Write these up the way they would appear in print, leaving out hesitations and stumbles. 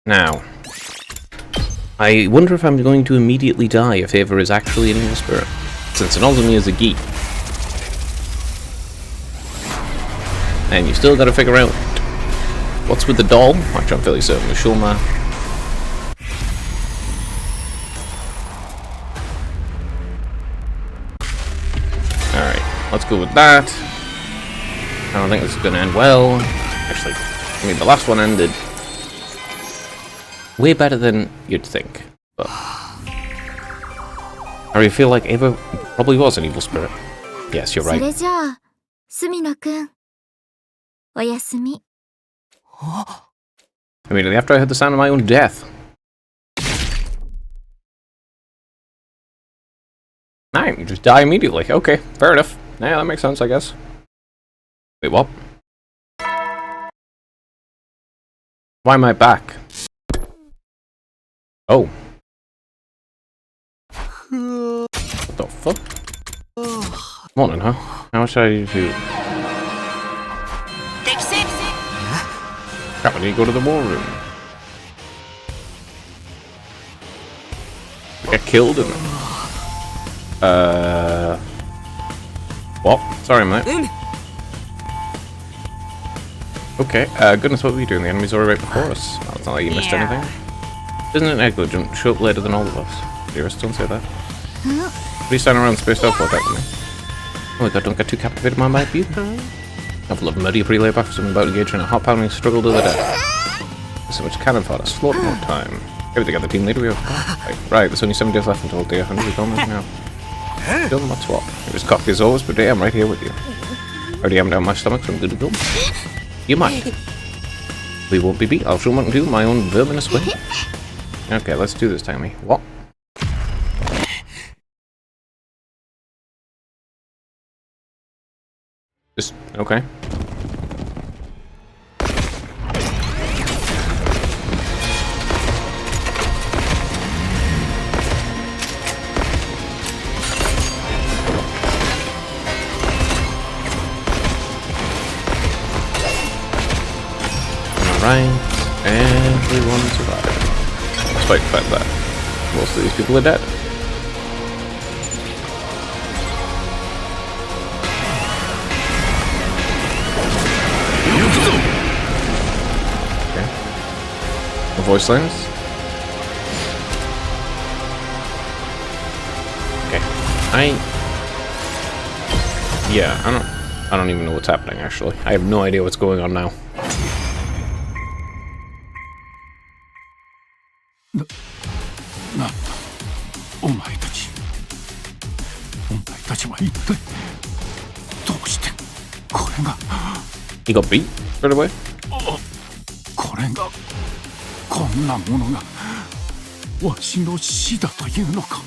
Now, I wonder if I'm going to immediately die if Ava is actually an evil spirit, since it knows me as a geek. And you still gotta figure out what's with the doll, which I'm fairly certain with Shulma. Alright, let's go with that. I don't think this is gonna end well. Actually, I mean, the last one ended way better than you'd think. But I really feel like Ava probably was an evil spirit. Yes, you're right. それじゃあ、墨野くん、おやすみ。 Immediately after I heard the sound of my own death. Alright, you just die immediately. Okay, fair enough. Yeah, that makes sense, I guess. Wait, what? Why am I back? Oh. What the fuck? Morning, huh? How much should I do? Crap, I need to go to the war room. Get killed in it. What? Sorry, mate. Okay, goodness, what were you doing? The enemy's already right before us. Oh, it's not like you missed anything. Isn't it negligent? Show up later than all of us. Dearest, don't say that. What are you standing around spaced out for that with me? Oh my god, don't get too captivated by my beauty. I've loved muddy pretty laid back for someone about to engage in a hot-pounding struggle to the death. So much cannon fodder, slaughter more time. Everything got the team leader we have. Right, there's only 7 days left until day 100 is gone now. Still not swap. It was cocky as always, but hey, I'm right here with you. Already am down my stomach, so I'm good to go. You might. We won't be beat. I'll show what to do my own verminous way. Okay, let's do this, Tammy. What? Just, okay. Alright, everyone survived. Despite the fact that most of these people are dead. Okay. No voice lines? Okay. Yeah, I don't even know what's happening actually. I have no idea what's going on now. なんだお前たちは一体どうしてこれが He got beat right away? これがこんなものがわしの死だというのか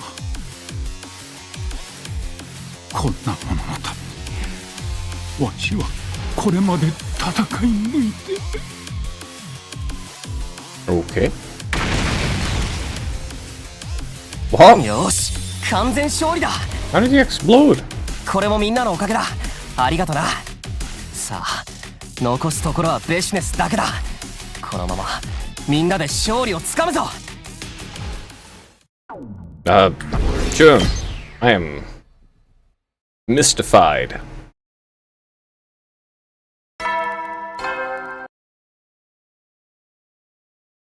こんなもののためにわしはこれまで戦い抜いて Okay. What? よし、完全勝利だ。 How did he explode? これもみんなのおかげだ。ありがとな。さあ、残すところはベシネスだけだ。このままみんなで勝利をつかむぞ。Sure. I am mystified.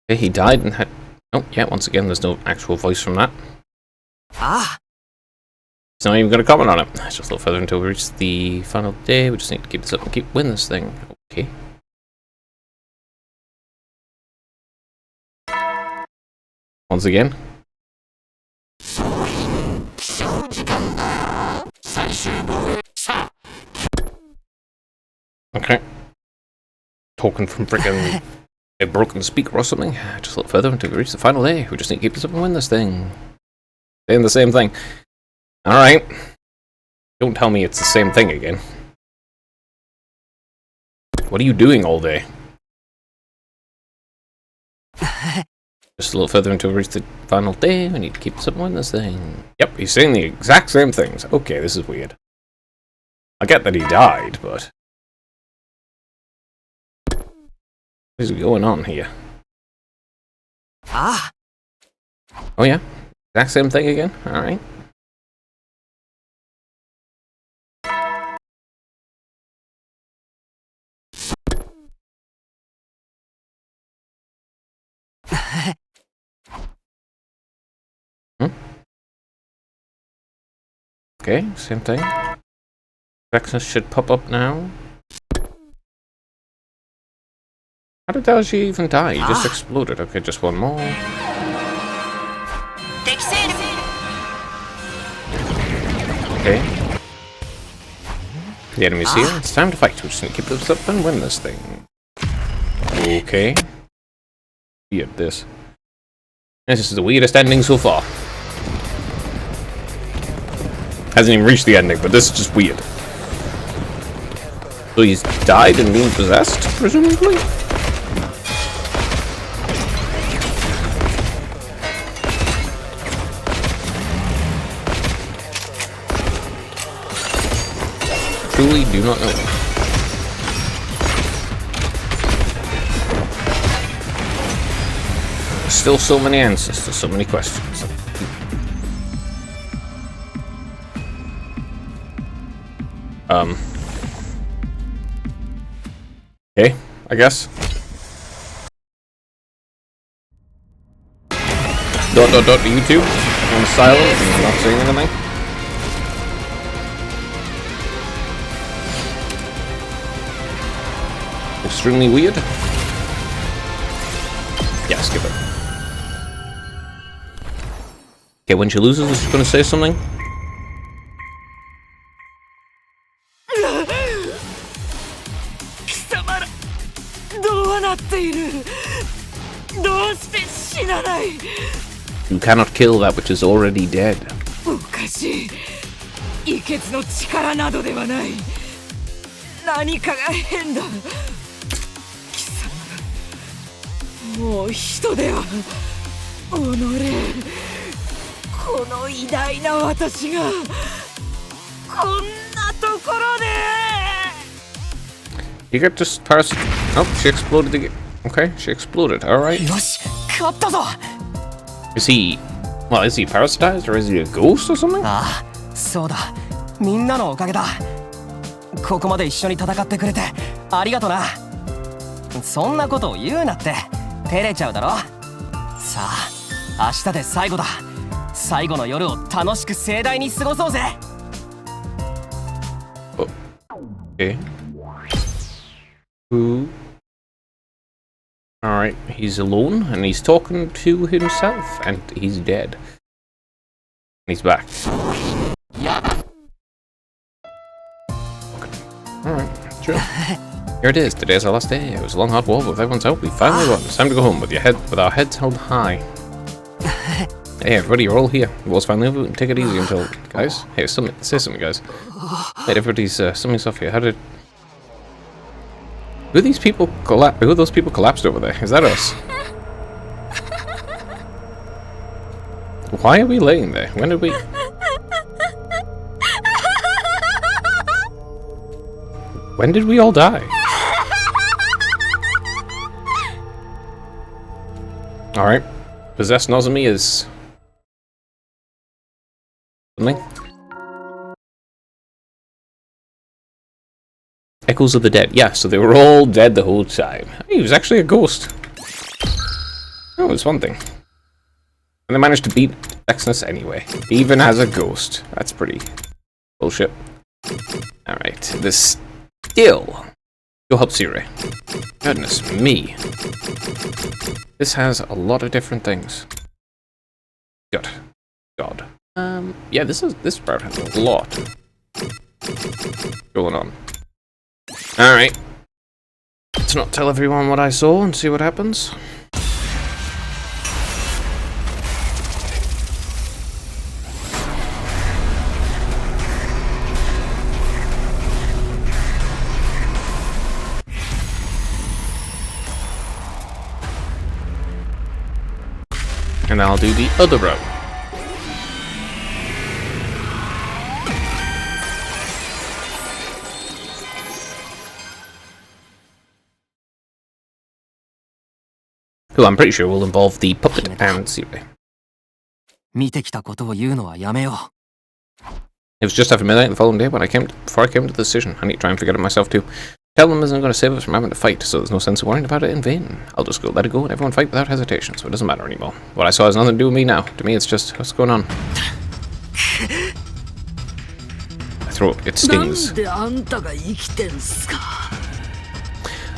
Okay, he died and had... Oh, yeah, once again, there's no actual voice from that. Ah. He's not even going to comment on it. It's just a little further until we reach the final day. We just need to keep this up and keep winning this thing. Okay. Once again. Okay. Talking from freaking a broken speaker or something. Just a little further until we reach the final day. We just need to keep this up and win this thing. Saying the same thing. Alright. Don't tell me it's the same thing again. What are you doing all day? Just a little further until we reach the final day. We need to keep this up and win this thing. Yep, he's saying the exact same things. Okay, this is weird. I get that he died, but... what is going on here? あ Oh yeah? Exact same thing again? Alright. Okay, same thing. Vexness should pop up now. How did Dalji even die? He just exploded. Okay, just one more. Okay. The enemy's here. It's time to fight. We just need to keep this up and win this thing. Okay. Weird, this. This is the weirdest ending so far. Hasn't even reached the ending, but this is just weird. So he's died and been possessed, presumably? Truly do not know. Still so many answers to so many questions. Okay, I guess. YouTube. I'm silent and not saying anything. Extremely weird. Yeah, skip it. Okay, when she loses, is she gonna say something? 貴様らどうなっているどうして死なない You cannot kill that which is already dead. おかしい異血の力などではない何かが変だ貴様もう人では己この偉大な私がこんなところで You got just parasite. Oh, she exploded again. Okay, she exploded. Alright. よし勝ったぞ Is he. Well, is he parasitized or is he a ghost or something? ああそうだみんなのおかげだここまで一緒に戦ってくれてありがとなそんなことを言うなって照れちゃうだろさあ明日で最後だ最後の夜を楽しく盛大に過ごそうぜ Okay. Who? Alright, he's alone and he's talking to himself and he's dead. And he's back. Alright, sure. Here it is, today's our last day. It was a long hard war, but with everyone's help, we finally won. It's time to go home with our heads held high. Hey everybody, you're all here. The war's finally over, take it easy until... Guys? Hey, say something, guys. Hey, everybody's summing stuff here. How did... Who are these people Who are those people collapsed over there? Is that us? Why are we laying there? When did we... When did we all die? Alright. Possessed Nozomi is... something? Echoes of the dead. Yeah, so they were all dead the whole time. He was actually a ghost. Oh, it's one thing. And they managed to beat Vexness anyway. Even as a ghost. That's pretty bullshit. Alright, this skill. Go help Sire. Goodness me. This has a lot of different things. God. Yeah, this part has a lot going on. Alright. Let's not tell everyone what I saw and see what happens. And I'll do the other row. Who I'm pretty sure will involve the puppet and Siri. 見てきたことを言うのはやめよう。 It was just after midnight the following day before I came to the decision. I need to try and forget it myself too. Tell them isn't going to save us from having to fight, so there's no sense of worrying about it in vain. I'll just go let it go and everyone fight without hesitation, so it doesn't matter anymore. What I saw has nothing to do with me now. To me, it's just what's going on. My throat, it stings.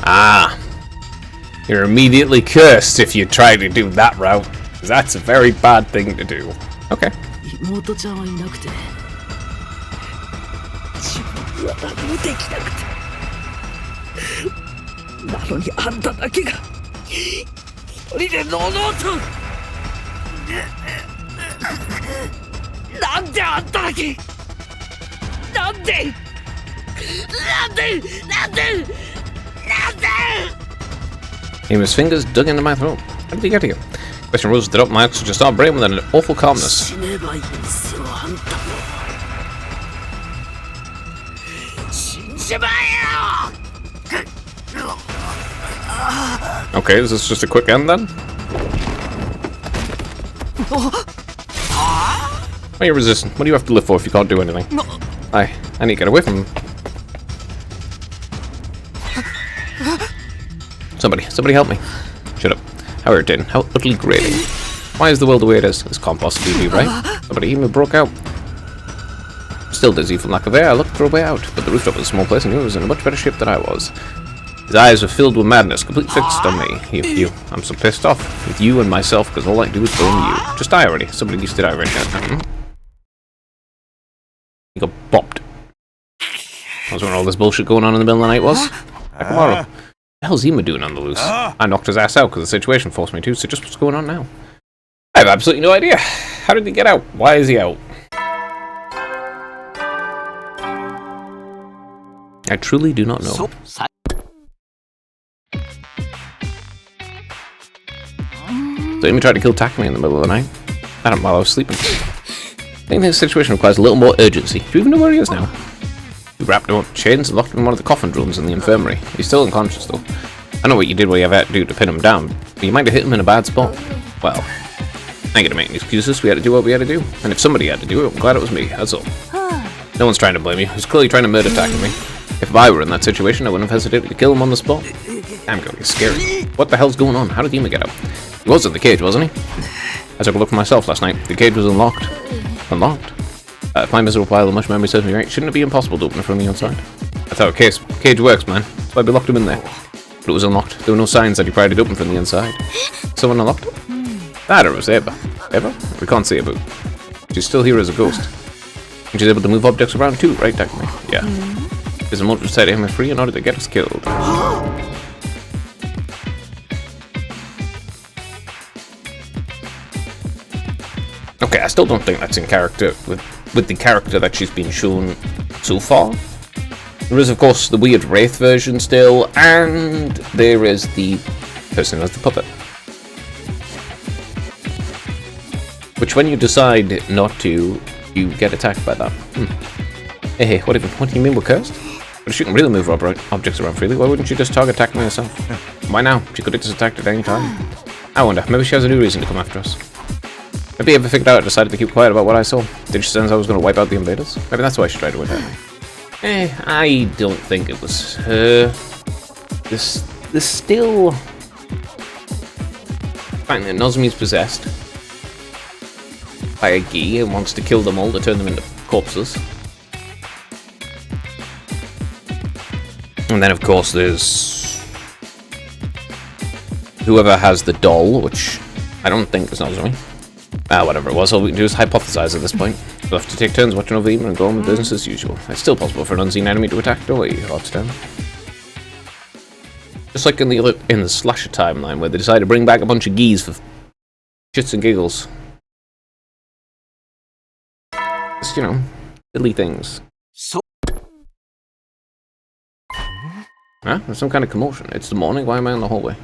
Ah, you're immediately cursed if you try to do that route. That's a very bad thing to do. Okay. 妹ちゃんはいなくて自分は何もできなくてなのにあんただけが一人で堂々となんであんただけなんで His fingers dug into my throat. How did he get here? Question rose stood up, my oxygen started brain with an awful calmness. 死ねばいいんすよあんたも死んじまえよ Okay, is this just a quick end then? Why are you resisting? What do you have to live for if you can't do anything? I need to get away from him. Somebody help me. Shut up. How irritating. How utterly grating. Why is the world the way it is? This can't possibly be right. Somebody even broke out. Still dizzy from lack of air, I looked for a way out, but the rooftop was a small place and he was in a much better shape than I was. His eyes were filled with madness, completely fixed on me. You. I'm so pissed off with you and myself because all I do is blame you. Just die already. Somebody needs to die already. He got bopped. I was wondering all this bullshit going on in the middle of the night was. Back tomorrow. What the hell's Ima doing on the loose? I knocked his ass out because the situation forced me to, so just what's going on now? I have absolutely no idea. How did he get out? Why is he out? I truly do not know. So Ima tried to kill Takumi in the middle of the night. I don't know while I was sleeping. I think this situation requires a little more urgency. Do you even know where he is now? We wrapped him up in chains and locked him in one of the coffin rooms in the infirmary. He's still unconscious though. I know what you did what you had to do to pin him down, but you might have hit him in a bad spot. Well, I ain't gonna make any excuses. We had to do what we had to do. And if somebody had to do it, I'm glad it was me, that's all. No one's trying to blame you. He's clearly trying to murder Takumi. If I were in that situation, I wouldn't have hesitated to kill him on the spot. Damn, God, he's scary. What the hell's going on? How did Ima get out? He was in the cage, wasn't he? I took a look for myself last night. The cage was unlocked. Unlocked? If my miserable pile of mush memory serves me right, shouldn't it be impossible to open it from the inside? That's how a cage works, man. That's why we locked him in there. But it was unlocked. There were no signs that he pried it open from the inside. Someone unlocked it? That or it was Eva. Eva? We can't see Eva. She's still here as a ghost. And she's able to move objects around too, right, Takumi? Yeah. There's a motive to set him free in order to get us killed. Okay, I still don't think that's in character with the character that she's been shown so far. There is, of course, the weird Wraith version still, and there is the person as the puppet. Which, when you decide not to, you get attacked by that. Hey, what do you mean we're cursed? But she can really move objects around freely. Why wouldn't you just target Takumi herself? Why now? She could have just attacked at any time. I wonder, maybe she has a new reason to come after us. Maybe Eva figured out and decided to keep quiet about what I saw. Did she sense I was going to wipe out the invaders? Maybe that's why she tried to attack me. I don't think it was her. There's still... Fine, Nozomi's possessed by a Gi and wants to kill them all to turn them into corpses. And then, of course, there's whoever has the doll, which I don't think is Nozomi. Whatever it was, all we can do is hypothesize at this point. We'll have to take turns watching over Ima and go on with business as usual. It's still possible for an unseen enemy to attack Doi, Heartstone. Just like in the slasher timeline, where they decided to bring back a bunch of Gis for shits and giggles. Just, you know, silly things. Huh? There's some kind of commotion. It's the morning, why am I in the hallway?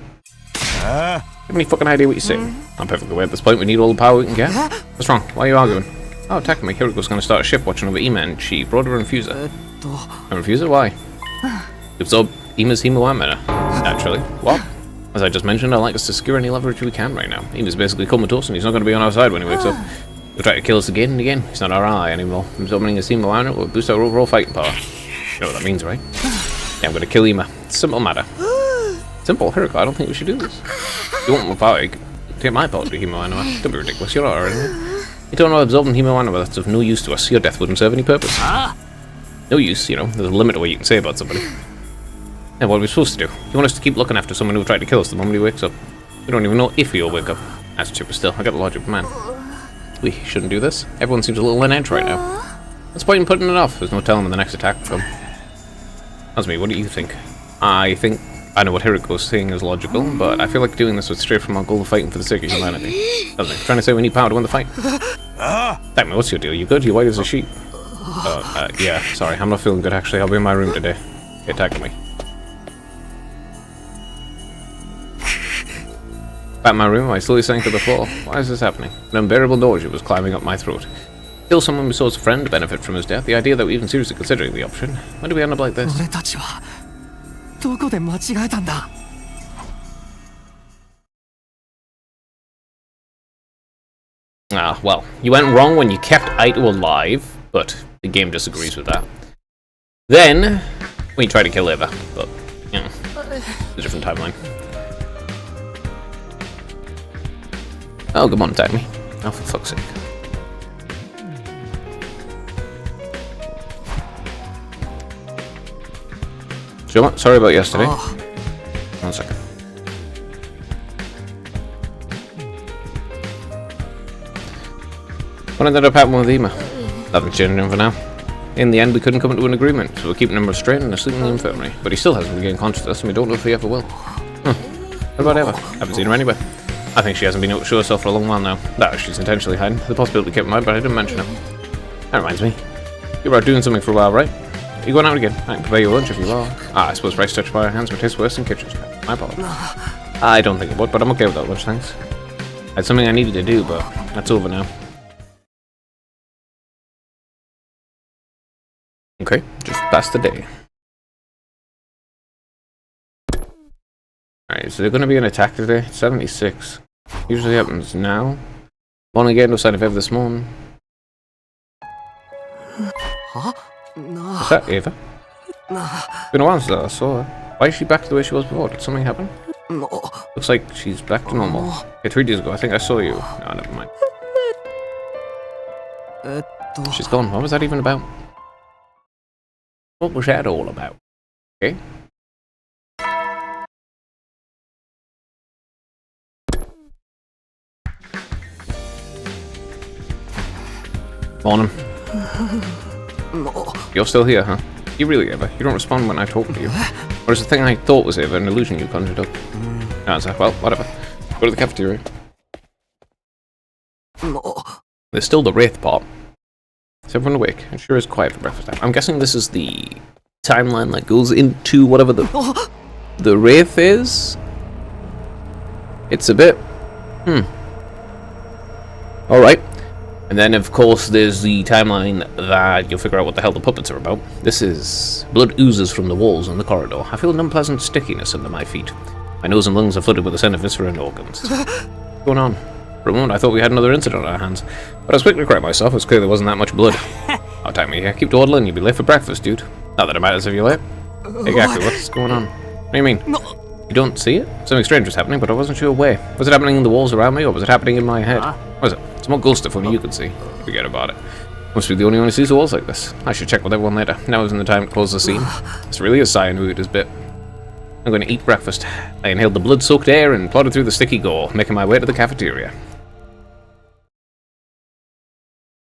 You have any fucking idea what you're saying? I'm perfectly aware at this point we need all the power we can get. What's wrong? Why are you arguing? Oh, Takumi, Hiriko's going to start a shift watching over Ima and she brought her a infuser. A infuser? Why? To absorb Ima's hemoamina. Naturally. What? As I just mentioned, I'd like us to secure any leverage we can right now. He's basically comatose and he's not going to be on our side when he wakes up. He'll try to kill us again and again. He's not our ally anymore. Summoning his team around it will boost our overall fighting power. You know what that means, right? Yeah, I'm going to kill Ima. Simple matter. Simple, Hiriko, I don't think we should do this. If you want more power, you can take my power to be Himoanima. Don't be ridiculous, you're not our enemy. You don't know absorbing Himoanima, that's of no use to us. Your death wouldn't serve any purpose. No use, you know, there's a limit to what you can say about somebody. And what are we supposed to do? You want us to keep looking after someone who tried to kill us the moment he wakes up. We don't even know if he'll wake up. That's stupid still, I got the logic of man. We shouldn't do this. Everyone seems a little on edge right now. What's the point in putting it off? There's no telling when the next attack will come. That's me, what do you think? I think I know what Hiriko's saying is logical, but I feel like doing this would stray from our goal of fighting for the sake of humanity. Doesn't it? Trying to say we need power to win the fight. Damn it, what's your deal? You good? You white as a sheep? Yeah, sorry, I'm not feeling good actually. I'll be in my room today. Hey, attack me. Back in my room, I slowly sank to the floor. Why is this happening? An unbearable nausea was climbing up my throat. Kill someone we saw as a friend, benefit from his death. The idea that we're even seriously considering the option. When do we end up like this? 俺たちはどこで間違えたんだ Ah, well, you went wrong when you kept Aito alive, but the game disagrees with that. Then, we tried to kill Eva, but, you know, it's a different timeline. Oh, come on, attack me. Oh, for fuck's sake. Sorry about yesterday. Oh. 1 second. What ended up happening with Ima? Nothing's changing for now. In the end, we couldn't come to an agreement, so we're keeping him restrained and asleep in the infirmary. But he still hasn't regained consciousness, and we don't know if he ever will. What about Eva? Haven't seen her anywhere. I think she hasn't been able to show herself for a long while now. That she's intentionally hiding. The possibility kept in mind, but I didn't mention it. That reminds me. You were out doing something for a while, right? Are you going out again? I can prepare your lunch if you are. Ah, I suppose rice touched by our hands would taste worse in kitchens. My apologies. I don't think it would, but I'm okay with that lunch, thanks. I had something I needed to do, but that's over now. Okay, just pass the day. Alright, so there's going to be an attack today. 76. Usually happens now. One again, no sign of Eva this morning. Huh? No. Is that Eva? Been a while since I saw her. Why is she back to the way she was before? Did something happen? No. Looks like she's back to normal. Okay, 3 days ago, I think I saw you. No, never mind. She's gone. What was that even about? What was that all about? Okay. Morning. No. You're still here, huh? You really, Eva? You don't respond when I talk to you. Or is the thing I thought was Eva an illusion you conjured up? No, it's like, well, whatever. Go to the cafeteria. No. There's still the Wraith part. Is everyone awake? It sure is quiet for breakfast time. I'm guessing this is the timeline that goes into whatever the Wraith is. It's a bit... Alright. And then, of course, there's the timeline that you'll figure out what the hell the puppets are about. This is... Blood oozes from the walls and the corridor. I feel an unpleasant stickiness under my feet. My nose and lungs are flooded with the scent of viscera and organs. What's going on? For a moment, I thought we had another incident on our hands. But I was quick to correct myself. It was clear there wasn't that much blood. Oh, time me here. Keep dawdling. You'll be late for breakfast, dude. Not that it matters if you're late. Exactly. What's going on? What do you mean? You don't see it? Something strange was happening, but I wasn't sure where. Was it happening in the walls around me, or was it happening in my head? Was it? It's more ghost stuff only you could see. Forget about it. Must be the only one who sees the walls like this. I should check with everyone later. Now isn't the time to close the scene. This really is Cyanwood's bit. I'm going to eat breakfast. I inhaled the blood-soaked air and plodded through the sticky gore, making my way to the cafeteria.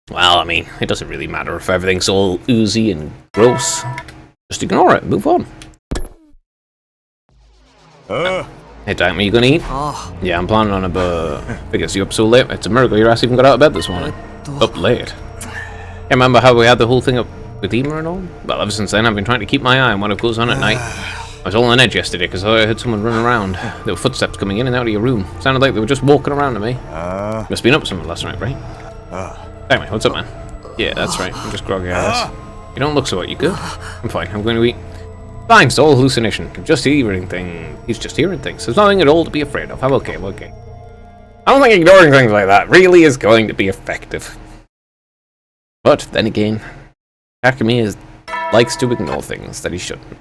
Well, I mean, it doesn't really matter if everything's all oozy and gross. Just ignore it. Move on. Hey, Dagmar, you gonna eat? Oh. Yeah, I'm planning on it, but figures you up so late. It's a miracle your ass even got out of bed this morning. Up late. Yeah, remember how we had the whole thing up with Ima and all? Well, ever since then, I've been trying to keep my eye on what goes on at night. I was all on edge yesterday because I heard someone running around. There were footsteps coming in and out of your room. Sounded like they were just walking around to me. Must have been up with someone last night, right? Dagmar, what's up, man? Yeah, that's right. I'm just groggy, I guess. You don't look so what. You good? I'm fine. I'm going to eat. Fine, it's all hallucination. Just hearing things. He's just hearing things. There's nothing at all to be afraid of. I'm okay, I'm okay. I don't think ignoring things like that really is going to be effective. But then again, Takumi likes to ignore things that he shouldn't.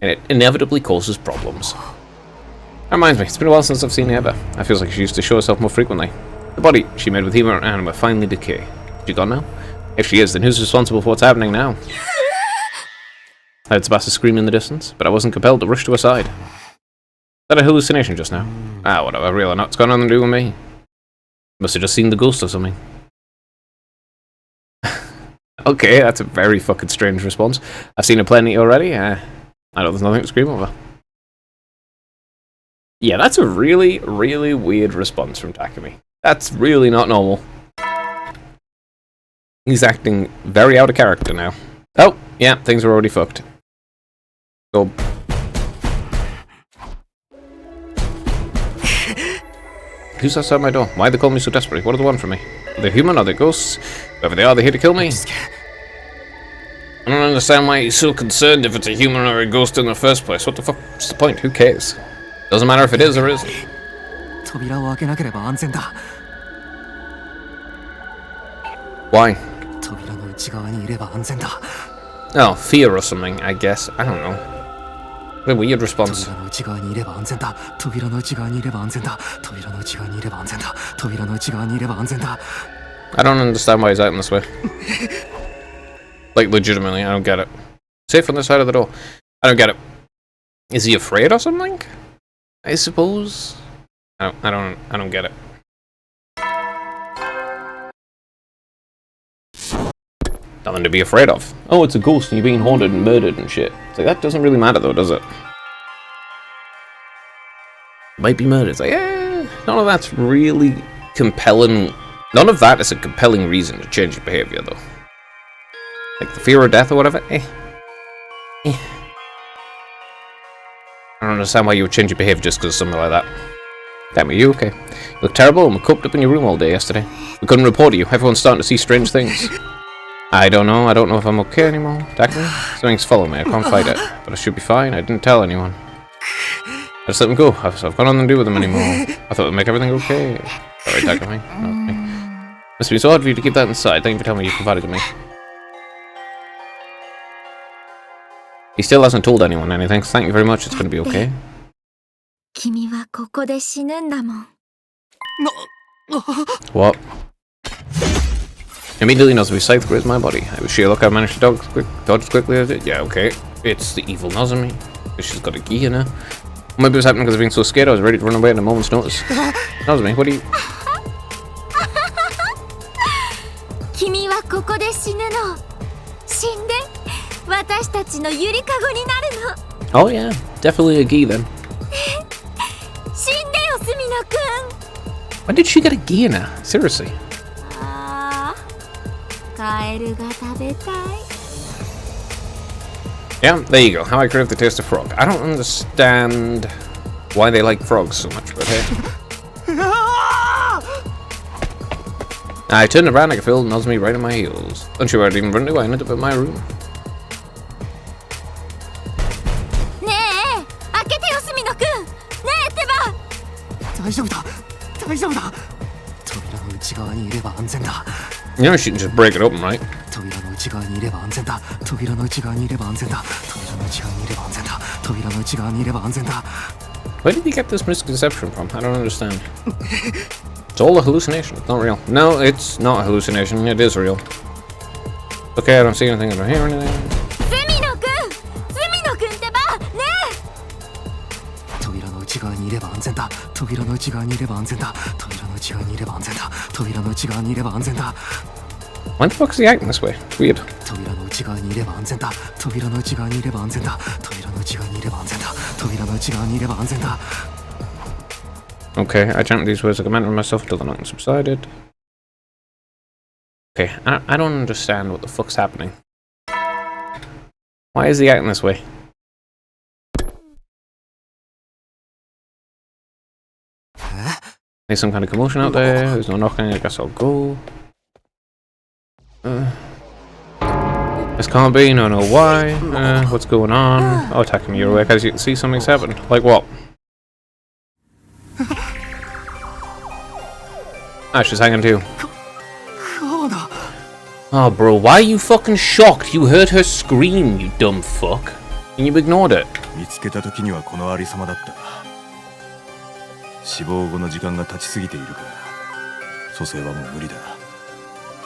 And it inevitably causes problems. That reminds me, it's been a while since I've seen Eva. It feels like she used to show herself more frequently. The body she made with human anima finally decay. Is she gone now? If she is, then who's responsible for what's happening now? I heard Tsubasa scream in the distance, but I wasn't compelled to rush to her side. Is that a hallucination just now? Ah, whatever, really not. It's got nothing to do with me. Must have just seen the ghost or something. Okay, that's a very fucking strange response. I've seen it plenty already. I know there's nothing to scream over. Yeah, that's a really, really weird response from Takumi. That's really not normal. He's acting very out of character now. Oh, yeah, things are already fucked. Go. Who's outside my door? Why they call me so desperately? What do they want from me? Are they human? Are they ghosts? Whoever they are, they're here to kill me. I don't understand why he's so concerned if it's a human or a ghost in the first place. What the fuck's the point? Who cares? Doesn't matter if it is or isn't. Why? Oh, fear or something, I guess. I don't know. What a weird response. I don't understand why he's acting this way. Like, legitimately, I don't get it. Safe on the side of the door. I don't get it. Is he afraid or something? I suppose. I don't get it. Nothing to be afraid of. Oh, it's a ghost and you're being haunted and murdered and shit. It's like, that doesn't really matter though, does it? Might be murdered. It's like, none of that's really compelling. None of that is a compelling reason to change your behavior though. Like the fear of death or whatever. I don't understand why you would change your behavior just because of something like that. Damn, are you okay? You look terrible and were cooped up in your room all day yesterday. We couldn't report to you. Everyone's starting to see strange things. I don't know if I'm okay anymore. Takumi? Something's following me. I can't fight it. But I should be fine. I didn't tell anyone. I just let them go. I've got nothing to do with them anymore. I thought it would make everything okay. Sorry, Takumi. No, must be so hard for you to keep that inside. Thank you for telling me you confided in me. He still hasn't told anyone anything. Thank you very much. It's going to be okay. 君はここで死ぬんだもん。 What? Immediately knows to be safe. Where's my body? I was sure look I managed to dodge as quickly as it. Yeah, okay. It's the evil Nozomi. She's got a key in her. Maybe it was happening because of being so scared I was ready to run away at a moment's notice. Nozomi, what are you... 君はここで死ぬの。死んで私たちのゆりかごになるの。 Oh yeah, definitely a gi then. 死んでよ、スミノくん。 When did she get a gi in her? Seriously. ああ、カエルが食べたい。 Yeah, there you go. How I crave the taste of frog. I don't understand why they like frogs so much, but hey. I turned around, I could feel Nozomi right on my heels. Unsure where I'd even run to, I ended up in my room. ねえ、開けてよ、スミノくん。ねえってば。大丈夫だ。大丈夫だ。扉の内側にいれば安全だ。 You know she can just break it open, right? 扉の内側にいれば安全だ。扉の内側にいれば安全だ。扉の内側にいれば安全だ。扉の内側にいれば安全だ。 Where did he get this misconception from? I don't understand. It's all a hallucination. It's not real. No, it's not a hallucination. It is real. Okay, I don't see anything. I don't hear anything. スミノくんってば。ねえ。扉の内側にいれば安全だ。扉の内側にいれば安全だ。扉の内側にいれば安全だ。扉の内側にいれば安全だ。 Why the fuck is he acting this way? It's weird. 扉の内側にいれば安全だ。扉の内側にいれば安全だ。扉の内側にいれば安全だ。扉の内側にいれば安全だ。 Okay, I chanted these words like a mantra to myself until the knocking subsided. Okay, I don't understand what the fuck's happening. Why is he acting this way? There's some kind of commotion out there. There's no knocking. I guess I'll go. Let's Can't be, no, why? What's going on? Oh, attacking me, you're awake. As you can see, something's happened. Like what? Ah, she's hanging too. Oh, bro, why are you fucking shocked? You heard her scream, you dumb fuck. And you ignored it. 見つけた時にはこのありさまだった。死亡後の時間が経ちすぎているから蘇生はもう無理だ。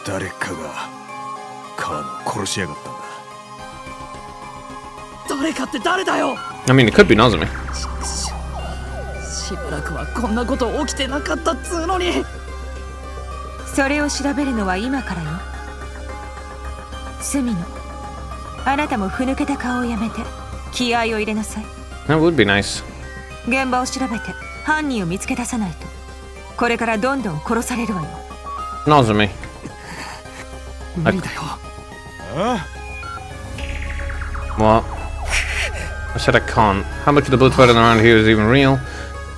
誰かが川野を殺しやがったんだ。誰かって誰だよ。 I mean, it could be Nozomi. しばらくはこんなこと起きてなかったっつうのに。それを調べるのは今からよ。スミノ、あなたもふぬけた顔をやめて気合を入れなさい。 That would be nice. 現場を調べて犯人を見つけ出さないとこれからどんどん殺されるわよ。 Nozomi. 無理だよ。What? I said I can't. How much of the blood sweating around here is even real?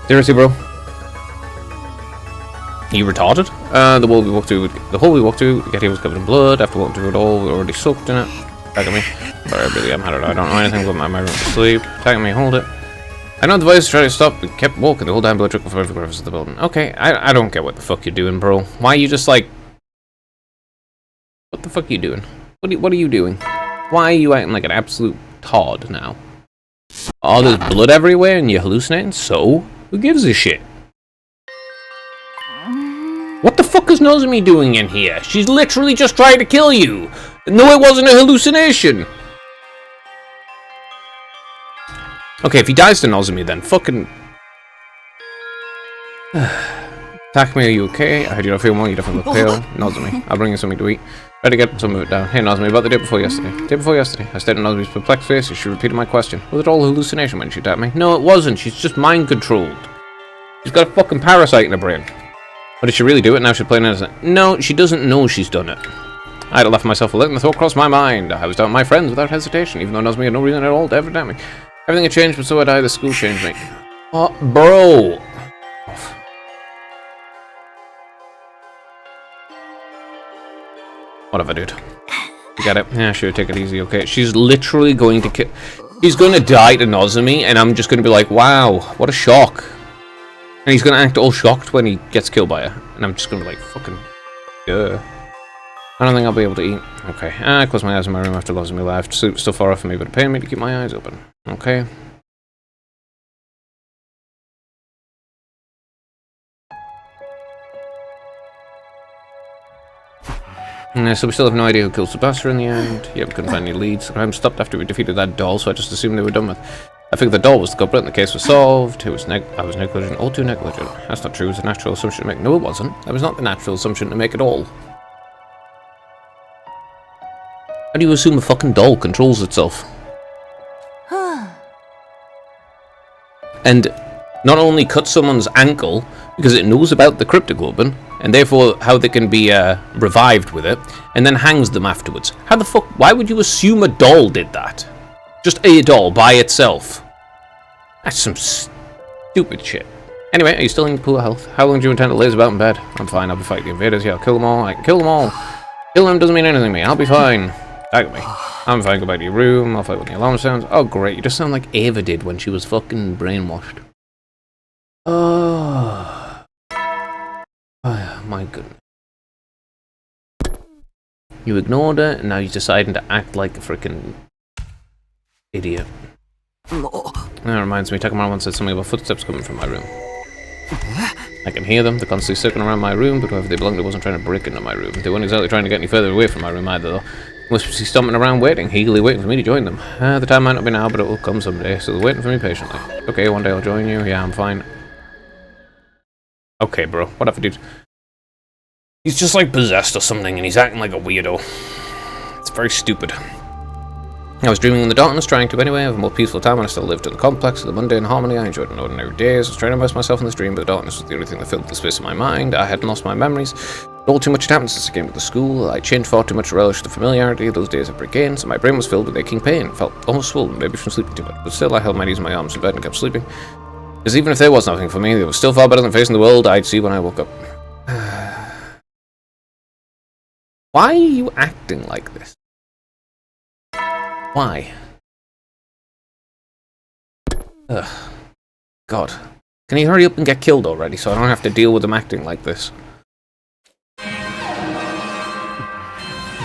Seriously, bro? You retarded? The hole we walked to, Getty was covered in blood. After walking through it all, we were already soaked in it. Attacking me. Sorry, I really am had it. I don't know anything about my room to sleep. Attacking me, hold it. I know the device tried to stop, but kept walking. The whole damn blood trickled from every crevice of the building. Okay, I don't get what the fuck you're doing, bro. Why are you just like... What the fuck are you doing? What are you doing? Why are you acting like an absolute Todd now? Oh, there's blood everywhere and you're hallucinating? So? Who gives a shit? What the fuck is Nozomi doing in here? She's literally just trying to kill you! No, it wasn't a hallucination! Okay, if he dies to Nozomi, then fucking... Takumi, are you okay? I heard you don't feel well, you definitely look pale. Nozomi, I'll bring you something to eat. Try to get some of it down. Hey Nozomi, about the day before yesterday. Day before yesterday. I stared at Nozomi's perplexed face as she repeated my question. Was it all a hallucination when she attacked me? No, it wasn't. She's just mind-controlled. She's got a fucking parasite in her brain. But did she really do it? Now she's playing innocent. No, she doesn't know she's done it. I had to laugh myself a little and the thought crossed my mind. I was down with my friends without hesitation, even though Nozomi had no reason at all to ever doubt me. Everything had changed, but so had I. The school changed me. Oh, bro! Whatever, dude. You get it? Yeah, sure, take it easy, okay. She's literally going to kill... He's going to die to Nozomi, and I'm just going to be like, wow, what a shock. And he's going to act all shocked when he gets killed by her. And I'm just going to be like, fucking... Duh. I don't think I'll be able to eat. Okay. I closed my eyes in my room after Nozomi left. Sleep's still far off from me, but it pained me to keep my eyes open. Okay. So we still have no idea who killed Tsubasa in the end. Yeah, we couldn't find any leads. The crime stopped after we defeated that doll, so I just assumed they were done with. I figured the doll was the culprit and the case was solved. I was negligent, all too negligent. That's not true. It was a natural assumption to make. No, it wasn't. That was not the natural assumption to make at all. How do you assume a fucking doll controls itself? And not only cut someone's ankle because it knows about the cryptoglobin, and therefore how they can be revived with it, and then hangs them afterwards. How the fuck? Why would you assume a doll did that? Just a doll by itself. That's some stupid shit. Anyway, are you still in poor health? How long do you intend to laze about in bed? I'm fine, I'll be fighting the invaders. Yeah, I'll kill them all. I can kill them all. Kill them doesn't mean anything to me. I'll be fine. Tag me. I'm fine, go back to your room. I'll fight when the alarm sounds. Oh, great. You just sound like Ava did when she was fucking brainwashed. Oh, my goodness. You ignored her, and now you're deciding to act like a freaking idiot. That reminds me, Takamura once said something about footsteps coming from my room. I can hear them, they're constantly circling around my room, but whoever they belonged to wasn't trying to break into my room. They weren't exactly trying to get any further away from my room either, though. Must be stomping around waiting, eagerly waiting for me to join them. The time might not be now, but it will come someday, so they're waiting for me patiently. Okay, one day I'll join you. Yeah, I'm fine. Okay, bro. Whatever, dude. He's just like possessed or something, and he's acting like a weirdo. It's very stupid. I was dreaming in the darkness, trying to anyway have a more peaceful time when I still lived in the complex of the mundane harmony. I enjoyed an ordinary days. I was trying to immerse myself in this dream, but the darkness was the only thing that filled the space of my mind. I hadn't lost my memories. All too much had happened since I came to the school. I changed far too much to relish the familiarity. Those days had regained, so my brain was filled with aching pain. It felt almost swollen, maybe from sleeping too much. But still, I held my knees in my arms in bed and kept sleeping. Because even if there was nothing for me, it was still far better than facing the world I'd see when I woke up. Why are you acting like this? Why? Ugh. God. Can he hurry up and get killed already so I don't have to deal with him acting like this?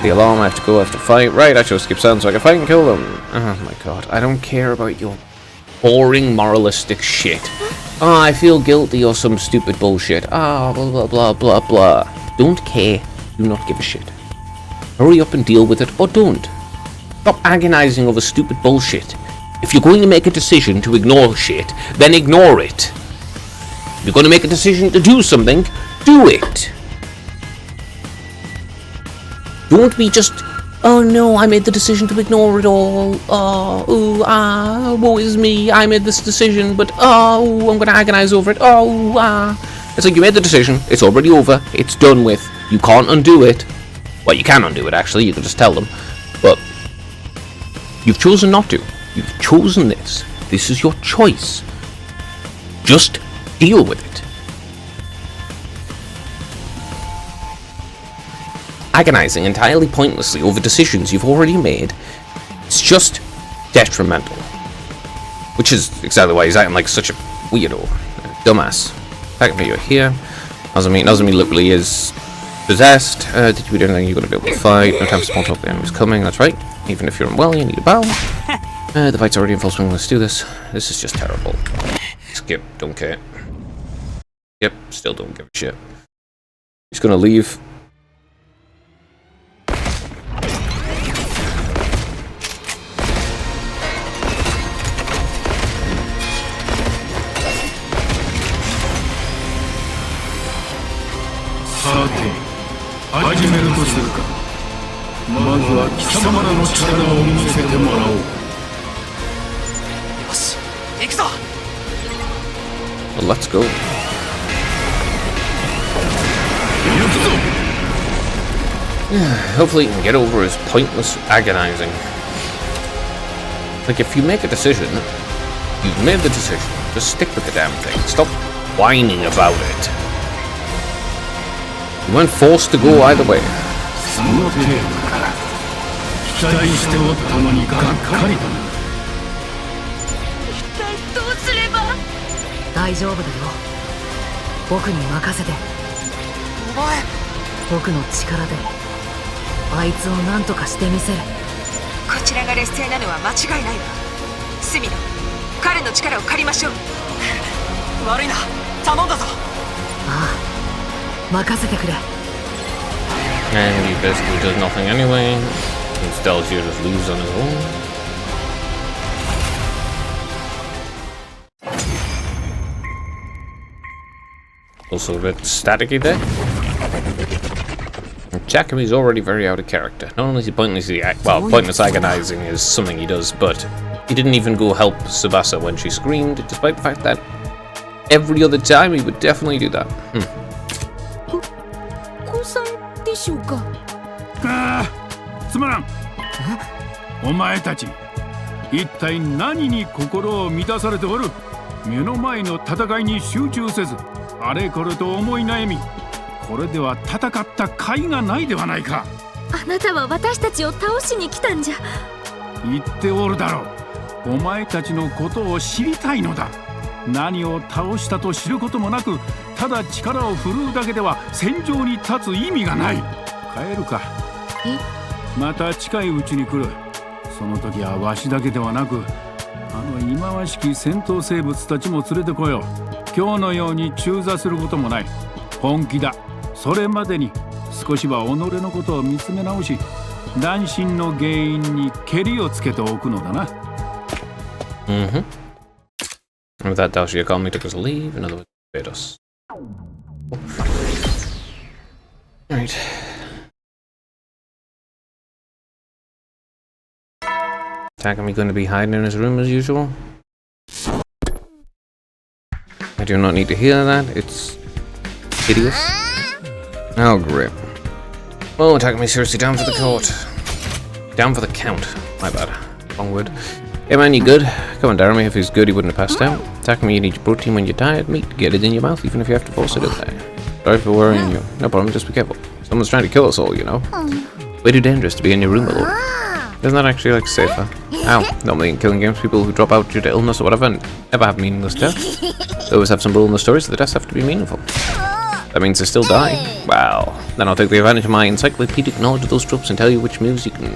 The alarm, I have to go, I have to fight. Right, I should skip sound so I can fight and kill them. Oh my god, I don't care about your boring moralistic shit. Oh, I feel guilty or some stupid bullshit. Ah, blah blah blah blah blah. Don't care. Do not give a shit. Hurry up and deal with it or don't. Stop agonizing over stupid bullshit. If you're going to make a decision to ignore shit, then ignore it. If you're going to make a decision to do something, do it. Don't be just, oh no, I made the decision to ignore it all. Oh, ooh, ah, woe is me. I made this decision, but oh, I'm going to agonize over it. Oh, ah. It's like you made the decision. It's already over. It's done with. You can't undo it. Well, you can undo it, actually. You can just tell them. But you've chosen not to. You've chosen this. This is your choice. Just deal with it. Agonizing entirely pointlessly over decisions you've already made, it's just detrimental. Which is exactly why he's acting like such a weirdo. Dumbass. Technically you're here. Doesn't mean literally is possessed. Did you do anything you're going to be able to fight? No time for small talk, the enemy's coming, that's right. Even if you're unwell, you need a bow. The fight's already in full swing, let's do this. This is just terrible. Skip, don't care. Yep, still don't give a shit. He's gonna leave. Well, let's go. Hopefully he can get over his pointless agonizing. Like, if you make a decision, you've made the decision. Just stick with the damn thing. Stop whining about it. You weren't forced to go either way. 期待しておったのにがっかりだ。一体どうすれば。大丈夫だよ。僕に任せて。お前。僕の力であいつを何とかしてみせる。こちらが劣勢なのは間違いないわ。スミノ、彼の力を借りましょう。悪いな、頼んだぞ。ああ、任せてくれ。And he basically does nothing anyway. Since Delgio just leaves on his own. Also a bit staticky there. Jacobi's already very out of character. Not only is he pointless agonizing is something he does, but he didn't even go help Tsubasa when she screamed, despite the fact that every other time he would definitely do that. Ah, つまらん。お前たち、一体何に心を満たされておる？目の前の戦いに集中せず、あれこれと思い悩み、これでは戦った甲斐がないではないか。あなたは私たちを倒しに来たんじゃ。言っておるだろう。お前たちのことを知りたいのだ。何を倒したと知ることもなく、ただ力を振るうだけでは戦場に立つ意味がない。帰るか。また近いうちに来る。その時はわしだけではなく、あの忌まわしき戦闘生物たちも連れてこよう。今日のように中座することもない。本気だ。それまでに少しは己のことを見つめ直し、乱心の原因にけりをつけておくのだな。And with that, Dalshia calmly took us a leave. In other words, paid us. Alright. Takumi going to be hiding in his room as usual? I do not need to hear that. It's hideous. Oh, great. Oh, Takumi seriously down for the court. Down for the count. My bad. Wrong word. Hey man, you good? Come on, Daramy. If he's good, he wouldn't have passed out. Takumi, you need your protein when you're tired. Meat, get it in your mouth, even if you have to force it in there. Sorry for worrying you. No problem, just be careful. Someone's trying to kill us all, you know. Way too dangerous to be in your room alone. Isn't that actually like safer? Ow. Normally in killing games, people who drop out due to illness or whatever never have meaningless deaths. They always have some rule in the story, so the deaths have to be meaningful. That means they still die. Well, then I'll take the advantage of my encyclopedic knowledge of those tropes and tell you which moves you can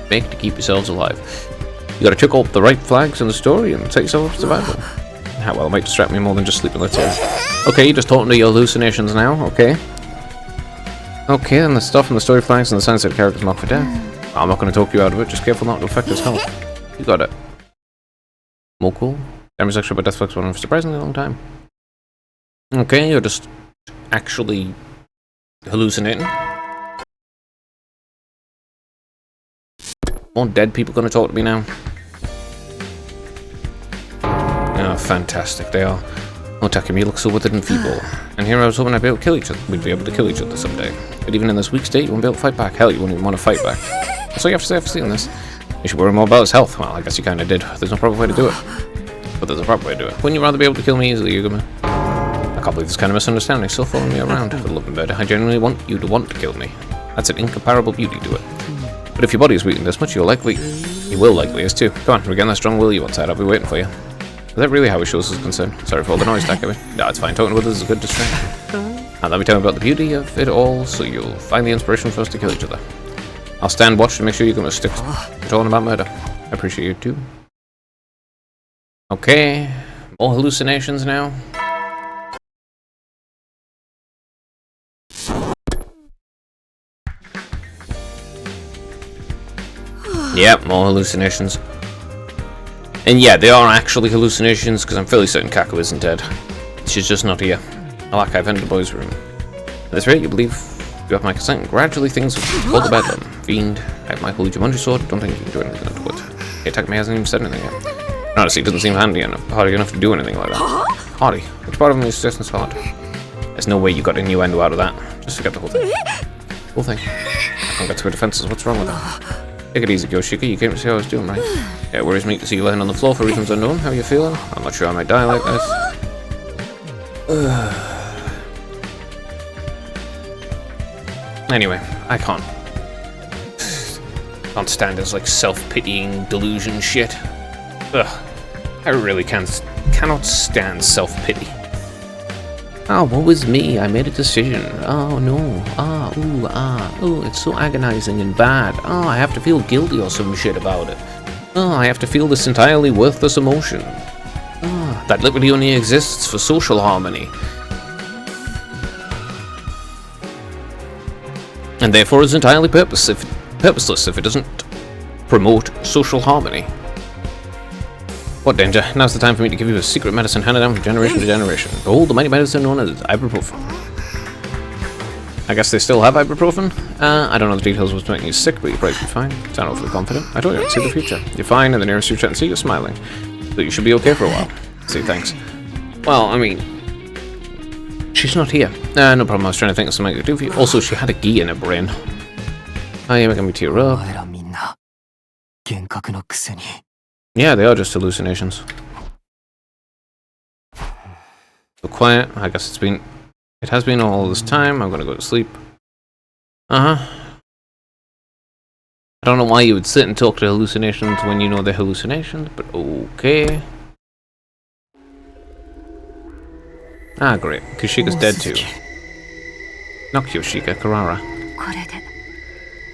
make to keep yourselves alive. You gotta check up the right flags in the story and set yourself up for survival. Well, it might distract me more than just sleeping, let's hear. Okay, you're just talking to your hallucinations now, okay. Okay, and the stuff in the story flags and the signs that the character's marked for death. I'm not going to talk you out of it, just careful not to affect his health. You got it. More cool. Damage extra, but death flex one for surprisingly long time. Okay, you're just actually hallucinating. More dead people going to talk to me now. Oh, fantastic, they are. Oh, Takumi, you look so withered and feeble. And here I was hoping I'd be able to kill each other. We'd be able to kill each other someday. But even in this weak state, you won't be able to fight back. Hell, you won't even want to fight back. That's all you have to say after seeing this. You should worry more about his health. Well, I guess you kind of did. There's no proper way to do it. But there's a proper way to do it. Wouldn't you rather be able to kill me easily, Yugama? I can't believe this kind of misunderstanding. Still following me around. For the love of I genuinely want you to want to kill me. That's an incomparable beauty to it. But if your body is weakened this much, you will likely is too. Come on, regain that strong will you outside. I'll be waiting for you. Is that really how he shows his concern? Sorry for all the noise, Takumi. No, it's fine. Talking with us is a good distraction. And let me tell you about the beauty of it all, so you'll find the inspiration for us to kill each other. I'll stand watch to make sure you're going to stick to talking about murder. I appreciate you too. Okay, more hallucinations now. Yep, more hallucinations. And yeah, they are actually hallucinations, because I'm fairly certain Kaku isn't dead. She's just not here. I'll archive into the boys' room. At this rate, you believe you have my consent. Gradually, things will fall to bedlam. Fiend, I have my holy Jumanji sword. Don't think you can do anything untoward. Hey, Takumi hasn't even said anything yet. Honestly, it doesn't seem hardy enough to do anything like that. Hardy? Which part of me is just as hard? There's no way you got a innuendo out of that. Just forget the whole thing. Whole thing. I can't get to her defenses. What's wrong with her? Take it easy, Yoshiki. You came to see how I was doing, right? Yeah, it worries me to see you lying on the floor for reasons unknown. How are you feeling? I'm not sure I might die like this. Anyway, I can't stand this like self-pitying delusion shit. Ugh. I really cannot stand self-pity. Oh, what was me? I made a decision. Oh no. Ooh, it's so agonizing and bad. Oh, I have to feel guilty or some shit about it. Oh, I have to feel this entirely worthless emotion. Oh, that literally only exists for social harmony. And therefore is entirely purposeless if it doesn't promote social harmony. What danger? Now's the time for me to give you a secret medicine handed down from generation to generation. Behold, the mighty medicine known as ibuprofen. I guess they still have ibuprofen? I don't know the details of what's making you sick, but you'll probably be fine. Sound awfully confident. I told you I'd see the future. You're fine, and the nearest you chat and see, you're smiling. So you should be okay for a while. Say thanks. Well, I mean, she's not here. No problem, I was trying to think of something I could do for you. Also, she had a gi in her brain. Oh, you're making me tear up. Yeah, they are just hallucinations. So quiet. I guess it has been all this time. I'm gonna go to sleep. I don't know why you would sit and talk to hallucinations when you know they're hallucinations, but okay. Ah, great. Kushika's dead too. Not Kyoshika, Karara. これで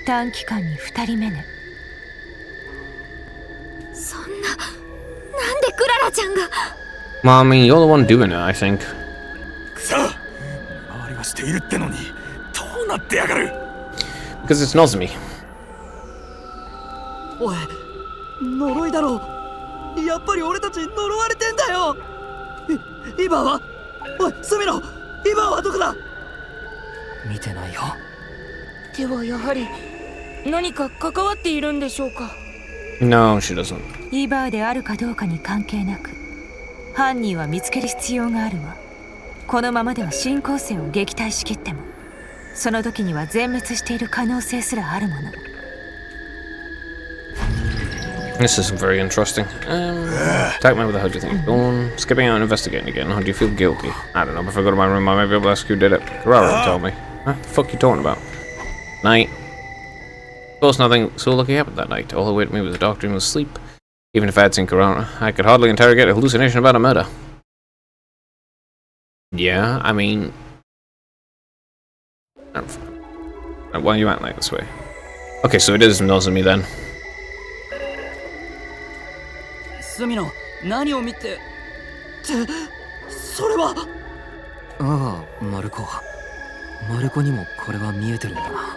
短期間に2人目ね。そんな、なんでクララちゃんが。 Well, I mean, you're the one doing it, I think. さあ、周りはしているってのに、どうなってやがる。Because it's Nozomi. おい、呪いだろう。やっぱり俺たち呪われてんだよ。イヴァは？おい、スミノ、イヴァはどこだ？見てないよ。ではやはり何か関わっているんでしょうか。 No, she doesn't. イバーであるかどうかに関係なく、犯人は見つける必要があるわ。このままでは新構成を撃退しきっても、その時には全滅している可能性すらあるもの。 This isn't very interesting. Attack me with a how do you think? Going, skipping out and investigating again. How do you feel guilty? I don't know. If I go to my room, I might be able to ask who did it. Karara will tell me. Huh? The fuck you talking about? Night. course, nothing so lucky happened that night. All who waited me was the doctor and was asleep. Even if I had seen Corona, I could hardly interrogate a hallucination about a murder. Yeah, I mean... Why are you acting like this way? Okay, so it is Nozomi then. 隅野、何を見てってそれは。ああ、マルコ。マルコにもこれは見えてるんだな。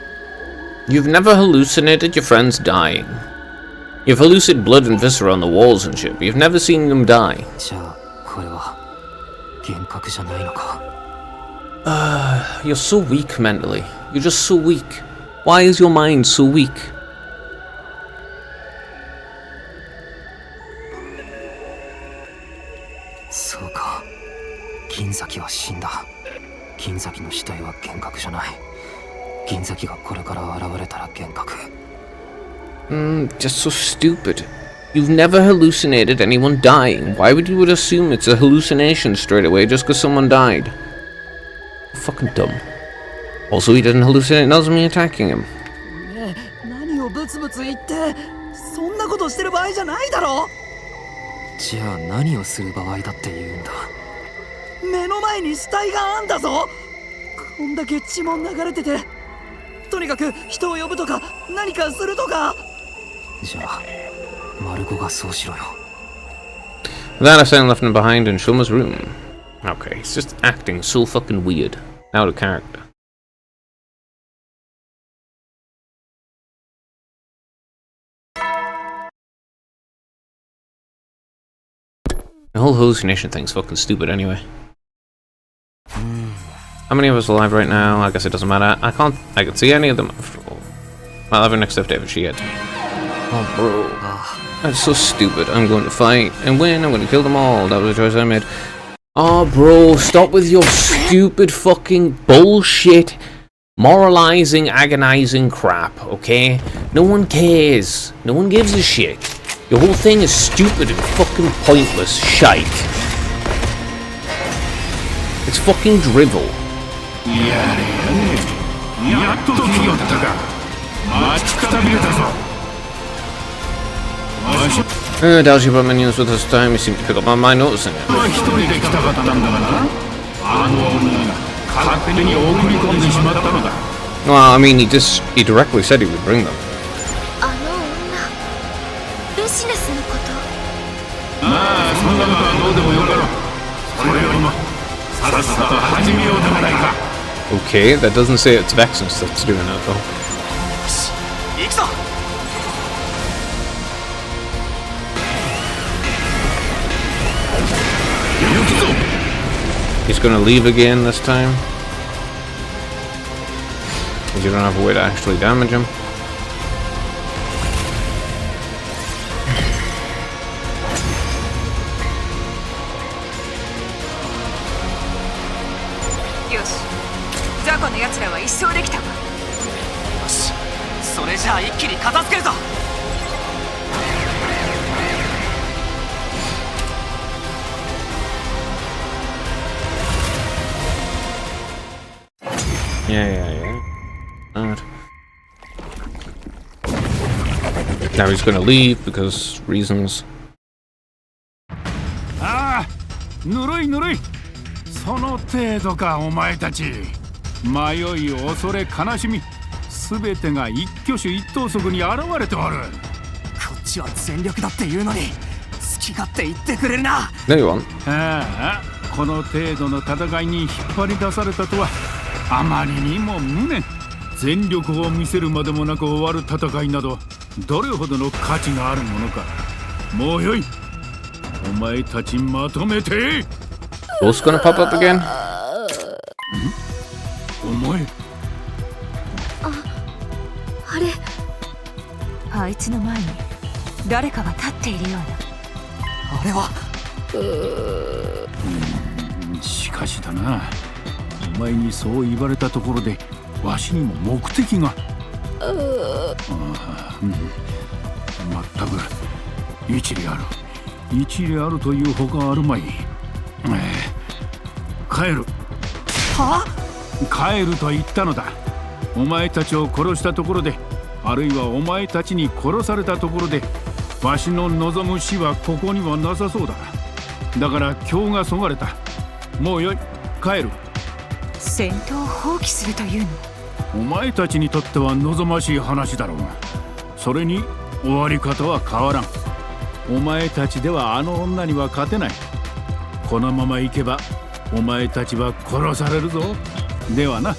You've never hallucinated your friends dying. You've hallucinated blood and viscera on the walls and shit, but you've never seen them die. じゃあ、これは幻覚じゃないのか。You're so weak mentally. You're just so weak. Why is your mind so weak? そうか。銀崎は死んだ。銀崎の死体は幻覚じゃない。銀崎がこれから現れたら幻覚。Just so stupid. You've never hallucinated anyone dying. Why would you assume it's a hallucination straight away just because someone died? Fucking dumb. Also, he didn't hallucinate Nozomi attacking him. ねえ、何をブツブツ言ってそんなことしてる場合じゃないだろ。じゃあ何をする場合だって言うんだ。目の前に死体があんだぞ。こんだけ血も流れてて、とにかく人を呼ぶとか何かするとか。じゃあマルコがそうしろよ。 That I left him behind in Shoma's room. Okay, he's just acting so fucking weird. Out of character. The whole hallucination thing's fucking stupid anyway. How many of us are alive right now? I guess it doesn't matter. I can see any of them after all. Well, I'll have next up David Sheehan. Oh bro. That's so stupid. I'm going to fight and win. I'm going to kill them all. That was a choice I made. Oh bro, stop with your stupid fucking bullshit moralizing, agonizing crap, okay? No one cares. No one gives a shit. Your whole thing is stupid and fucking pointless shite. It's fucking drivel. Dalji brought minions with us time. He seemed to pick up on my noticing it. Well, I mean, he directly said he would bring them. あの女、ルシネスのこと。Okay, that doesn't say it's Vexus that's doing it though. He's gonna leave again this time. You don't have a way to actually damage him. Yoshi, 雑魚の奴らは一掃できたわ。よし、それじゃあ一気に片付けるぞ。Yeah. Alright. Now he's gonna leave because reasons. ああ、ぬるいぬるい。その程度かお前たち。迷い、恐れ、悲しみ、すべてが一挙手一投足に現れておる。こっちは全力だって言うのに好き勝手言ってくれるな。No, you won't. ああ、この程度の戦いに引っ張り出されたとはあまりにも無念。全力を見せるまでもなく終わる戦いなどどれほどの価値があるものか。もうよい、お前たちまとめて。 Ghost gonna pop up again? お前、あれ、あいつの前に誰かが立っているような。あれはしかしだな、お前にそう言われたところでわしにも目的が。まったく一理あるというほかあるまい。帰る。は？帰ると言ったのだ。お前たちを殺したところであるいはお前たちに殺されたところでわしの望む死はここにはなさそうだ。だから今日がそがれた。もうよい、帰る。戦闘を放棄するというの？お前たちにとっては望ましい話だろうが、それに終わり方は変わらん。お前たちではあの女には勝てない。このまま行けばお前たちは殺されるぞ。ではな。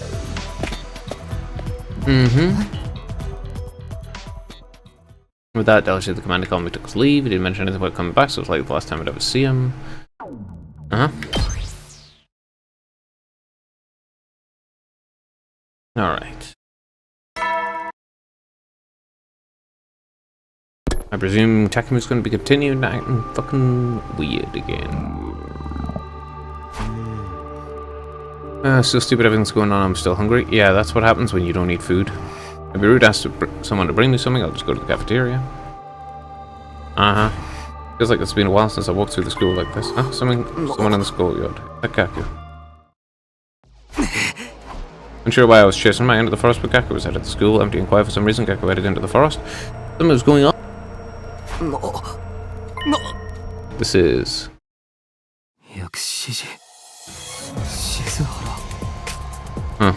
With that, Dalshi, the commander, called me, took his leave. He didn't mention anything about coming back, so it was like the last time I'd ever see him. Alright. I presume Takemu's going to be continuing acting fucking weird again. Still stupid, everything's going on, I'm still hungry. Yeah, that's what happens when you don't eat food. It'd be rude to ask someone to bring me something, I'll just go to the cafeteria. Feels like it's been a while since I walked through the school like this. Someone in the schoolyard. Gaku. Unsure why I was chasing my end of the forest, but Gaku was headed to school, empty and quiet for some reason. Gaku headed into the forest. Something was going on. This is... Huh.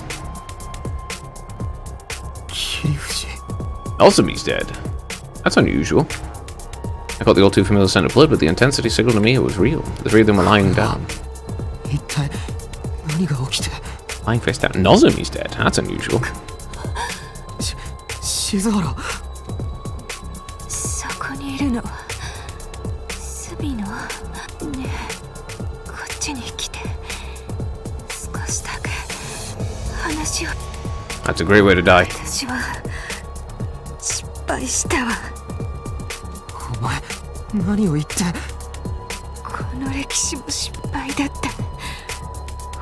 Nozomi's dead. That's unusual. I caught the all too familiar scent of blood, but the intensity signaled to me it was real. The three of them were lying down. Lying face down. Nozomi's dead. That's unusual. そこにいるのはスビの。ねえ、こっちに来て少しだけ話を。 That's a great way to die. 私は失敗したわ。お前何を言って。この歴史も失敗だった。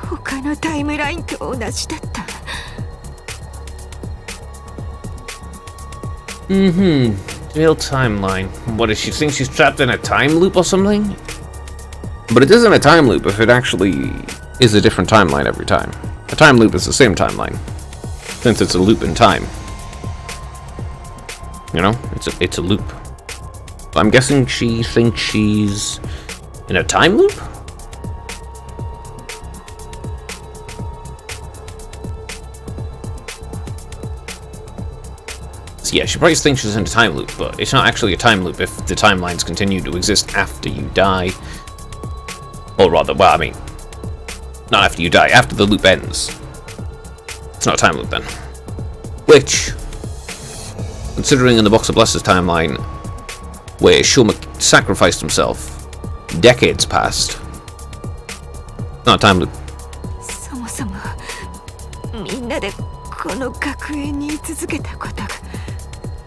他のタイムラインと同じだった。Real timeline. What does she think she's trapped in a time loop or something? But it isn't a time loop if it actually is a different timeline every time. A time loop is the same timeline, since it's a loop in time. You know, it's a loop. I'm guessing she thinks she's in a time loop? So yeah, she probably thinks she's in a time loop, but it's not actually a time loop if the timelines continue to exist after you die. Or rather, well, I mean, not after you die, after the loop ends. It's not a time loop then. Which, considering in the Box of Blessings timeline, where Shulma sacrificed himself, decades passed. Not a time loop. そもそもみんなでこの学園に居続けたことが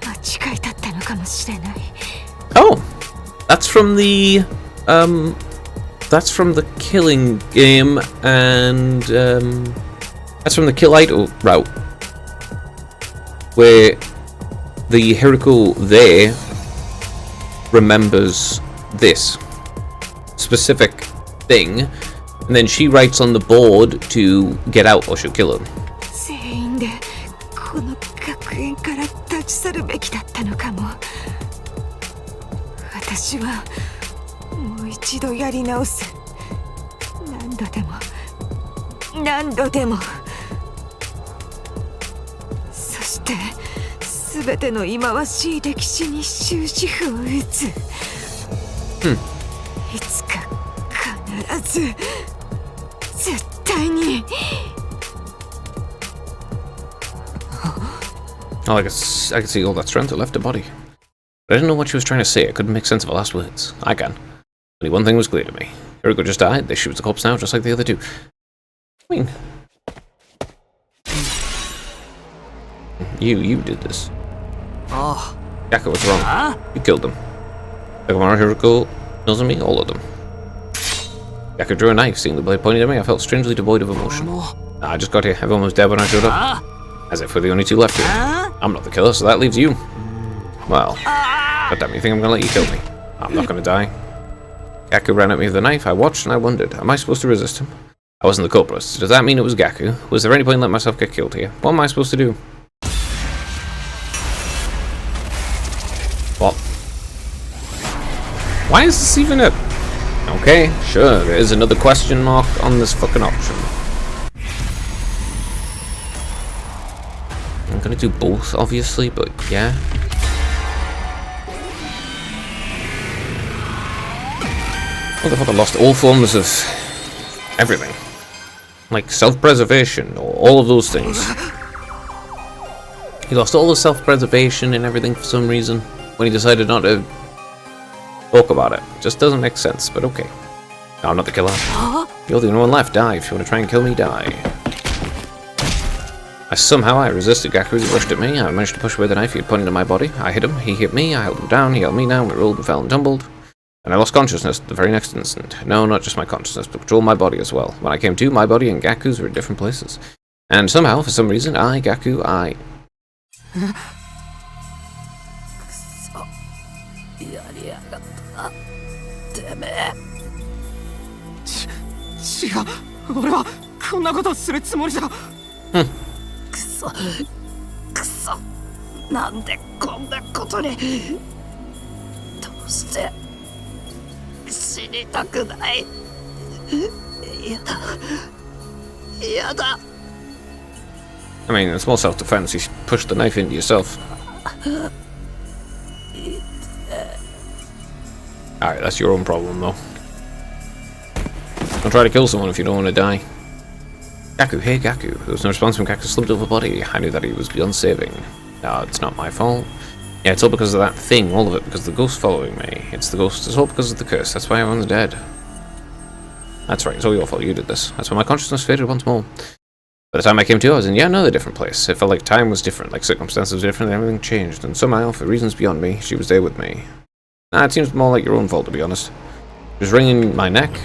間違いだったのかもしれない。Oh, that's from the killing game, and that's from the Kill Idol route, where the Hiriko there remembers this specific thing, and then she writes on the board to get out or she'll kill him. 全員でこの学園から立ち去るべきだったのかも。私はもう一度やり直す。何度でも何度でも。そして全ての忌まわしい歴史に終止符を打つ。いつか必ず絶対に。Oh, I can see all that strength that left her body. But I didn't know what she was trying to say. I couldn't make sense of her last words. I can. Only one thing was clear to me. Hiriko just died. She was a corpse now, just like the other two. I mean, you did this. Oh. Gaku was wrong. You killed them. Takamaro, Hiriko, Nozomi, all of them. Gaku drew a knife. Seeing the blade pointing at me, I felt strangely devoid of emotion. I just got here. Everyone was dead when I showed up. As if we're the only two left here. I'm not the killer, so that leaves you. Well, goddamn, you think I'm gonna let you kill me? I'm not gonna die. Gaku ran at me with a knife. I watched and I wondered, am I supposed to resist him? I wasn't the culprit. Does that mean it was Gaku? Was there any point in letting myself get killed here? What am I supposed to do? Why is this even a... Okay, sure, there is another question mark on this fucking option. I'm gonna do both, obviously, but yeah. Motherfucker lost all forms of everything. Like self-preservation, or all of those things. He lost all the self-preservation and everything for some reason when he decided not to talk about it. Just doesn't make sense, but okay. No, I'm not the killer. You're the only one left. Die. If you want to try and kill me, die. I resisted Gaku as he rushed at me. I managed to push away the knife he had pointed at my body. I hit him. He hit me. I held him down. He held me down. We rolled and fell and tumbled. And I lost consciousness the very next instant. No, not just my consciousness, but control my body as well. When I came to, my body and Gaku's were in different places. And somehow, for some reason, Gaku, やりやがったてめえ違う俺はこんなことするつもりじゃくそなんでこんなことにどうして死にたくないやだ I mean, in small self-defense, you pushed the knife into yourself. Alright, that's your own problem, though. Don't try to kill someone if you don't want to die. Gaku, hey Gaku. There was no response from Gaku's slumped over body. I knew that he was beyond saving. No, it's not my fault. Yeah, it's all because of that thing, all of it, because of the ghost following me. It's the ghost, it's all because of the curse. That's why everyone's dead. That's right, it's all your fault, you did this. That's why my consciousness faded once more. By the time I came to, I was in yet another different place. It felt like time was different, like circumstances were different, and everything changed. And somehow, for reasons beyond me, she was there with me. Nah, it seems more like your own fault, to be honest. She was wringing my neck.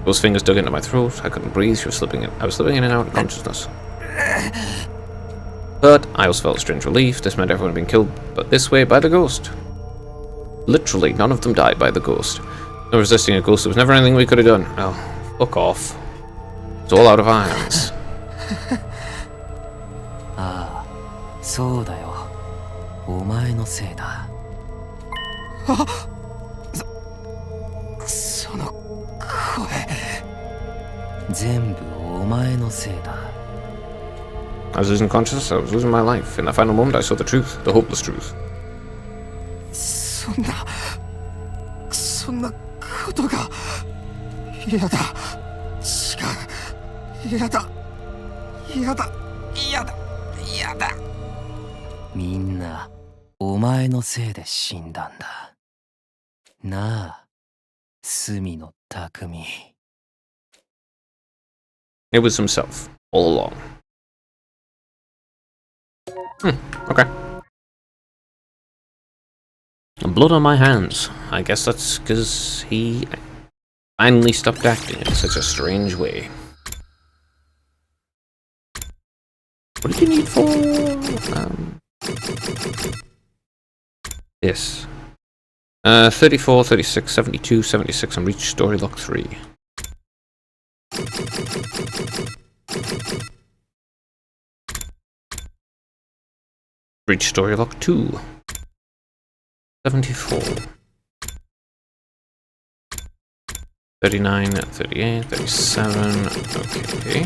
Those fingers dug into my throat. I couldn't breathe. I was slipping in and out of consciousness. But I also felt a strange relief. This meant everyone had been killed, but this way by the ghost. Literally, none of them died by the ghost. No resisting a ghost. There was never anything we could have done. Oh, fuck off. It's all out of our hands. ああ、そうだよ。お前のせいだ。その声。全部お前のせいだ。I was losing consciousness. I was losing my life. In that final moment, I saw the truth, the hopeless truth. そんなことが嫌だ。違う。嫌だ。みんなお前のせいで死んだんだなあ隅の匠 It was himself, all along. Okay. Blood on my hands. I guess that's because he finally stopped acting in such a strange way. What did you need for this? 34, 36, 72, 76, and reach story lock 3. Reach story lock 2. 74. 39, 38, 37, okay.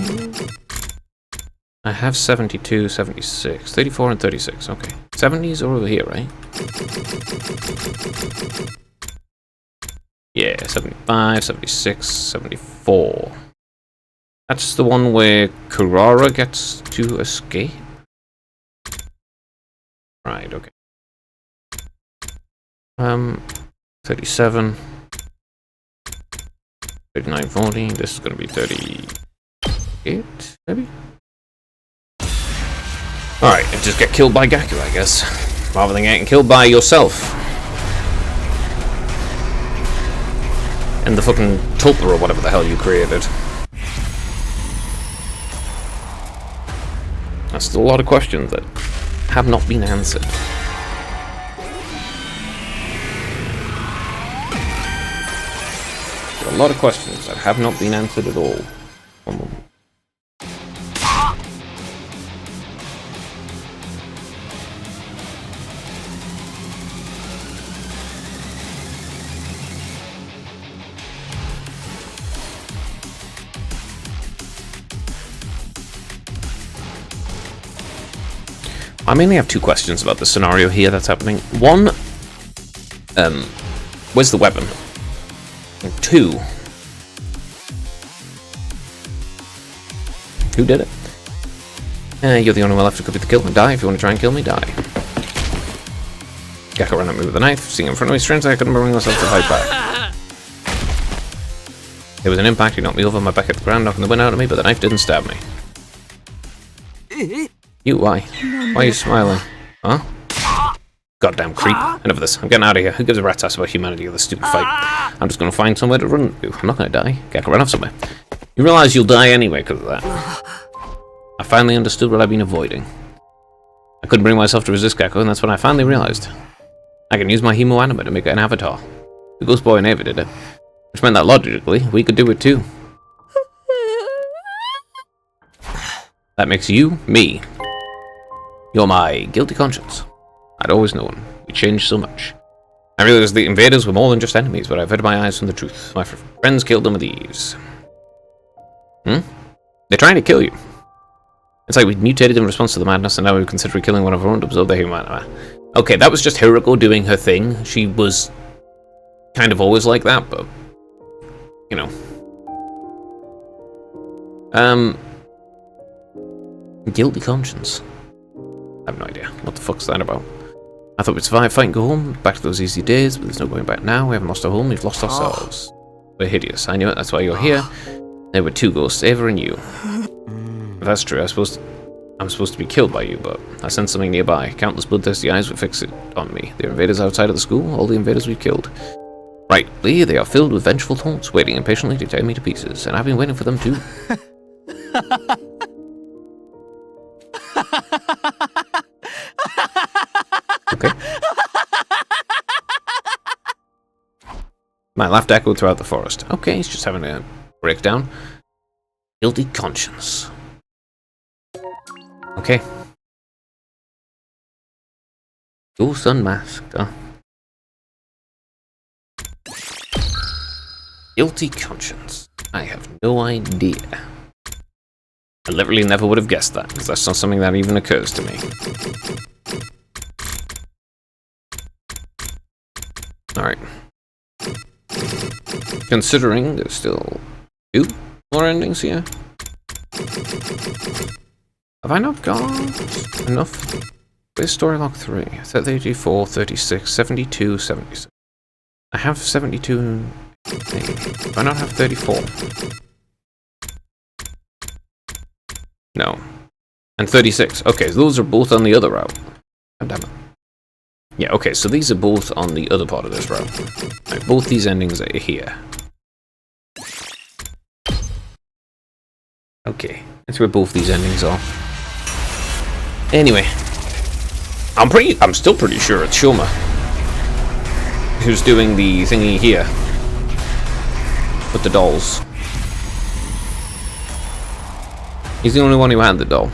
I have 72, 76, 34 and 36, okay. 70s are over here, right? Yeah, 75, 76, 74. That's the one where Kurara gets to escape? Right, okay. 37. 39, 40, this is gonna be 38, maybe? Alright, just get killed by Gaku, I guess. Rather than getting killed by yourself. And the fucking Tulpa or whatever the hell you created. That's still a lot of questions that have not been answered. A lot of questions that have not been answered at all. One moment. I mainly have two questions about the scenario here that's happening. One, where's the weapon? And two, who did it? You're the only one left who could be the killer. Die if you want to try and kill me, die. Gekko ran at me with a knife, seeing in front of me, strangely I couldn't bring myself to fight back. There was an impact, he knocked me over, my back hit the ground, knocking the wind out of me, but the knife didn't stab me. You, why? Why are you smiling? Huh? Goddamn creep. Enough of this. I'm getting out of here. Who gives a rat's ass about humanity or this stupid fight? I'm just gonna find somewhere to run to. I'm not gonna die. Gekko, run off somewhere. You realize you'll die anyway because of that. I finally understood what I've been avoiding. I couldn't bring myself to resist Gekko, and that's when I finally realized. I can use my Hemo Anima to make an avatar. The Ghost Boy and Ava did it. Which meant that logically, we could do it too. That makes you, me. You're my guilty conscience. I'd always known. We changed so much. I realized the invaders were more than just enemies, but I averted my eyes from the truth. My friends killed them with ease. They're trying to kill you. It's like we mutated in response to the madness, and now we're considering killing one of our own to absorb their humanity. Okay, that was just Hiroko doing her thing. She was kind of always like that, but you know. Guilty conscience. I have no idea. What the fuck's that about? I thought we'd survive, fight, and go home. Back to those easy days, but there's no going back now. We haven't lost our home, we've lost ourselves. We're hideous. I knew it, that's why you're here. There were two ghosts, Ava and you. If that's true, I'm supposed to be killed by you, but I sensed something nearby. Countless bloodthirsty eyes would fix it on me. The invaders outside of the school, all the invaders we've killed. Rightly, they are filled with vengeful thoughts, waiting impatiently to tear me to pieces, and I've been waiting for them too. Okay. My laugh echoed throughout the forest. Okay, he's just having a breakdown. Guilty conscience. Okay. Ghost unmasked, huh? Guilty conscience. I have no idea. I literally never would have guessed that, because that's not something that even occurs to me. Alright. Considering there's still 2 more endings here. Have I not got enough? Where's story log 3? 34, 36, 72, 76. I have 72. Do I not have 34? No. And 36. Okay, so those are both on the other route. God damn it. Yeah, okay, so these are both on the other part of this route. Right, both these endings are here. Okay, that's where both these endings are. Anyway, I'm still pretty sure it's Shoma who's doing the thingy here with the dolls. He's the only one who had the doll.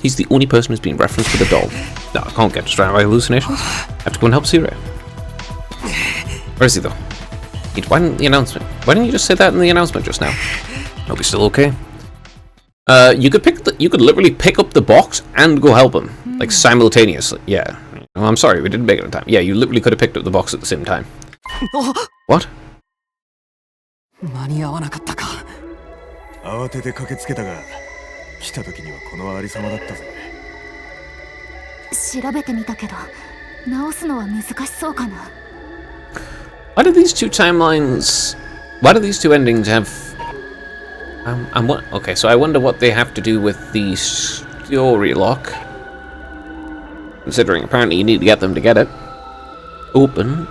He's the only person who's been referenced with a doll. No, I can't get distracted by hallucinations. I have to go and help Sire. Where is he though? Why didn't the announcement? Why didn't you just say that in the announcement just now? Hope he's still okay. You could literally pick up the box and go help him, like simultaneously. Yeah. Oh, I'm sorry, we didn't make it in time. Yeah, you literally could have picked up the box at the same time. What? 間に合わなかったか。慌てて駆けつけたが、来た時にはこのありさまだったぜ。調べてみたけど、直すのは難しそうかな。Why do these two timelines? Why do these two endings have? Okay, so I wonder what they have to do with the story lock. Considering apparently you need to get them to get it. Opened.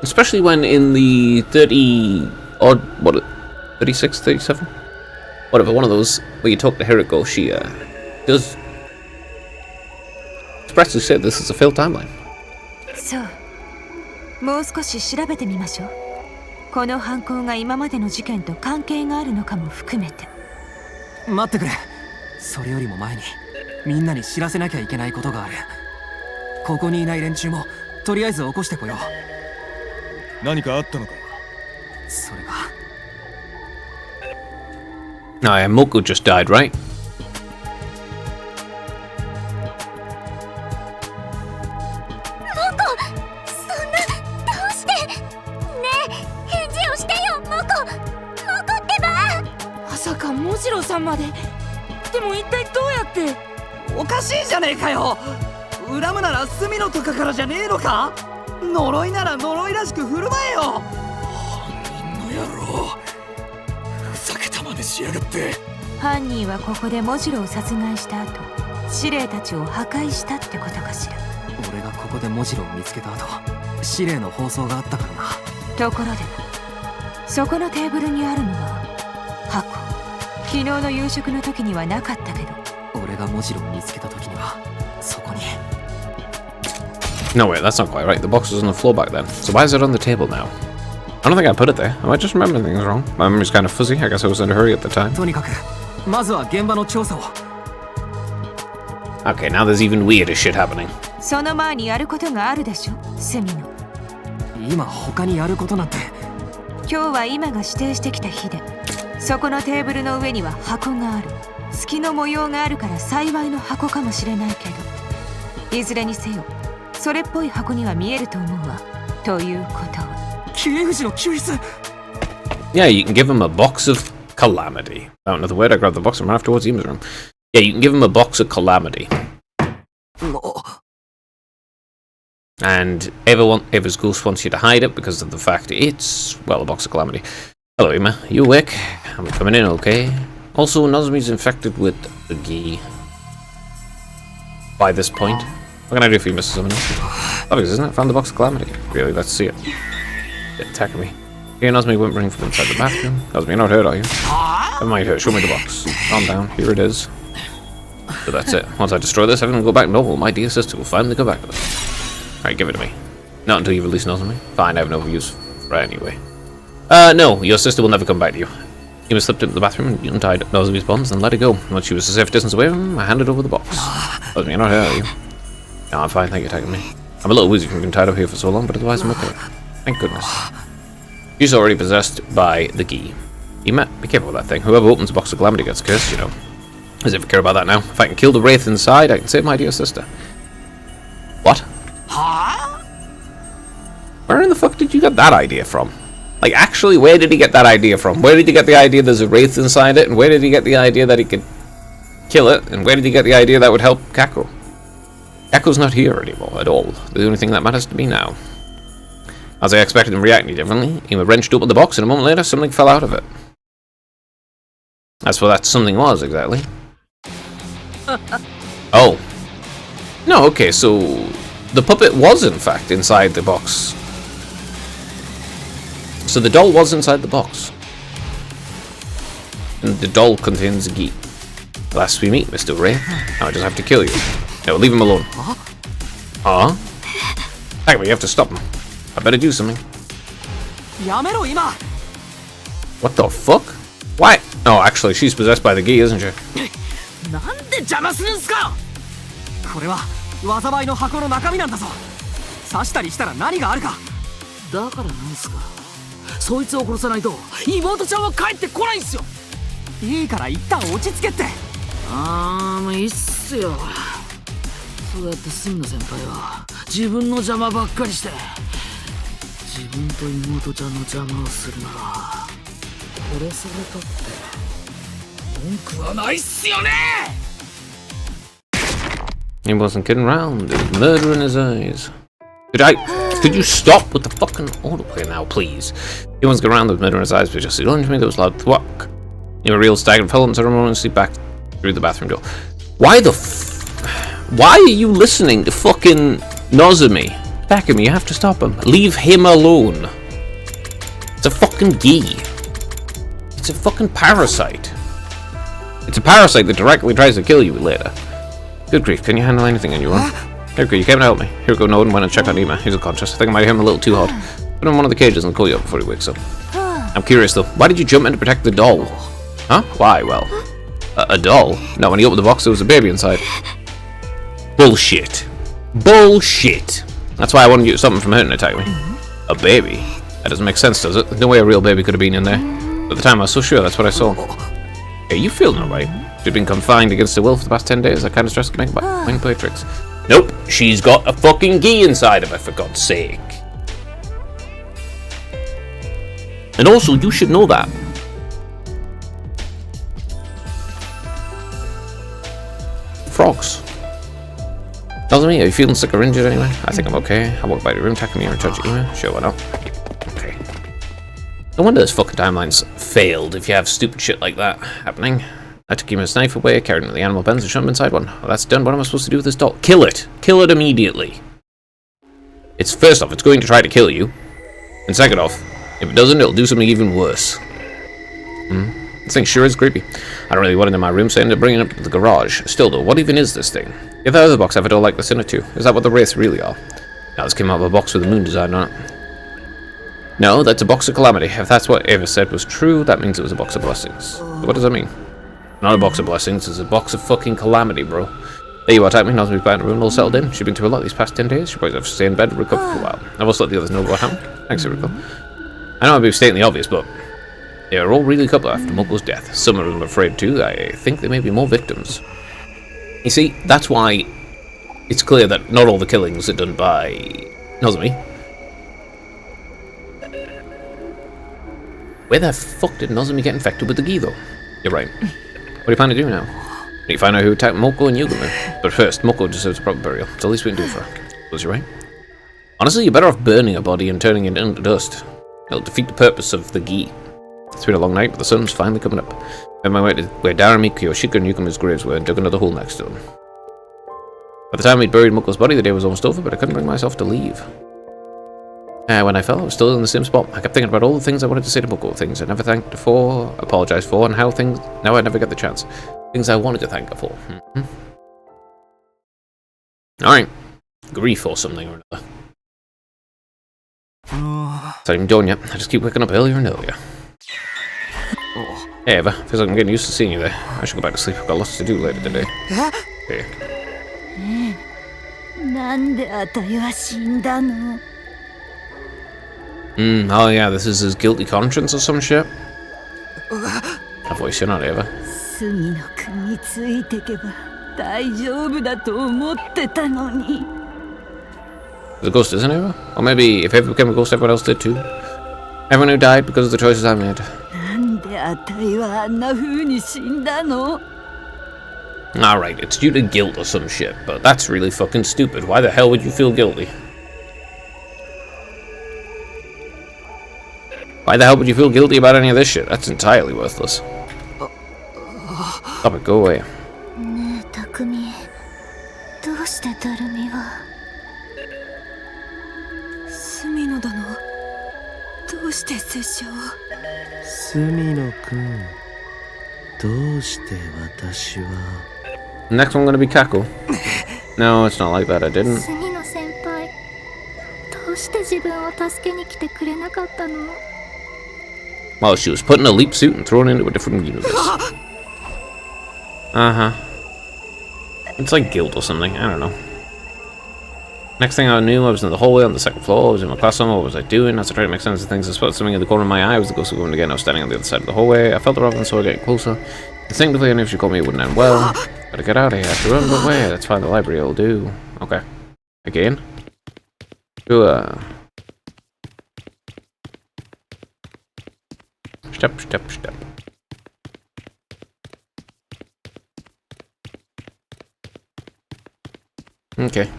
Especially when in the 30 odd, 36, 37? Whatever, one of those where you talk to Hiroko, she does expressly say this is a failed timeline. そう。もう少し調べてみましょう。この犯行が今までの事件と関係があるのかも含めて。待ってくれ。それよりも前にみんなに知らせなきゃいけないことがある。ここにいない連中もとりあえず起こしてこよう。何かあったのか？それが Moko just died, right? そんなどうして。ねえ返事をしてよモコってば。まさかモジロさんまで。でも一体どうやって。おかしいじゃねえかよ。恨むなら隅野とかからじゃねえのか。呪いなら呪いらしく振る舞えよ。犯人の野郎、ふざけたまねしやがって。犯人はここでモジロを殺害した後、司令たちを破壊したってことかしら。俺がここでモジロを見つけた後、司令の放送があったからな。ところでそこのテーブルにあるのは箱。昨日の夕食の時にはなかったけど、俺がモジロを見つけた時にはそこに。 No, wait, that's not quite right. The box was on the floor back then. So why is it on the table now? I don't think I put it there. I might just remember things wrong. My memory's kind of fuzzy. I guess I was in a hurry at the time. とにかくまずは現場の調査を。 Okay, now there's even weirder shit happening. その前にやることがあるでしょ隅野。今他にやることなんて。今日は今が指定してきた日で、そこのテーブルの上には箱がある。月の模様があるから幸いの箱かもしれないけど、いずれにせよそれっぽい箱には見えると思うわ。ということは桐藤の救出。 Yeah, you can give him a box of calamity. I don't know the word. I grabbed the box and ran off towards Ima's room. Yeah, you can give him a box of calamity. And Eva's ghost wants you to hide it because of the fact it's, well, a box of calamity. Hello, Ima. You awake? I'm coming in, okay? Also, Nozomi's infected with the Gi. By this point. What can I do for you, Mr. Summoner? Obvious, isn't it? Found the box of calamity. Really, let's see it. It's attacking me. Here, Nozomi went bring from inside the bathroom. Nozomi, you're not hurt, are you? Never mind her. Show me the box. Calm down. Here it is. So that's it. Once I destroy this, everything will go back normal. My dear sister will finally go back to us. Alright, give it to me. Not until you release Nozomi. Fine, I have no use for it anyway. No, your sister will never come back to you. Ima slipped into the bathroom and untied Nozomi's bonds and let her go. Once she was a safe distance away from him, I handed over the box. Nozomi, you're not hurt, are you? No, I'm fine, thank you for taking me. I'm a little woozy from being tied up here for so long, but otherwise I'm okay. Thank goodness. She's already possessed by the Gi. Ima, be careful with that thing. Whoever opens a box of calamity gets cursed, you know. As if I care about that now. If I can kill the wraith inside, I can save my dear sister. What? Where in the fuck did you get that idea from? Like, actually, where did he get that idea from? Where did he get the idea there's a wraith inside it? And where did he get the idea that he could kill it? And where did he get the idea that would help Kako? Kako's not here anymore at all. The only thing that matters to me now. As I expected him reacting differently, Ima wrenched open the box and a moment later something fell out of it. That's what that something was, exactly. Oh. No, okay, so the puppet was in fact inside the box. So the doll was inside the box. And the doll contains a Gi. Last we meet, Mr. Ray. Now I just have to kill you. No, leave him alone. Huh? Anyway, you have to stop him. I better do something. What the fuck? Why? Oh, actually, she's possessed by the Gi, isn't she? なんで邪魔するんすか。これは災いの箱の中身なんだぞ。刺したりしたら何があるか。だからなんすか。そいつを殺さないと妹ちゃんは帰ってこないんすよ。いいから一旦落ち着けって。もういいっすよ。そうやって隅野先輩は自分の邪魔ばっかりして、自分と妹ちゃんの邪魔をするなら殺されたって文句はないっすよね。 He wasn't kidding around. There's murder in his eyes. Could you stop with the fucking autoplay now, please? He wasn't getting around with murder in his eyes, but just lunged me. There was loud thwack. You were real staggered, fell unceremoniously back through the bathroom door. Why the why are you listening to fucking Nozomi? Takumi, you have to stop him. Leave him alone. It's a fucking Gi. It's a fucking parasite. It's a parasite that directly tries to kill you later. Good grief, can you handle anything on your own? Here we go, you came to help me. Here we go, Noden went and checked on Ima. He's unconscious. I think I might have him a little too hot. Put him in one of the cages and call you up before he wakes up. I'm curious though, why did you jump in to protect the doll? Huh? Why? Well, a doll? No, when he opened the box there was a baby inside. Bullshit. Bullshit. That's why I wanted you to stop him from hurting attack me. A baby? That doesn't make sense, does it? There's no way a real baby could have been in there. At the time, I was so sure that's what I saw. Hey, you feeling alright? She's been confined against her will for the past 10 days. That kind of stress can make mind play tricks. Nope, she's got a fucking gi inside of her, for God's sake. And also, you should know that. Frogs. Doesn't me, are you feeling sick or injured anyway? I think I'm okay. I walk by the room, Takumi, and touch email. Sure, why not? Okay. No wonder this fucking timeline's failed if you have stupid shit like that happening. I took Takuma's knife away, carried it to the animal pens, and shut him inside one. Well, that's done. What am I supposed to do with this doll? Kill it! Kill it immediately! It's, first off, it's going to try to kill you. And second off, if it doesn't, it'll do something even worse. This thing sure is creepy. I don't really want it in my room, so I ended up bringing it up to the garage. Still though, what even is this thing? If that other box have a doll like this in it too, is that what the Wraiths really are? Now this came out of a box with a moon design on it. No, that's a box of calamity. If that's what Ava said was true, that means it was a box of blessings. So what does that mean? Not a box of blessings, it's a box of fucking calamity, bro. There you are, Takumi. Now we've back in the room, all settled in. She's been through a lot these past 10 days. She probably have to stay in bed and recover for a while. I've also let the others know what happened. Thanks, Eriko. I know I'd be stating the obvious, but they are all really coupled after Moko's death. Some of them are afraid too. I think there may be more victims. You see, that's why it's clear that not all the killings are done by Nozomi. Where the fuck did Nozomi get infected with the gi, though? You're right. What do you plan to do now? You find out who attacked Moko and Yugame. But first, Moko deserves a proper burial. It's the least we can do for her. Was you right? Honestly, you're better off burning her body and turning it into dust. It'll defeat the purpose of the gi. It's been a long night, but the sun's finally coming up. I made my way to where Darami, Kiyoshika, and Yukame's graves were and dug another hole next to them. By the time we'd buried Moko's body, the day was almost over, but I couldn't bring myself to leave. When I fell, I was still in the same spot. I kept thinking about all the things I wanted to say to Moko, things I never thanked her for, apologized for, and how things now I never get the chance. Things I wanted to thank her for. Alright. Grief or something or another. It's not even done yet. I just keep waking up earlier and earlier. Hey Eva, feels like I'm getting used to seeing you there. I should go back to sleep. I've got lots to do later today. Hey. Oh yeah, this is his guilty conscience or some shit. That voice, you're not Eva. The ghost isn't Eva? Or maybe if Eva became a ghost, everyone else did too. Everyone who died because of the choices I made. Alright, it's due to guilt or some shit, but that's really fucking stupid. Why the hell would you feel guilty? Why the hell would you feel guilty about any of this shit? That's entirely worthless. Stop it, go away. Next one gonna be Kako. No, it's not like that, I didn't. Well, she was put in a leap suit and thrown into a different universe. It's like guilt or something, I don't know. Next thing I knew, I was in the hallway on the second floor. I was in my classroom. What was I doing? As I tried to make sense of things, I spotted something in the corner of my eye. I was the ghost of a woman again. I was standing on the other side of the hallway. I felt the Robin, so I got closer. Instinctively, I knew if she called me, it wouldn't end well. Gotta get out of here. I have to run away. That's fine. The library will do. Okay. Again. Sure. Step, step, step. Okay.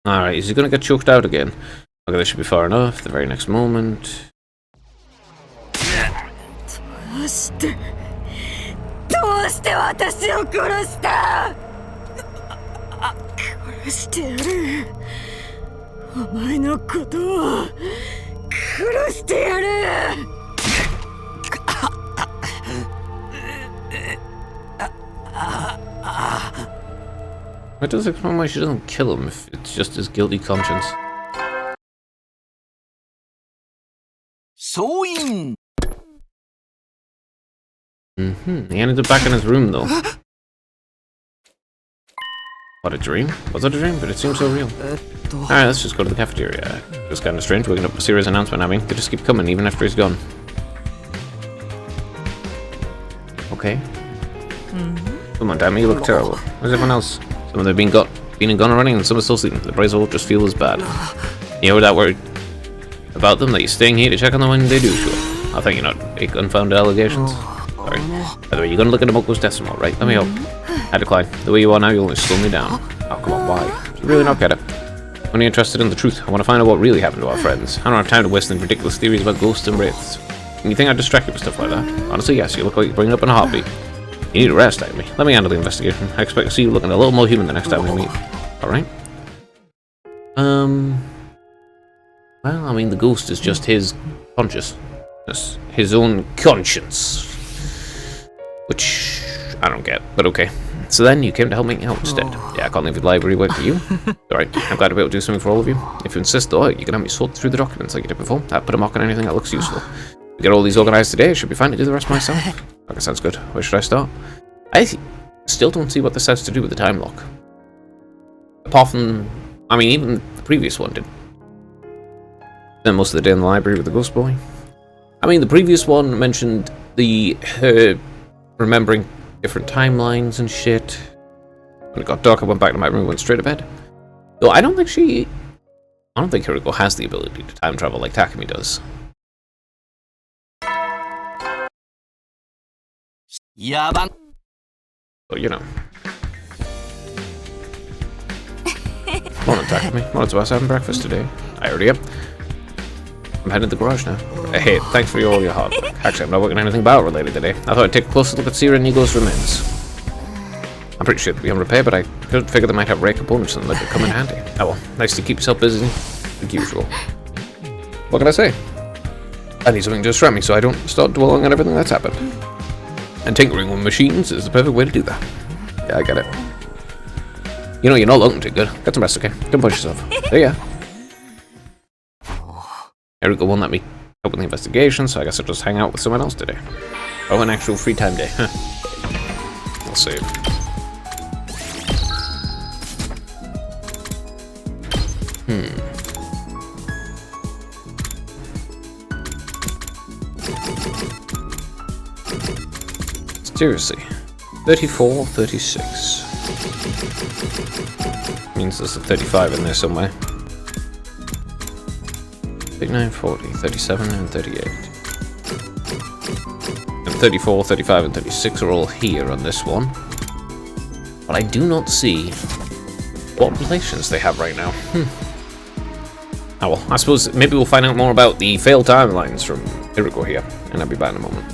Alright, is he gonna get choked out again? Okay, this should be far enough. The very next moment. It does explain why she doesn't kill him if it's just his guilty conscience. He ended up back in his room, though. What a dream. Was it a dream? But it seems so real. Alright, let's just go to the cafeteria. It's kind of strange waking up a serious announcement. I mean, they just keep coming even after he's gone. Okay. Come on, Tammy, you look terrible. Where's everyone else? Some of them have been in gun running and some are still sleeping. The boys all just feel as bad. You know that word about them, that you're staying here to check on them when they do show up. I think you're not make unfounded allegations. Sorry. By the way, you're gonna look at Moko's decimal, right? Let me help. I decline. The way you are now, you'll only slow me down. Oh, come on, why? Should really not get it. I'm only interested in the truth. I want to find out what really happened to our friends. I don't have time to waste in ridiculous theories about ghosts and wraiths. And you think I'd distract you with stuff like that? Honestly, yes, you look like you're bringing up in a heartbeat. You need a rest, Amy. Let me handle the investigation. I expect to see you looking a little more human the next time we meet. Alright? Well, I mean, the ghost is just his consciousness. His own conscience. Which I don't get, but okay. So then you came to help me out instead. Yeah, I can't leave the library work for you. Alright, I'm glad to be able to do something for all of you. If you insist, though, you can have me sort through the documents like you did before. Put a mark on anything that looks useful. We get all these organized today, it should be fine to do the rest myself. Okay, sounds good. Where should I start? I still don't see what this has to do with the time lock. Apart from, I mean, even the previous one did. Spent most of the day in the library with the ghost boy. I mean, the previous one mentioned her remembering different timelines and shit. When it got dark, I went back to my room and went straight to bed. Though I don't think Hiriko has the ability to time travel like Takumi does. So, you know. Morning, Takumi. Morning to us having breakfast today. I already am. I'm heading to the garage now. Hey, thanks for all your hard work. Actually, I'm not working on anything battle-related today. I thought I'd take a closer look at Sierra Nigo's remains. I'm pretty sure they'll be on repair, but I could figure they might have rare components in them that could come in handy. Oh well, nice to keep yourself busy, like usual. What can I say? I need something to distract me so I don't start dwelling on everything that's happened. And tinkering with machines is the perfect way to do that. Yeah, I get it. You know, you're not looking too good. Get some rest, okay? Don't push yourself. There you are. Hiriko won't let me help with the investigation, so I guess I'll just hang out with someone else today. Oh, an actual free time day. Huh. We'll see. Seriously. 34, 36. Means there's a 35 in there somewhere. 39, 40, 37, and 38. And 34, 35, and 36 are all here on this one. But I do not see what relations they have right now. Oh well, I suppose maybe we'll find out more about the failed timelines from Hiriko here, and I'll be back in a moment.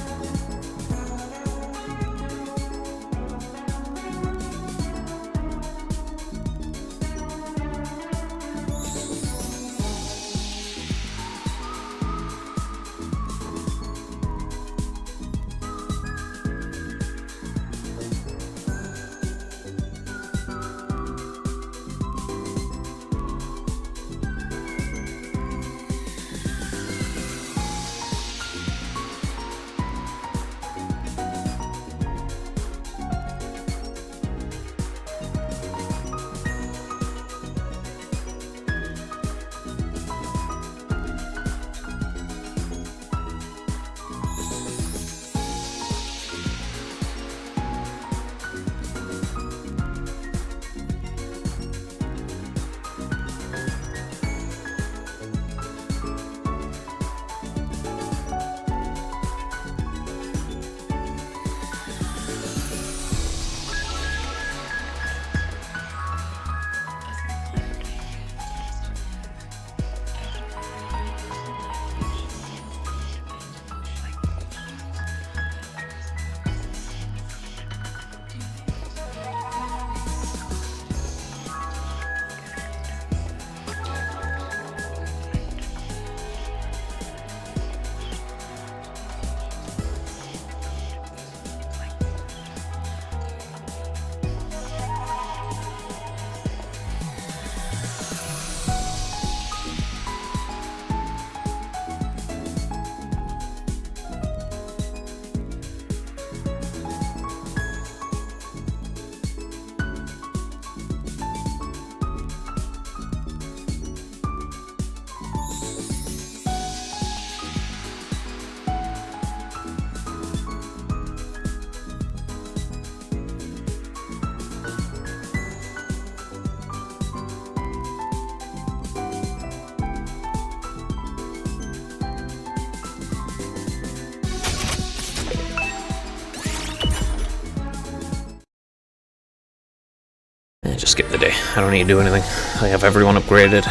just skip the day. I don't need to do anything. I have everyone upgraded.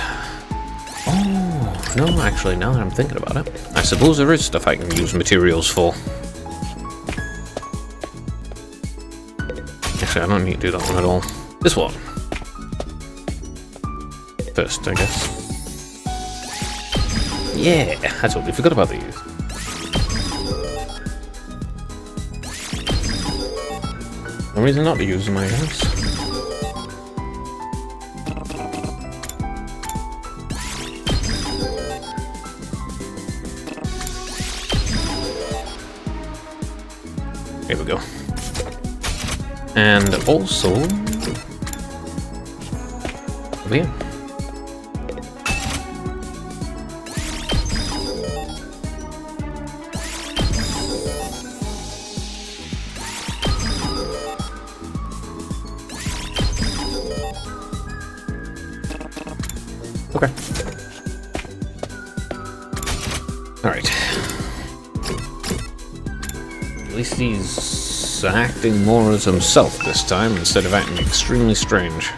Oh, no, actually, now that I'm thinking about it, I suppose there is stuff I can use materials for. Actually, I don't need to do that one at all. This one. First, I guess. Yeah, I totally forgot about these. No reason not to use them, I guess. Here we go. And also... over here. Okay. Alright. At least he's acting more as himself this time instead of acting extremely strange.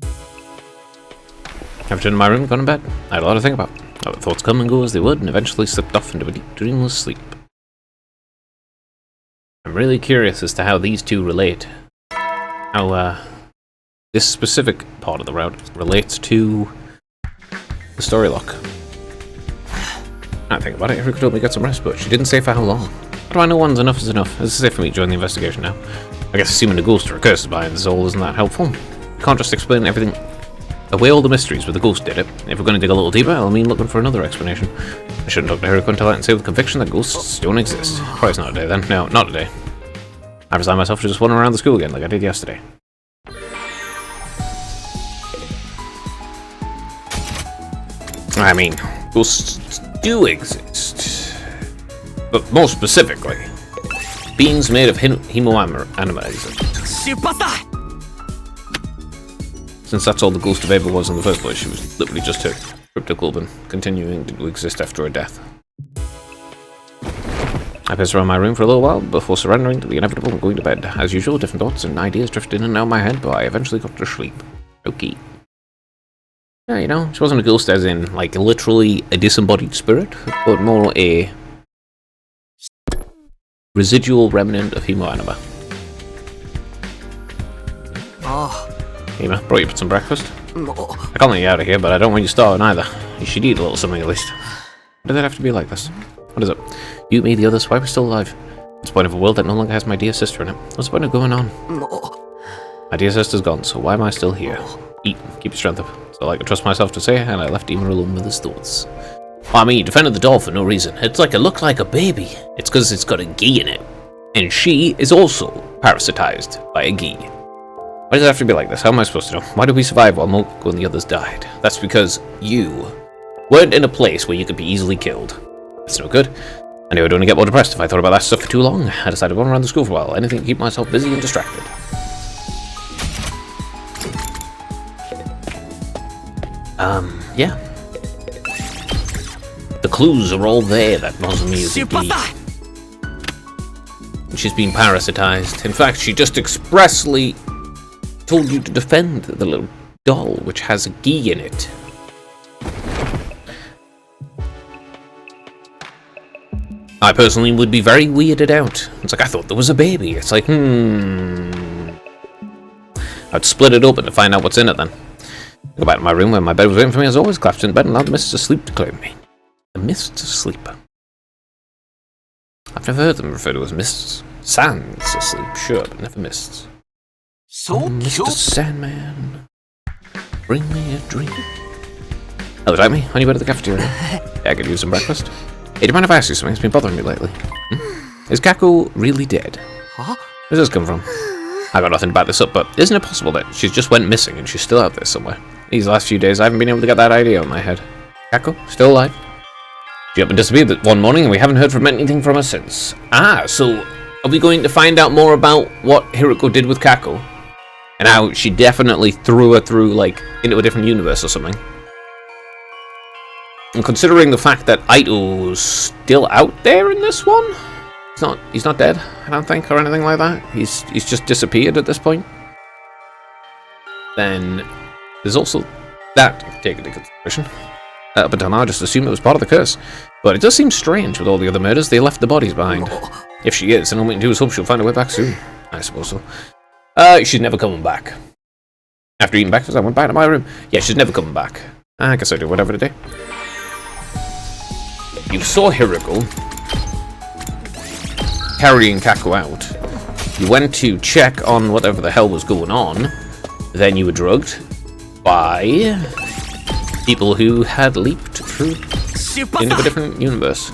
I've returned to my room, gone to bed. I had a lot to think about. I let thoughts come and go as they would, and eventually slipped off into a deep, dreamless sleep. I'm really curious as to how these two relate. How, this specific part of the route relates to the story lock. I think about it, Erica told me to get some rest, but she didn't say for how long. How do I know one's enough is enough? This is it for me to join the investigation now. I guess assuming the ghost or a curse is behind this all isn't that helpful. You can't just explain everything away all the mysteries where the ghost did it. If we're going to dig a little deeper, I'll mean looking for another explanation. I shouldn't talk to Erica until I can say with conviction that ghosts don't exist. Probably not today then. No, not today. I resign myself to just wandering around the school again like I did yesterday. I mean, ghosts do exist. But more specifically, beings made of hemoanima. Since that's all the ghost of Ava was in the first place, she was literally just her cryptoglobin, continuing to exist after her death. I paced around my room for a little while before surrendering to the inevitable and going to bed. As usual, different thoughts and ideas drifted in and out of my head, but I eventually got to sleep. Okay. Yeah, you know, she wasn't a ghost as in, like, literally a disembodied spirit, but more a residual remnant of hemoanima. Oh. Hema, brought you some breakfast? I can't let you out of here, but I don't want you starving either. You should eat a little something at least. Why did that have to be like this? What is it? You, me, the others, why we're still alive? What's the point of a world that no longer has my dear sister in it? What's the point of going on? My dear sister's gone, so why am I still here? Eat, keep your strength up. So I could trust myself to say, and I left Emer alone with his thoughts. Well, I mean, you defended the doll for no reason. It's like it looked like a baby. It's because it's got a gi in it. And she is also parasitized by a gi. Why does it have to be like this? How am I supposed to know? Why did we survive while Moku and the others died? That's because you weren't in a place where you could be easily killed. That's no good. I knew I'd only get more depressed if I thought about that stuff for too long. I decided to run around the school for a while. Anything to keep myself busy and distracted. Yeah. The clues are all there that Nozomi is a gi. She's been parasitized. In fact, she just expressly told you to defend the little doll, which has a gi in it. I personally would be very weirded out. It's like, I thought there was a baby. It's like, I'd split it open to find out what's in it then. Go back to my room where my bed was waiting for me as always, collapsed in bed and allowed the mists of sleep to claim me. The mists of sleep. I've never heard them referred to as mists. Sands of sleep, sure, but never mists. So Mr. Sandman, bring me a drink. Hello, Timmy. On your way to the cafeteria? Yeah, I could use some breakfast. Hey, do you mind if I ask you something? It's been bothering me lately. Is Kako really dead? Huh? Where does this come from? I got nothing to back this up, but isn't it possible that she just went missing and she's still out there somewhere? These last few days, I haven't been able to get that idea out of my head. Kako, still alive? She up and disappeared one morning, and we haven't heard from anything from her since. Ah, so are we going to find out more about what Hiroko did with Kako? And how she definitely threw her through, like, into a different universe or something? And considering the fact that Aito's still out there in this one, He's not dead, I don't think, or anything like that. He's just disappeared at this point. Then there's also that to take into consideration. Up until now, I just assumed it was part of the curse. But it does seem strange with all the other murders. They left the bodies behind. If she is, then all we can do is hope she'll find her way back soon. I suppose so. She's never coming back. After eating breakfast, I went back to my room. Yeah, she's never coming back. I guess I do whatever today. You saw Hiriko carrying Kako out. You went to check on whatever the hell was going on. Then you were drugged by people who had leaped through into a different universe.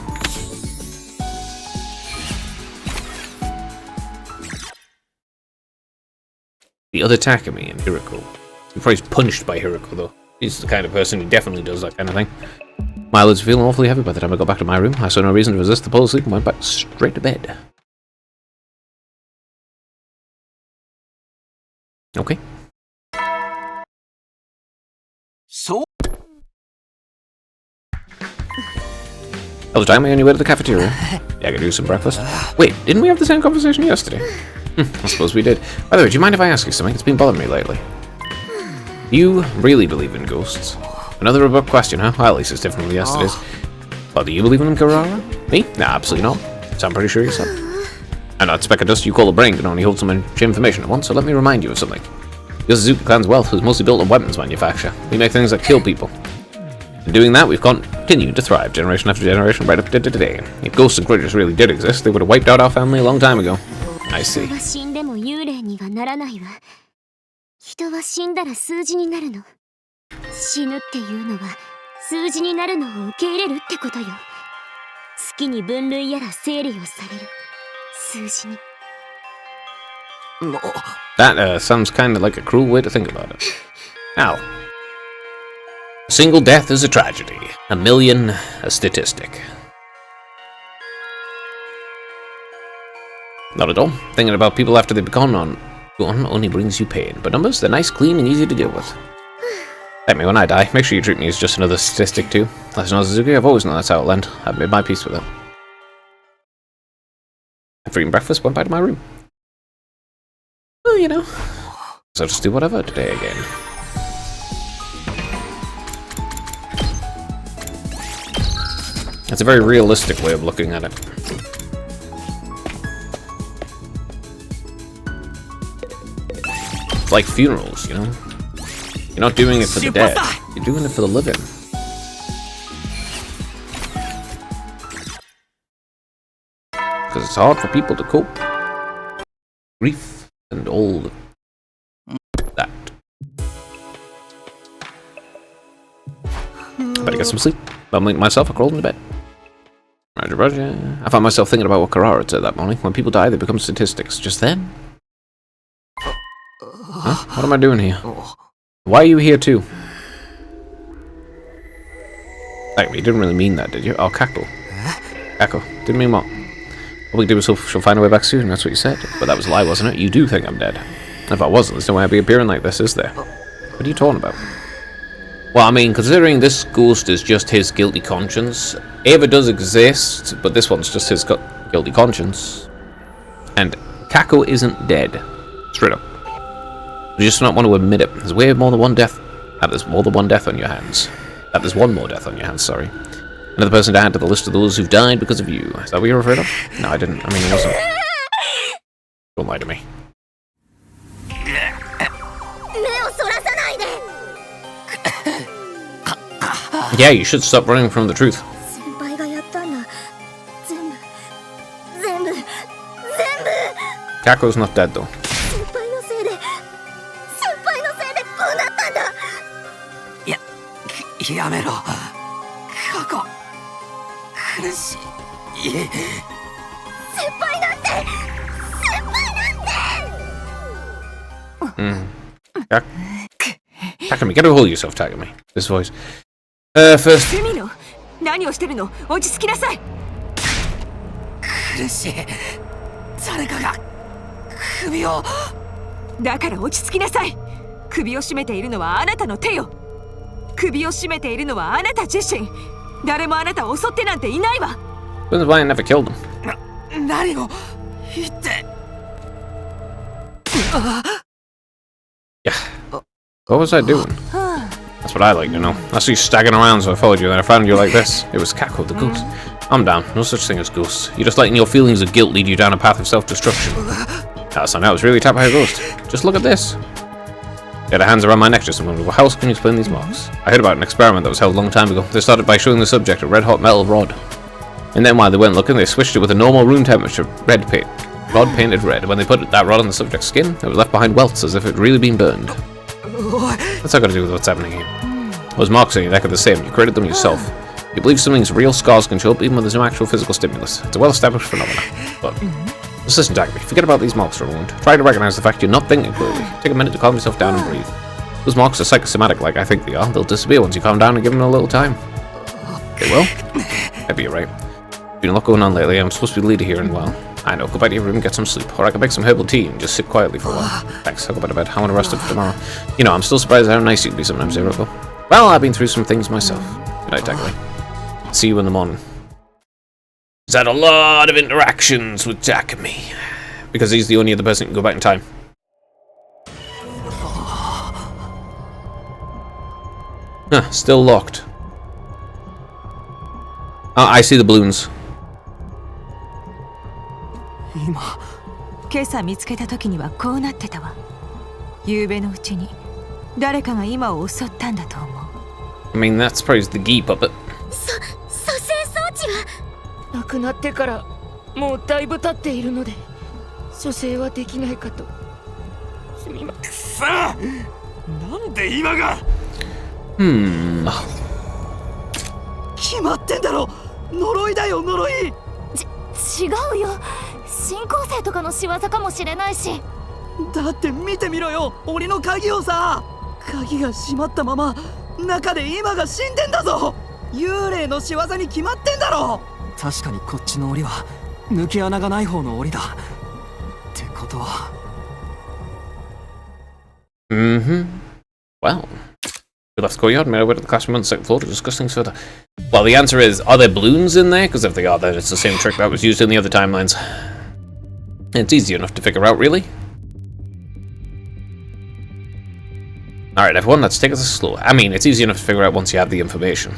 The other Takumi and Hiriko. You're probably punished by Hiriko, though. He's the kind of person who definitely does that kind of thing. My eyelids were feeling awfully heavy by the time I got back to my room. I saw no reason to resist the pull of sleep and went back straight to bed. Okay. So? All the time, I on your way to the cafeteria. Yeah, I could do some breakfast. Wait, didn't we have the same conversation yesterday? I suppose we did. By the way, do you mind if I ask you something? It's been bothering me lately. You really believe in ghosts? Another abrupt question, huh? Well, at least it's different from yesterday's. Well, do you believe in them, Karara? Me? Nah, absolutely not. So I'm pretty sure you said. I'm not Specker Dust, you call a brain can only hold so much information at once, so let me remind you of something. The Suzuki clan's wealth was mostly built on weapons manufacture. We make things that kill people. In doing that, we've continued to thrive generation after generation right up to today. If ghosts and critters really did exist, they would have wiped out our family a long time ago. I see. 死んでも幽霊にはならないわ。人は死んだら数字になるの。死ぬっていうのは数字になるのを受け入れるってことよ。好きに分類やら整理をされる。数字に。That sounds kind of like a cruel way to think about it. Ow. A single death is a tragedy. A million, a statistic. Not at all. Thinking about people after they've gone only brings you pain. But numbers, they're nice, clean, and easy to deal with. Let me, when I die, make sure you treat me as just another statistic too. As an Suzuki, I've always known that's how it'll end. I've made my peace with it. After eating breakfast, went back to my room. Well, you know. So I'll just do whatever today again. It's a very realistic way of looking at it. It's like funerals, you know? You're not doing it for the dead. You're doing it for the living. Because it's hard for people to cope. Grief and all that. I better get some sleep. Bumbling myself, I crawled into bed. Roger, Roger. I found myself thinking about what Karara said that morning. When people die, they become statistics. Just then? Huh? What am I doing here? Why are you here too? Like, you didn't really mean that, did you? Oh, Kako. Kako. Didn't mean what? All we can do is hope she'll find her way back soon, that's what you said. But that was a lie, wasn't it? You do think I'm dead. If I wasn't, there's no way I'd be appearing like this, is there? What are you talking about? Well, I mean, considering this ghost is just his guilty conscience, Ava does exist, but this one's just his guilty conscience. And Kako isn't dead. Straight up. You just not want to admit it. There's way more than one death. There's more than one death on your hands. There's one more death on your hands, sorry. Another person to add to the list of those who've died because of you. Is that what you're afraid of? No, I didn't. I mean, it wasn't. Don't lie to me. Yeah, you should stop running from the truth. Kako's not dead, though. Takumi, get a hold of yourself, Takumi. This voice. First. 何をしてるの？落ち着きなさい。苦しい。誰かが首を。だから落ち着きなさい。首を絞めているのはあなたの手よ。首を絞めているのはあなた自身。誰もあなたを襲ってなんていないわ。Who's the blind never killed him? 何を言って。 Yeah. What was I doing? That's what I like to know. I see you staggering around, so I followed you, then I found you like this. It was Kako, the ghost. I'm down. No such thing as ghosts. You're just letting your feelings of guilt lead you down a path of self-destruction. That's I was really attacked by a ghost. Just look at this. They had their hands around my neck just a moment ago. How else can you explain these marks? I heard about an experiment that was held a long time ago. They started by showing the subject a red-hot metal rod. And then while they weren't looking, they switched it with a normal room temperature red paint. Rod painted red. When they put that rod on the subject's skin, it was left behind welts as if it had really been burned. What's that got to do with what's happening here? Those marks on your neck are the same. You created them yourself. You believe something's real, scars can show up even when there's no actual physical stimulus. It's a well-established phenomenon. But just listen, Dagny. Forget about these marks for a moment. Try to recognize the fact you're not thinking clearly. Take a minute to calm yourself down and breathe. Those marks are psychosomatic like I think they are. They'll disappear once you calm down and give them a little time. They will? Maybe you're right. Been a lot going on lately. I'm supposed to be the leader here and well. I know. Go back to your room and get some sleep. Or I can make some herbal tea and just sit quietly for a while. Thanks. I'll go back to bed. I want to rest up for tomorrow. You know, I'm still surprised at how nice you can be sometimes, Zeroko. Well, I've been through some things myself. Good night, Takumi. See you in the morning. He's had a lot of interactions with Takumi. Because he's the only other person who can go back in time. Huh, still locked. Oh, I see the balloons. 今朝見つけた時にはこうなってたわ。夕べのうちに誰かが今を襲ったんだと思う。I mean, that's probably the Gi puppet. 蘇生装置は亡くなってからもうだいぶ経っているので蘇生はできないかと。すみません。さあ、なんで今が。決まってんだろ。呪いだよ、呪い。違うよ。新興生とかの仕業かもしれないし。だって見てみろよ、檻の鍵をさ。鍵が閉まったまま中で今が死んでんだぞ。幽霊の仕業に決まってんだろ。確かにこっちの檻は抜け穴がない方の檻だ。ってことは。Well, we left the courtyard and made our way to the classroom on the second floor to discuss things further. Well, the answer is, are there balloons in there? Because if they are, then it's the same trick that was used in the other timelines. It's easy enough to figure out, really. Alright, everyone, let's take it slow. I mean, it's easy enough to figure out once you have the information.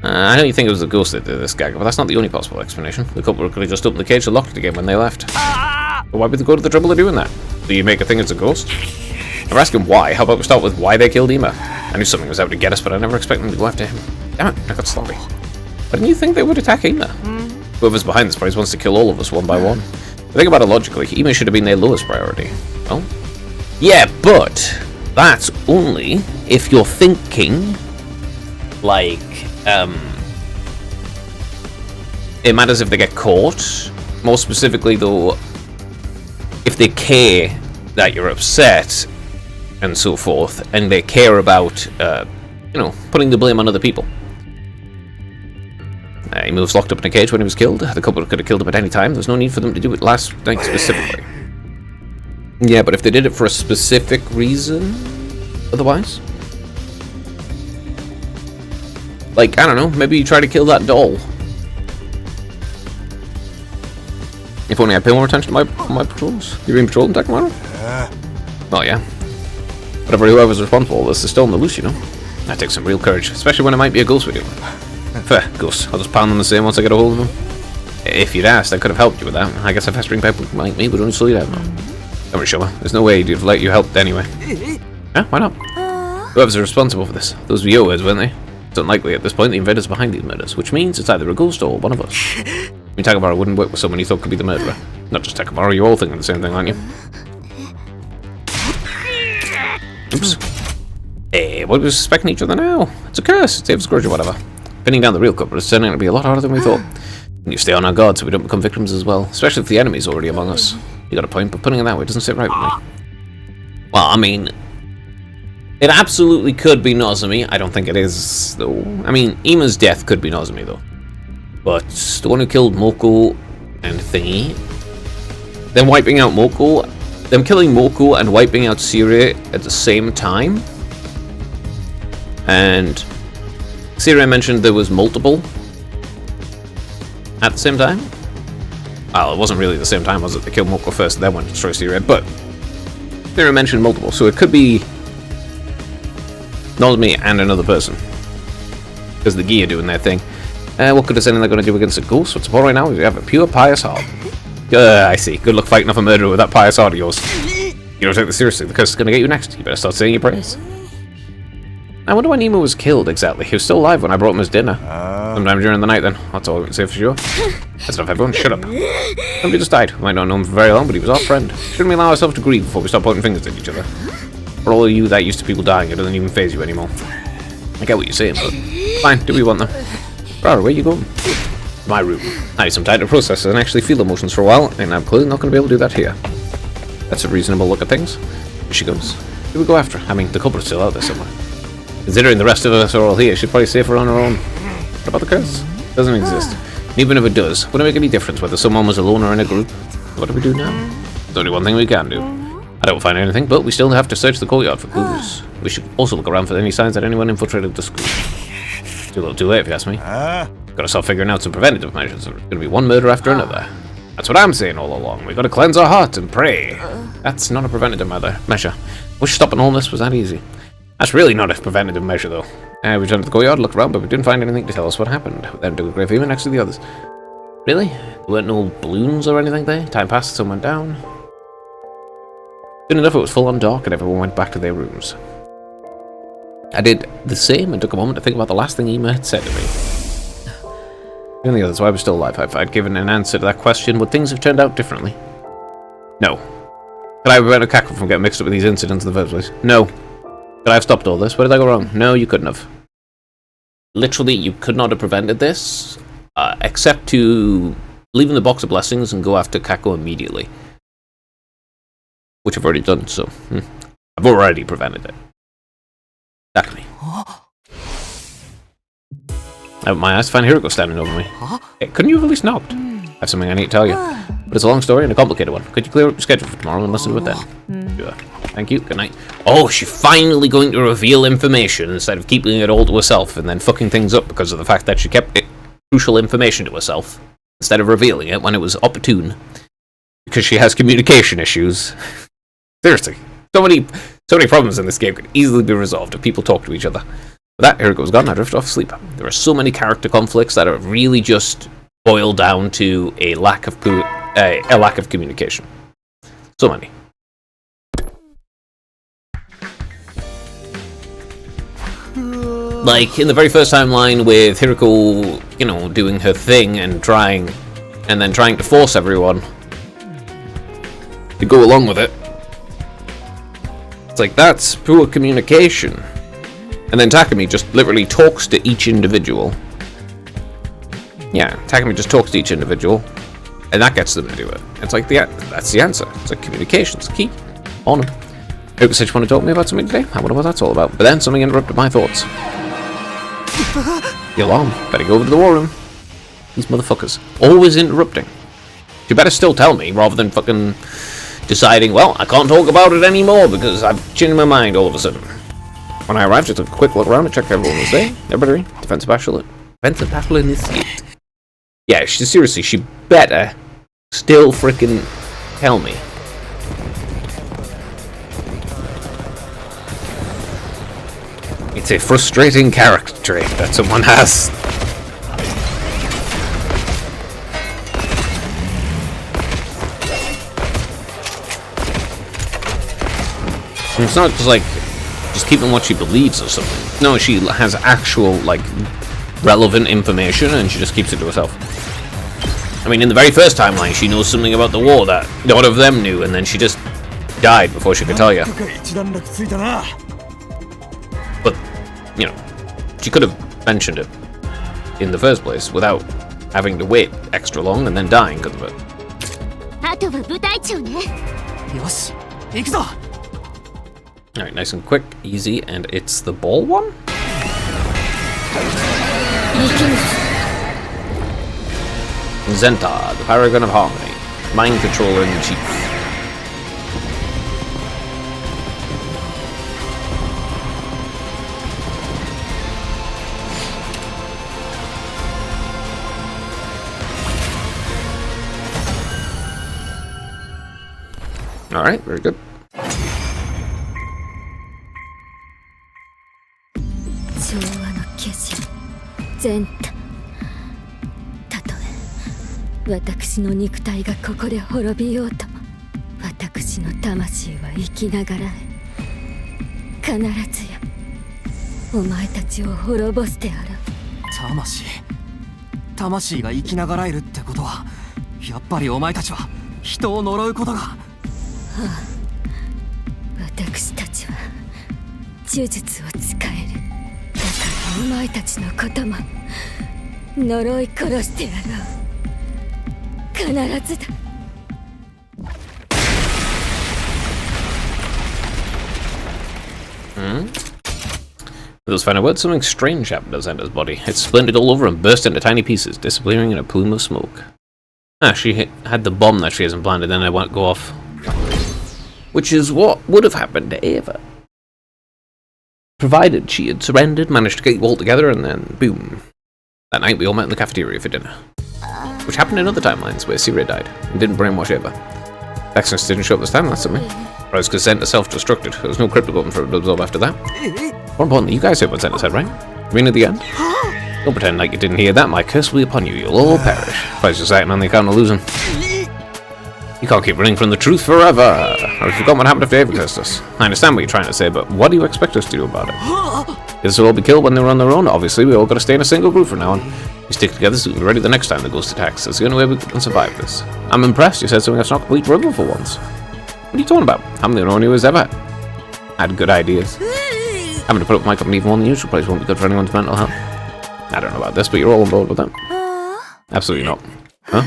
I know you think it was the ghost that did this gag, but that's not the only possible explanation. The couple could have just opened the cage and locked it again when they left. But why would they go to the trouble of doing that? Do you make a thing it's a ghost? I'm asking why. How about we start with why they killed Ima? I knew something was out to get us, but I never expected them to go after him. Damn it, I got sloppy. Why didn't you think they would attack Ima? Whoever's behind this prize wants to kill all of us one by one. Think about it logically, Ima should have been their lowest priority. Well, yeah, but that's only if you're thinking like, it matters if they get caught. More specifically though, if they care that you're upset and so forth, and they care about, you know, putting the blame on other people. He was locked up in a cage when he was killed. The couple could have killed him at any time. There's no need for them to do it last night specifically. Yeah, but if they did it for a specific reason, otherwise? Like, I don't know, maybe you try to kill that doll. If only I pay more attention to my patrols. You're being patrolled in Takamaro? Oh yeah. Whatever whoever's responsible, this is still on the loose, you know. That takes some real courage, especially when it might be a ghost we're dealing with. Fair, ghosts. I'll just pound them the same once I get a hold of them. If you'd asked, I could have helped you with that. I guess a festering people like me would only slow you down. Don't worry, Showa. There's no way he'd have let you help anyway. Yeah, why not? Whoever's responsible for this. Those were your words, weren't they? It's unlikely at this point the invaders behind these murders, which means it's either a ghost or one of us. I mean, Takamaro wouldn't work with someone you thought could be the murderer. Not just Takamaro, you're all thinking the same thing, aren't you? Oops. Hey, what are we suspecting each other now? It's a curse, it's Dave's grudge or whatever. Pinning down the real culprit is turning out to be a lot harder than we thought. We need to stay on our guard so we don't become victims as well, especially if the enemy's already among us. You got a point, but putting it that way doesn't sit right with me. Well, I mean, it absolutely could be Nozomi. I don't think it is, though. I mean, Ima's death could be Nozomi, though. But the one who killed Moko and Thingy, then wiping out Moko, them killing Moko and wiping out Sirei at the same time. And Sirei mentioned there was multiple. at the same time. Well, it wasn't really the same time, was it? They killed Moko first, then went to destroy Sea Red, but they were mentioned multiple, so it could be not me and another person. Because the Gi are doing their thing. What good is anything they're going to do against a ghost? What's important right now is you have a pure pious heart. I see. Good luck fighting off a murderer with that pious heart of yours. You don't take this seriously. The curse is going to get you next. You better start saying your prayers. I wonder why Nemo was killed exactly. He was still alive when I brought him his dinner. Sometime during the night then. That's all I can say for sure. That's enough, everyone. Shut up. Somebody just died. We might not know him for very long, but he was our friend. Shouldn't we allow ourselves to grieve before we start pointing fingers at each other? For all of you that used to people dying, it doesn't even faze you anymore. I get what you're saying, but fine. Do we want them? Rara, where you going? My room. I need some time to process and actually feel emotions for a while, and I'm clearly not going to be able to do that here. That's a reasonable look at things. Here she goes. Who we go after? I mean, the culprit's still out there somewhere. Considering the rest of us are all here, she'd probably save her on her own. What about the curse? It doesn't exist. And even if it does, wouldn't it make any difference whether someone was alone or in a group? What do we do now? There's only one thing we can do. I don't find anything, but we still have to search the courtyard for clues. We should also look around for any signs that anyone infiltrated the school. Too little too late, if you ask me. Gotta start figuring out some preventative measures. There's gonna be one murder after another. That's what I'm saying all along. We gotta cleanse our hearts and pray. That's not a preventative measure. Wish stopping all this was that easy. That's really not a preventative measure, though. We returned to the courtyard, looked around, but we didn't find anything to tell us what happened. We then took a grave humor next to the others. Really? There weren't no balloons or anything there? Time passed, sun went down. Soon enough, it was full on dark, and everyone went back to their rooms. I did the same and took a moment to think about the last thing Ema had said to me. And the others, why I was still alive. If I'd given an answer to that question, would things have turned out differently? No. Could I have prevented Kaku from getting mixed up with these incidents in the first place? No. Could I have stopped all this? Where did I go wrong? No, you couldn't have. Literally, you could not have prevented this, except to leave in the box of blessings and go after Kaku immediately. Which I've already done, so I've already prevented it. Takumi. I opened my eyes to find Hiriko standing over me. Hey, couldn't you have at least knocked? I have something I need to tell you. But it's a long story and a complicated one. Could you clear up your schedule for tomorrow and listen to it then? Sure. Thank you. Good night. Oh, she's finally going to reveal information instead of keeping it all to herself and then fucking things up because of the fact that she kept crucial information to herself instead of revealing it when it was opportune. Because she has communication issues. Seriously. So many problems in this game could easily be resolved if people talk to each other. But that, Hiriko's gone, I drift off to sleep. There are so many character conflicts that are really just boiled down to a lack of communication. So many. Like, in the very first timeline with Hiriko, doing her thing and then trying to force everyone to go along with it. It's like, that's poor communication. And then Takumi just literally talks to each individual. Yeah, Takumi just talks to each individual, and that gets them to do it. It's like, that's the answer. It's like, communication's key. On him. Hiriko said you want to talk to me about something today? I wonder what that's all about. But then something interrupted my thoughts. The alarm. Better go over to the war room. These motherfuckers. Always interrupting. You better still tell me, rather than fucking deciding, well, I can't talk about it anymore because I've changed my mind all of a sudden. When I arrived, I took a quick look around and checked everyone was there. Everybody, defensive battle initiate. Yeah, she better still freaking tell me. It's a frustrating character trait that someone has. And it's not just like just keeping what she believes or something. No, she has actual, relevant information and she just keeps it to herself. I mean, in the very first timeline, she knows something about the war that none of them knew, and then she just died before she could tell you. But, she could have mentioned it in the first place without having to wait extra long and then dying because of it. Alright, nice and quick, easy, and it's the ball one? Zenta, the Paragon of Harmony, Mind Controller in Chief. Alright, very good. 調和の化身全太。たとえ私の肉体がここで滅びようとも、私の魂は生きながらえ、必ずやお前たちを滅ぼしてやろう。魂が生きながらえるってことは、やっぱりお前たちは人を呪うことが。ああ、私たちは呪術を使える。だからお前たちのことも呪い殺してやろう。必ずだ。Those final words, something strange happened to Xander's body. It splintered all over and burst into tiny pieces, disappearing in a plume of smoke. Ah, she had the bomb that she hasn't planted, then it won't go off. Which is what would have happened to Ava. Provided she had surrendered, managed to get you all together, and then boom. That night we all met in the cafeteria for dinner. Which happened in other timelines, where Siri died, and didn't brainwash Ava. Vexness didn't show up this time, that's something. Or was because Xander self-destructed. There was no crypto button for it to absorb after that. More importantly, you guys heard what Xander said, right? You mean at the end? Don't pretend like you didn't hear that. My curse will be upon you. You'll all perish. Price just acting on the account of losing. You can't keep running from the truth forever. I've forgotten what happened after Ava cursed us. I understand what you're trying to say, but what do you expect us to do about it? Is they'll all be killed when they were on their own? Obviously, we all got to stay in a single group from now on. We stick together so we can be ready the next time the ghost attacks. That's the only way we can survive this. I'm impressed you said something that's not complete rubble for once. What are you talking about? I'm the only one who has ever had good ideas. Having to put up with my company even more than the usual place won't be good for anyone's mental health. I don't know about this, but you're all on board with that. Absolutely not. Huh?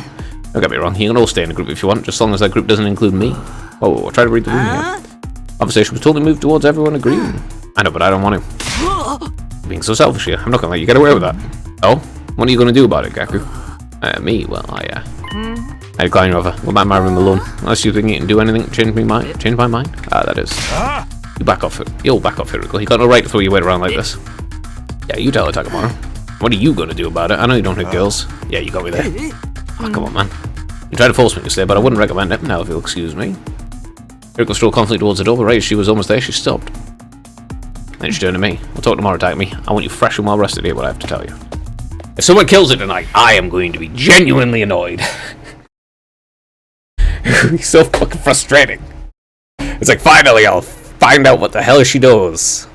Don't get me wrong, you can all stay in a group if you want, just as long as that group doesn't include me. Oh, try to read the room here. Conversation was totally moved towards everyone agreeing. I know, but I don't want to. You're being so selfish here. I'm not gonna let you get away with that. Oh? What are you gonna do about it, Gaku? Me? Well, I decline your offer. We might marry him alone. Unless you think you can do anything to change my mind? Ah, that is. You back off it. You'll back off, Hiriko. You got no right to throw your weight around like this. Yeah, you tell her, Takamaro. What are you gonna do about it? I know you don't hit girls. Yeah, you got me there. Oh, come on, man. You tried to force me to stay, but I wouldn't recommend it. Now, if you'll excuse me. Hiriko strode confidently towards the door, but right as she was almost there, she stopped. Then she turned to me. We'll talk tomorrow, Takumi. I want you fresh and well rested to hear what I have to tell you. If someone kills it tonight, I am going to be genuinely annoyed. It's so fucking frustrating. It's like, finally, I'll find out what the hell she does.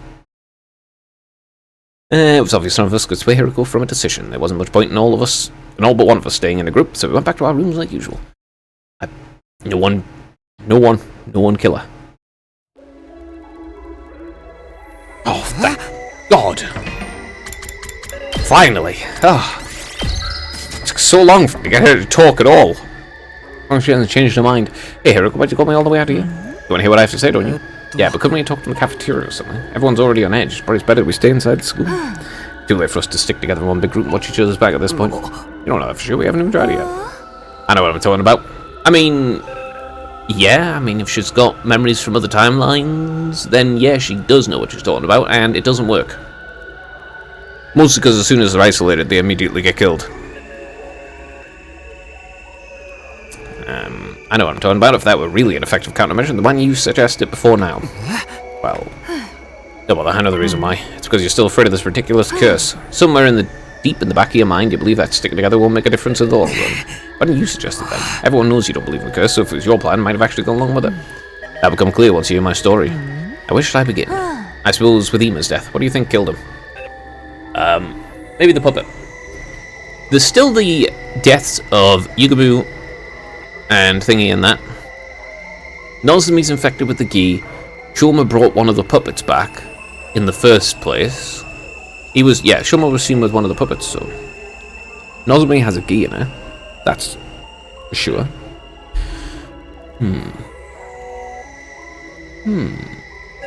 It was obvious none of us could sway Hiriko from a decision. There wasn't much point in all but one of us staying in a group, so we went back to our rooms like usual. No one killer. Oh, thank God. Finally. It took so long for me to get her to talk at all. As long as she hasn't changed her mind. Hey, Hiriko, why'd you call me all the way out here? You want to hear what I have to say, don't you? Yeah, but couldn't we talk in the cafeteria or something? Everyone's already on edge. Probably it's better we stay inside the school. Too late for us to stick together in one big group and watch each other's back at this point. You don't know that for sure. We haven't even tried it yet. I know what I'm talking about. I mean, yeah, if she's got memories from other timelines, then yeah, she does know what she's talking about, and it doesn't work. Mostly because as soon as they're isolated, they immediately get killed. I know what I'm talking about. If that were really an effective countermeasure, then why didn't you suggest it before now? Well, don't bother. I know the reason why. It's because you're still afraid of this ridiculous curse. Somewhere deep in the back of your mind, you believe that sticking together won't make a difference in the long run. Why didn't you suggest it then? Everyone knows you don't believe in the curse, so if it was your plan, you might have actually gone along with it. That'll become clear once you hear my story. Where should I begin? I suppose with Ima's death. What do you think killed him? Maybe the puppet. There's still the deaths of Yugamu and Thingy and that. Nozumi's infected with the Gi. Shoma brought one of the puppets back in the first place. Shoma was seen with one of the puppets, so Nozumi has a Gi in her. That's for sure.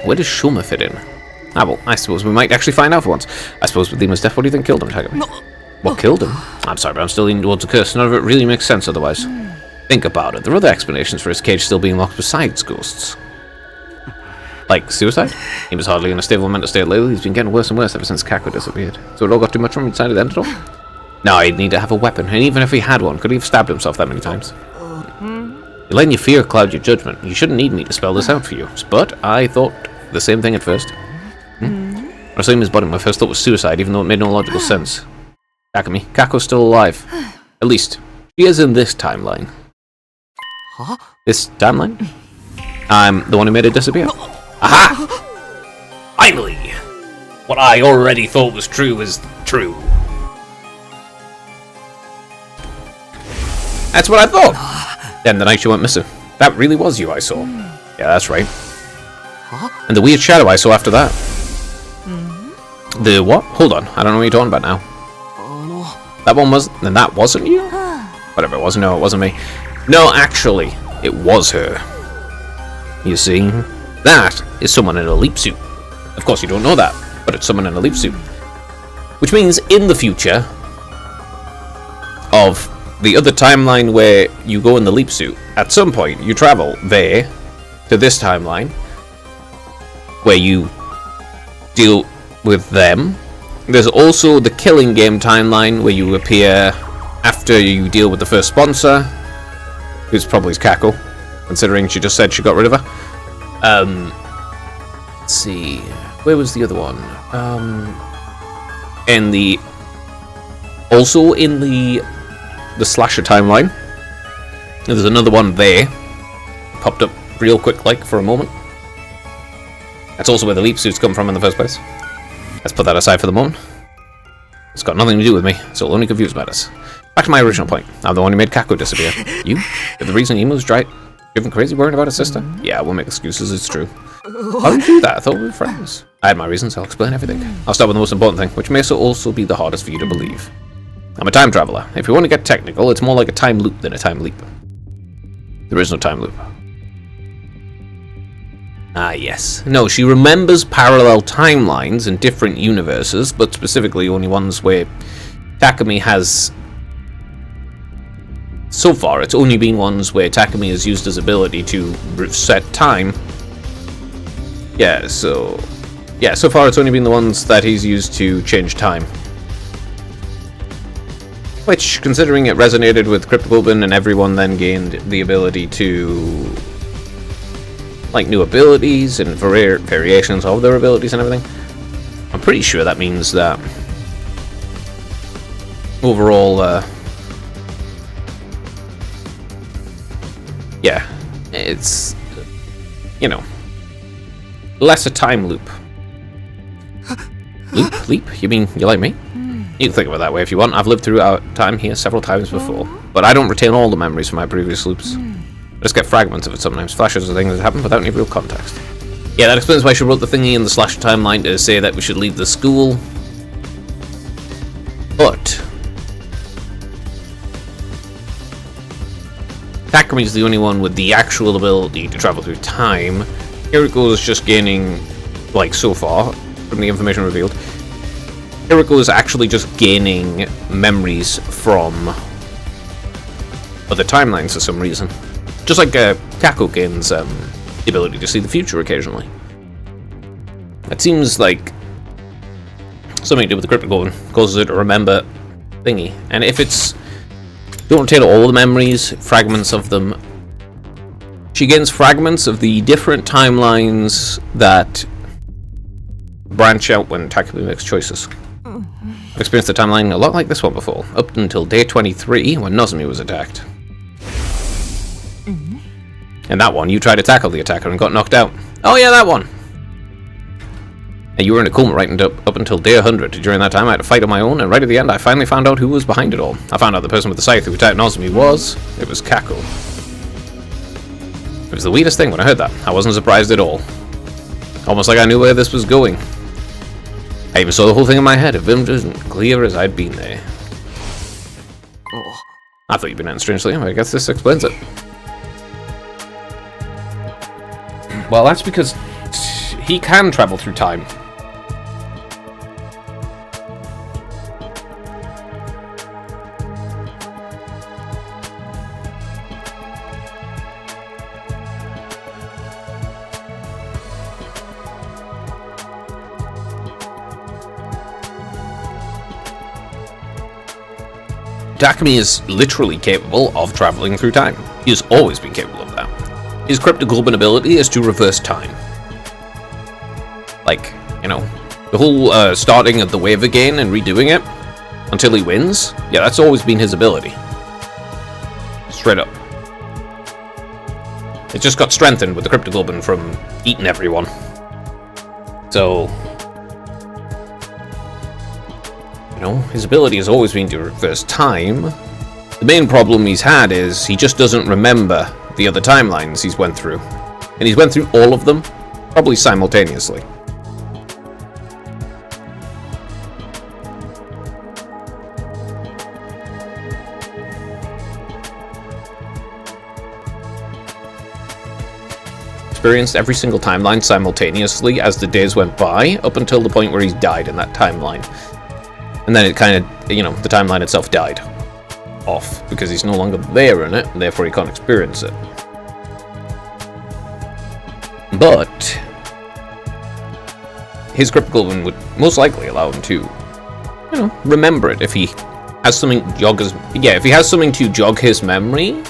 Where does Shoma fit in? Well, I suppose we might actually find out for once. I suppose with Ima's death, what do you think killed him, Takumi? What killed him? I'm sorry, but I'm still leaning towards the curse. None of it really makes sense otherwise. Think about it. There are other explanations for his cage still being locked besides ghosts. Like suicide? He was hardly in a stable mental state lately. He's been getting worse and worse ever since Kaku disappeared. So it all got too much from inside the end at all? No, he'd need to have a weapon. And even if he had one, could he have stabbed himself that many times? He You're letting your fear cloud your judgment. You shouldn't need me to spell this out for you. But I thought the same thing at first. I was in his body. My first thought was suicide, even though it made no logical sense. Takumi, Kako's still alive. At least, she is in this timeline. Huh? This timeline? I'm the one who made it disappear. Aha! Finally! What I already thought was true is true. That's what I thought! Then the night she went missing. That really was you I saw. Yeah, that's right. And the weird shadow I saw after that. The what? Hold on, I don't know what you're talking about now. That one was... Then that wasn't you? Whatever it was, no, it wasn't me. No, actually, it was her. You see? That is someone in a leap suit. Of course you don't know that, but it's someone in a leap suit. Which means in the future of the other timeline where you go in the leap suit, at some point you travel there to this timeline where you deal with them. There's also the Killing Game timeline where you appear after you deal with the first sponsor, who's probably Kako, considering she just said she got rid of her. Let's see, where was the other one? Also in the slasher timeline. There's another one there, popped up real quick, like for a moment. That's also where the leap suits come from in the first place. Let's put that aside for the moment. It's got nothing to do with me, so it'll only confuse matters. Back to my original point. I'm the one who made Kako disappear. You? You're the reason Emu's driven crazy worrying about his sister? Yeah, I won't make excuses, it's true. How did you do that? I thought we were friends. I had my reasons, I'll explain everything. I'll start with the most important thing, which may also be the hardest for you to believe. I'm a time traveler. If you want to get technical, it's more like a time loop than a time leap. There is no time loop. Ah, yes. No, she remembers parallel timelines in different universes, but specifically only ones where Takumi has... So far, it's only been ones where Takumi has used his ability to reset time. Yeah, so far it's only been the ones that he's used to change time. Which, considering it resonated with Cryptogulbin and everyone then gained the ability to... like new abilities and variations of their abilities and everything. I'm pretty sure that means that overall, yeah, it's, you know, less a time loop. Leap? You mean you like me? You can think of it that way if you want. I've lived through our time here several times before, but I don't retain all the memories from my previous loops. I just get fragments of it sometimes, flashes of things that happen without any real context. Yeah, that explains why she wrote the thingy in the slasher timeline to say that we should leave the school. But Takumi's the only one with the actual ability to travel through time. Hiriko is just gaining, like so far, from the information revealed, Hiriko is actually just gaining memories from other timelines for some reason. Just like Kako gains the ability to see the future occasionally. It seems like something to do with the Cryptogulbin causes her to remember thingy. And if it's... don't retain all the memories, fragments of them. She gains fragments of the different timelines that branch out when Takumi makes choices. I've experienced the timeline a lot like this one before, up until day 23 when Nozomi was attacked. In that one, you tried to tackle the attacker and got knocked out. Oh yeah, that one! And you were in a coma right up until day 100. During that time, I had to fight on my own, and right at the end, I finally found out who was behind it all. I found out the person with the scythe who attacked Nozomi was... it was Kako. It was the weirdest thing when I heard that. I wasn't surprised at all. Almost like I knew where this was going. I even saw the whole thing in my head, as clear as I'd been there. I thought you'd been out strangely, I guess this explains it. Well, that's because he can travel through time. Takumi is literally capable of traveling through time. He has always been capable of that. His Cryptoglobin ability is to reverse time. Like, you know, the whole starting of the wave again and redoing it until he wins. Yeah, that's always been his ability. Straight up. It just got strengthened with the Cryptoglobin from eating everyone. So, you know, his ability has always been to reverse time. The main problem he's had is he just doesn't remember the other timelines he's went through. And he's went through all of them, probably simultaneously. Experienced every single timeline simultaneously as the days went by, up until the point where he's died in that timeline. And then it kind of, you know, the timeline itself died off, because he's no longer there in it, and therefore he can't experience it. But his Cryptoglobin would most likely allow him to, you know, remember it if he has something if he has something to jog his memory,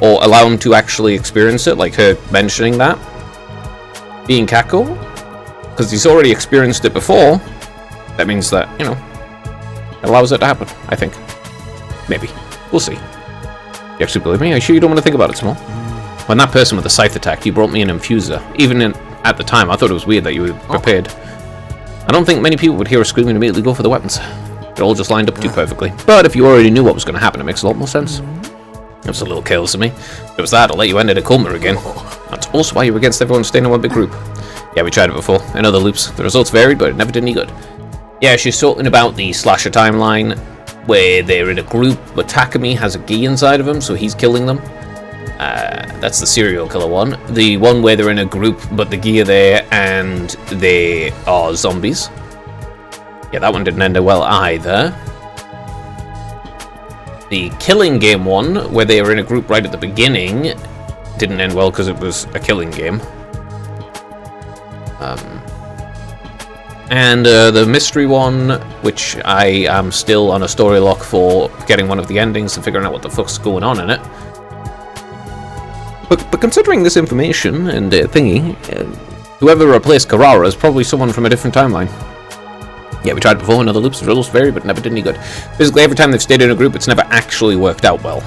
or allow him to actually experience it, like her mentioning that, being Kako, because he's already experienced it before. That means that, you know, it allows it to happen, I think. Maybe. We'll see. You actually believe me? Are you sure you don't want to think about it some more? When that person with the scythe attacked, you brought me an infuser. Even at the time, I thought it was weird that you were prepared. I don't think many people would hear us scream and immediately go for the weapons. It all just lined up too perfectly. But if you already knew what was going to happen, it makes a lot more sense. It was a little chaos to me. If it was that, I'll let you end it at Kulma again. That's also why you were against everyone staying in one big group. Yeah, we tried it before, in other loops. The results varied, but it never did any good. Yeah, she's talking about the slasher timeline, where they're in a group, but Takumi has a Gi inside of him, so he's killing them. That's the serial killer one. The one where they're in a group, but the Gi are there, and they are zombies. Yeah, that one didn't end well either. The killing game one, where they were in a group right at the beginning, didn't end well because it was a killing game. And the mystery one, which I am still on a story lock for getting one of the endings and figuring out what the fuck's going on in it. But considering this information and thingy, whoever replaced Karara is probably someone from a different timeline. Yeah, we tried it before in other loops, the results vary, but never did any good. Basically, every time they've stayed in a group, it's never actually worked out well.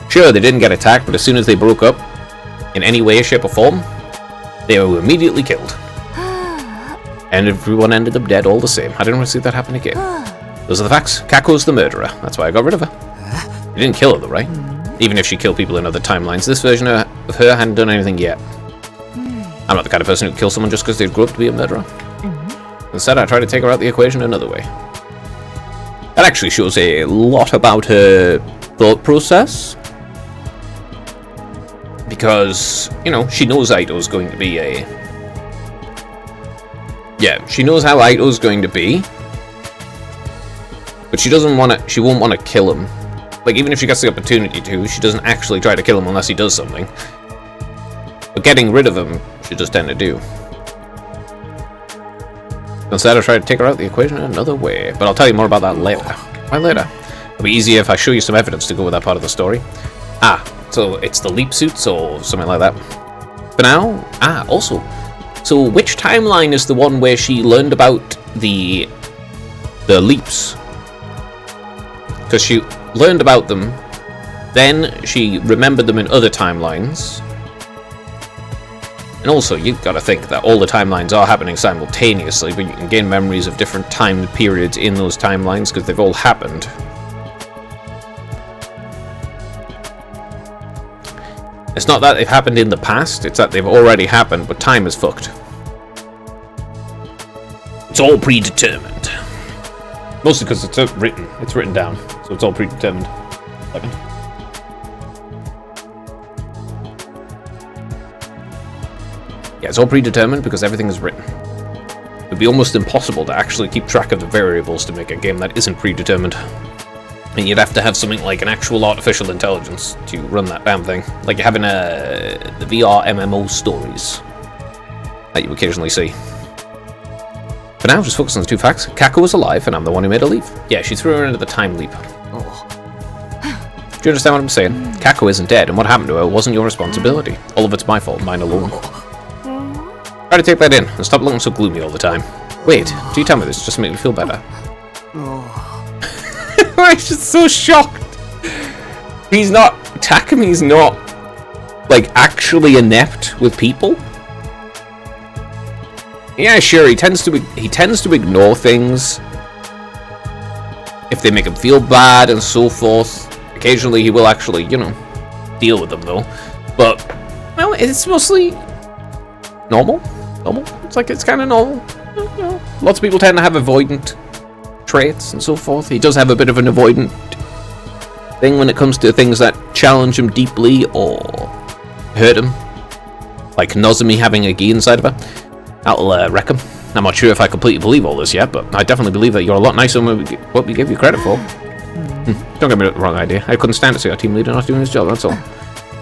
Sure, they didn't get attacked, but as soon as they broke up, in any way, shape, or form, they were immediately killed. And everyone ended up dead all the same. I didn't want to see that happen again. Those are the facts. Kako's the murderer. That's why I got rid of her. You didn't kill her, though, right? Even if she killed people in other timelines, this version of her hadn't done anything yet. I'm not the kind of person who kills someone just because they grew up to be a murderer. Instead, I try to take her out the equation another way. That actually shows a lot about her thought process. Because, you know, she knows Aito's going to be a... Yeah, she knows how Aito's going to be. But she doesn't want to... She won't want to kill him. Like, even if she gets the opportunity to, she doesn't actually try to kill him unless he does something. But getting rid of him, she just tend to do. Instead, I try to take her out the equation in another way. But I'll tell you more about that later. Why later? It'll be easier if I show you some evidence to go with that part of the story. So it's the leap suits or something like that. For now, also. So which timeline is the one where she learned about the leaps? Because she learned about them, then she remembered them in other timelines. And also, you've got to think that all the timelines are happening simultaneously, but you can gain memories of different time periods in those timelines because they've all happened. It's not that they've happened in the past, it's that they've already happened, but time is fucked. It's all predetermined. Mostly because it's written down, so it's all predetermined. Yeah, it's all predetermined because everything is written. It would be almost impossible to actually keep track of the variables to make a game that isn't predetermined. And you'd have to have something like an actual artificial intelligence to run that damn thing. Like you have in the VR MMO stories that you occasionally see. For now, just focus on the two facts. Kako was alive, and I'm the one who made her leave. Yeah, she threw her into the time leap. Do you understand what I'm saying? Kako isn't dead, and what happened to her wasn't your responsibility. All of it's my fault, mine alone. Try to take that in, and stop looking so gloomy all the time. Wait, do you tell me this just to make me feel better? I'm just so shocked. He's not... Takami's not, like, actually inept with people. Yeah, sure, he tends to ignore things if they make him feel bad and so forth. Occasionally he will actually, you know, deal with them though. But, well, it's mostly normal. It's like, it's kind of normal. You know, lots of people tend to have avoidant traits and so forth. He does have a bit of an avoidant thing when it comes to things that challenge him deeply or hurt him. Like Nozomi having a gi inside of her. That'll wreck him. I'm not sure if I completely believe all this yet, but I definitely believe that you're a lot nicer than what we give you credit for. Don't get me the wrong idea. I couldn't stand to see our team leader not doing his job, that's all.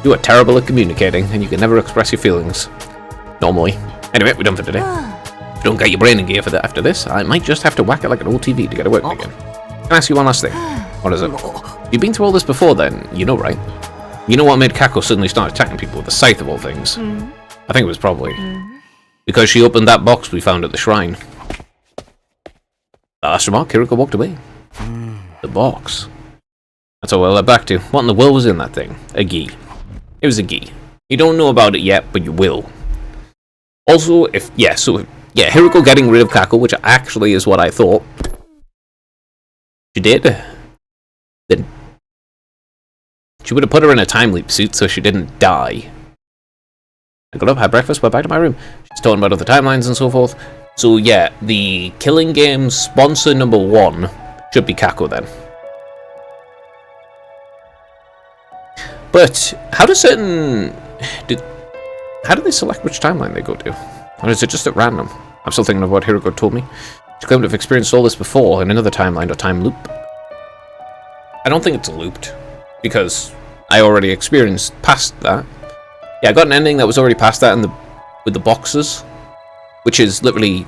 You are terrible at communicating, and you can never express your feelings. Normally. Anyway, we're done for today. If you don't get your brain in gear for that after this, I might just have to whack it like an old TV to get it working again. Can I ask you one last thing? What is it? You've been through all this before then, you know, right? You know what made Kako suddenly start attacking people with the scythe of all things? I think it was probably because she opened that box we found at the shrine. The last remark, Hiriko walked away. The box. That's all we'll let back to. What in the world was in that thing? A gi. It was a gi. You don't know about it yet, but you will. Also, Hiriko getting rid of Kako, which actually is what I thought she did. Then she would have put her in a time leap suit so she didn't die. I got up, had breakfast, went back to my room. She's talking about other timelines and so forth. So yeah, the Killing Games sponsor number 1 should be Kako then. But how do they select which timeline they go to? Or is it just at random? I'm still thinking of what Hiriko told me. She claimed to have experienced all this before in another timeline or time loop. I don't think it's looped, because I already experienced past that. Yeah, I got an ending that was already past that with the boxes, which is literally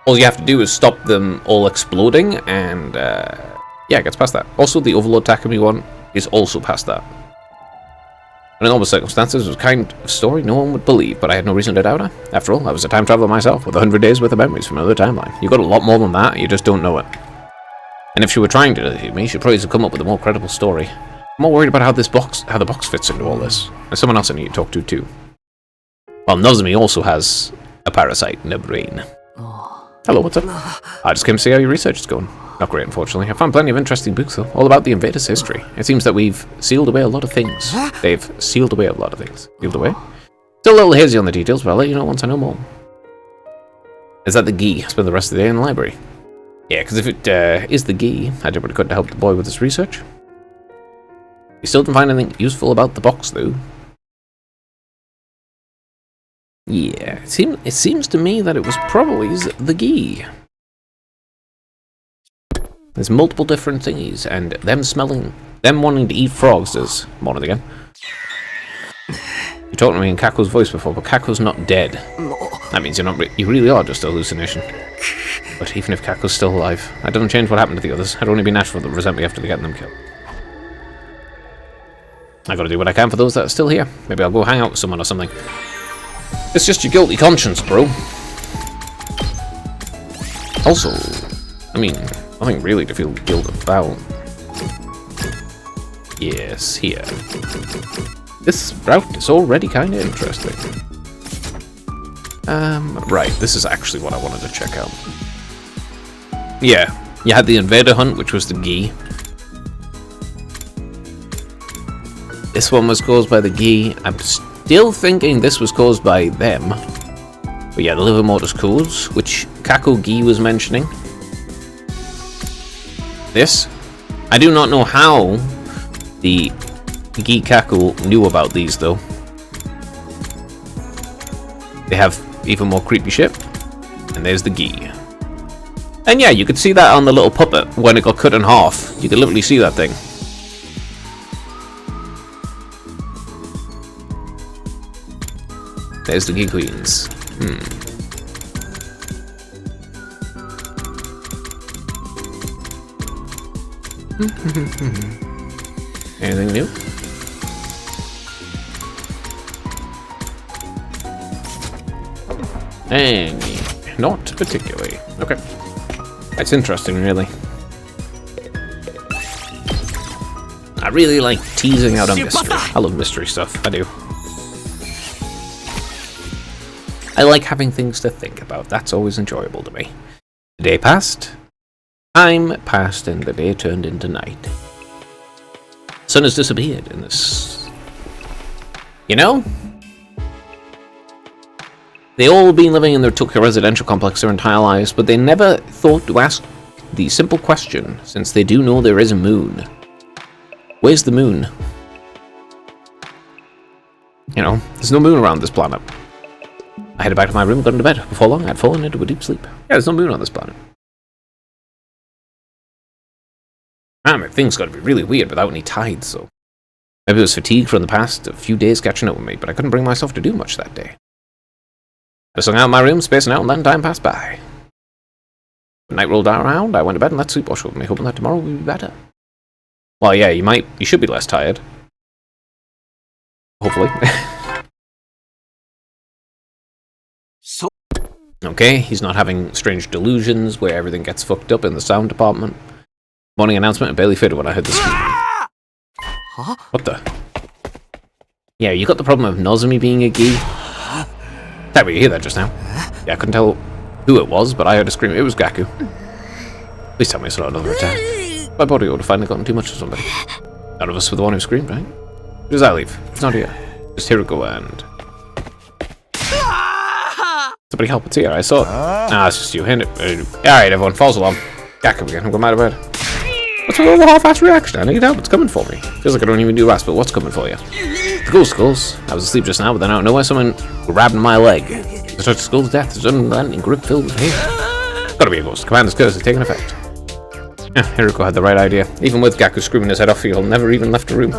all you have to do is stop them all exploding, and yeah, it gets past that. Also, the Overlord Takami one is also past that. And in normal circumstances, it was a kind of story no one would believe, but I had no reason to doubt her. After all, I was a time traveler myself, with 100 days worth of memories from another timeline. You got a lot more than that, you just don't know it. And if she were trying to deceive me, she'd probably have come up with a more credible story. I'm more worried about how the box fits into all this. There's someone else I need to talk to too. Well, Nozomi also has a parasite in her brain. Hello, what's up? I just came to see how your research is going. Not great, unfortunately. I found plenty of interesting books, though, all about the Invaders' history. It seems that we've sealed away a lot of things. They've sealed away a lot of things. Sealed away? Still a little hazy on the details, but I'll let you know once I know more. Is that the gi? Spend the rest of the day in the library. Yeah, because if it is the gi, I did what I could to help the boy with his research. You still didn't find anything useful about the box, though. Yeah, it seems to me that it was probably the gi. There's multiple different thingies, and them wanting to eat frogs is morning again. You talked to me in Kako's voice before, but Kako's not dead. That means you really are just a hallucination. But even if Kako's still alive, that doesn't change what happened to the others. It'd only be natural to resent me after getting them killed. I gotta do what I can for those that are still here. Maybe I'll go hang out with someone or something. It's just your guilty conscience, bro. Also, I mean, nothing really to feel guilt about. Yes, here. This route is already kind of interesting. Right, this is actually what I wanted to check out. Yeah, you had the Invader Hunt, which was the gi. This one was caused by the gi. I'm still thinking this was caused by them. But yeah, the Liver Mortis codes, which Kako Gi was mentioning. This. I do not know how the Gi Kako knew about these, though. They have even more creepy shit. And there's the Gi. And yeah, you could see that on the little puppet when it got cut in half. You could literally see that thing. There's the Gi Queens. Anything new? Not particularly. Okay. That's interesting, really. I really like teasing out a mystery. I love mystery stuff. I do. I like having things to think about. That's always enjoyable to me. The day passed. Time passed, and the day turned into night. Sun has disappeared in this. You know? They all been living in their Tokyo residential complex their entire lives, but they never thought to ask the simple question, since they do know there is a moon. Where's the moon? You know, there's no moon around this planet. I headed back to my room and got into bed. Before long, I'd fallen into a deep sleep. Yeah, there's no moon on this planet. Man, things got to be really weird without any tides, so... Maybe it was fatigue from the past a few days catching up with me, but I couldn't bring myself to do much that day. I just hung out in my room, spacing out, and then time passed by. When night rolled around, I went to bed and let sleep wash over me, hoping that tomorrow will be better. Well, yeah, you should be less tired. Hopefully. Okay, he's not having strange delusions where everything gets fucked up in the sound department. Morning announcement, I barely fitted when I heard the scream. Huh? What the? Yeah, you got the problem of Nozomi being a gi? Did you hear that just now? Yeah, I couldn't tell who it was, but I heard a scream. It was Gaku. Please tell me it's not another attack. My body would have finally gotten too much of somebody. None of us were the one who screamed, right? Who does I leave? It's not here. Just Hiroko and... Somebody help, it's here. I saw it. Ah, it's just you. Hand it. Alright, everyone, false alarm. Gaku again. I'm going out of bed. What's with all the half-assed reaction? I need help. It's coming for me. Feels like I don't even do rest, but what's coming for you? The ghost skulls. I was asleep just now, but then out of nowhere, someone grabbed my leg. The touch skull's death is unrelenting grip filled with hate. Gotta be a ghost. Commander's curse is taking effect. Yeah, Hiroko had the right idea. Even with Gaku screaming his head off, he'll never even left a room.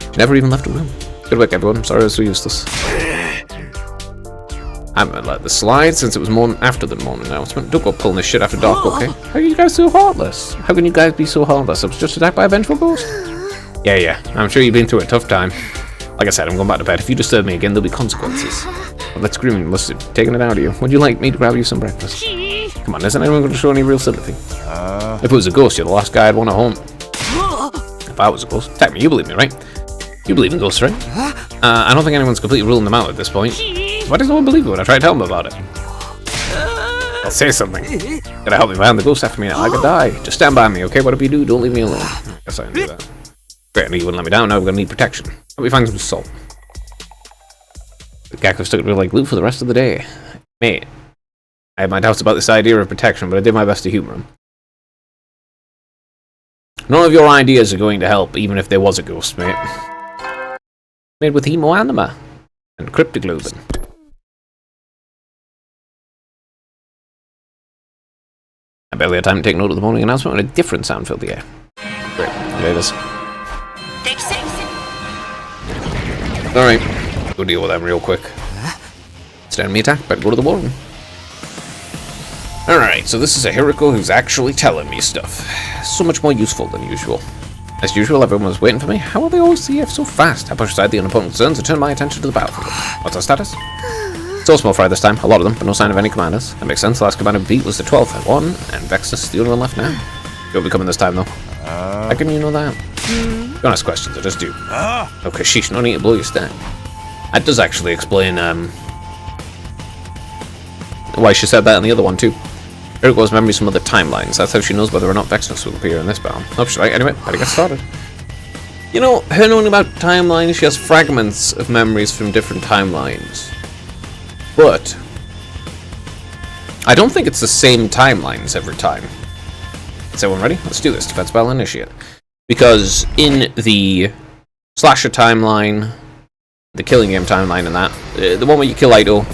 She never even left a room. Good work, everyone. I'm sorry I was so useless. I'm gonna let this slide since it was after the morning announcement. Don't go pulling this shit after dark, okay? How are you guys so heartless? How can you guys be so heartless? I was just attacked by a vengeful ghost. Yeah. I'm sure you've been through a tough time. Like I said, I'm going back to bed. If you disturb me again, there'll be consequences. Well, that screaming must have taken it out of you. Would you like me to grab you some breakfast? Come on, isn't anyone going to show any real sympathy? If it was a ghost, you're the last guy I'd want at home. If I was a ghost, tell me, you believe me, right? You believe in ghosts, right? I don't think anyone's completely ruling them out at this point. Why does no one believe me when I try to tell them about it? I'll say something. Gotta help me behind the ghost after me now. I could die. Just stand by me, okay? Whatever you do, don't leave me alone. Guess I can do that. Great, I knew you wouldn't let me down. Now we're gonna need protection. Help me find some salt. The Gaku stuck to me like glue for the rest of the day. Mate, I had my doubts about this idea of protection, but I did my best to humor him. None of your ideas are going to help, even if there was a ghost, mate. Made with hemoanima and cryptoglobin. I barely had time to take note of the morning announcement when a different sound filled the air. Great, there it is. Alright, go deal with them real quick. It's an enemy attack, better go to the war room. Alright, so this is a Hiroko who's actually telling me stuff. So much more useful than usual. As usual, everyone was waiting for me. How will they always CF so fast? I pushed aside the unimportant concerns and turned my attention to the battlefield. What's our status? It's all small fry this time, a lot of them, but no sign of any commanders. That makes sense, the last commander beat was the 12th at 1, and Vexus the only one left now. You'll be coming this time, though. How can you know that? Don't ask questions, I just do. Okay, sheesh, no need to blow your stack. That does actually explain, why she said that in the other one, too. Hiriko's memories from other timelines, that's how she knows whether or not Vexus will appear in this battle. Hope she's right, anyway, better get started. You know, her knowing about timelines, she has fragments of memories from different timelines. But I don't think it's the same timelines every time. Is everyone ready? Let's do this. Defense battle initiate. Because in the slasher timeline, the killing game timeline and that, the one where you kill Aito.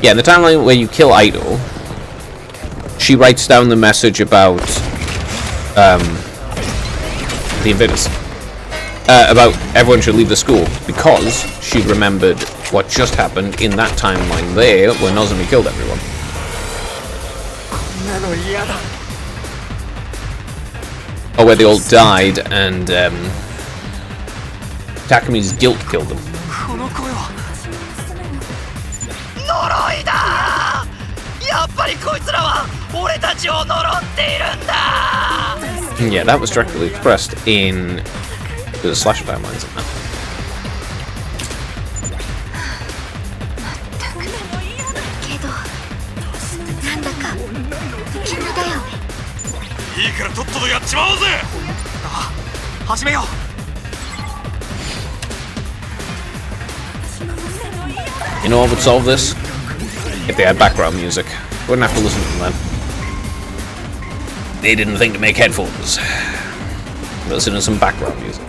Yeah, in the timeline where you kill Aito, she writes down the message about the invaders. About everyone should leave the school because she remembered what just happened in that timeline there when Nozomi killed everyone. Oh, where they all died and Takumi's guilt killed them. この声は呪いだ。やっぱりこいつらは俺たちを呪っているんだ。 Yeah, that was directly expressed in the slasher timelines. In that. けどなんだか不気味だよ。いいからとっととやっちまおうぜ。始めよう。 You know what would solve this? If they had background music. Wouldn't have to listen to them then. They didn't think to make headphones. Listen to some background music.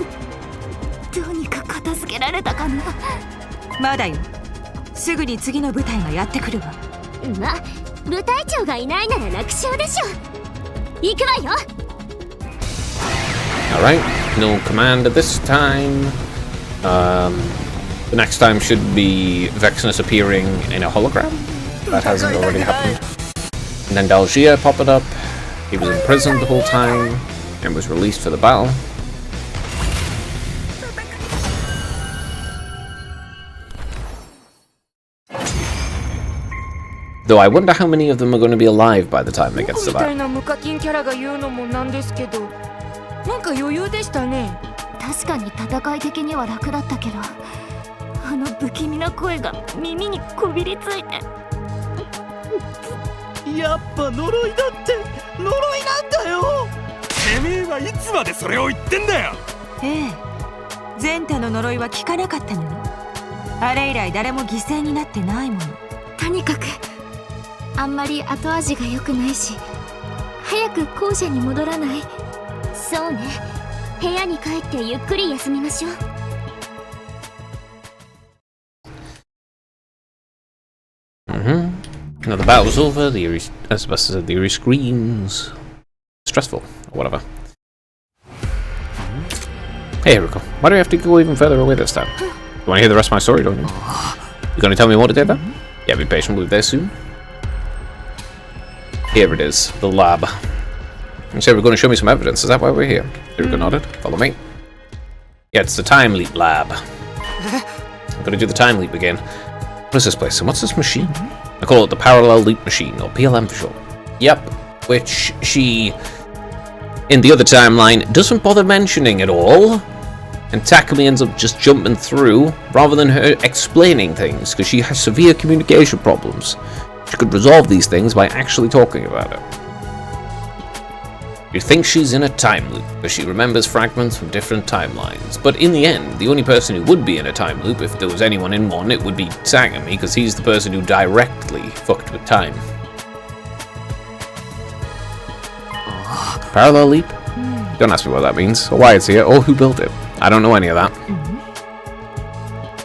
どうにか片付けられたかな。まだよ。すぐに次の部隊がやってくるわ。ま、部隊長がいないなら楽勝でしょ。行くわよ。 Alright, no command at this time. The next time should be Vexnus appearing in a hologram. That hasn't already happened. And then Dalgia popped up. He was imprisoned the whole time and was released for the battle. Though I wonder how many of them are going to be alive by the time it gets to みたい that. な無課金キャラが言うのもなんですけど、なんか余裕でしたね。確かに戦い的には楽だったけど、あの不気味な声が耳にこびりついて。やっぱ呪いだって呪いなんだよ。てめえはいつまでそれを言ってんだよ。ええ。ゼンタの呪いは効かなかったのよ。あれ以来誰も犠牲になってないもの。とにかくあんまり後味が良くないし、早く校舎に戻らない？そうね。部屋に帰ってゆっくり休みましょう。Now the battle's over, the eerie, as best as the eerie screams. Stressful, or whatever. Hey Haruko, why do we have to go even further away this time? You want to hear the rest of my story, don't you? You gonna tell me what it did then? Yeah, be patient, we'll be there soon. Here it is, the lab. You said we're going to show me some evidence, is that why we're here? Haruko nodded. Follow me. Yeah, it's the Time Leap lab. I'm gonna do the Time Leap again. What is this place, and what's this machine? I call it the Parallel Leap Machine, or PLM for short. Yep, which she, in the other timeline, doesn't bother mentioning at all. And Takumi ends up just jumping through, rather than her explaining things, because she has severe communication problems. She could resolve these things by actually talking about it. You think she's in a time loop, because she remembers fragments from different timelines. But in the end, the only person who would be in a time loop, if there was anyone in one, it would be Takumi, because he's the person who directly fucked with time. Parallel leap? Don't ask me what that means, or why it's here, or who built it. I don't know any of that.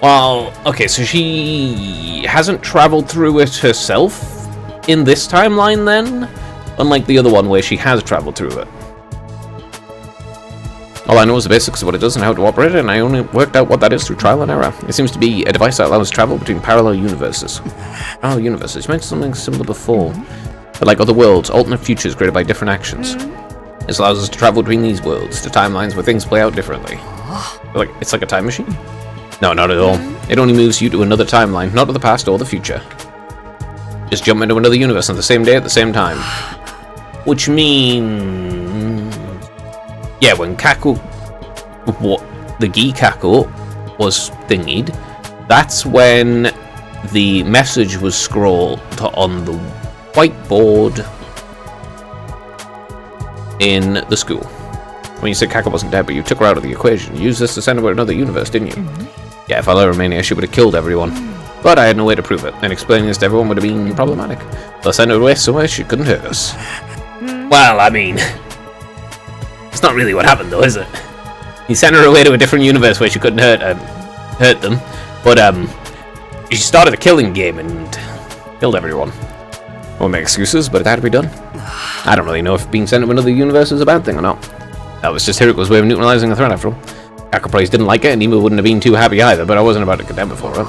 Well, okay, so she hasn't traveled through it herself in this timeline then? Unlike the other one where she has traveled through it. All I know is the basics of what it does and how to operate it, and I only worked out what that is through trial and error. It seems to be a device that allows travel between parallel universes. Parallel universes? You mentioned something similar before. But like other worlds, alternate futures created by different actions. This allows us to travel between these worlds, to timelines where things play out differently. Like, it's like a time machine? No, not at all. It only moves you to another timeline, not to the past or the future. Just jump into another universe on the same day at the same time. Which means... yeah, when Kako... what? The Gi Kako was thingied, that's when the message was scrawled on the whiteboard in the school. When you said Kako wasn't dead, but you took her out of the equation. You used this to send her to another universe, didn't you? Yeah, if I let her remain here, she would have killed everyone. But I had no way to prove it, and explaining this to everyone would have been problematic. So I sent her away somewhere she couldn't hurt us. Well, I mean... it's not really what happened, though, is it? You sent her away to a different universe where she couldn't hurt them, but, she started a killing game and killed everyone. Won't make excuses, but it had to be done. I don't really know if being sent to another universe is a bad thing or not. That was just Hiruko's way of neutralizing a threat, after all. Kako probably didn't like it, and Ima wouldn't have been too happy either, but I wasn't about to condemn her for it.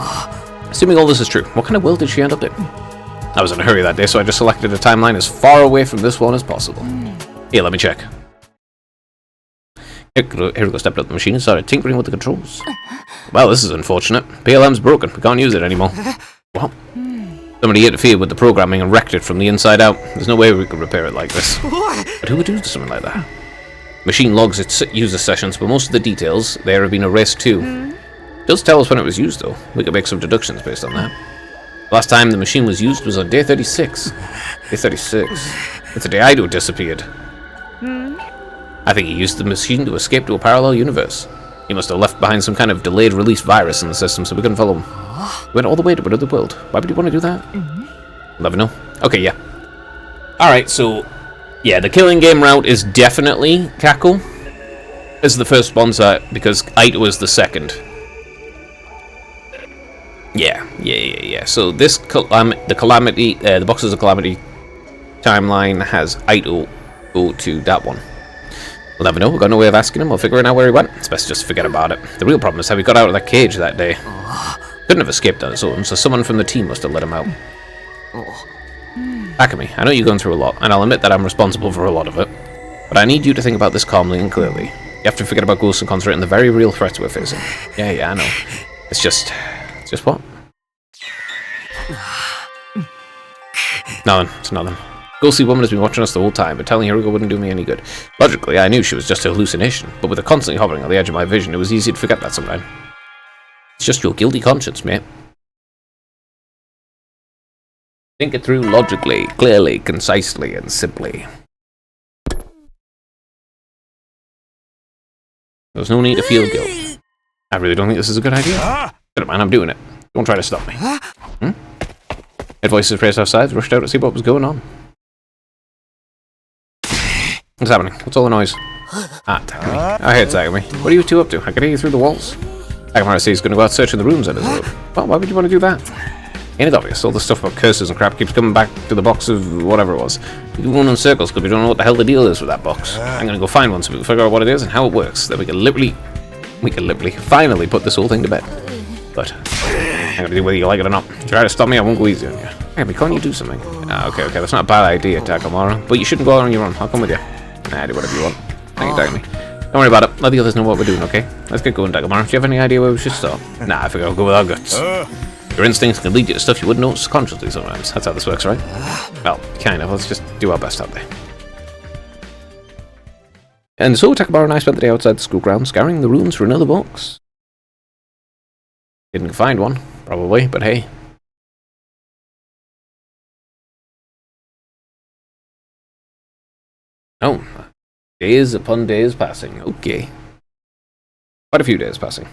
Assuming all this is true, what kind of world did she end up in? I was in a hurry that day, so I just selected a timeline as far away from this one as possible. Here, let me check. Hiro stepped up the machine and started tinkering with the controls. Well, this is unfortunate. PLM's broken. We can't use it anymore. What? Somebody interfered with the programming and wrecked it from the inside out. There's no way we could repair it like this. But who would do something like that? Machine logs its user sessions, but most of the details there have been erased too. It does tell us when it was used, though. We could make some deductions based on that. Last time the machine was used was on day 36. Day 36? It's the day Aido disappeared. I think he used the machine to escape to a parallel universe. He must have left behind some kind of delayed release virus in the system so we couldn't follow him. He went all the way to another world. Why would you want to do that? Never know. Okay, yeah. Alright, so... yeah, the killing game route is definitely Kako as the first sponsor, because Aito is the second. Yeah. So this, the Calamity, the Boxes of Calamity timeline has Aito go to that one. We'll never know. We've got no way of asking him or figuring out where he went. It's best just forget about it. The real problem is how he got out of that cage that day. Couldn't have escaped on his own, so someone from the team must have let him out. Takumi, I know you're going through a lot, and I'll admit that I'm responsible for a lot of it. But I need you to think about this calmly and clearly. You have to forget about Ghosts and concentrate on the very real threats we're facing. Yeah, I know. It's just what? Nothing. It's nothing. Ghostly woman has been watching us the whole time, but telling Haruka wouldn't do me any good. Logically, I knew she was just a hallucination, but with her constantly hovering on the edge of my vision, it was easy to forget that sometime. It's just your guilty conscience, mate. Think it through logically, clearly, concisely, and simply. There's no need to feel guilt. I really don't think this is a good idea. Never mind, I'm doing it. Don't try to stop me. Heard voices raised outside, rushed out to see what was going on. What's happening? What's all the noise? Takumi. I heard Takumi. What are you two up to? I can hear you through the walls. Takumi says he's going to go out searching the rooms on his own. Well, why would you want to do that? Ain't it obvious? All the stuff about curses and crap keeps coming back to the box of whatever it was. We keep going in circles because we don't know what the hell the deal is with that box. I'm going to go find one so we can figure out what it is and how it works. Then we can literally finally put this whole thing to bed. But I'm going to do whether you like it or not. If you try to stop me, I won't go easy on you. Takumi, can't you do something? Okay, that's not a bad idea, Takamura. But you shouldn't go out on your own. I'll come with you. Do whatever you want. Thank you, Takumi. Don't worry about it. Let the others know what we're doing, okay? Let's get going, Takamura. Do you have any idea where we should start? Nah, I figure I'll go with our guts. Your instincts can lead you to stuff you wouldn't notice consciously sometimes. That's how this works, right? Well, kind of. Let's just do our best out there. And so Takamura and I spent the day outside the school grounds, scouring the rooms for another box. Didn't find one, probably, but hey. Oh, days upon days passing. Okay. Quite a few days passing.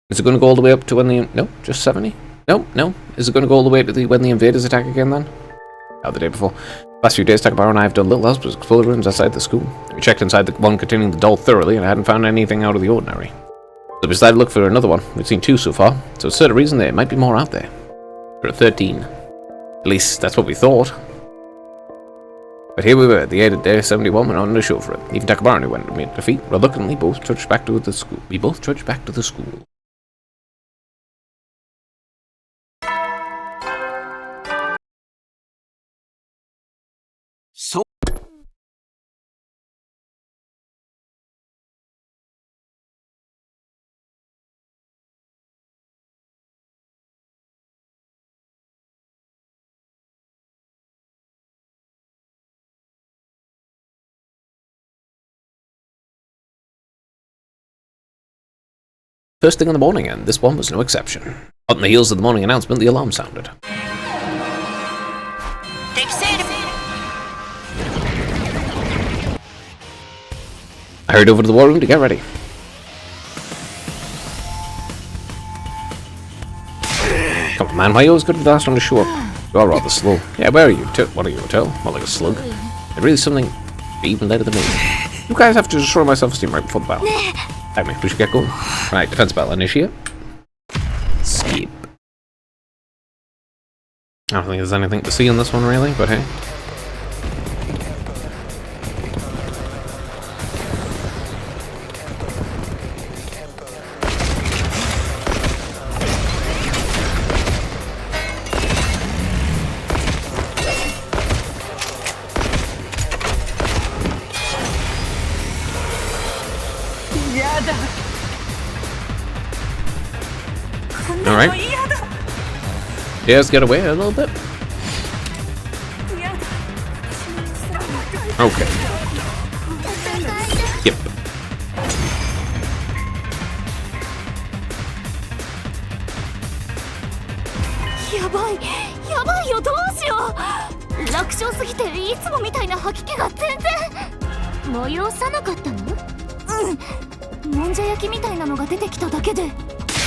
Is it going to go all the way up to when the... No, just 70? No. Is it going to go all the way to when the invaders attack again then? Oh, the day before. Last few days, Takamaru and I have done little else but explore the rooms outside the school. We checked inside the one containing the doll thoroughly and I hadn't found anything out of the ordinary. So we decided to look for another one. We've seen 2 so far, so it's certain reason there might be more out there. We're at 13. At least, that's what we thought. But here we were, at the end of day 71, went on to show for it. Even Takamaru went to meet defeat. Reluctantly, both trudged back to the school. We both trudged back to the school. So... First thing in the morning, and this one was no exception. Hot on the heels of the morning announcement, the alarm sounded. I hurried over to the war room to get ready. Come on, man, why are you always good to be the last one to show up? You are rather slow. Yeah, where are you? What are you, a turtle? More like a slug. There's really something even later than me. You guys have to destroy my self-esteem right before the battle. Anyway, we should get going. Right, defense battle initiate. Skip. I don't think there's anything to see on this one, really, but hey. だ Alright. Yeah, let's get away a little bit. Okay. Yep. やばいやばいよ、どうしよう。楽勝すぎていつもみたいな吐き気が全然催さなかったの？うん、もんじゃ焼きみたいなのが出てきただけで。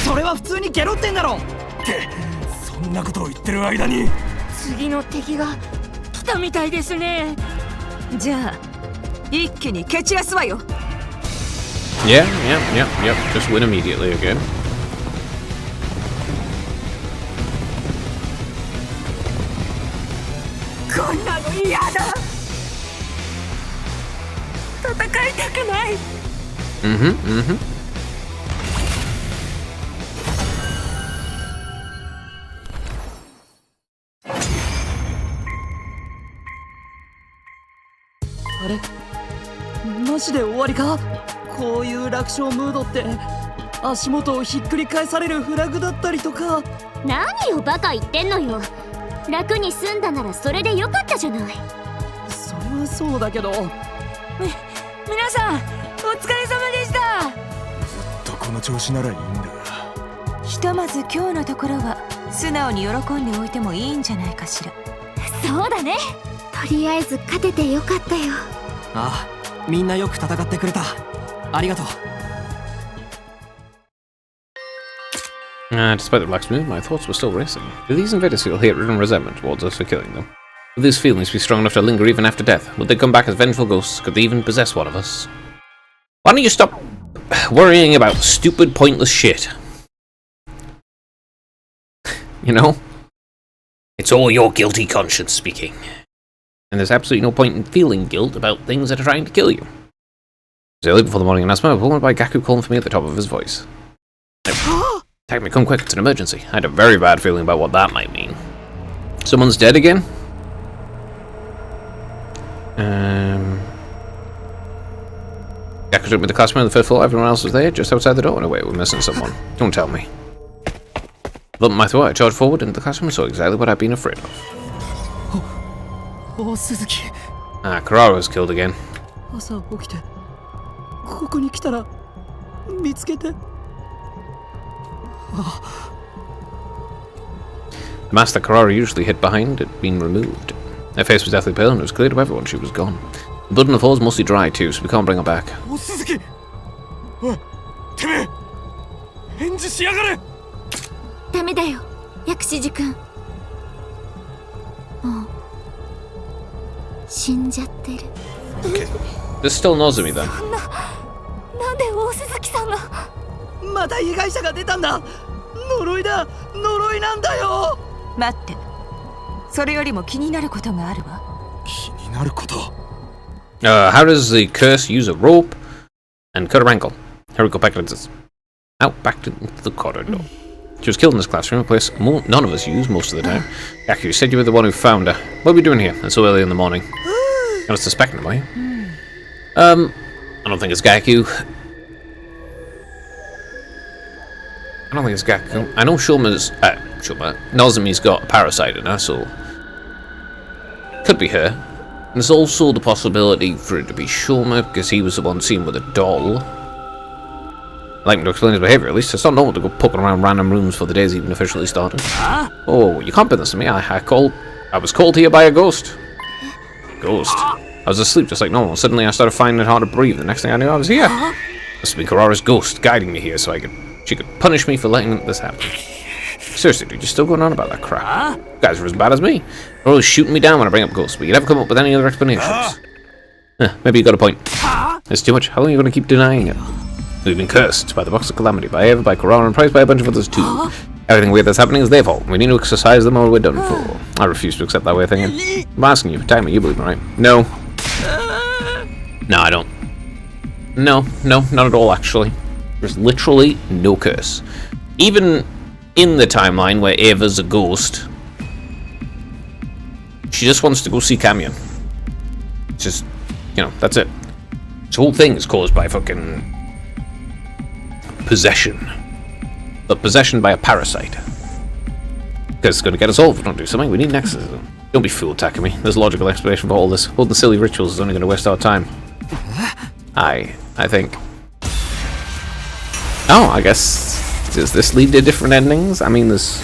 それは普通にゲロってんだろ。ってそんなことを言ってる間に次の敵が来たみたいですね。じゃあ一気に蹴散らすわよ。 Yeah, yep. Just win immediately again. こんなの嫌だ。戦いたくない。あれマジで終わりか。こういう楽勝ムードって足元をひっくり返されるフラグだったりとか。何をバカ言ってんのよ。楽に済んだならそれでよかったじゃない。それはそうだけど。皆さんお疲れ様でした。ずっとこの調子ならいいんだ。ひとまず今日のところは素直に喜んでおいてもいいんじゃないかしら。そうだね。とりあえず勝ててよかったよ。ああ、みんなよく戦ってくれた。ありがとう。Despite the black's move, my thoughts were still racing. Did these invaders feel hatred and resentment towards us for killing them? Would these feelings be strong enough to linger even after death? Would they come back as vengeful ghosts? Could they even possess one of us? Why don't you stop worrying about stupid, pointless shit? You know? It's all your guilty conscience speaking. And there's absolutely no point in feeling guilt about things that are trying to kill you. It was early before the morning announcement, followed by Gaku calling for me at the top of his voice. Attack me, come quick, it's an emergency. I had a very bad feeling about what that might mean. Someone's dead again? Gaku took me to the classroom on the fifth floor, everyone else was there, just outside the door. No, wait, we're missing someone. Don't tell me. Lumping my throat, I charged forward into the classroom and saw exactly what I'd been afraid of. Oh, Suzuki. Ah, Kurara was killed again. 朝起きてここに来たら見つけて。 The mask that Kurara usually hid behind had been removed. Her face was deathly pale and it was clear to everyone she was gone. The blood on the floor was mostly dry too, so we can't bring her back. お鈴木おいてめえ返事しやがれ。ダメだよ、薬師寺くん。もう死んじゃってる。 There's still Nozomi then. なんで大鈴木さんが。また被害者が出たんだ。呪いだ。呪いなんだよ。待って、それよりも気になることがあるわ。気になること。How does the curse use a rope and cut her ankle? Haruko back into the corridor. She was killed in this classroom, a place none of us use most of the time. Gaku, you said you were the one who found her. What are we doing here? And so early in the morning. You're not suspecting him, are you? I don't think it's Gaku. I don't think it's Gaku. I know Nozomi's got a parasite in her, so could be her. And there's also the possibility for it to be Shoma, because he was the one seen with a doll. I'd like him to explain his behaviour at least. It's not normal to go poking around random rooms before the day's even officially started. Oh, you can't pin this to me. I was called here by a ghost. Ghost? I was asleep just like normal. Suddenly I started finding it hard to breathe. The next thing I knew, I was here. Must have been Kurara's ghost guiding me here so she could punish me for letting this happen. Seriously, dude, you're still going on about that crap. You guys are as bad as me. You're always shooting me down when I bring up ghosts, but you never come up with any other explanations. Maybe you got a point. It's too much. How long are you going to keep denying it? We've been cursed by the Box of Calamity, by Eva, by Kurara, and praised by a bunch of others too. Everything weird that's happening is their fault. We need to exercise them or we're done for. I refuse to accept that way of thinking. I'm asking you, tell me, you believe me, right? No. No, I don't. No, not at all, actually. There's literally no curse. Even in the timeline where Eva's a ghost, she just wants to go see Kamiya. Just, that's it. This whole thing is caused by fucking possession. But possession by a parasite. Because it's going to get us all if we don't do something. We need nexus. Don't be fooled, Takumi. There's a logical explanation for all this. All the silly rituals is only going to waste our time. I think... Oh, I guess... Does this lead to different endings? I mean, there's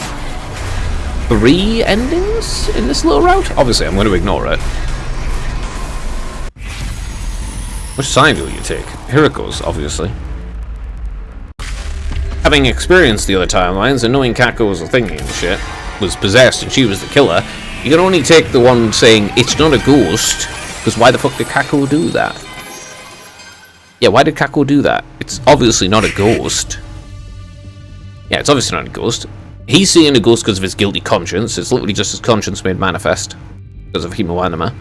3 endings in this little route? Obviously, I'm going to ignore it. Which side will you take? Hiriko's, obviously. Having experienced the other timelines and knowing Kako was a thingy and shit, was possessed and she was the killer, you can only take the one saying it's not a ghost, because why the fuck did Kako do that? Yeah, why did Kako do that? It's obviously not a ghost. Yeah, it's obviously not a ghost. He's seeing a ghost because of his guilty conscience. It's literally just his conscience made manifest because of Himo Anima.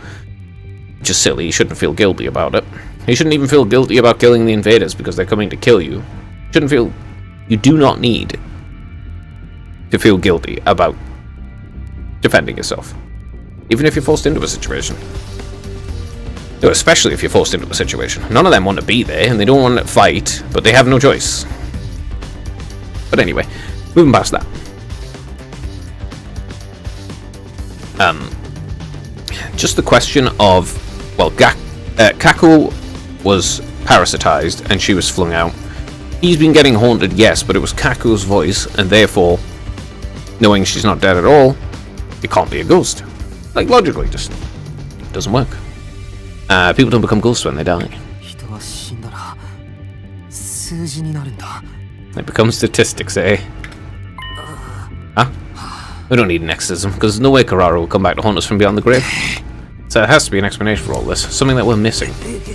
Which is silly. He shouldn't feel guilty about it. He shouldn't even feel guilty about killing the invaders because they're coming to kill you. Shouldn't feel... You do not need to feel guilty about defending yourself. Even if you're forced into a situation. No, especially if you're forced into a situation. None of them want to be there and they don't want to fight, but they have no choice. But anyway, moving past that. Just the question of, well, Kako was parasitized and she was flung out. He's been getting haunted, yes, but it was Kaku's voice, and therefore, knowing she's not dead at all, it can't be a ghost. Like, logically, just doesn't work. People don't become ghosts when they die. It becomes statistics, eh? Huh? We don't need an exorcism, because there's no way Karara will come back to haunt us from beyond the grave. So there has to be an explanation for all this. Something that we're missing.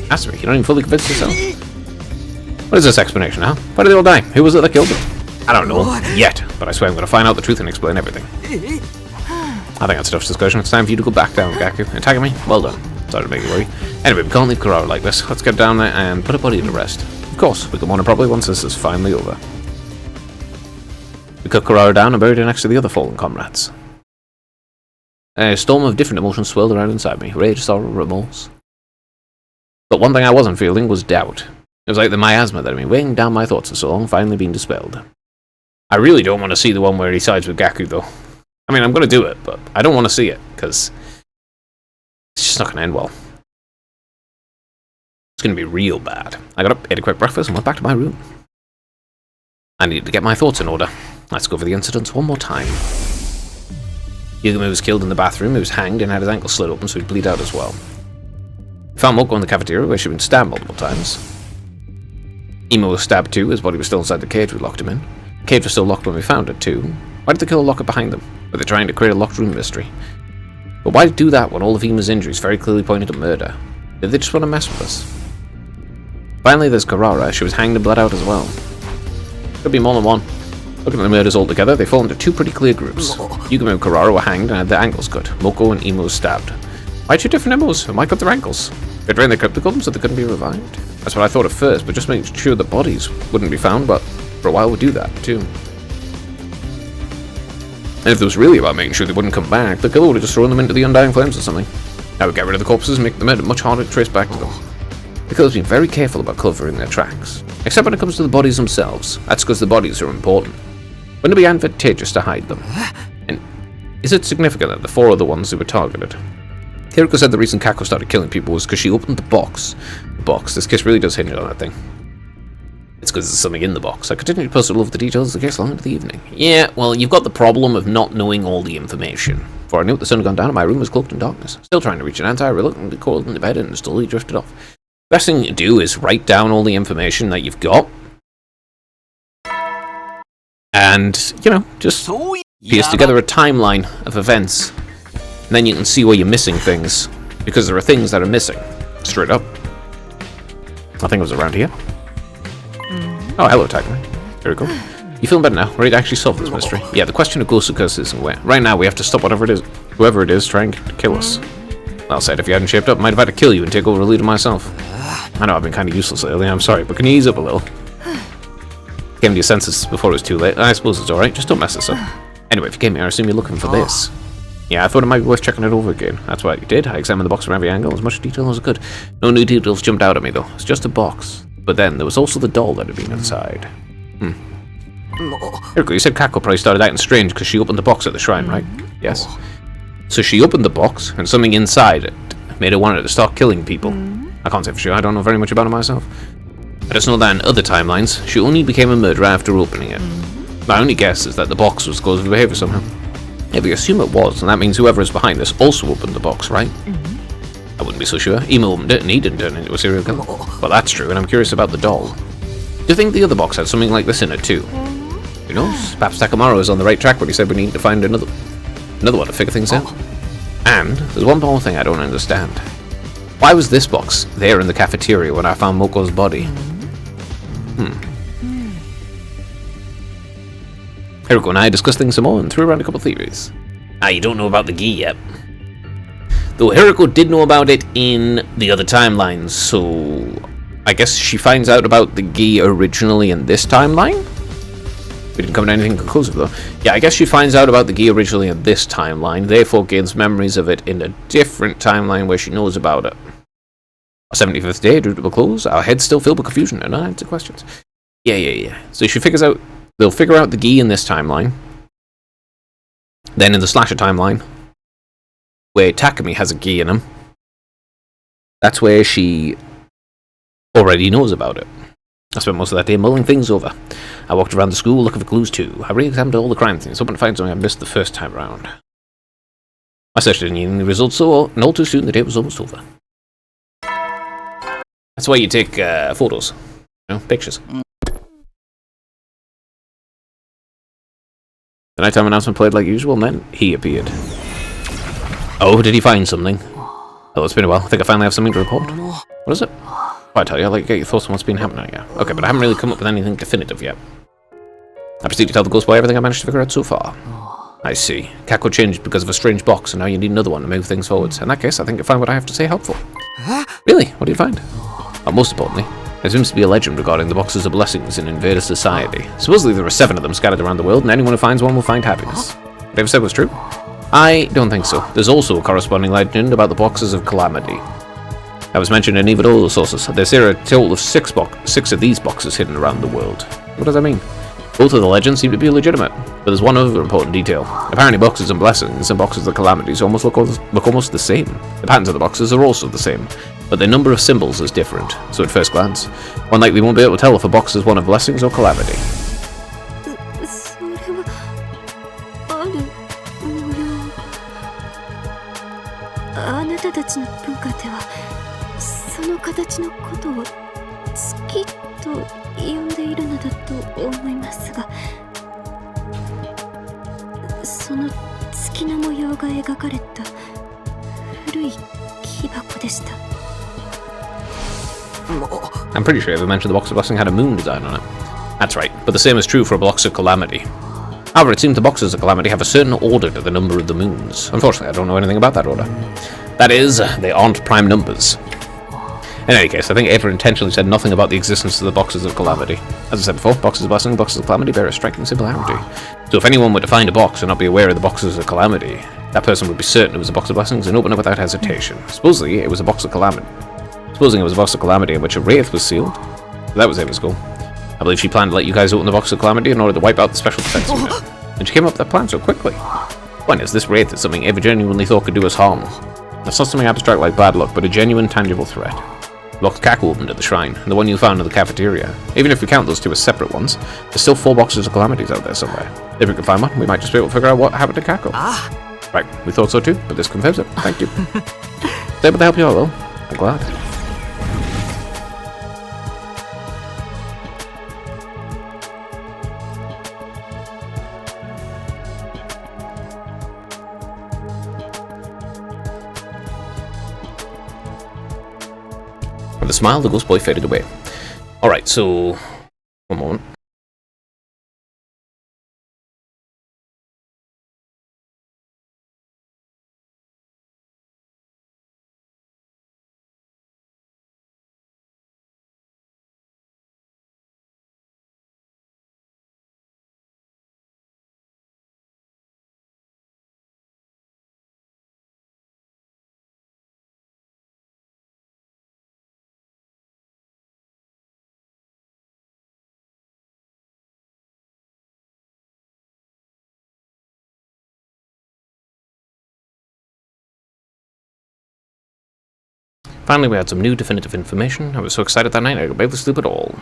Has to be. You're not even fully convinced yourself. What is this explanation, huh? Why did they all die? Who was it that killed them? I don't know. Yet. But I swear I'm going to find out the truth and explain everything. I think that's enough discussion. It's time for you to go back down, Gaku. And tag me? Well done. Sorry to make you worry. Anyway, we can't leave Karara like this. Let's get down there and put a body to rest. Of course, we can mourn her properly once this is finally over. We cut Karara down and buried her next to the other fallen comrades. A storm of different emotions swirled around inside me. Rage, sorrow, remorse. But one thing I wasn't feeling was doubt. It was like the miasma that had been weighing down my thoughts for so long finally being dispelled. I really don't want to see the one where he sides with Gaku, though. I mean, I'm going to do it, but I don't want to see it, because it's just not going to end well. It's going to be real bad. I got up, ate a quick breakfast, and went back to my room. I needed to get my thoughts in order. Let's go over the incidents one more time. Yugami was killed in the bathroom, he was hanged and had his ankle slit open so he'd bleed out as well. We found Moko in the cafeteria where she'd been stabbed multiple times. Imo was stabbed too, his body was still inside the cage we locked him in. The cage was still locked when we found it too. Why did the killer lock it behind them? Were they trying to create a locked room mystery? But why do that when all of Ima's injuries very clearly pointed to murder? Did they just want to mess with us? Finally there's Karara, she was hanged and bled out as well. Could be more than one. Looking at the murders all together, they fall into 2 pretty clear groups. Yugami and Karara were hanged and had their ankles cut. Moko and Imo stabbed. Why 2 different MOs? Why cut their ankles? They drained their crypticum so they couldn't be revived? That's what I thought at first, but just making sure the bodies wouldn't be found, but for a while we'd do that too. And if it was really about making sure they wouldn't come back, the killer would have just thrown them into the undying flames or something. That would get rid of the corpses and make the murder much harder to trace back to them. The killer's been very careful about covering their tracks. Except when it comes to the bodies themselves. That's because the bodies are important. Wouldn't it be advantageous to hide them? And is it significant that the 4 other ones who were targeted? Hiriko said the reason Kako started killing people was because she opened the box. The box. This case really does hinge on that thing. It's because there's something in the box. I continue to post all of the details of the case long into the evening. Yeah, well, you've got the problem of not knowing all the information. Before I knew it, the sun had gone down and my room was cloaked in darkness. Still trying to reach an answer, I reluctantly crawled into bed and slowly drifted off. The best thing to do is write down all the information that you've got. And, you know, just piece together a timeline of events. And then you can see where you're missing things. Because there are things that are missing. Straight up. I think it was around here. Oh, hello, Takumi. Very cool. You feeling better now? Ready to actually solve this mystery? Yeah, the question of ghosts and curses isn't where. Right now, we have to stop whatever it is, whoever it is, trying to kill us. Well said, if you hadn't shaped up, I might have had to kill you and take over the lead of myself. I know I've been kind of useless lately, I'm sorry, but can you ease up a little? Came to your senses before it was too late. I suppose it's alright, just don't mess this up. Anyway, if you came here, I assume you're looking for this. Yeah, I thought it might be worth checking it over again. That's what I did. I examined the box from every angle, as much detail as I could. No new details jumped out at me, though. It's just a box. But then, there was also the doll that had been inside. Hiriko, you said Kako probably started acting strange because she opened the box at the shrine, right? Yes. So she opened the box, and something inside it made her want her to start killing people. I can't say for sure, I don't know very much about it myself. I just know that in other timelines, she only became a murderer after opening it. My only guess is that the box was caused of behavior somehow. If we assume it was, and that means whoever is behind this also opened the box, right? I wouldn't be so sure. Emo opened it, and he didn't turn into a serial killer. Well, that's true, and I'm curious about the doll. Do you think the other box had something like this in it too? Who knows? Perhaps Takamaru is on the right track when he said we need to find another one to figure things out. And there's one more thing I don't understand. Why was this box there in the cafeteria when I found Moko's body? Hiriko and I discussed things some more and threw around a couple theories. You don't know about the gi yet. Though Hiriko did know about it in the other timelines, so I guess she finds out about the gi originally in this timeline? We didn't come to anything conclusive though. Yeah, I guess she finds out about the gi originally in this timeline, therefore gains memories of it in a different timeline where she knows about it. Our 75th day, due to a close, our heads still filled with confusion and unanswered questions. Yeah. So she figures out, they'll figure out the gi in this timeline. Then in the slasher timeline, where Takumi has a gi in him, that's where she already knows about it. I spent most of that day mulling things over. I walked around the school looking for clues too. I re-examined all the crime scenes, hoping to find something I missed the first time around. My search didn't yield any results, and all too soon the day was almost over. That's why you take photos, pictures. The nighttime announcement played like usual, and then he appeared. Oh, did he find something? Oh, it's been a while. I think I finally have something to report. What is it? I tell you, I'd like to get your thoughts on what's been happening here. Okay, but I haven't really come up with anything definitive yet. I proceed to tell the ghost boy everything I managed to figure out so far. I see. Kako changed because of a strange box, and now you need another one to move things forwards. In that case, I think you'll find what I have to say helpful. Really? What do you find? Most importantly, there seems to be a legend regarding the boxes of blessings in Invader Society. Supposedly there are 7 of them scattered around the world, and anyone who finds one will find happiness. What I've said was true? I don't think so. There's also a corresponding legend about the boxes of calamity. That was mentioned in even older sources. There's a total of 6 of these boxes hidden around the world. What does that mean? Both of the legends seem to be legitimate, but there's one other important detail. Apparently boxes of blessings and boxes of calamities almost look almost the same. The patterns of the boxes are also the same, but their number of symbols is different, so at first glance, one likely won't be able to tell if a box is one of blessings or calamity. 形のことを月と呼んでいるのだと思いますが、その月の模様が描かれた古い木箱でした。 I'm pretty sure I ever mentioned the box of blessing had a moon design on it. That's right, but the same is true for a box of calamity. However, it seems the boxes of calamity have a certain order to the number of the moons. Unfortunately, I don't know anything about that order. That is, they aren't prime numbers. In any case, I think Ava intentionally said nothing about the existence of the boxes of calamity. As I said before, boxes of blessing and boxes of calamity bear a striking similarity. So if anyone were to find a box and not be aware of the boxes of calamity, that person would be certain it was a box of blessings and open it without hesitation. Supposedly, it was a box of calamity. Supposing it was a box of calamity in which a wraith was sealed. So that was Ava's goal. I believe she planned to let you guys open the box of calamity in order to wipe out the special defense unit. And she came up with that plan so quickly. Point is, this wraith is something Ava genuinely thought could do us harm. It's not something abstract like bad luck, but a genuine, tangible threat. The box Kako opened at the shrine, and the one you found in the cafeteria. Even if we count those two as separate ones, there's still 4 boxes of calamities out there somewhere. If we can find one, we might just be able to figure out what happened to Kako. Right, we thought so too, but this confirms it. Thank you. Was able to help you out, though. I'm glad. With a smile, the ghost boy faded away. Alright, so... one moment. Finally, we had some new definitive information. I was so excited that night I could barely sleep at all.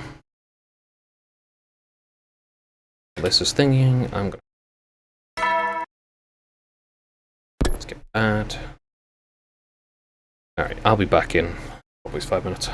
This is thinking. I'm gonna. Let's get that. Alright, I'll be back in probably 5 minutes.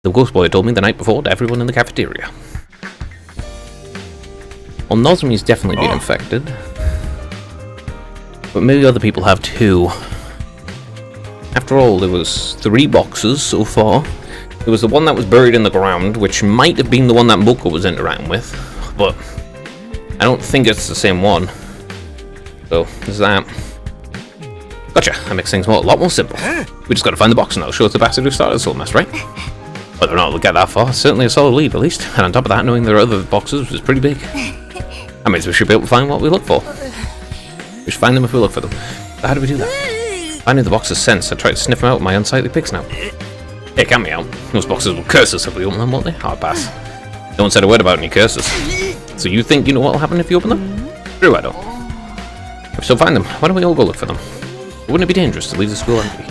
The ghost boy told me the night before to everyone in the cafeteria. Well, Nozomi's definitely been infected. But maybe other people have too. After all, there was 3 boxes so far. There was the one that was buried in the ground, which might have been the one that Moko was interacting with, but I don't think it's the same one. So, there's that. Gotcha, that makes things a lot more simple. We just gotta find the box and that'll show us the bastard who started this whole mess, right? Whether or not we'll get that far, certainly a solid lead at least. And on top of that, knowing there are other boxes was pretty big. That means we should be able to find what we look for. We should find them if we look for them. So how do we do that? Finding the box's sense, I tried to sniff them out with my unsightly pig snout. It can be out. Those boxes will curse us if we open them, won't they? I'll pass. No one said a word about any curses. So you think you know what'll happen if you open them? True, I don't. If we still find them, why don't we all go look for them? Wouldn't it be dangerous to leave the school empty?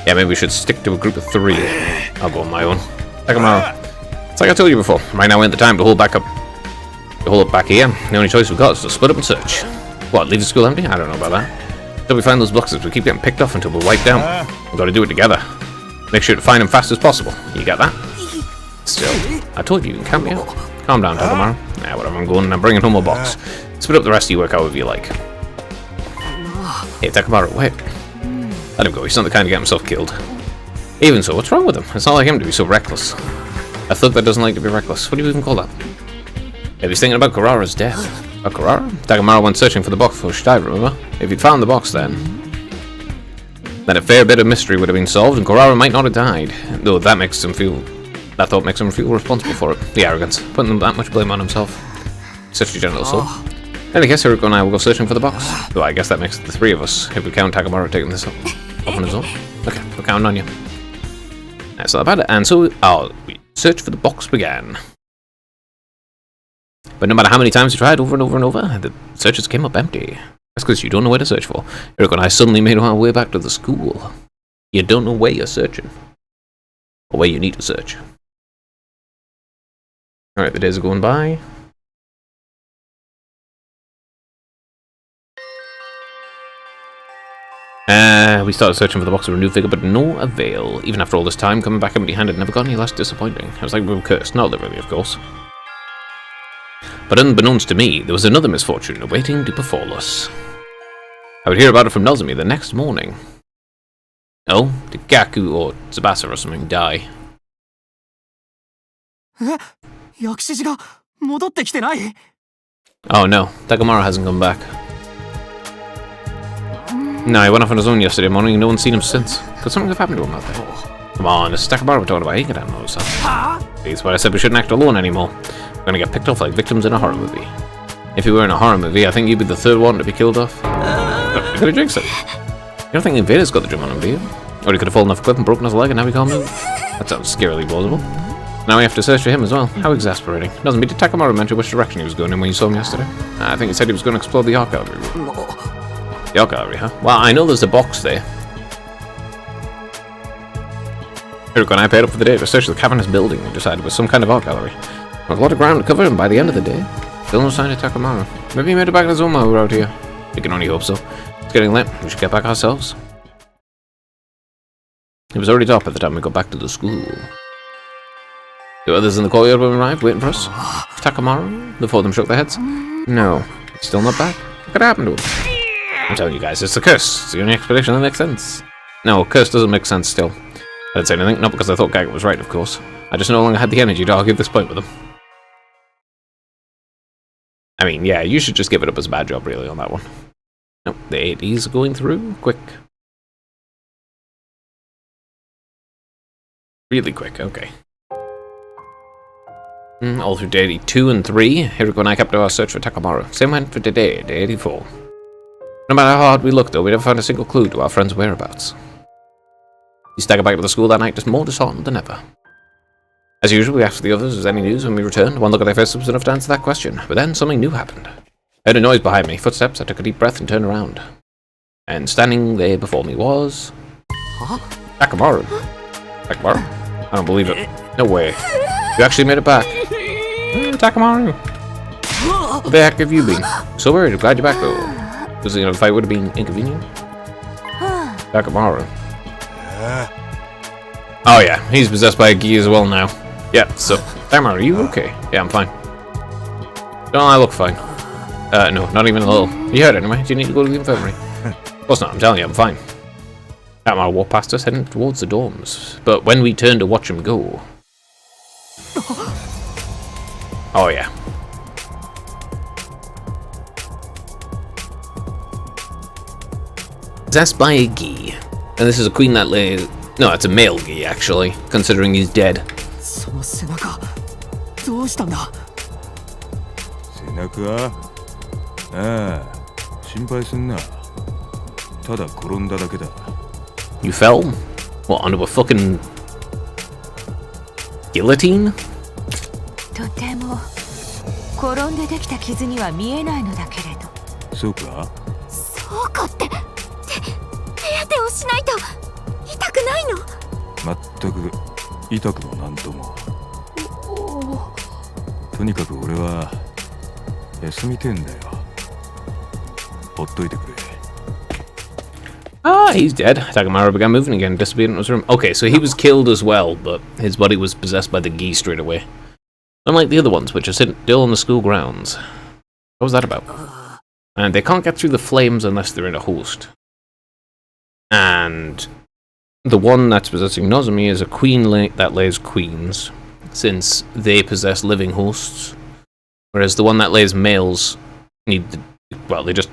Yeah, maybe we should stick to a group of 3. I'll go on my own. Takamaro. It's like I told you before. Right now ain't the time to hold back up. To hold up back here. The only choice we've got is to split up and search. What, leave the school empty? I don't know about that. Until we find those boxes, we keep getting picked off until we're wiped out. We've got to do it together. Make sure to find them fast as possible. You got that? Still, I told you can count me out. Calm down, Takamaro. Nah, whatever, I'm going and I'm bringing home a box. Split up the rest of you work however you like. Hey, Takamaro, wait. Let him go, he's not the kind to get himself killed. Even so, what's wrong with him? It's not like him to be so reckless. A thug that doesn't like to be reckless. What do you even call that? If he's thinking about Kurara's death. About Kurara? Takamaro went searching for the box before she died, remember? If he'd found the box then a fair bit of mystery would have been solved and Kurara might not have died. Though that thought makes him feel responsible for it. The arrogance. Putting that much blame on himself. Such a gentle soul. And I guess Hiriko and I will go searching for the box. Though I guess that makes it the 3 of us, if we count Takamaro taking this up on his own. Okay, we're counting on you. That's not bad. And so our search for the box began. But no matter how many times we tried over and over and over, the searches came up empty. That's because you don't know where to search for. Hiriko and I suddenly made our way back to the school. You don't know where you're searching. Or where you need to search. Alright, the days are going by. We started searching for the box of a new figure, but no avail. Even after all this time, coming back empty-handed never got any less disappointing. It was like we were cursed, not literally, of course. But unbeknownst to me, there was another misfortune awaiting to befall us. I would hear about it from Nozomi the next morning. Oh, did Gaku or Tsubasa or something die? Oh no, Takamaro hasn't come back. No, he went off on his own yesterday morning and no one's seen him since. Could something have happened to him out there? Come on, this is Takamaro we're talking about, he could have known something. That's why I said we shouldn't act alone anymore. We're gonna get picked off like victims in a horror movie. If you were in a horror movie, I think you'd be the 3rd one to be killed off. But could have jinxed it. You don't think the invader's got the drum on him, do you? Or he could have fallen off a cliff and broken his leg and now he can't move? That sounds scarily plausible. Now we have to search for him as well. How exasperating. Doesn't mean did Takamaro mention which direction he was going in when you saw him yesterday? I think he said he was going to explore the art gallery room. The art gallery, huh? Well, I know there's a box there. Hiriko and I paid up for the day to search the cavernous building we decided was some kind of art gallery. With a lot of ground to cover, and by the end of the day, still no sign of Takamaro. Maybe he made it back to Zoma while we're out here. We can only hope so. It's getting late. We should get back ourselves. It was already dark by the time we got back to the school. The others in the courtyard when we arrived, waiting for us. Takamaro? The 4 of them shook their heads. No, he's still not back. What could happen to him? I'm telling you guys, it's a curse. It's the only explanation that makes sense. No, curse doesn't make sense still. I didn't say anything, not because I thought Gaga was right, of course. I just no longer had the energy to argue this point with him. I mean, yeah, you should just give it up as a bad job, really, on that one. Nope, the ADs are going through quick. Really quick, okay. All through day 82 and 3, Hiriko and I kept our search for Takamaro. Same went for today, day 84. No matter how hard we looked, though, we never found a single clue to our friend's whereabouts. He staggered back to the school that night, just more disheartened than ever. As usual, we asked the others if there was any news when we returned. One look at their faces was enough to answer that question. But then something new happened. I heard a noise behind me, footsteps. I took a deep breath and turned around. And standing there before me was... Takamaro. Takamaro? I don't believe it. No way. You actually made it back. Takamaro. Where the heck have you been? So worried. Glad you're back, though. Because, the fight would have been inconvenient. Takamaro. Oh yeah, he's possessed by a gi as well now. Yeah, so, Tamara, are you okay? Yeah, I'm fine. Don't I look fine? No, not even a little. You heard anyway? Do you need to go to the infirmary? Of course not, I'm telling you, I'm fine. Tamara walked past us, heading towards the dorms. But when we turned to watch him go... Oh, yeah. Possessed by a Gi. And this is a queen that lays... No, it's a male Gi, actually, considering he's dead. その背中どうしたんだ。背中？ああ、心配すんな。ただ転んだだけだ。You fell? What, onto a fucking... guillotine? とても転んでできた傷には見えないのだけれど。そうか？そうかって手当てをしないと痛くないの？全く痛くもなんとも。とにかく俺は休みてんだよ。ほっといてくれ。Ah, he's dead. Takamaru began moving again, disappeared into his room. Okay, so he was killed as well, but his body was possessed by the Gi straight away. Unlike the other ones, which are still on the school grounds. What was that about? And they can't get through the flames unless they're in a host. And the one that's possessing Nozomi is a queen that lays queens, since they possess living hosts. Whereas the one that lays males need, well, they just,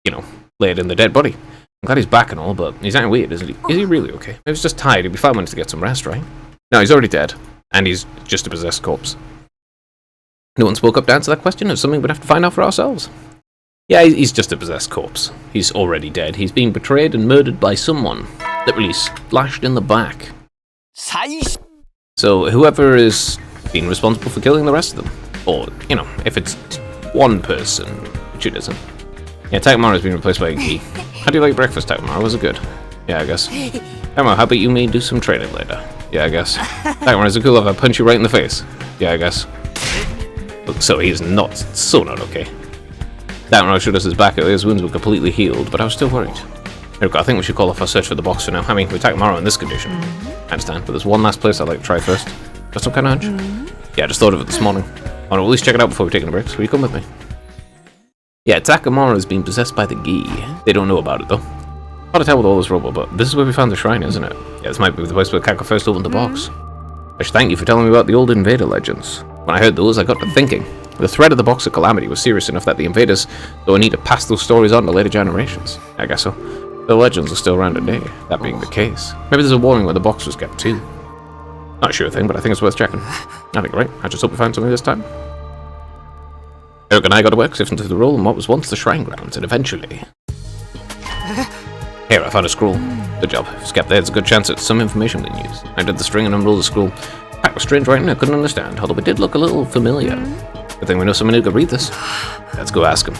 you know, lay it in the dead body. I'm glad he's back and all, but he's acting weird, isn't he? Is he really okay? Maybe he's just tired. He'd be fine when to get some rest, right? No, he's already dead, and he's just a possessed corpse. No one spoke up to answer that question. It's something we'd have to find out for ourselves. Yeah, he's just a possessed corpse. He's already dead. He's been betrayed and murdered by someone, literally slashed in the back. So whoever is being responsible for killing the rest of them, or, you know, if it's one person, which it isn't. Yeah, Takamaru's been replaced by a Gi. How do you like breakfast, Takamaru? Was it good? Yeah, I guess. Takamaru, how about you may do some training later? Yeah, I guess. Takamaru, is it cool if I punch you right in the face? Yeah, I guess. So he's not, so not okay. Takamaru showed us his back earlier, his wounds were completely healed, but I was still worried. Here we go, I think we should call off our search for the box for now. I mean, with Takamaru in this condition. I understand, but there's one last place I'd like to try first. Got some kind of hunch? Yeah, I just thought of it this morning. I want to at least check it out before we take a break, so will you come with me? Yeah, Takamaru has been possessed by the Gi. They don't know about it, though. Hard to tell with all this rubble, but this is where we found the shrine, isn't it? Yeah, this might be the place where Kako first opened the box. I should thank you for telling me about the old invader legends. When I heard those, I got to thinking. The threat of the Box of Calamity was serious enough that the invaders don't need to pass those stories on to later generations. I guess so. The legends are still around today, that being the case. Maybe there's a warning where the box was kept too. Not a sure thing, but I think it's worth checking. I think right. I just hope we find something this time. Eric and I got to work sifting through the role in what was once the shrine grounds, and eventually... Here, I found a scroll. Good job. If it's kept there, there's a good chance it's some information we can use. I did the string and unrolled the scroll. That was strange writing I couldn't understand, although it did look a little familiar. Good thing we know someone who could read this. Let's go ask him.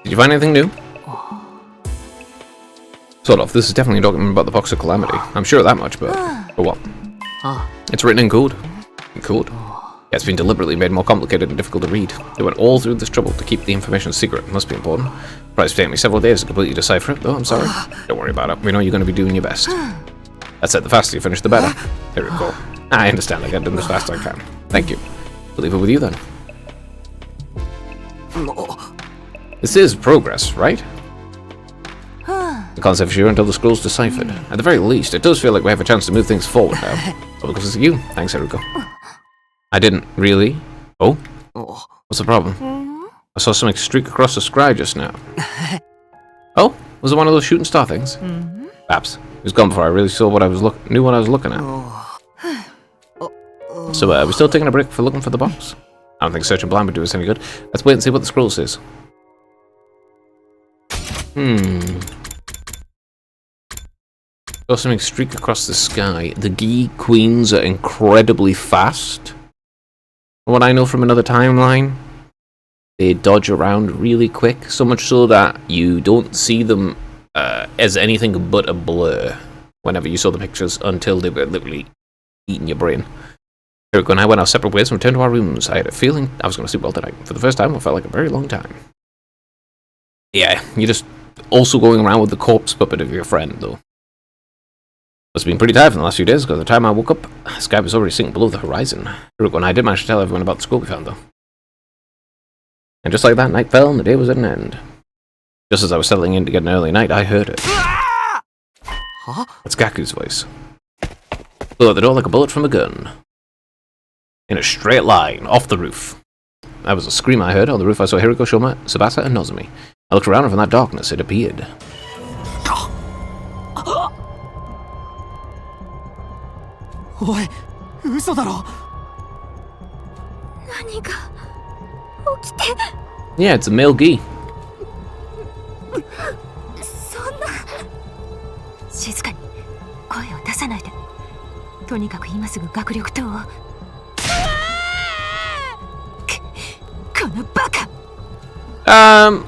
Did you find anything new? Sort of. This is definitely a document about the Box of Calamity. I'm sure of that much, but for what? It's written in code. In code? Yeah, it's been deliberately made more complicated and difficult to read. They went all through this trouble to keep the information secret. It must be important. Probably take me several days to completely decipher it, though I'm sorry. Don't worry about it. We know you're going to be doing your best. That said, the faster you finish, the better. Here we go. I understand. I get done as fast as I can. Thank you. I'll leave it with you then. This is progress, right? I can't say for sure until the scroll's deciphered. At the very least, it does feel like we have a chance to move things forward now. All because of you. Thanks, Haruko. I didn't really. Oh? What's the problem? I saw something streak across the sky just now. Oh? Was it one of those shooting star things? Perhaps. It was gone before I really saw what I was knew what I was looking at. So, are we still taking a break for looking for the box? I don't think searching blind would do us any good. Let's wait and see what the scroll says. Saw something streak across the sky. The Gi Queens are incredibly fast. From what I know from another timeline, they dodge around really quick, so much so that you don't see them as anything but a blur whenever you saw the pictures until they were literally eating your brain. Eric and I went our separate ways and returned to our rooms. I had a feeling I was going to sleep well tonight. For the first time, it felt like a very long time. Yeah, you're just also going around with the corpse puppet of your friend, though. Must have been pretty tired from the last few days, because by the time I woke up, the sky was already sinking below the horizon. Hiruko and I did manage to tell everyone about the scroll we found, though. And just like that, night fell and the day was at an end. Just as I was settling in to get an early night, I heard it. Huh? It's Gaku's voice. Flew out the door like a bullet from a gun. In a straight line, off the roof. That was a scream I heard. On the roof I saw Hiruko, Shoma, Tsubasa, and Nozomi. I looked around and from that darkness it appeared. Oi, 嘘だろ。何が起きて。 Yeah, it's a male Gi. そんな。静かに声を出さないで。とにかく今すぐ学力等を。このバカ。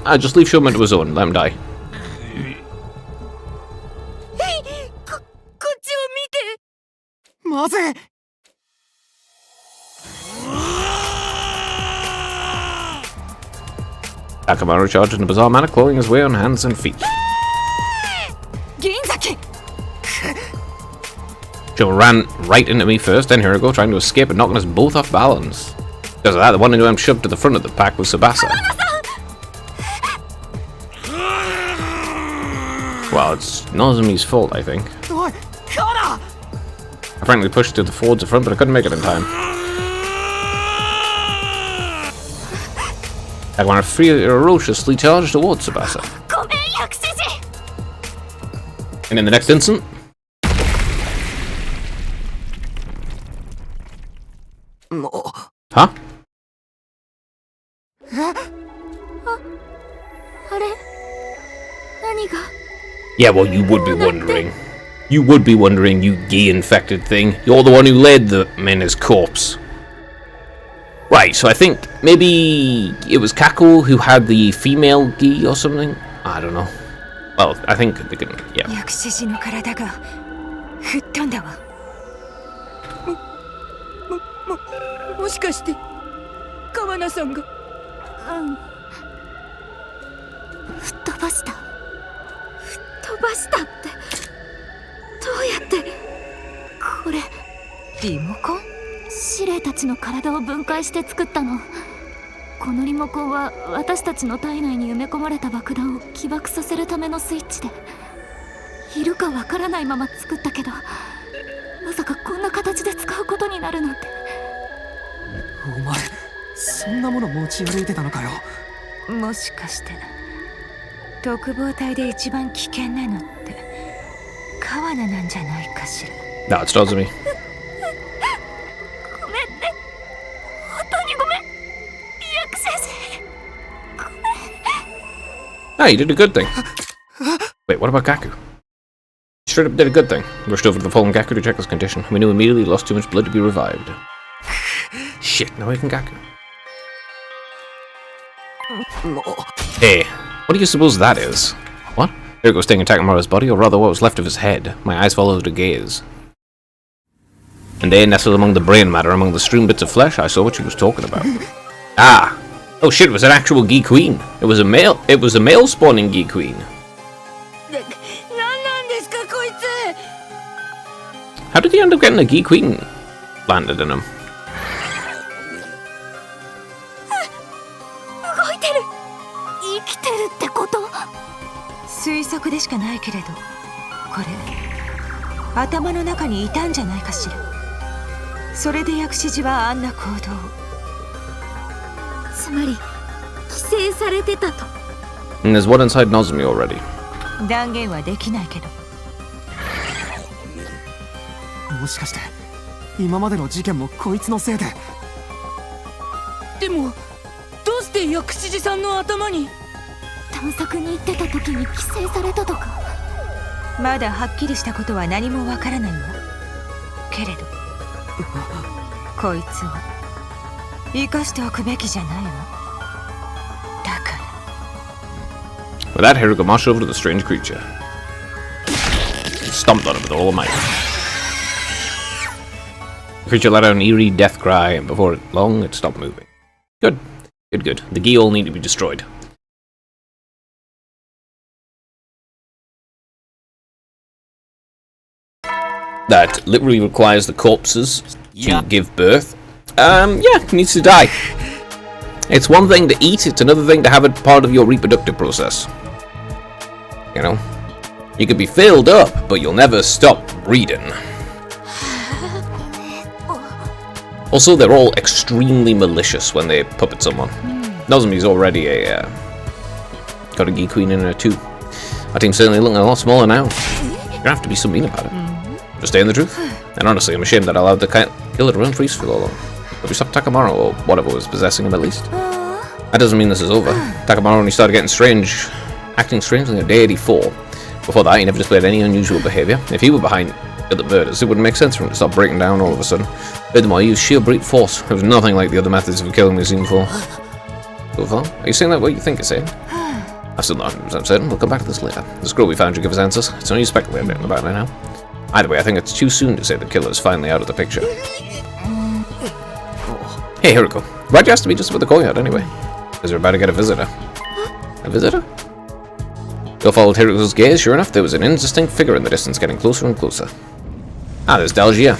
I'll just leave Shoma to his own. Let him die. こっちを見て。まずい。Akamaru charged in a bizarre manner, clawing his way on hands and feet. 銀崎。 Shoma ran right into me first, then Hiruko, trying to escape and knocking us both off balance. Because of that, the one who I'm shoved to the front of the pack was Tsubasa. Well, it's Nozomi's fault, I think. おい、こら。 I frankly pushed to the towards the front, but I couldn't make it in time. Akamaru ferociously charged towards Tsubasa. ごめん、薬師寺。 And in the next instant... Huh? あれ何が Yeah, well, you would be wondering. You would be wondering, you Gi-infected thing. You're the one who laid the Mena's corpse. Right, so I think maybe it was Kako who had the female Gi or something? I don't know. Well, I think they can, yeah. 薬師寺の体が吹っ飛んだわ。もしかして川名さんが。うん吹っ飛ばした吹っ飛ばしたってどうやってこれリモコン？司令たちの体を分解して作ったの。このリモコンは私たちの体内に埋め込まれた爆弾を起爆させるためのスイッチでいるかわからないまま作ったけどまさかこんな形で使うことになるなんて。お前、そんなもの持ち歩いてたのかよ。もしかして特防隊で一番危険なのって川名なんじゃないかしら。 No, it's Nozomi. ごめんね本当にごめん薬師寺ごめん。 Ah, you did a good thing. Wait, what about Gaku? You straight up did a good thing. Rushed over to the fallen Gaku to check his condition. We knew immediately he lost too much blood to be revived. Shit, now even Gaku. Hey, what do you suppose that is? What? There goes staying in Takamaru's body, or rather what was left of his head. My eyes followed her gaze. And there, nestled among the brain matter, among the strewn bits of flesh, I saw what she was talking about. Ah! Oh shit, it was an actual Gi Queen. It was a male spawning Gi Queen. 何なんですかこいつ。 How did he end up getting a Gi Queen landed in him? 動いてる生きてるってこと？推測でしかないけれど、これ頭の中にいたんじゃないかしら。それで薬師寺はあんな行動を。つまり寄生されてたと。 And there's one inside Nozomi already. 断言はできないけど。もしかして今までの事件もこいつのせいで。でもどうして薬師寺さんの頭に。探索に行ってた時に寄生されたとか。まだはっきりしたことは何もわからないわ。けれどこいつを生かしておくべきじゃないわ。だから。 With that, Hiruko marched over to the strange creature. Stomped on it with all her might. The creature let out an eerie death cry, and before long, it stopped moving. Good. Good, good. The Gi all need to be destroyed. that literally requires the corpses to give birth, needs to die. It's one thing to eat, it's another thing to have it part of your reproductive process. You know? You could be filled up, but you'll never stop breeding. Also, they're all extremely malicious when they puppet someone. Nozomi's already got a Gi Queen in her too. Our team's certainly looking a lot smaller now. You don't have to be so mean about it. Just stay in the truth. And honestly, I'm ashamed that I allowed the killer to run free for so long. But we stopped Takamaru, or whatever was possessing him at least. That doesn't mean this is over. Takamaru only started acting strangely on day 84. Before that, he never displayed any unusual behaviour. If he were behind the murders, it wouldn't make sense for him to start breaking down all of a sudden. Furthermore, he used sheer brute force. It was nothing like the other methods of killing we've seen before. So far? Are you saying that what you think it's saying? I'm still not 100% certain. We'll come back to this later. The scroll we found should give us answers. It's only speculating about it now. Either way, I think it's too soon to say the killer is finally out of the picture. Hey, Hiriko. Why'd you ask to be just about the courtyard anyway? Because we're about to get a visitor. A visitor? Bill followed Hiriko's gaze. Sure enough, there was an indistinct figure in the distance getting closer and closer. Ah, there's Dalgia.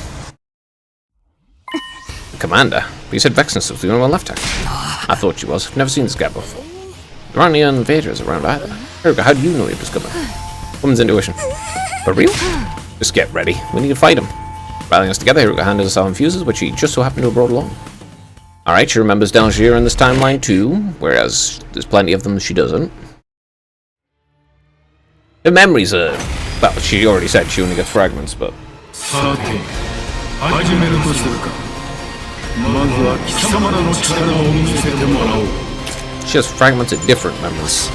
Commander. But you said Vexness was the only one left, I thought she was. I've never seen this guy before. There aren't any invaders around either. Hiriko, how do you know he was coming? Woman's intuition. For real? Just get ready. We need to fight him. Rallying us together, Hiriko handed us our infuses, which she just so happened to have brought along. Alright, she remembers Dalgia in this timeline too, whereas there's plenty of them she doesn't. Her memories are... well, she already said she only gets fragments, but... she has fragments of different memories.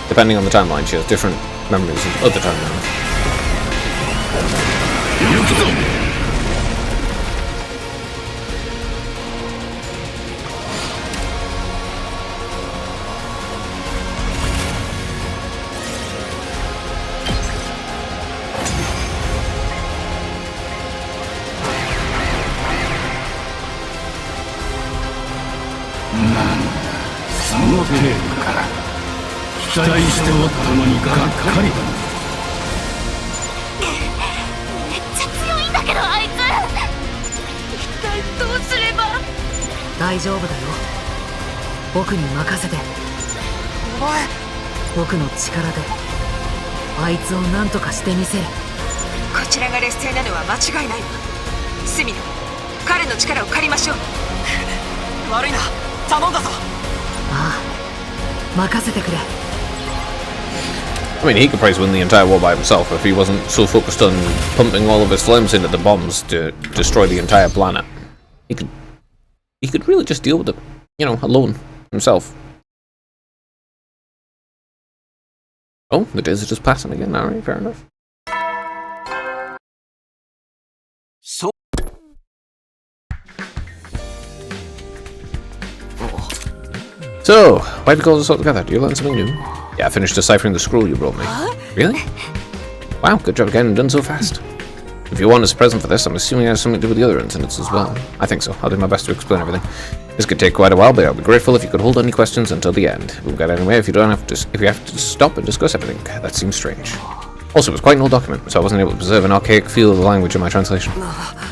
Depending on the timeline, she has different memories of other timelines. I mean, he could probably win the entire war by himself if he wasn't so focused on pumping all of his flames into the bombs to destroy the entire planet. He could really just deal with it, you know, alone, himself. Oh, the days are just passing again. Alright, fair enough. So, why'd we call this all together? Do you learn something new? Yeah, I finished deciphering the scroll you brought me. Really? Wow, good job getting done so fast. If you want as a present for this, I'm assuming it has something to do with the other incidents as well. I think so. I'll do my best to explain everything. This could take quite a while, but I'll be grateful if you could hold any questions until the end. We'll get anywhere if you have to stop and discuss everything. That seems strange. Also, it was quite an old document, so I wasn't able to preserve an archaic feel of the language in my translation.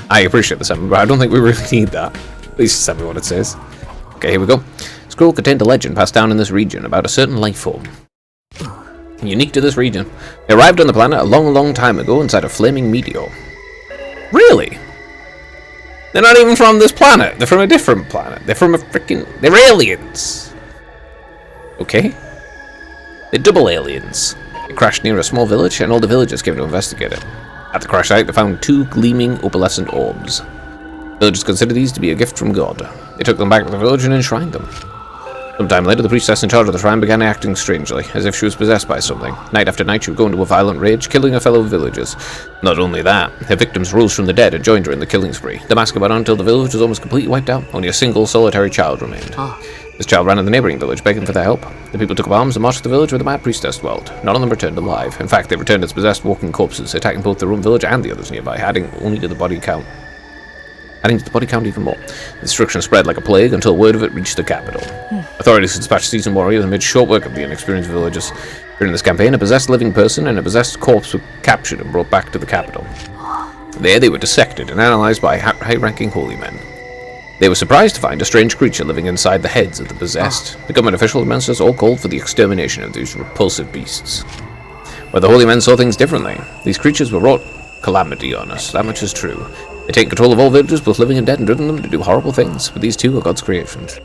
I appreciate this, but I don't think we really need that. At least tell me what it says. Okay, here we go. Scroll contained a legend passed down in this region about a certain life form. Unique to this region. They arrived on the planet a long, long time ago inside a flaming meteor. Really? They're not even from this planet. They're from a different planet. They're from a freaking... they're aliens. Okay. They're double aliens. They crashed near a small village, and all the villagers came to investigate it. At the crash site, they found 2 gleaming opalescent orbs. Villagers considered these to be a gift from God. They took them back to the village and enshrined them. Sometime later, the priestess in charge of the shrine began acting strangely, as if she was possessed by something. Night after night, she would go into a violent rage, killing her fellow villagers. Not only that, her victims rose from the dead and joined her in the killing spree. The massacre went on until the village was almost completely wiped out. Only a single, solitary child remained. This child ran to the neighboring village, begging for their help. The people took up arms and marched to the village where the mad priestess dwelled. None of them returned alive. In fact, they returned as possessed walking corpses, attacking both their own village and the others nearby, adding only to the body count. adding to the body count even more. The destruction spread like a plague until word of it reached the capital. Authorities dispatched seasoned warriors and made short work of the inexperienced villagers. During this campaign, a possessed living person and a possessed corpse were captured and brought back to the capital. There they were dissected and analyzed by high-ranking holy men. They were surprised to find a strange creature living inside the heads of the possessed. The government officials and ministers all called for the extermination of these repulsive beasts. But the holy men saw things differently. These creatures were wrought calamity on us, that much is true. They take control of all villagers, both living and dead, and driven them to do horrible things, but these too are God's creations.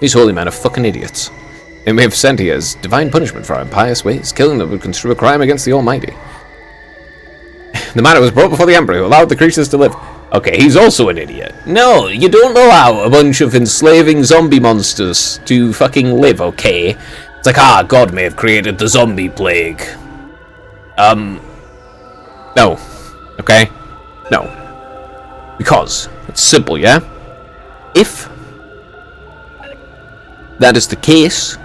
These holy men are fucking idiots. They may have sent here as divine punishment for our impious ways. Killing them would construe a crime against the Almighty. The matter was brought before the Emperor, who allowed the creatures to live. Okay, he's also an idiot. No, you don't allow a bunch of enslaving zombie monsters to fucking live, okay? It's like, God may have created the zombie plague. No. Okay? No. Because, it's simple, yeah? If that is the case,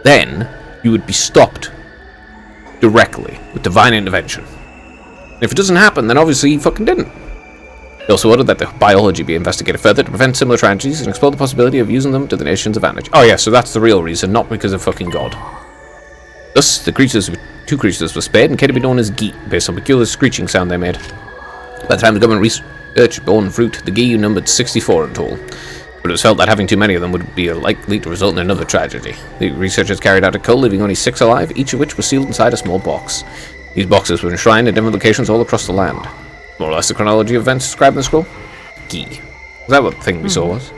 then you would be stopped directly with divine intervention. If it doesn't happen, then obviously he fucking didn't. He also ordered that the biology be investigated further to prevent similar tragedies and explore the possibility of using them to the nation's advantage. Oh yeah, so that's the real reason, not because of fucking God. Thus, the two creatures were spared and came to be known as Gi, based on the peculiar screeching sound they made. By the time the government researched borne fruit, the Gi numbered 64 in total. But it was felt that having too many of them would be likely to result in another tragedy. The researchers carried out a cull, leaving only 6 alive, each of which was sealed inside a small box. These boxes were enshrined in different locations all across the land. More or less the chronology of events described in the scroll? Gi. Is that what the thing we saw was?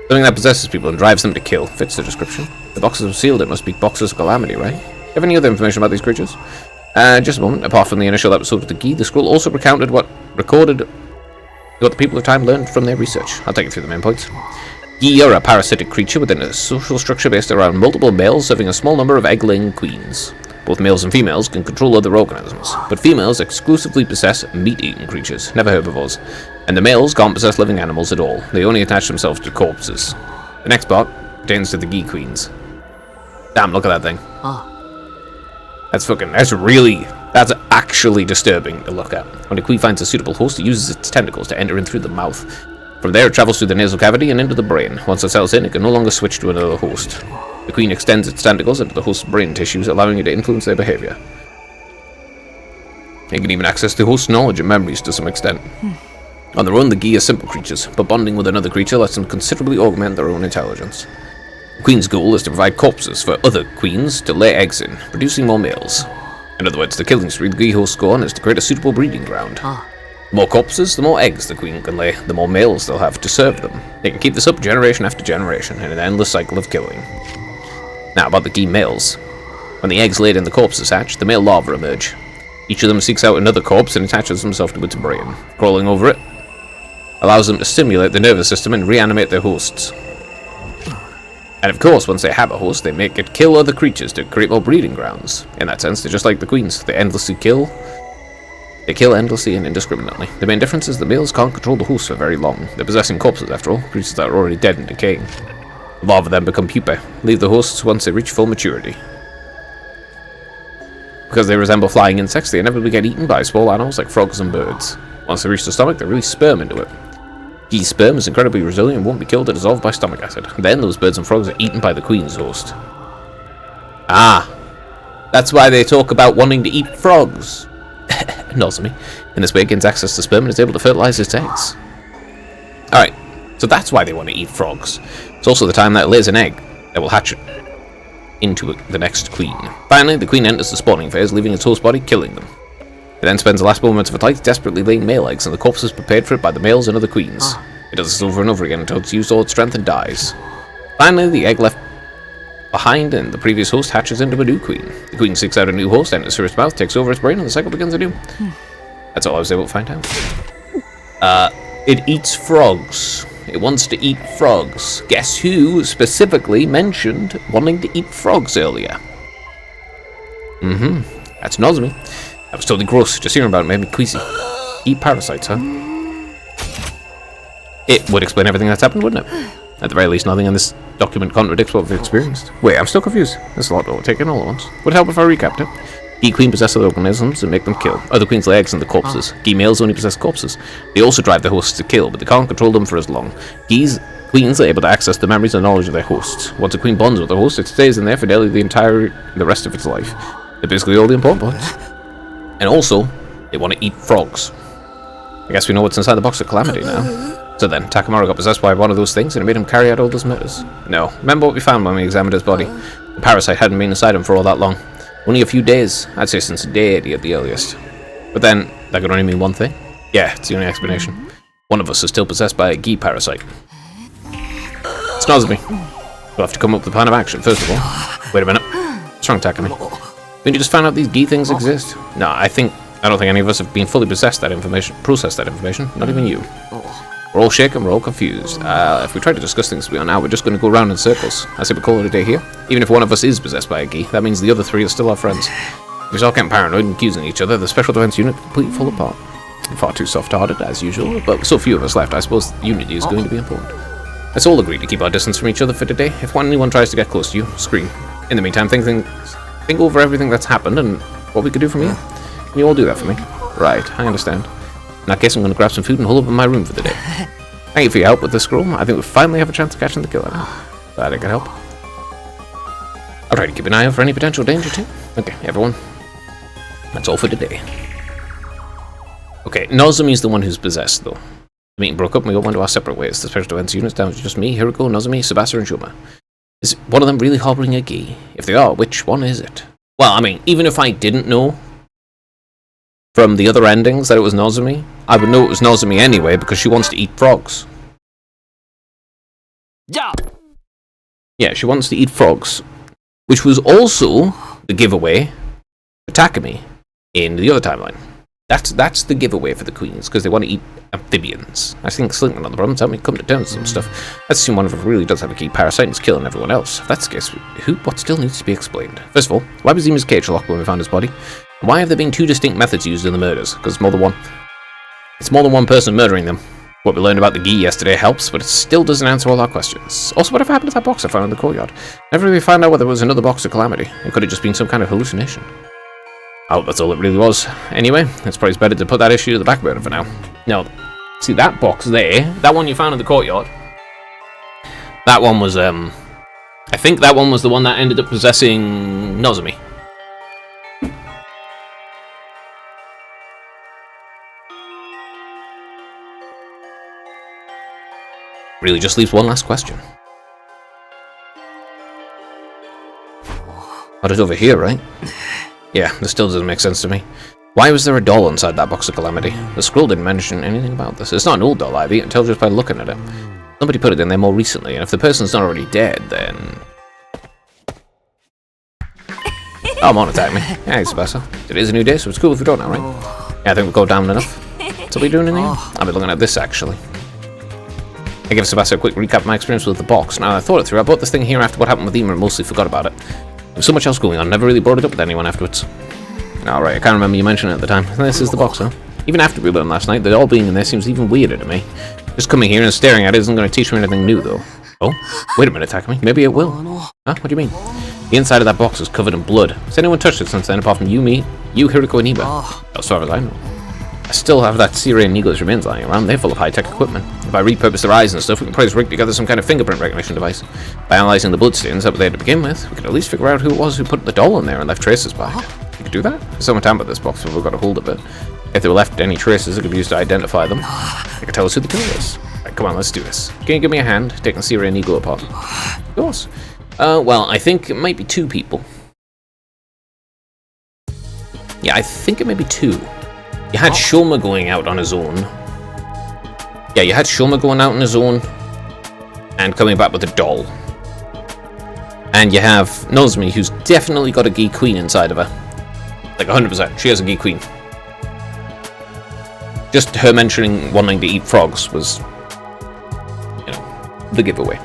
Something that possesses people and drives them to kill. Fits the description. The boxes were sealed, it must be boxes of calamity, right? Do you have any other information about these creatures? Just a moment. Apart from the initial episode of the Gi, the scroll also recorded what the people of time learned from their research. I'll take you through the main points. Gi are a parasitic creature within a social structure based around multiple males serving a small number of egg-laying queens. Both males and females can control other organisms, but females exclusively possess meat-eating creatures, never herbivores, and the males can't possess living animals at all. They only attach themselves to corpses. The next part pertains to the Gi queens. Damn, look at that thing. That's actually disturbing to look at. When a queen finds a suitable host, it uses its tentacles to enter in through the mouth. From there, it travels through the nasal cavity and into the brain. Once it settles in, it can no longer switch to another host. The queen extends its tentacles into the host's brain tissues, allowing it to influence their behavior. It can even access the host's knowledge and memories to some extent. On their own, the Gi are simple creatures, but bonding with another creature lets them considerably augment their own intelligence. The queen's goal is to provide corpses for other queens to lay eggs in, producing more males. In other words, the killing spree the Gi hosts go on is to create a suitable breeding ground. The more corpses, the more eggs the queen can lay, the more males they'll have to serve them. They can keep this up generation after generation, in an endless cycle of killing. Now, about the Gi males. When the eggs laid in the corpses hatch, the male larvae emerge. Each of them seeks out another corpse and attaches himself to its brain. Crawling over it allows them to stimulate the nervous system and reanimate their hosts. And of course, once they have a host, they make it kill other creatures to create more breeding grounds. In that sense, they're just like the queens. They endlessly kill. They kill endlessly and indiscriminately. The main difference is the males can't control the hosts for very long. They're possessing corpses, after all, creatures that are already dead and decaying. The larvae then become pupae, leave the hosts once they reach full maturity. Because they resemble flying insects, they inevitably get eaten by small animals like frogs and birds. Once they reach the stomach, they release sperm into it. Gi's sperm is incredibly resilient and won't be killed or dissolved by stomach acid. Then those birds and frogs are eaten by the queen's host. That's why they talk about wanting to eat frogs. Nozomi. In this way, it gains access to sperm and is able to fertilize its eggs. Alright, so that's why they want to eat frogs. It's also the time that it lays an egg that will hatch into the next queen. Finally, the queen enters the spawning phase, leaving its host body, killing them. It then spends the last moments of its life desperately laying male eggs, and the corpse is prepared for it by the males and other queens. It does this over and over again until it's used all its strength and dies. Finally, the egg left behind and the previous host hatches into a new queen. The queen seeks out a new host, enters through its mouth, takes over its brain, and the cycle begins anew. That's all I was able to find out. It eats frogs. It wants to eat frogs. Guess who specifically mentioned wanting to eat frogs earlier? That's Nozomi. That was totally gross. Just hearing about it made me queasy. Eat parasites, huh? It would explain everything that's happened, wouldn't it? At the very least, nothing in this document contradicts what we've experienced. Wait, I'm still confused. There's a lot to take in all at once. Would help if I recapped it. Gi queen possess other organisms and make them kill. Other queens lay eggs in the corpses. Gi males only possess corpses. They also drive their hosts to kill, but they can't control them for as long. Gi's queens are able to access the memories and knowledge of their hosts. Once a queen bonds with a host, it stays in there for nearly the rest of its life. They're basically all the important parts. And also, they want to eat frogs. I guess we know what's inside the box of Calamity now. So then, Takamaru got possessed by one of those things and it made him carry out all those murders. No, remember what we found when we examined his body? The parasite hadn't been inside him for all that long. Only a few days. I'd say since a day at the earliest. But then, that could only mean one thing. Yeah, it's the only explanation. One of us is still possessed by a Gi parasite. It's Nozomi. We'll have to come up with a plan of action, first of all. Wait a minute. What's wrong, Takumi? Didn't you just find out these Gi things exist? No, I don't think any of us have been fully processed that information, not even you. We're all shaken, we're all confused. If we try to discuss things as we are now, we're just going to go around in circles. I say we call it a day here. Even if one of us is possessed by a Gi, that means the other three are still our friends. If we start getting paranoid and accusing each other, the Special Defense Unit will completely fall apart. Far too soft-hearted, as usual, but with so few of us left, I suppose unity is going to be important. Let's all agree to keep our distance from each other for today. If anyone tries to get close to you, scream. In the meantime, think over everything that's happened and what we could do from here. Can you all do that for me? Right, I understand. In that case, I'm going to grab some food and hole up in my room for the day. Thank you for your help with the scroll. I think we finally have a chance of catching the killer. Glad I could help. I'll try to keep an eye out for any potential danger too. Okay, everyone. That's all for today. Okay, Nozomi's the one who's possessed, though. The meeting broke up and we all went to our separate ways. The Special Defense Unit's down to just me, Hiriko, Nozomi, Tsubasa, and Shuma. Is one of them really harboring a Gi? If they are, which one is it? Well, I mean, even if I didn't know from the other endings that it was Nozomi, I would know it was Nozomi anyway because she wants to eat frogs. Yeah, she wants to eat frogs, which was also the giveaway for Takumi in the other timeline. That's the giveaway for the queens, because they want to eat amphibians. I think Slinkman on the problems helped me come to terms with some stuff. Let's assume one of them really does have a Gi parasite and is killing everyone else. If that's the case, what still needs to be explained? First of all, why was Zima's cage locked when we found his body? And why have there been two distinct methods used in the murders? Because it's more than one. It's more than one person murdering them. What we learned about the Gi yesterday helps, but it still doesn't answer all our questions. Also, whatever happened to that box I found in the courtyard? Never really found out whether it was another box of Calamity. It could have just been some kind of hallucination. I hope that's all it really was. Anyway, it's probably better to put that issue to the back burner for now. Now, see that box there? That one you found in the courtyard? That one was, I think that one was the one that ended up possessing Nozomi. Really just leaves one last question. But it's over here, right? Yeah, this still doesn't make sense to me. Why was there a doll inside that box of Calamity? The scroll didn't mention anything about this. It's not an old doll either, you can tell just by looking at it. Somebody put it in there more recently, and if the person's not already dead, then... Oh, I'm on attack me. Hey, Tsubasa. It is a new day, so it's cool if we don't now, right? Yeah, I think we've gone down enough. What's we doing in here? I'll be looking at this, actually. I give Tsubasa a quick recap of my experience with the box. Now, I thought it through. I bought this thing here after what happened with Ema and mostly forgot about it. There was so much else going on, never really brought it up with anyone afterwards. Alright, I can't remember you mentioning it at the time. This is the box, huh? Even after we learned last night, the doll being in there seems even weirder to me. Just coming here and staring at it isn't going to teach me anything new, though. Oh, wait a minute, Takumi. Maybe it will. Huh? What do you mean? The inside of that box is covered in blood. Has anyone touched it since then, apart from you, me, you, Hiriko, and Iba? As far as I know. I still have that Sirei and Nigo's remains lying around. They're full of high-tech equipment. If I repurpose their eyes and stuff, we can probably just rig together some kind of fingerprint recognition device. By analysing the bloodstains that were there to begin with, we could at least figure out who it was who put the doll in there and left traces behind. We could do that? There's someone tampered with this box, but we've got a hold of it. If there were left any traces, it could be used to identify them. They could tell us who the killer is. Right, come on, let's do this. Can you give me a hand taking Sirei and Nigo apart? Of course. Well, I think it might be two people. Yeah, I think it may be two. You had Shoma going out on his own. Yeah, you had Shoma going out on his own and coming back with a doll. And you have Nozomi, who's definitely got a Gi Queen inside of her. Like 100%. She has a Gi Queen. Just her mentioning wanting to eat frogs was, you know, the giveaway.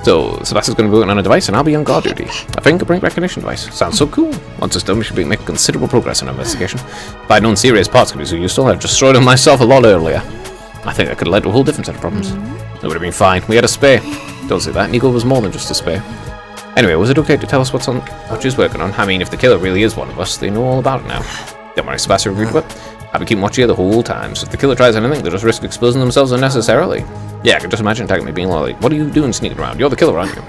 So, Tsubasa's going to be working on a device, and I'll be on guard duty. A fingerprint recognition device. Sounds so cool. Once it's done, we should be making considerable progress in our investigation. If I'd known serious parts could be so useful, I'd have destroyed them myself a lot earlier. I think that could have led to a whole different set of problems. It would have been fine. We had a spare. Don't say that. Nigo was more than just a spare. Anyway, was it okay to tell us what she's working on? I mean, if the killer really is one of us, they know all about it now. Don't worry, Sebastian agreed with it. I've been keeping watch here the whole time, so if the killer tries anything, they'll just risk exposing themselves unnecessarily. Yeah, I can just imagine Takumi being like, what are you doing sneaking around? You're the killer, aren't you?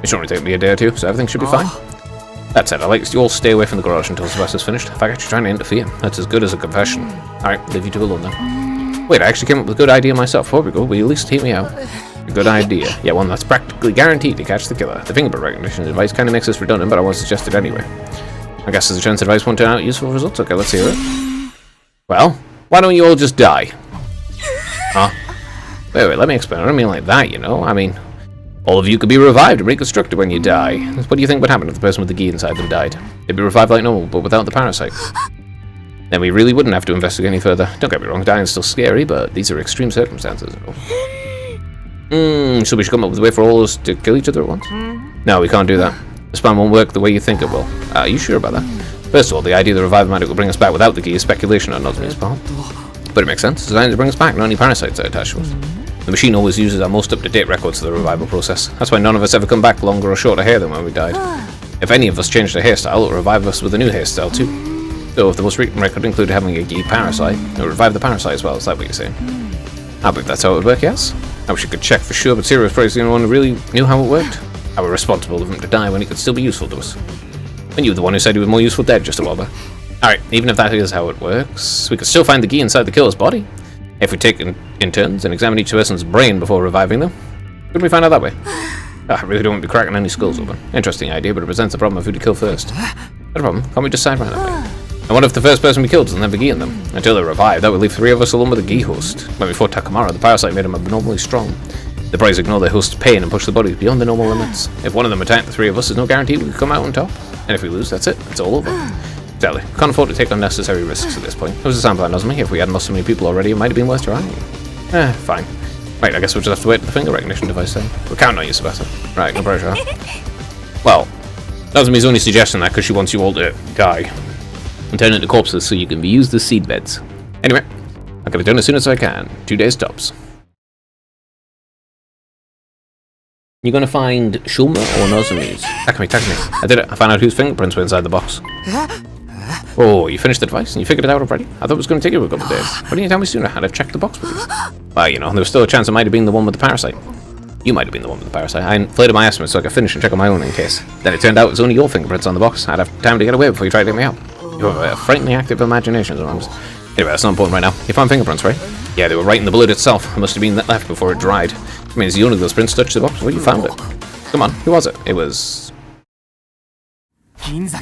It should only take me a day or two, so everything should be fine. That said, I'd like you all stay away from the garage until Sebastian's finished. If I catch you trying to interfere, that's as good as a confession. Alright, leave you two alone then. Wait, I actually came up with a good idea myself. Before we go, will you at least hear me out? A good idea. Yeah, one that's practically guaranteed to catch the killer. The fingerprint recognition device kind of makes this redundant, but I want to suggest it anyway. I guess there's a chance the device won't turn out useful results. Okay, let's hear it. Well, why don't you all just die? Huh? Wait, let me explain. I don't mean like that, you know? I mean, all of you could be revived and reconstructed when you die. What do you think would happen if the person with the key inside them died? They'd be revived like normal, but without the parasite. Then we really wouldn't have to investigate any further. Don't get me wrong, dying's still scary, but these are extreme circumstances. So we should come up with a way for all of us to kill each other at once? No, we can't do that. The plan won't work the way you think it will. Are you sure about that? First of all, the idea that Revive Magic will bring us back without the key is speculation on Nozomi's part. But it makes sense. It's designed to bring us back, not any parasites are attached to us. The machine always uses our most up-to-date records for the revival process. That's why none of us ever come back longer or shorter hair than when we died. If any of us changed our hairstyle, it'll revive us with a new hairstyle too. So if the most recent record included having a key parasite, it'll revive the parasite as well. Is that what you're saying? I believe that's how it would work, yes? I wish you could check for sure, but Sirius was probably the only one who really knew how it worked. How irresponsible of him to die when he could still be useful to us. And you were the one who said he was more useful dead just a while back. Alright, even if that is how it works, we could still find the key inside the killer's body. If we take in turns and examine each person's brain before reviving them. Couldn't we find out that way? I really don't want to be cracking any skulls open. Interesting idea, but it presents the problem of who to kill first. Not a problem. Can't we decide randomly? And what if the first person we killed doesn't have a gi in them? Until they're revived, that would leave 3 of us alone with a gi host. When we fought Takamara, the parasite made him abnormally strong. The bodies ignore their host's pain and push the bodies beyond the normal limits. If one of them attacked the 3 of us, there's no guarantee we could come out on top. And if we lose, that's it. It's all over. Exactly. Can't afford to take unnecessary risks at this point. It was a sample, Nozomi. If we hadn't lost so many people already, it might have been worth trying. Fine. Right, I guess we'll just have to wait for the finger recognition device then. We're counting on you, Sebastian. Right, no pressure. Well, Nozomi's only suggesting that because she wants you all to die and turn into corpses so you can be used as seed beds. Anyway, I'll get it done as soon as I can. 2 days tops. You're gonna find Shulma or Nozomi's? Takumi. I did it. I found out whose fingerprints were inside the box. Oh, you finished the device and you figured it out already? I thought it was going to take you a couple of days. Why didn't you tell me sooner? I'd have checked the box with you. Well, you know, there was still a chance it might have been the one with the parasite. You might have been the one with the parasite. I inflated my estimate so I could finish and check on my own in case. Then it turned out it was only your fingerprints on the box. I'd have time to get away before you tried to get me out. You have a frighteningly active imagination sometimes. Anyway, that's not important right now. You found fingerprints, right? Yeah, they were right in the bullet itself. It must have been that left before it dried. Which means the owner of those prints touched the box. Well, you found it. Come on, who was it? It was... He's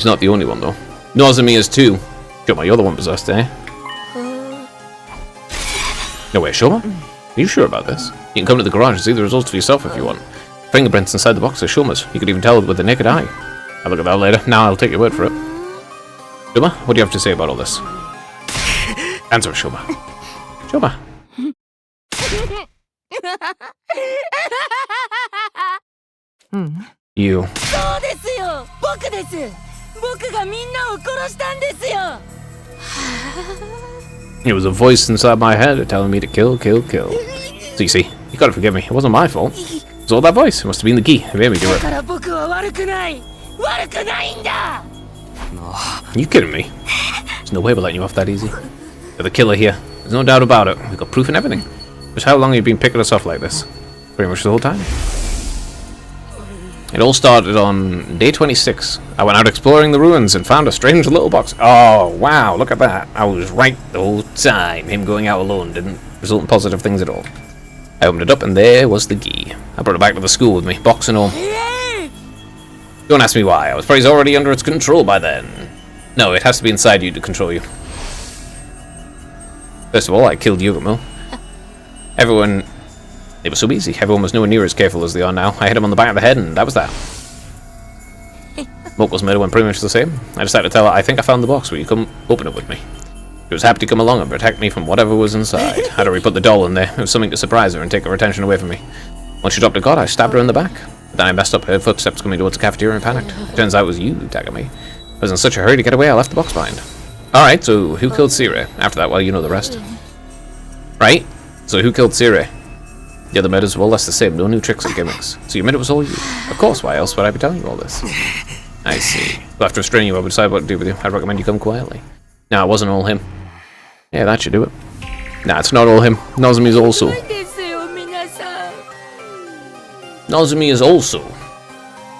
not the only one, though. Nozomi is too. Shoma, you're the one possessed, eh? No way, Shoma? Are you sure about this? You can come to the garage and see the results for yourself if you want. Fingerprints inside the box are Shoma's. You could even tell it with the naked eye. I'll look at that later. Now I'll take your word for it. Shoma, what do you have to say about all this? Answer, Shoma. Shoma. You. It was a voice inside my head telling me to kill, kill, kill. So you see, you gotta forgive me. It wasn't my fault. It was all that voice. It must have been the key. It made me do it. Are you kidding me? There's no way we're letting you off that easy. You're the killer here. There's no doubt about it. We've got proof and everything. Just how long have you been picking us off like this? Pretty much the whole time. It all started on day 26. I went out exploring the ruins and found a strange little box. Oh, wow, look at that. I was right the whole time. Him going out alone didn't result in positive things at all. I opened it up and there was the key. I brought it back to the school with me, box and all. Don't ask me why. I was probably already under its control by then. No, it has to be inside you to control you. First of all, I killed Yugamo. Everyone... It was so easy. Everyone was nowhere near as careful as they are now. I hit him on the back of the head and that was that. Moko's murder went pretty much the same. I decided to tell her, I think I found the box. Will you come open it with me? She was happy to come along and protect me from whatever was inside. I had to re-put the doll in there. It was something to surprise her and take her attention away from me. Once she dropped a god, I stabbed her in the back. Then I messed up, heard footsteps coming towards the cafeteria and panicked. It turns out it was you, Takumi. I was in such a hurry to get away, I left the box behind. Alright, so who killed Sire? After that, well, you know the rest. Right? So who killed Sire? The other murders were all less the same, no new tricks or gimmicks. So you admit it was all you? Of course, why else would I be telling you all this? I see. Well, after restraining you, I would decide what to do with you. I'd recommend you come quietly. No, it wasn't all him. Yeah, that should do it. Nah, it's not all him. Nozomi's also. Nozomi is also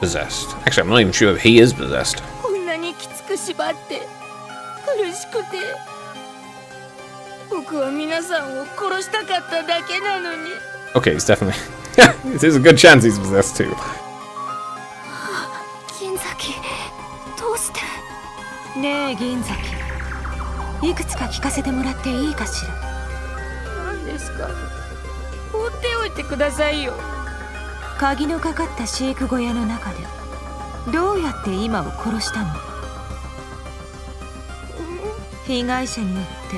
possessed. Actually, I'm not even sure if he is possessed. Okay, he's definitely... There's a good chance he's possessed too. 銀崎どうしてねえ銀崎、いくつか聞かせてもらっていいかしら。何ですか、放っておいてくださいよ。鍵のかかった飼育小屋の中でどうやって今を殺したの？被害者によって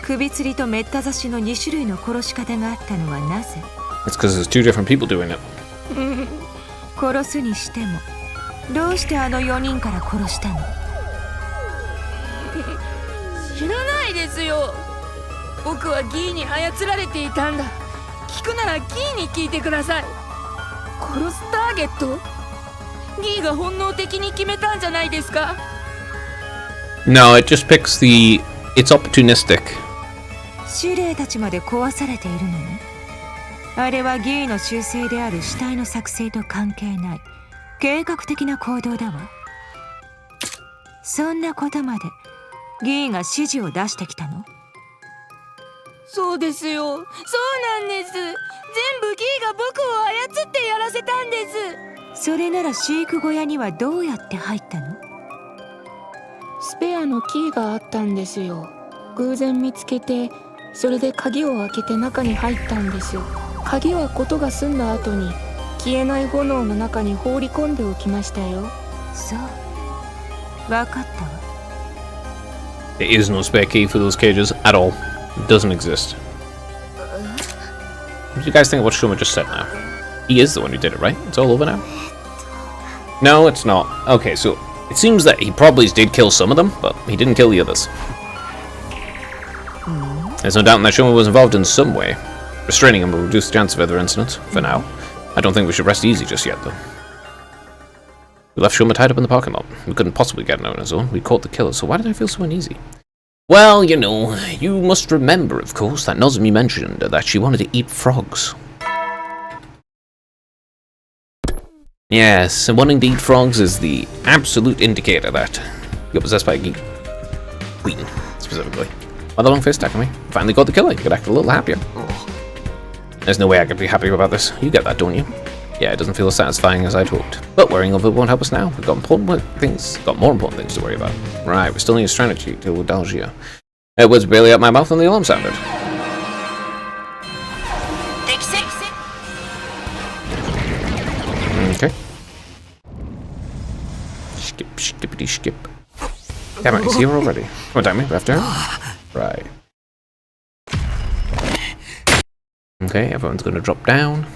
首吊りとめった刺しの2種類の殺し方があったのはなぜ？ It's because there's two different people doing it. 殺すにしてもどうしてあの4人から殺したの？知らないですよ。僕はギーに操られていたんだ。聞くならギーに聞いてください。殺すターゲット？ギーが本能的に決めたんじゃないですか？ No, it just picks the... It's opportunistic. 司令たちまで壊されているのね。あれはギーの習性である死体の作成と関係ない計画的な行動だわ。そんなことまでギーが指示を出してきたの？そうですよ。そうなんです。全部ギーが僕を操ってやらせたんです。それなら飼育小屋にはどうやって入ったの？スペアのキーがあったんですよ。偶然見つけて、それで鍵を開けて中に入ったんですよ。鍵は事が済んだ後に消えない炎の中に放り込んでおきましたよ。そう、わかったわ。 There is no spare key for those cages at all. It doesn't exist. What do you guys think of what Shuma just said now? He is the one who did it, right? It's all over now? No, it's not. Okay, so it seems that he probably did kill some of them, but he didn't kill the others. There's no doubt that Shuma was involved in some way. Restraining him will reduce the chance of other incidents, for now. I don't think we should rest easy just yet, though. We left Shuma tied up in the parking lot. We couldn't possibly get him out on his own. We caught the killer, so why did I feel so uneasy? Well, you know, you must remember, of course, that Nozomi mentioned that she wanted to eat frogs. Yes, and wanting to eat frogs is the absolute indicator that you're possessed by a geek. Queen, specifically. By the long face attacking me. Finally got the killer. You could act a little happier. There's no way I could be happy about this. You get that, don't you? Yeah, it doesn't feel as satisfying as I'd hoped. But worrying over it won't help us now. We've got more important things to worry about. Right, we still need a strategy to deal with Dalgia. It was barely out my mouth when the alarm sounded. Okay. Skip. Damn it, he's here already. What time we have to? Right. Okay, everyone's gonna drop down.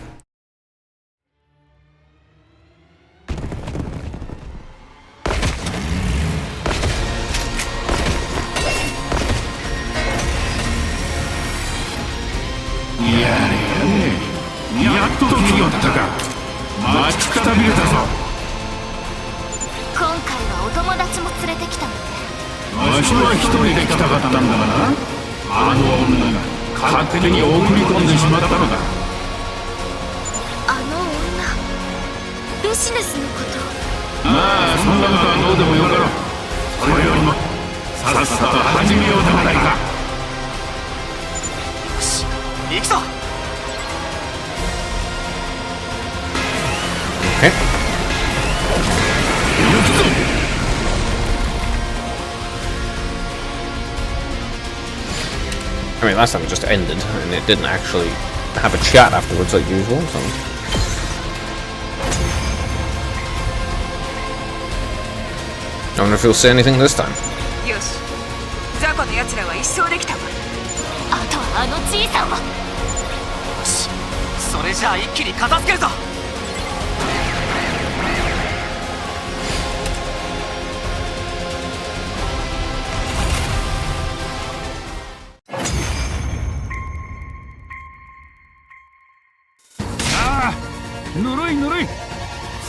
Okay. I mean, last time it just ended, and it didn't actually have a chat afterwards like usual, so... I wonder if he'll say anything this time. よし、雑魚の奴らは一掃できたわ。あとはあのじいさんは。よし、それじゃあ一気に片付けるぞ。ぬるいぬるい。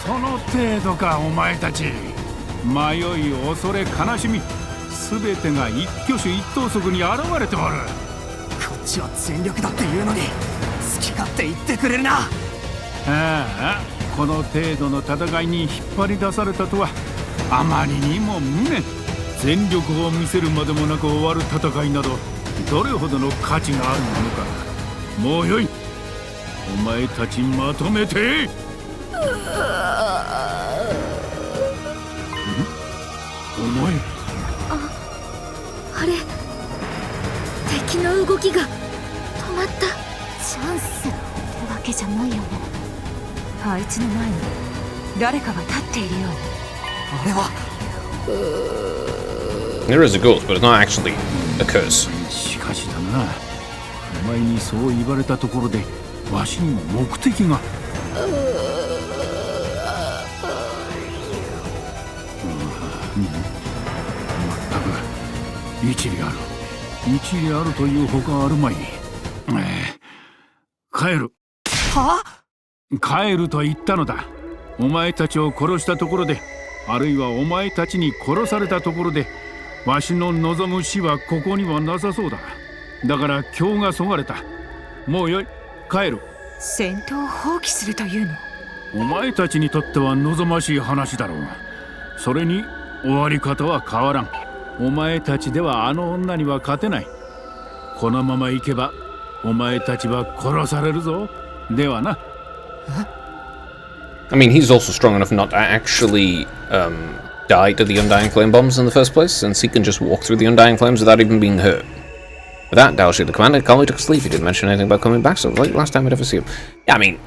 その程度かお前たち。迷い恐れ悲しみ全てが一挙手一投足に現れておる。こっちは全力だって言うのに好き勝手言ってくれるな。ああ、この程度の戦いに引っ張り出されたとはあまりにも無念。全力を見せるまでもなく終わる戦いなどどれほどの価値があるものか。もうよい、お前たちまとめて。お前、あれ、敵の動きが止まった。チャンスってわけじゃないよね。あいつの前に誰かが立っているような。あれは There is a ghost, but it's not actually a curse. しかしだな、お前にそう言われたところでわしにも目的が。全く一理あるというほかあるまい。帰る。は？帰ると言ったのだ。お前たちを殺したところで、あるいはお前たちに殺されたところで、わしの望む死はここにはなさそうだ。だから今日がそがれた。もうよい、帰る。戦闘を放棄するというの？お前たちにとっては望ましい話だろうが、それに終わり方は変わらん。お前たちではあの女には勝てない。このまま行けばお前たちは殺されるぞ。ではな。I mean, he's also strong enough not to actually die to the Undying Flame bombs in the first place, since he can just walk through the Undying Flames without even being hurt. With that, Dalshi, the commander, calmly took a sleep. He didn't mention anything about coming back, so it was like last time we'd ever see him. Yeah, I mean,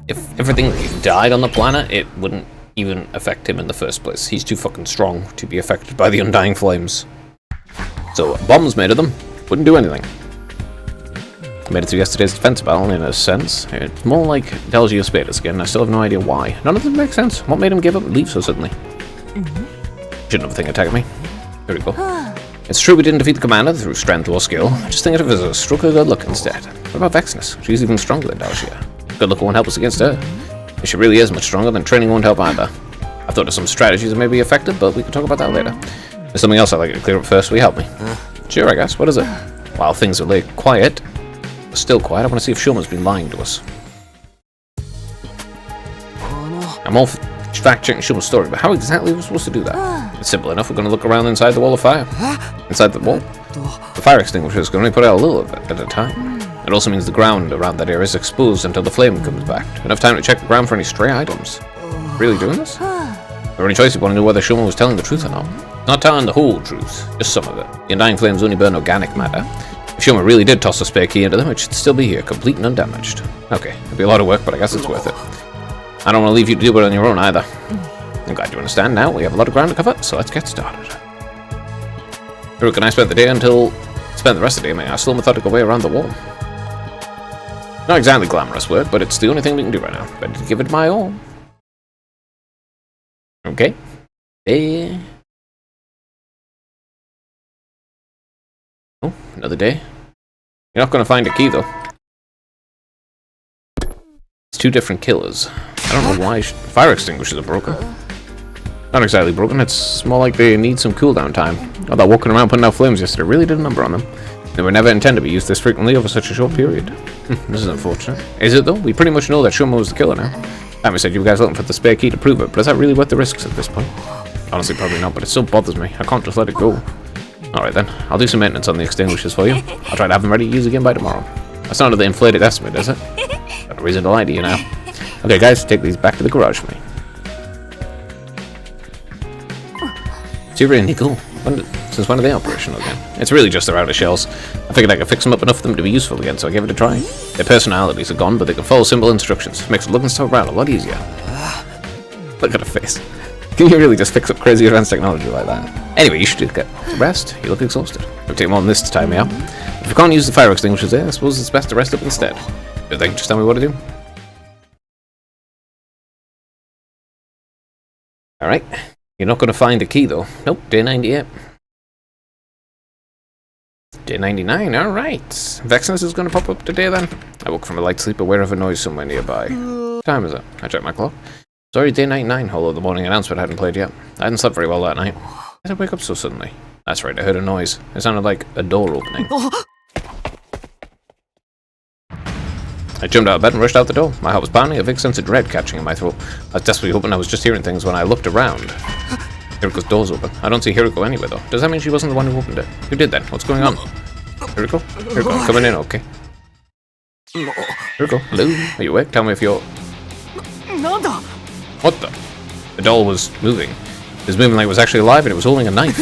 if everything died on the planet, it wouldn't even affect him in the first place. He's too fucking strong to be affected by the Undying Flames. So, bombs made of them wouldn't do anything. Made it through yesterday's defense battle, in a sense. It's more like Dalgi Espadis again, I still have no idea why. None of them make sense. What made him give up and leave so suddenly? Shouldn't have a thing attack me. There we go. It's true we didn't defeat the commander through strength or skill. Just think of it as a stroke of good luck instead. What about Vexness? She's even stronger than Dalgia. Good luck won't help us against her. If she really is much stronger, then training won't help either. I thought of some strategies that may be effective, but we can talk about that later. There's something else I'd like to clear up first. Will you help me? Sure, I guess. What is it? While things are laid quiet, still quiet, I want to see if Shoma's been lying to us. I'm all fact-checking Shoma's story, but how exactly are we supposed to do that? It's simple enough. We're going to look around inside the wall of fire. Inside the wall? The fire extinguishers can only put out a little of it at a time. It also means the ground around that area is exposed until the flame comes back. Enough time to check the ground for any stray items. Really doing this? The only choice, you want to know whether Shoma was telling the truth or not. Not telling the whole truth, just some of it. The Undying Flames only burn organic matter. If Shoma really did toss a spare key into them, it should still be here, complete and undamaged. Okay, it'll be a lot of work, but I guess it's worth it. I don't want to leave you to do it on your own either. I'm glad you understand now. We have a lot of ground to cover, so let's get started. Farouk and I spent the rest of the day making a slow, methodical way around the wall. Not exactly glamorous work, but it's the only thing we can do right now. Better to give it my all. Okay. Oh, another day. You're not going to find a key, though. It's two different killers. I don't know why. Fire extinguishers are broken. Not exactly broken, it's more like they need some cooldown time. Oh, that walking around putting out flames yesterday really did a number on them. They were never intended to be used this frequently over such a short period. This is unfortunate. Is it, though? We pretty much know that Shoma was the killer now. Amy said you guys looking for the spare key to prove it, but is that really worth the risks at this point? Honestly, probably not, but it still bothers me. I can't just let it go. Alright then, I'll do some maintenance on the extinguishers for you. I'll try to have them ready to use again by tomorrow. That's not the inflated estimate, is it? Got a reason to lie to you now. Okay guys, take these back to the garage for me. Super and Nicole, since when are they operational again? It's really just their outer shells. I figured I could fix them up enough for them to be useful again, so I gave it a try. Their personalities are gone, but they can follow simple instructions. Makes looking stuff around a lot easier. Look at her face. Can you really just fix up crazy advanced technology like that? Anyway, you should get rest. You look exhausted. It'll take more than this to tie me up. If you can't use the fire extinguishers there, I suppose it's best to rest up instead. You think? Just tell me what to do. Alright. You're not going to find a key, though. Nope, day 98. Day 99, alright. Vexness is going to pop up today, then. I woke from a light sleep aware of a noise somewhere nearby. What time is it? I checked my clock. It's already day 99, although the morning announcement hadn't played yet. I hadn't slept very well that night. Why did I wake up so suddenly? That's right, I heard a noise. It sounded like a door opening. I jumped out of bed and rushed out the door. My heart was pounding, a big sense of dread catching in my throat. I was desperately hoping I was just hearing things when I looked around. Hiriko's door's open. I don't see Hiriko anywhere though. Does that mean she wasn't the one who opened it? Who did then? What's going on? Hiriko? Hiriko, I'm coming in, okay? Hiriko, hello? Are you awake? Tell me if you're... What the? The doll was moving. It was moving like it was actually alive and it was holding a knife.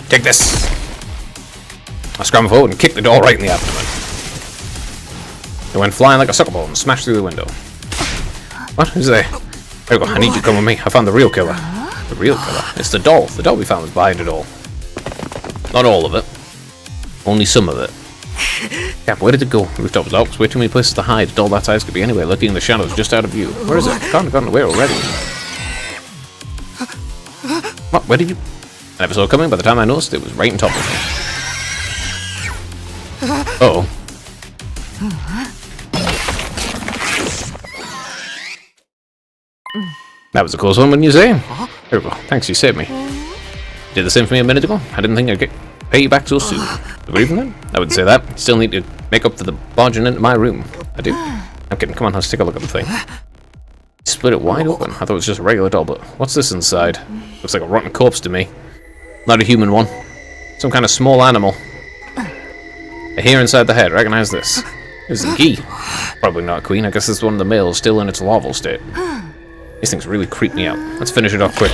Take this! I scrambled forward and kicked the doll right in the abdomen. It went flying like a soccer ball and smashed through the window. What? Who's there? There we go. I need you to come with me. I found the real killer. The real killer? It's the doll. The doll we found was behind it all. Not all of it. Only some of it. Cap, where did it go? Rooftop was out. Way too many places to hide. A doll that size could be anywhere, lurking in the shadows just out of view. Where is it? Can't have gotten away already. What? Where did you... I never saw it coming. By the time I noticed, it was right on top of me. Uh-oh. That was a close one, wouldn't you say? Here we go. Thanks, you saved me. Did the same for me a minute ago. I didn't think I'd pay you back so soon. But even then, I wouldn't say that. Still need to make up for the barging into my room. I do. I'm kidding. Come on, let's take a look at the thing. Split it wide open. I thought it was just a regular doll, but what's this inside? Looks like a rotten corpse to me. Not a human one. Some kind of small animal. A hair inside the head. Recognize this. It's a Gi. Probably not a queen. I guess it's one of the males still in its larval state. These things really creep me out. Let's finish it off quick.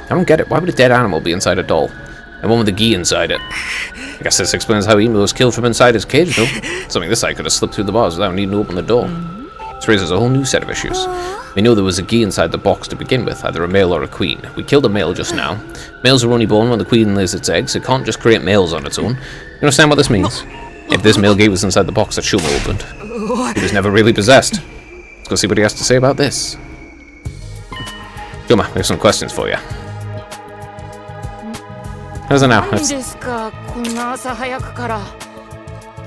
I don't get it. Why would a dead animal be inside a doll? And one with a Gi inside it? I guess this explains how Emu was killed from inside his cage, though. Something this side could have slipped through the bars without needing to open the door. This raises a whole new set of issues. We know there was a Gi inside the box to begin with, either a male or a queen. We killed a male just now. Males are only born when the queen lays its eggs. It can't just create males on its own. You understand what this means? If this male Gi was inside the box that Shuma opened, he was never really possessed. Let's go see what he has to say about this. Shuma, we have some questions for you. How's it now? 何ですか、こんな朝早くから。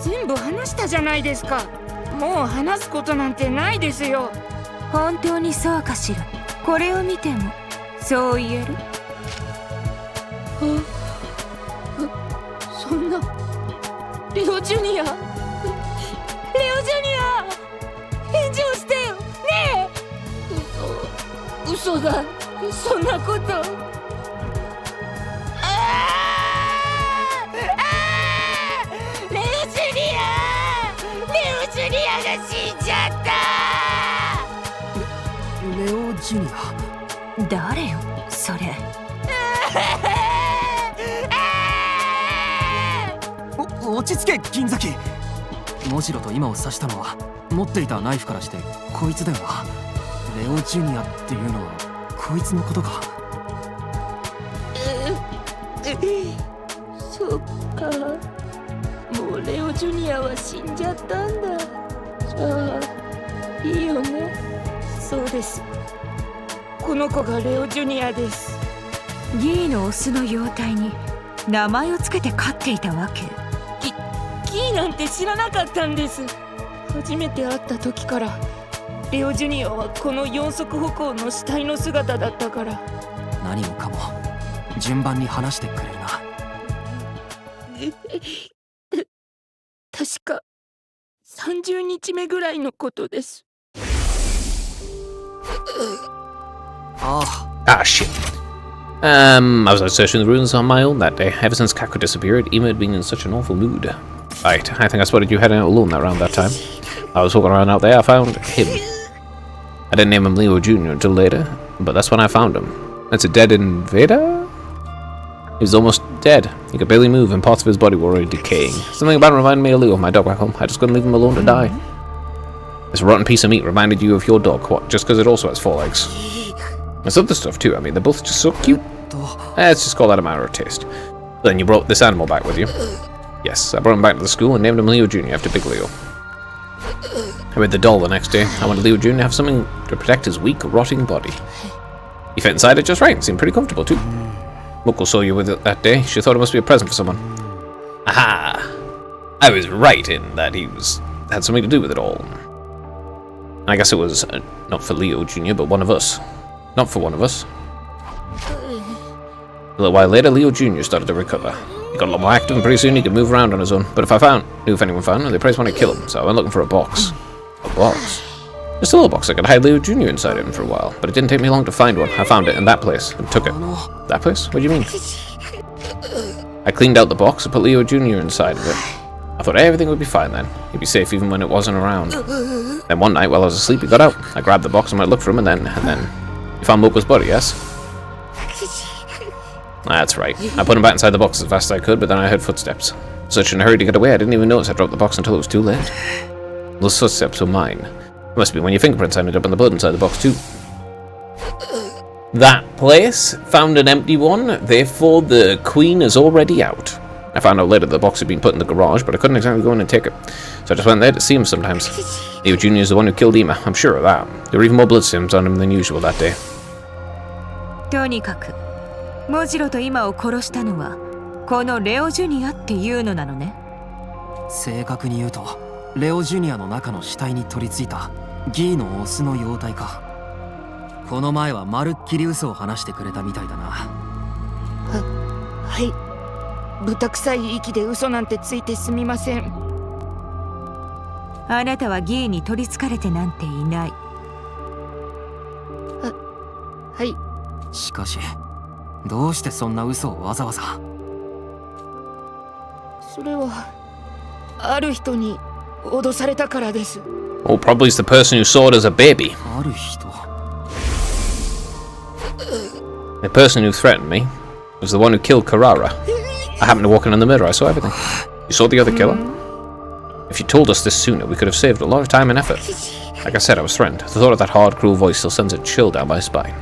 全部話したじゃないですか。もう話すことなんてないですよ。本当にそうかしら。これを見てもそう言える？そんなレオジュニア、レオジュニア、返事をしてよねえ。嘘だ、そんなこと。レオジュニア、レオジュニアが死んじゃった。レオジュニア？誰よそれ。落ち着け銀崎。モジロと今を指したのは持っていたナイフからしてこいつだよな。レオジュニアっていうのはこいつのことか。そっか、もうレオジュニアは死んじゃったんだ。じゃあいいよね。そうです、この子がレオジュニアです。ギーのオスの幼体に名前をつけて飼っていたわけ。ギーなんて知らなかったんです。初めて会った時からレオジュニアはこの四足歩行の死体の姿だったから。何もかも順番に話してくれるな。確か30日目ぐらいのことです。Ah, shit. I was out searching the ruins on my own that day. Ever since Kaku disappeared, Ima had been in such an awful mood. Right, I think I spotted you heading out alone around that time. I was walking around out there, I found him. I didn't name him Leo Jr. until later, but that's when I found him. That's a dead invader? He was almost dead. He could barely move and parts of his body were already decaying. Something about him reminded me of Leo, my dog back home. I just couldn't leave him alone to die. This rotten piece of meat reminded you of your dog, what? Just because it also has 4 legs? There's other stuff too, I mean, they're both just so cute. Let's just call that a matter of taste. Then you brought this animal back with you. Yes, I brought him back to the school and named him Leo Jr. after Big Leo. I made the doll the next day. I wanted Leo Jr. to have something to protect his weak, rotting body. He fit inside it just right and seemed pretty comfortable too. Moko saw you with it that day. She thought it must be a present for someone. Aha! I was right in that he had something to do with it all. I guess it was not for Leo Jr., but one of us. Not for one of us. A little while later, Leo Jr. started to recover. He got a lot more active, and pretty soon he could move around on his own. But if anyone found him, they'd probably want to kill him, so I went looking for a box. A box? Just a little box I could hide Leo Jr. inside it for a while, but it didn't take me long to find one. I found it in that place, and took it. That place? What do you mean? I cleaned out the box and put Leo Jr. inside of it. I thought everything would be fine then. He'd be safe even when it wasn't around. Then one night, while I was asleep, he got out. I grabbed the box and went to look for him, and then... You found Moko's body, yes? That's right. I put him back inside the box as fast as I could, but then I heard footsteps. Such in a hurry to get away, I didn't even notice I dropped the box until it was too late. Those footsteps were mine. It must be when your fingerprints ended up in the blood inside the box too. That place found an empty one, therefore the queen is already out. I found out later the box had been put in the garage, but I couldn't exactly go in and take it. So I just went there to see him sometimes. Leo Jr. is the one who killed Ima, I'm sure of that. There were even more bloodstains on him than usual that day. とにかくモジロと今を殺したのはこのレオジュニアっていうのなのね。正確に言うとレオジュニアの中の死体に取り付いたギーのオスの妖体か。この前はまるっきり嘘を話してくれたみたいだな。はい。豚臭い息で嘘なんてついてすみません。あなたはギーに取り憑かれてなんていない。はい。しかしどうしてそんな嘘をわざわざ。それはある人に脅されたからです。Oh, probably it's the person who saw it as a baby. ある人。The person who threatened me was the one who killed Carrara. I happened to walk in on the mirror, I saw everything. You saw the other killer? If you told us this sooner, we could have saved a lot of time and effort. Like I said, I was threatened. The thought of that hard, cruel voice still sends a chill down my spine.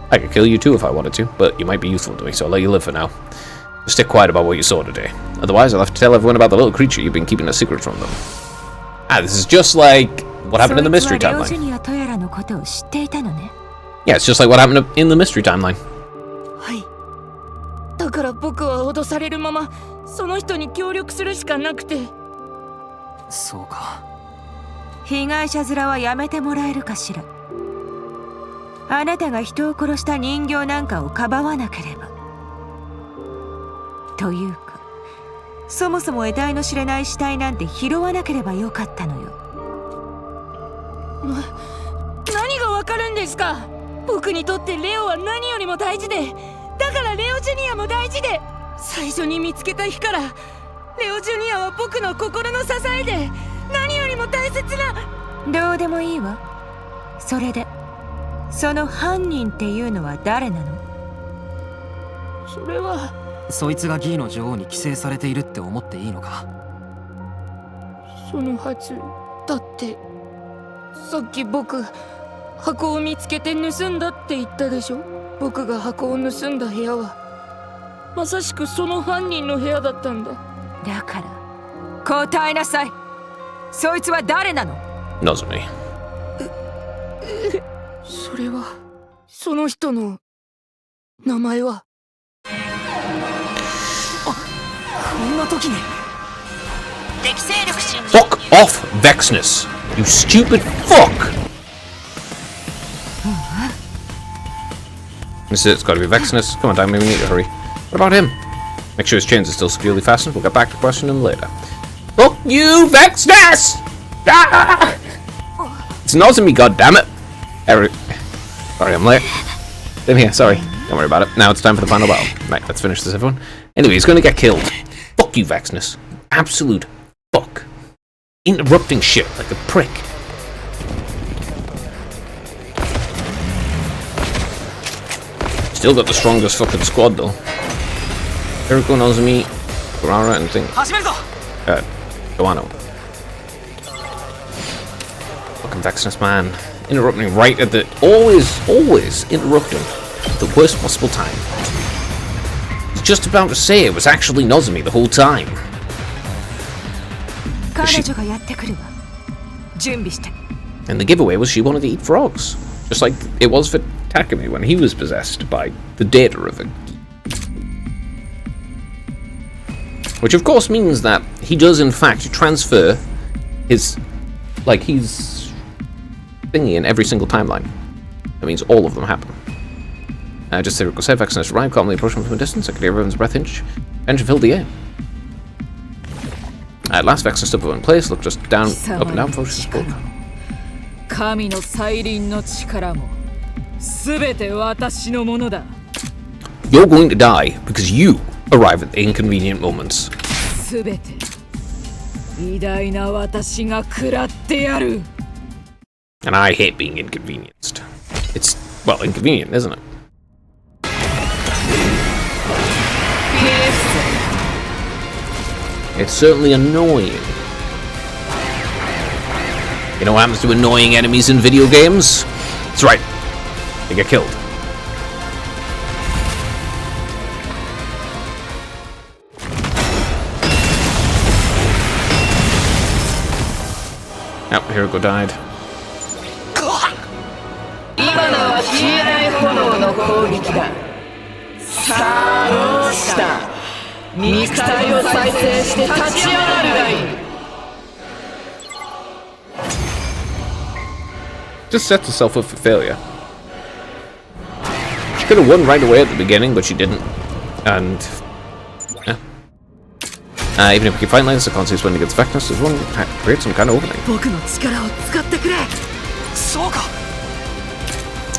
I could kill you too if I wanted to, but you might be useful to me, so I'll let you live for now. Just stay quiet about what you saw today. Otherwise, I'll have to tell everyone about the little creature you've been keeping a secret from them. Ah, this is just like what happened in the mystery timeline. Yeah, it's just like what happened in the mystery timeline. はい。だから僕は脅されるままその人に協力するしかなくて。そうか。被害者面はやめてもらえるかしら。あなたが人を殺した人形なんかをかばわなければ。というか、そもそも得体の知れない死体なんて拾わなければよかったのよ。何がわかるんですか？僕にとってレオは何よりも大事で、だからレオジュニアも大事で、最初に見つけた日からレオジュニアは僕の心の支えで、何よりも大切な。どうでもいいわ。それでその犯人っていうのは誰なの？それはそいつがギーの女王に寄生されているって思っていいのか？そのはずだって、さっき僕箱を見つけて盗んだって言ったでしょ。僕が箱を盗んだ部屋はまさしくその犯人の部屋だったんだ。だから答えなさい。そいつは誰なの？ Nozomi. それはその人の名前は。こんな時に。 Fuck off, Vexness! You stupid fuck! This is it, it's gotta be Vexness. Come on, Diamond, we need to hurry. What about him? Make sure his chains are still securely fastened. We'll get back to question him later. Fuck you, Vexness! Ah! It's Nozomi, goddammit! Sorry, I'm late. Same here, sorry. Don't worry about it. Now it's time for the final battle. Right, let's finish this, everyone. Anyway, he's gonna get killed. Fuck you, Vexness. Absolute fuck. Interrupting shit like a prick. Still got the strongest fucking squad though. Kiriko, Nozomi, Carrara, and thing. Goano. Fucking Vexness, man. Interrupting right at the... Always interrupting at the worst possible time. He's just about to say it was actually Nozomi the whole time. And the giveaway was she wanted to eat frogs. Just like it was for Takumi when he was possessed by the data of it. Which of course means that he does in fact transfer his, like, he's thingy in every single timeline. That means all of them happen. Just as Hiriko said, Vexen has arrived, calmly approaching from a distance. I could hear everyone's breath inch. Tension filled the air. At last, Vexen stood in place, looked just down, up and down before she spoke. 神の再臨の力も全て私のものだ。 You're going to die because you arrive at the inconvenient moments. 全て偉大な私が食らってやる。 And I hate being inconvenienced. It's, well, inconvenient, isn't it? It's certainly annoying. You know what happens to annoying enemies in video games? That's right. They get killed. Oh, Hiriko died. 今のは消えない炎の攻撃だ。さあどうした。肉体を再生して立ち上がるがいい。 Just sets herself up for failure. She could have won right away at the beginning, but she didn't. And yeah. Even if we can find lines, I can't see us winning against Vecnus. There's one create some kind of opening. 僕の力を使ってくれ。そうか。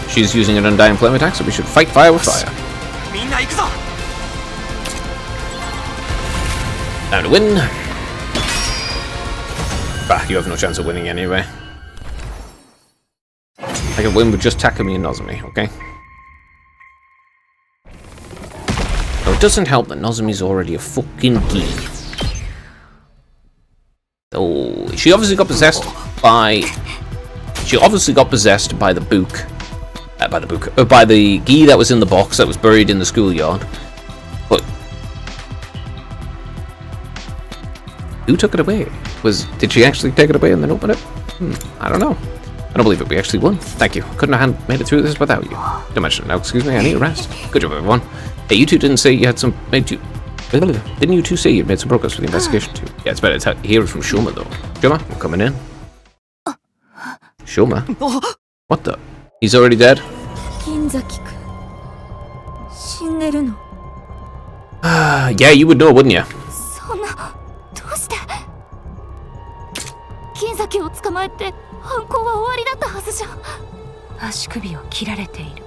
She's using an undying flame attack, so we should fight fire with fire. みんな行くぞ。 Time to win. Bah, you have no chance of winning anyway. I can win with just Takumi and Nozomi, okay? Though it doesn't help that Nozomi's already a fucking geek. Oh, she obviously got possessed by... She obviously got possessed by the book. By the gi that was in the box that was buried in the schoolyard. But... who took it away? Did she actually take it away and then open it? I don't know. I don't believe it. We actually won. Thank you. Couldn't have made it through this without you. Don't mention it now. Excuse me. I need a rest. Good job, everyone. Hey, you two didn't say you had some... Didn't you two say you made some progress with the investigation too? Yeah, it's better to hear it from Shoma though. Shoma, we're coming in. Shoma? What the? He's already dead? 金崎くん死んでるの。 Yeah, you would know, wouldn't you? そんなどうして金崎を捕まえて犯行は終わりだったはずじゃ。足首を切られている。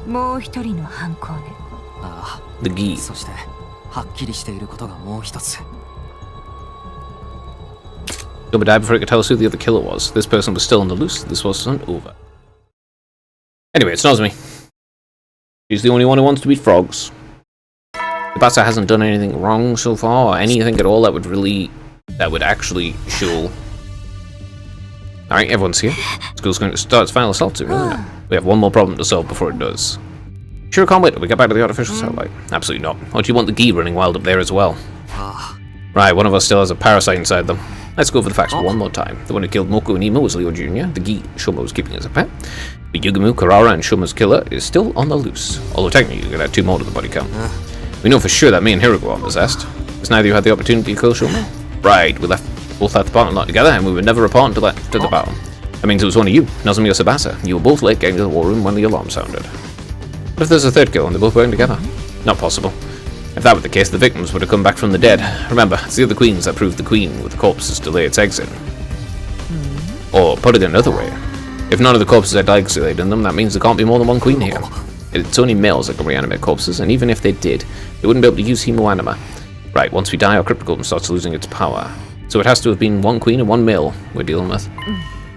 もう一人の犯行ね。ああ。 The gi. そしてはっきりしていることがもう一つ。 Shoma died before he could tell us who the other killer was. This person was still on the loose. This wasn't over. Anyway, it's Nozomi. She's the only one who wants to beat frogs. Tsubasa hasn't done anything wrong so far, or anything at all that would actually show. Alright, everyone's here. School's going to start its final assault soon, isn't it? We have one more problem to solve before it does. Sure can't wait till we get back to the artificial satellite. Absolutely not. Or do you want the gi running wild up there as well? Right, one of us still has a parasite inside them. Let's go over the facts one more time. The one who killed Moku and Imo was Leo Jr. The gi Shoma was keeping as a pet. But Yugumu, Karara, and Shoma's killer is still on the loose. Although technically you could add 2 more to the body count. We know for sure that me and Hiriko aren't possessed. Because neither of you had the opportunity to kill Shoma. Right, we both left the parking lot together, and we would never report until after the battle. That means it was one of you, Nozomi or Tsubasa. You were both late getting to the war room when the alarm sounded. What if there's a third kill and they're both working together? Not possible. If that were the case, the victims would have come back from the dead. Remember, it's the other queens that proved the queen with the corpses to lay its eggs in. Or put it another way, if none of the corpses had eggs laid in them, that means there can't be more than one queen here. It's only males that can reanimate corpses, and even if they did, they wouldn't be able to use hemoanima. Right, once we die, our cryptogolem starts losing its power. So it has to have been one queen and one male we're dealing with.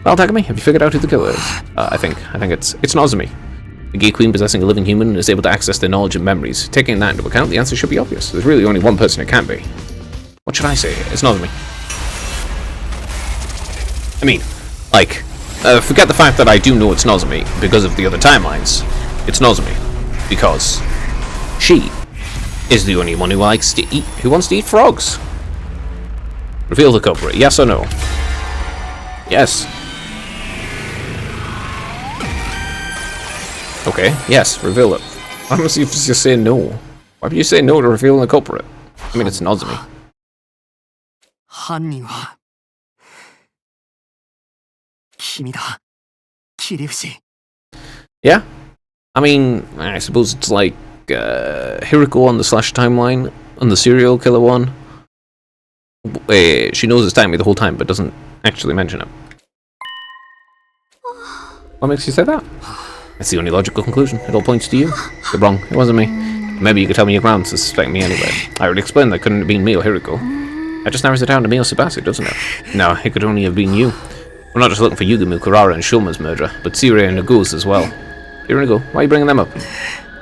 Well, Takumi, have you figured out who the killer is? I think it's Nozomi. The gay queen possessing a living human and is able to access their knowledge and memories. Taking that into account, the answer should be obvious. There's really only one person it can be. What should I say? It's Nozomi. I mean, like, forget the fact that I do know it's Nozomi because of the other timelines. It's Nozomi because she is the only one who wants to eat frogs. Reveal the culprit, yes or no? Yes. Okay, yes, reveal it. Why don't you just say no? Why would you say no to revealing the culprit? I mean, it's Nozomi. 犯人は君だ、桐生。 Yeah. I mean, I suppose it's like Hiriko on the Slash timeline, on the serial killer one. She knows it's Tammy the whole time, but doesn't actually mention it. What makes you say that? That's the only logical conclusion. It all points to you. You're wrong. It wasn't me. Maybe you could tell me your grounds to suspect me anyway. I already explained that couldn't have been me or Hiriko. That just narrows it down to me or Tsubasa, doesn't it? No, it could only have been you. We're not just looking for Yugumu, Kurara, and Shoma's murderer, but Tsire and Nagu's as well. Hiriko, why are you bringing them up?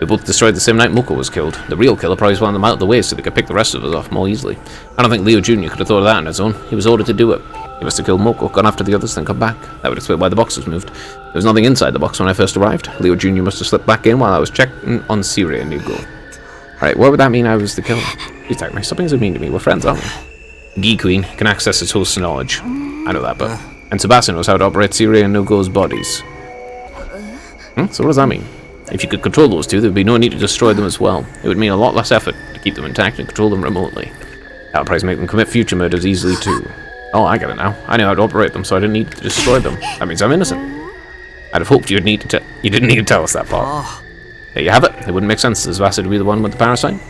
They both destroyed the same night Moko was killed. The real killer probably wanted them out of the way so they could pick the rest of us off more easily. I don't think Leo Jr. could have thought of that on his own. He was ordered to do it. He must have killed Moko, gone after the others, then come back. That would explain why the box was moved. There was nothing inside the box when I first arrived. Leo Jr. must have slipped back in while I was checking on Tsire and Nago. Alright, what would that mean I was the killer? Please tell me, stop being so mean to me. We're friends, aren't we? Gi Queen can access its host's knowledge. I know that, but... And Tsubasa knows how to operate Tsire and Nago's bodies. So what does that mean? If you could control those two, there would be no need to destroy them as well. It would mean a lot less effort to keep them intact and control them remotely. That would probably make them commit future murders easily too. Oh, I get it now. I knew how to operate them, so I didn't need to destroy them. That means I'm innocent. I'd have hoped you didn't need to tell us that part. There you have it. It wouldn't make sense for Tsubasa to be the one with the parasite.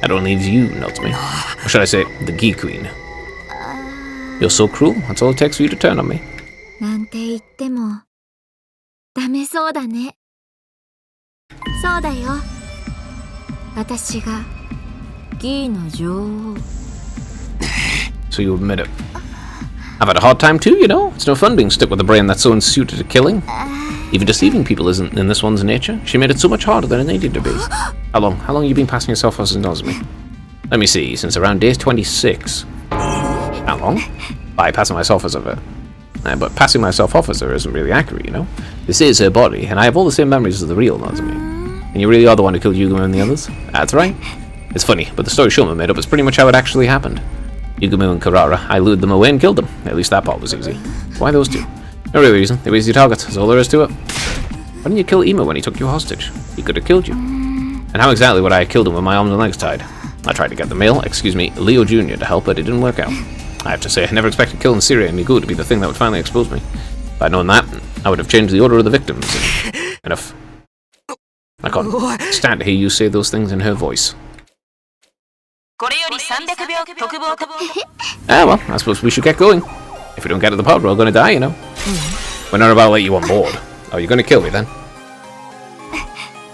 That only leaves you, not me. Or should I say, the Gi Queen. You're so cruel. That's all it takes for you to turn on me. なんて言ってもダメそうだね。そうだよ。私がギーの女王。 So you admit it. I've had a hard time too, you know. It's no fun being stuck with a brain that's so unsuited to killing. Even deceiving people isn't in this one's nature. She made it so much harder than it needed to be. How long have you been passing yourself off as Nozomi? Let me see, since around day 26. How long? By passing myself as of her. But passing myself off as her isn't really accurate, you know. This is her body, and I have all the same memories as the real Nozomi. And you really are the one who killed Yugumu and the others? That's right. It's funny, but the story Shoma made up is pretty much how it actually happened. Yugumu and Kurara, I lured them away and killed them. At least that part was easy. Why those two? No real reason. They were easy targets. That's all there is to it. Why didn't you kill Ima when he took you hostage? He could have killed you. And how exactly would I have killed him with my arms and legs tied? I tried to get the male, Leo Jr. to help, but it didn't work out. I have to say, I never expected killing Tsire and Nago to be the thing that would finally expose me. If I'd known that, I would have changed the order of the victims. Enough. I can't stand to hear you say those things in her voice. Well, I suppose we should get going. If we don't get to the pod, we're all gonna die, you know. We're not about to let you on board. Oh, you're gonna kill me then?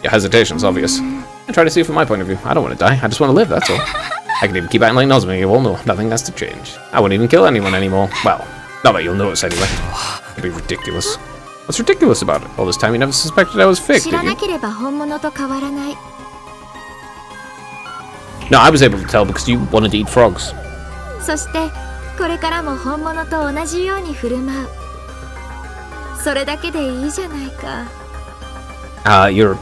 Your hesitation's obvious. I try to see it from my point of view. I don't want to die, I just want to live, that's all. I can even keep acting like Nozomi, you all know. Nothing has to change. I won't even kill anyone anymore. Well, not that you'll notice anyway. It'd be ridiculous. What's ridiculous about it? All this time you never suspected I was fake, did you? No, I was able to tell because you wanted to eat frogs. そしてこれからも本物と同じように振る舞う。それだけでいいじゃないか。You're a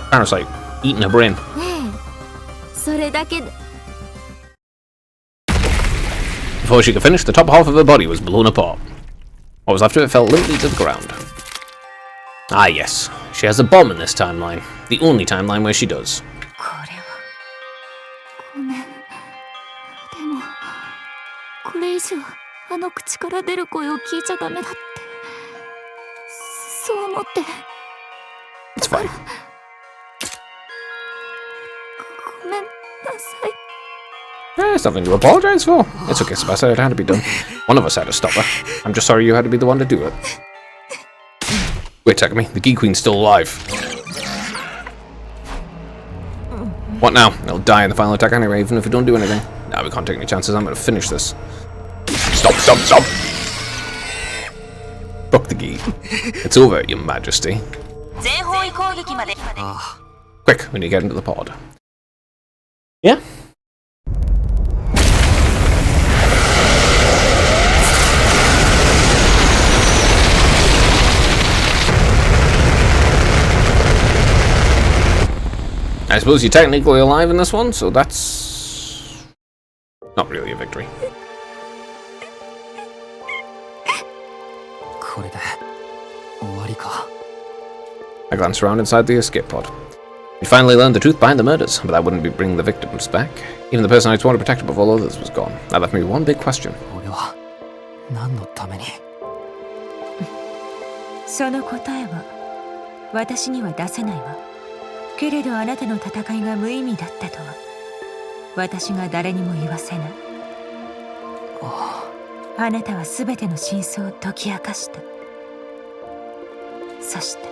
parasite, eating a brain. ねえ、それだけで。 Before she could finish, the top half of her body was blown apart. What was left of it fell limply to the ground. Ah yes, she has a bomb in this timeline. The only timeline where she does. ごめん。でもこれ以上あの口から出る声を聞いちゃダメだって。そう思って。 It's fine. ごめんなさい。 There's nothing to apologize for. It's okay, Tsubasa. It had to be done. One of us had to stop her. I'm just sorry you had to be the one to do it. Wait, Takumi. The Gi Queen's still alive. What now? They'll die in the final attack anyway, even if we don't do anything. Nah, we can't take any chances. I'm gonna finish this. Stop, stop, stop! Fuck the Gi. It's over, Your Majesty. Quick, we need to get into the pod. Yeah? I suppose you're technically alive in this one, so that's not really a victory. I glanced around inside the escape pod. We finally learned the truth behind the murders, but that wouldn't bring the victims back. Even the person I swore to protect above all others was gone. That left me with one big question. 俺は何のために。その答えは私には出せないわ。けれどあなたの戦いが無意味だったとは私が誰にも言わせない。あなたは全ての真相を解き明かした。そして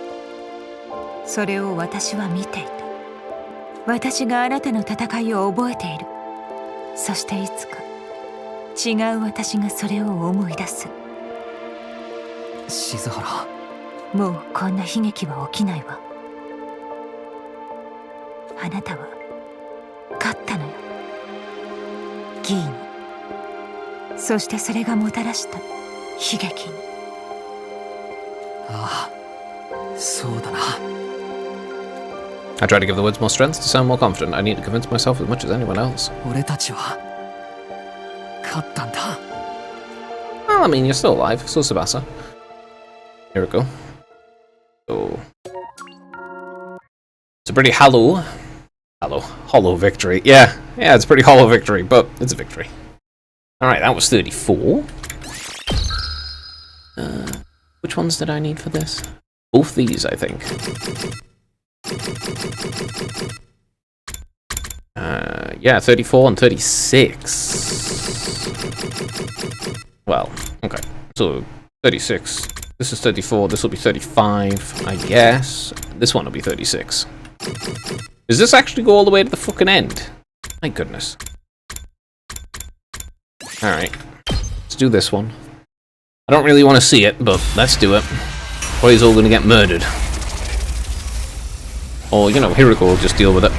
それを私は見ていた。私があなたの戦いを覚えている。そしていつか違う私がそれを思い出す。静原。もうこんな悲劇は起きないわ。あなたは勝ったのよ、ギーに。そしてそれがもたらした悲劇に。ああ、そうだな。I try to give the words more strength to sound more confident. I need to convince myself as much as anyone else. 俺たちは勝ったんだ。Well, I mean, you're still alive. So, Tsubasa. Here we go. So, it's a pretty hollow victory. Yeah, it's a pretty hollow victory, but it's a victory. Alright, that was 34. Which ones did I need for this? Both these, I think. Yeah, 34 and 36. Well, okay. So, 36. This is 34, this will be 35, I guess. This one will be 36. Does this actually go all the way to the fucking end? My goodness. Alright. Let's do this one. I don't really want to see it, but let's do it. Or he's all gonna get murdered. Or, you know, Hiriko will just deal with it.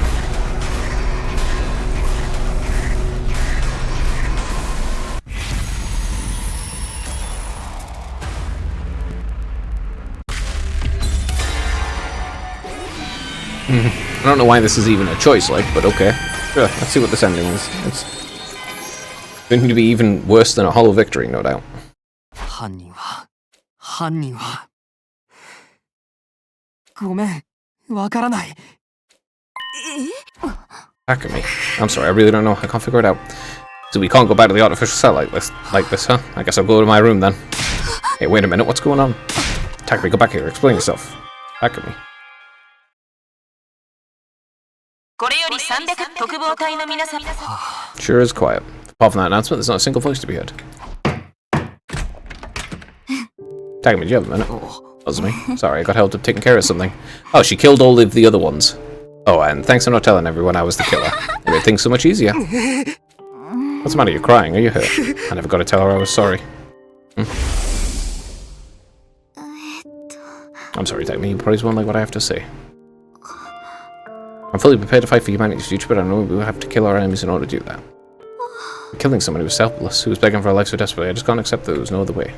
I don't know why this is even a choice, like, but okay. Sure, let's see what this ending is. It's going to be even worse than a hollow victory, no doubt. 犯人はごめん、わからない。Back at me. I'm sorry, I really don't know. I can't figure it out. So we can't go back to the artificial cell like this, huh? I guess I'll go to my room then. Hey, wait a minute, what's going on? Takumi, go back here, explain yourself. Back at me. これより300特防隊の皆さん。 Sure is quiet. Apart from that announcement, there's not a single voice to be heard. Takumi, do you have a minute? That was me. Sorry, I got held up taking care of something. Oh, she killed all of the other ones. Oh, and thanks for not telling everyone I was the killer. It made things so much easier. What's the matter? You're crying. Are you hurt? I never got to tell her I was sorry. I'm sorry, Takumi. You probably won't like what I have to say. I'm fully prepared to fight for humanity's future, but I know we will have to kill our enemies in order to do that. Killing someone who was selfless, who was begging for a life so desperately, I just can't accept that there was no other way.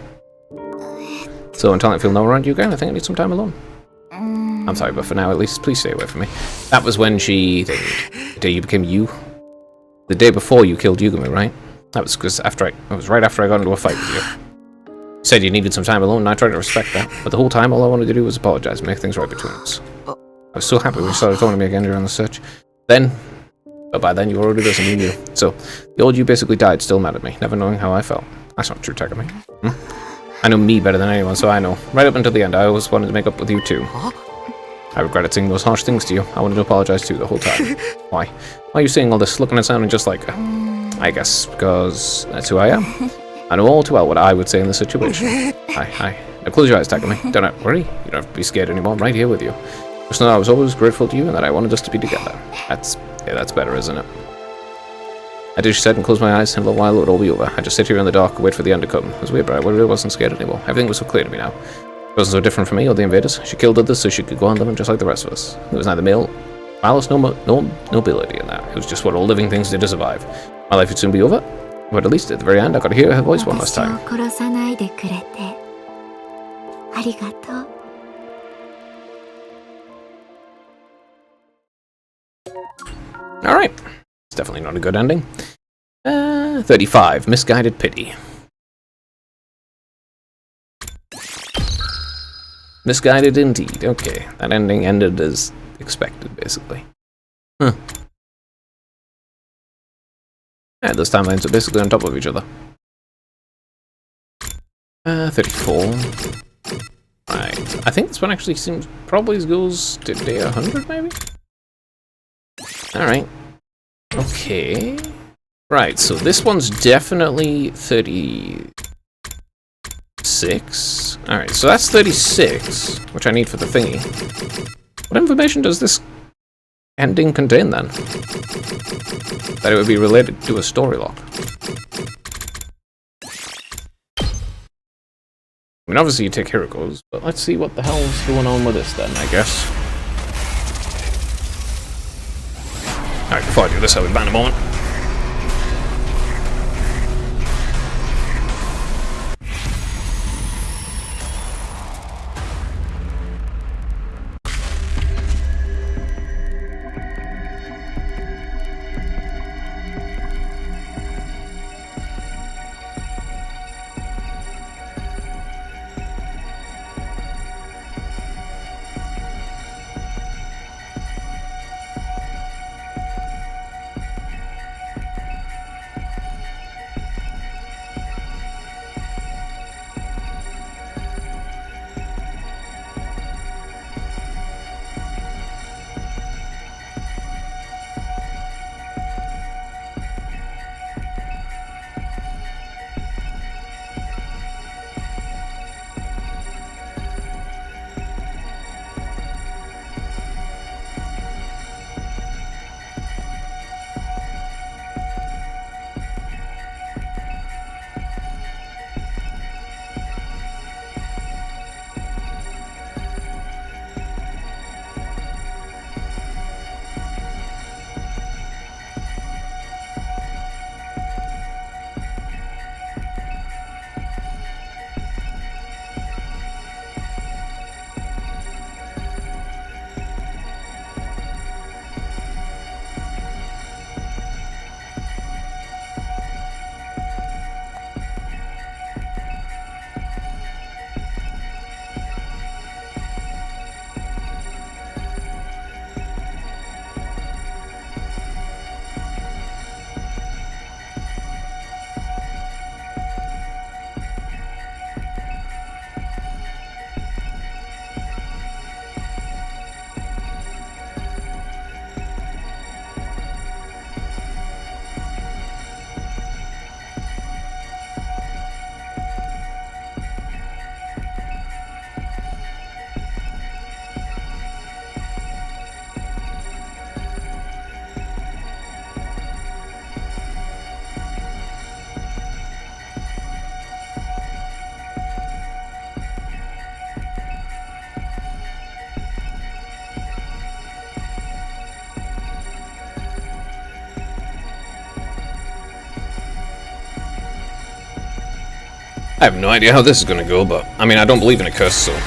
So until I feel no around you again, I think I need some time alone. I'm sorry, but for now, at least, please stay away from me. That was when the day you became you. The day before you killed Yugami, right? That was because it was right after I got into a fight with you. You said you needed some time alone, and I tried to respect that. But the whole time, all I wanted to do was apologize and make things right between us. I was so happy when you started talking to me again during the search. But by then you were already there and you knew. So, the old you basically died still mad at me, never knowing how I felt. That's not true, Takumi. I know me better than anyone, so I know. Right up until the end, I always wanted to make up with you too. I regretted saying those harsh things to you. I wanted to apologize too the whole time. Why? Why are you saying all this, looking and sounding just like her? I guess because that's who I am. I know all too well what I would say in this situation. Hi. Now close your eyes, Takumi. Don't worry. You don't have to be scared anymore. I'm right here with you. Just know I was always grateful to you and that I wanted us to be together. That's better, isn't it? I did, she said, and closed my eyes, and in a little while it would all be over. I just sit here in the dark and wait for the end to come. It was weird, but I really wasn't scared anymore. Everything was so clear to me now. It wasn't so different from me or the invaders. She killed others so she could go on living just like the rest of us. There was neither malice, no nobility in that. It was just what all living things did to survive. My life would soon be over, but at least at the very end I got to hear her voice one last time. Alright. It's definitely not a good ending. 35. Misguided Pity. Misguided indeed. Okay. That ending ended as expected, basically. Huh. Yeah, those timelines are basically on top of each other. 34. Right. I think this one actually seems probably goes to day 100, maybe? Alright. Okay. Right, so this one's definitely 36. Alright, so that's 36, which I need for the thingy. What information does this ending contain, then? That it would be related to a story log. I mean, obviously you take Hiruko's, but let's see what the hell's going on with this then, I guess. Alright, before I do this, I'll be back in a moment. I have no idea how this is gonna go, but I mean, I don't believe in a curse, so.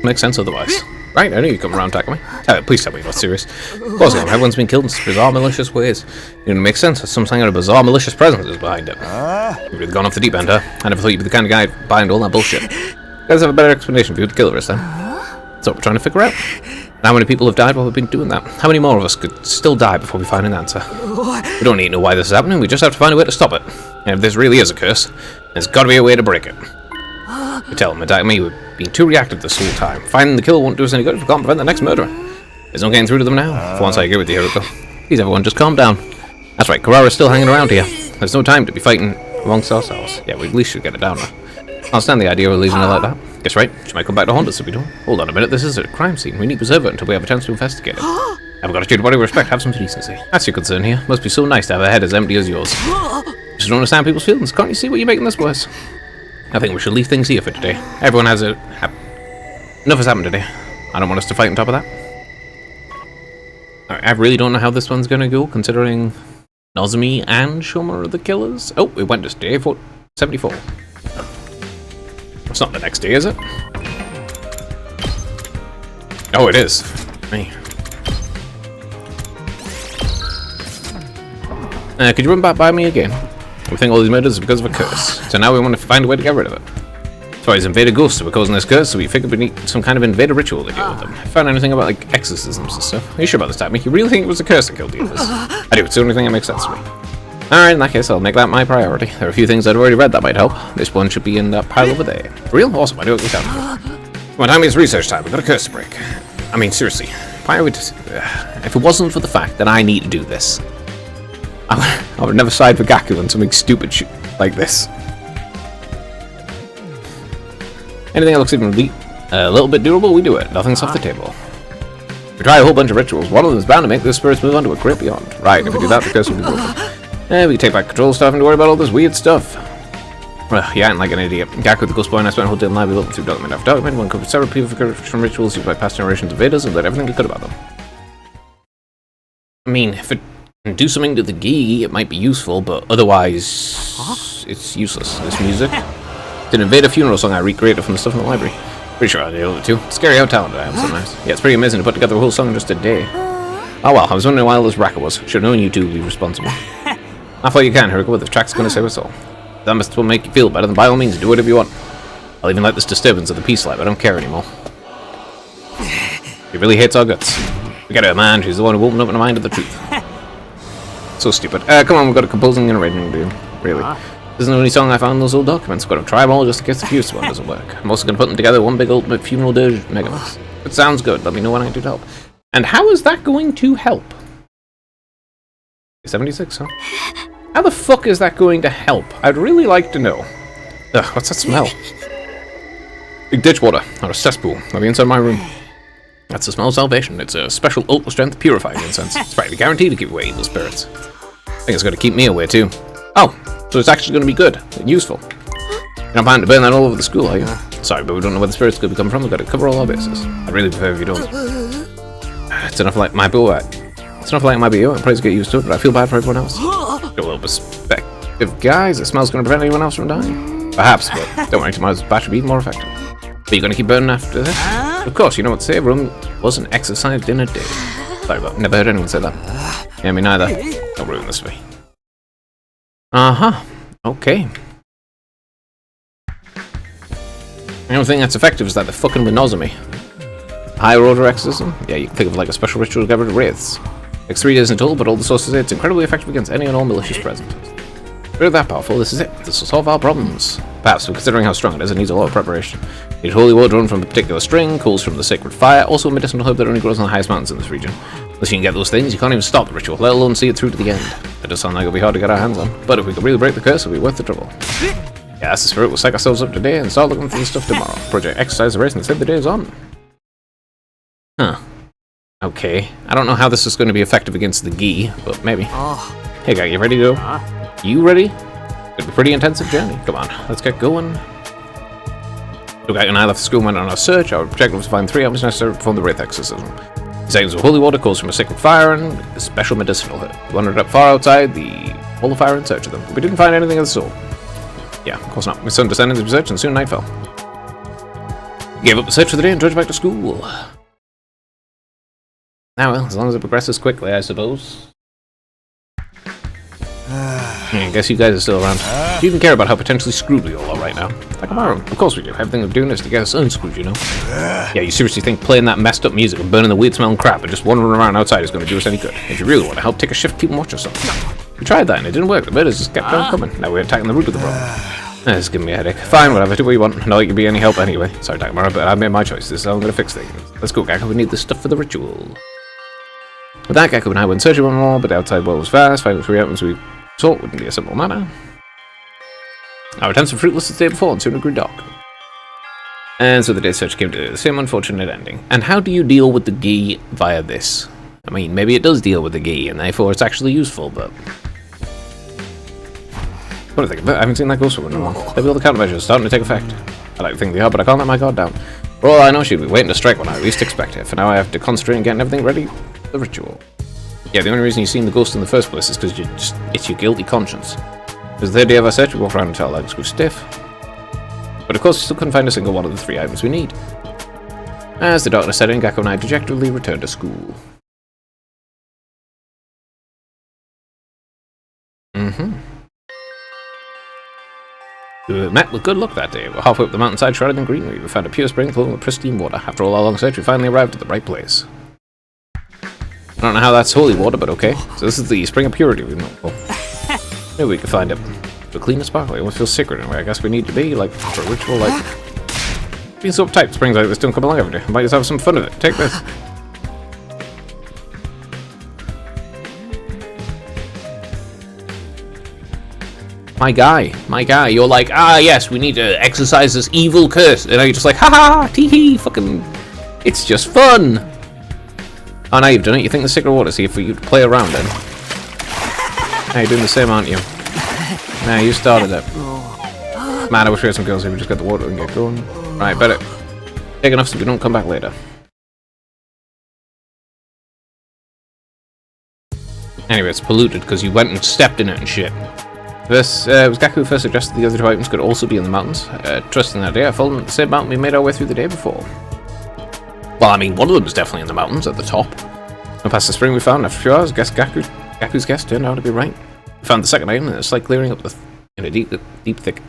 Makes sense otherwise. Right, I knew you'd come around tackling me. Please tell me you're not serious. Of course I am. Everyone's been killed in bizarre, malicious ways. It makes sense. Some kind of bizarre, malicious presence is behind it. You've really gone off the deep end, huh? I never thought you'd be the kind of guy behind all that bullshit. You guys have a better explanation for who the killer is, then? That's what we're trying to figure out. How many people have died while we've been doing that? How many more of us could still die before we find an answer? We don't need to know why this is happening, we just have to find a way to stop it. And if this really is a curse, there's gotta be a way to break it. You tell them, attack me, we've been too reactive this whole time. Finding the killer won't do us any good if we can't prevent the next murderer. There's no getting through to them now. For once I agree with you, Hiruko. Please everyone, just calm down. That's right, Kurara's still hanging around here. There's no time to be fighting amongst ourselves. Yeah, we at least should get it down now. I'll stand the idea of leaving her like that. Guess right, she might come back to haunt us if we don't. Hold on a minute, this is a crime scene. We need to preserve it until we have a chance to investigate it. I've got to treat a body with respect, have some decency. That's your concern here. Must be so nice to have a head as empty as yours. Just don't understand people's feelings. Can't you see what you're making this worse? I think we should leave things here for today. Everyone has a... Enough has happened today. I don't want us to fight on top of that. Alright, I really don't know how this one's gonna go, considering Nozomi and Shoma are the killers. Oh, it went to day 74. It's not the next day, is it? Oh, it is. Me. Could you run back by me again? We think all these murders are because of a curse, so now we want to find a way to get rid of it. So these invader ghosts were causing this curse, so we figured we need some kind of invader ritual to deal with them. Found anything about like exorcisms and stuff? Are you sure about this, Tammy? You really think it was a curse that killed the others? I do, it's the only thing that makes sense to me. Alright, in that case, I'll make that my priority. There are a few things I'd already read that might help. This one should be in that pile over there. Real? Awesome, I do what we can. Come on, Tammy, it's research time. We've got a curse to break. I mean, seriously, why would... if it wasn't for the fact that I need to do this, I would never side for Gaku on something stupid like this. Anything that looks even a little bit doable, we do it. Nothing's off the table. We try a whole bunch of rituals. One of them is bound to make the spirits move on to a great beyond. Right, if we do that, the curse will be broken. We can take back control stuff and worry about all this weird stuff. Well, you ain't like an idiot. Gaku, the ghost boy, and I spent a whole day in the library looking through document after document. One covered several purification rituals used by past generations of Vedas and learned everything we could about them. I mean, if it can do something to the gi, it might be useful, but otherwise, it's useless. This music. It's an Invader funeral song I recreated from the stuff in the library. Pretty sure I did it too. It's scary how talented I am sometimes. Yeah, it's pretty amazing to put together a whole song in just a day. Oh well, I was wondering why all this racket was. Should have known you two would be responsible. Half all you can, Hiriko, the track's gonna save us all. If that must will make you feel better, then by all means, do whatever you want. I'll even let this disturbance of the peace light, I don't care anymore. He really hates our guts. We gotta man, she's the one who opened up my mind to the truth. So stupid. Come on, we've got a composing and arranging to do. Really. This isn't the only song I found in those old documents. Got to try them all just in case the fuse one doesn't work. I'm also going to put them together one big ultimate funeral dirge megamix. If it sounds good, let me know what I can do to help. And how is that going to help? 76, huh? How the fuck is that going to help? I'd really like to know. Ugh, what's that smell? Big ditch water, or a cesspool, on the inside of my room. That's the smell of salvation. It's a special ultra strength purifying incense. It's practically guaranteed to keep away evil spirits. I think it's going to keep me away too. Oh, so it's actually going to be good and useful. You're not planning to burn that all over the school, are you? Sorry, but we don't know where the spirits could be coming from. We've got to cover all our bases. I'd really prefer if you don't. It's enough like my boy. It's enough like my BO. I'm probably get used to it, but I feel bad for everyone else. Got a little perspective, guys. The smell's going to prevent anyone else from dying. Perhaps, but don't worry, tomorrow's batch will be even more effective. But you're going to keep burning after this? Of course, you know what to say. Rome wasn't exercised in a day. Sorry, but never heard anyone say that. Yeah, me neither. Don't ruin this for me. Uh-huh. Okay. The only thing that's effective is that they're fucking with Nozomi. Higher order exorcism? Yeah, you can think of like a special ritual to get rid of wraiths. Takes 3 days in total, but all the sources say it's incredibly effective against any and all malicious present. Really that powerful, this is it. This will solve our problems. Perhaps, but considering how strong it is, it needs a lot of preparation. Need holy water drawn from a particular string, coals from the sacred fire, also a medicinal herb that only grows on the highest mountains in this region. Unless you can get those things, you can't even stop the ritual, let alone see it through to the end. It does sound like it'll be hard to get our hands on, but if we could really break the curse, it'll be worth the trouble. Yeah, that's the spirit. We'll psych ourselves up today and start looking for the stuff tomorrow. Project Exercise the race and save the days on. Huh. Okay. I don't know how this is going to be effective against the gi, but maybe. Hey guy, you ready to go? You ready? It'll be a pretty intensive journey. Come on, let's get going. Look, and I left the school and went on a search. Our objective was to find 3 items necessary to perform the wraith exorcism. These items were holy water, coals from a sacred fire, and a special medicinal herb. We wandered up far outside the wall of fire in search of them, but we didn't find anything of the sort. Yeah, of course not. My son descended into research and soon night fell. Gave up the search for the day and trudged back to school. Now, well, as long as it progresses quickly, I suppose. I guess you guys are still around. Do you even care about how potentially screwed we all are right now? Like our own. Of course we do. Everything we're doing is to get us unscrewed, you know? Yeah, you seriously think playing that messed up music and burning the weird smelling crap and just wandering around outside is going to do us any good? If you really want to help, take a shift, keep and watch yourself. We tried that and it didn't work. The murders just kept on coming. Now we're attacking the root of the problem. This is giving me a headache. Fine, whatever. Do what you want. Not like you'd be any help anyway. Sorry, Dagmar, but I made my choice. This is how I'm going to fix things. Let's go, Gaku. We need this stuff for the ritual. With that, Gaku and I went searching one more, but the outside world was vast. Finding 3 items we sought wouldn't be a simple matter. Our attempts were fruitless the day before and soon it grew dark. And so the day's search came to the same unfortunate ending. And how do you deal with the gi via this? I mean, maybe it does deal with the gi, and therefore it's actually useful, but... What do you think of it? I haven't seen that ghost woman in a while. Maybe all the countermeasures starting to take effect. I like to think they are, but I can't let my guard down. For all I know, she'd be waiting to strike when I least expect it. For now, I have to concentrate on getting everything ready for the ritual. Yeah, the only reason you've seen the ghost in the first place is because it's your guilty conscience. Because the third day of our search, we walked around until our legs grew stiff. But of course, we still couldn't find a single one of the 3 items we need. As the darkness set in, Gakko and I dejectedly returned to school. We were met with good luck that day. We're halfway up the mountainside shrouded in greenery. We found a pure spring flowing with pristine water. After all our long search, we finally arrived at the right place. I don't know how that's holy water, but okay. So this is the spring of purity we know. Oh. Maybe we can find it. So clean and sparkling. It almost feels sacred in a way. I guess we need to be, like, for a ritual, like... Being so uptight, springs like this don't come along every day. Might just have some fun with it. Take this. My guy, you're like, ah, yes, we need to exercise this evil curse. And now you're just like, ha ha, tee hee, fucking, it's just fun. Oh, now you've done it. You think the secret water, see if we play around then. Now you're doing the same, aren't you? Now you started it. Man, I wish we had some girls who would just get the water and get going. Right, better take enough so we don't come back later. Anyway, it's polluted because you went and stepped in it and shit. This was Gakko who first suggested the other two items could also be in the mountains. Trusting that day, I followed them at the same mountain we made our way through the day before. Well, I mean, one of them was definitely in the mountains at the top. And past the spring we found, after a few hours, Gakko's guess turned out to be right. We found the second item in a slight clearing up in a deep thicket.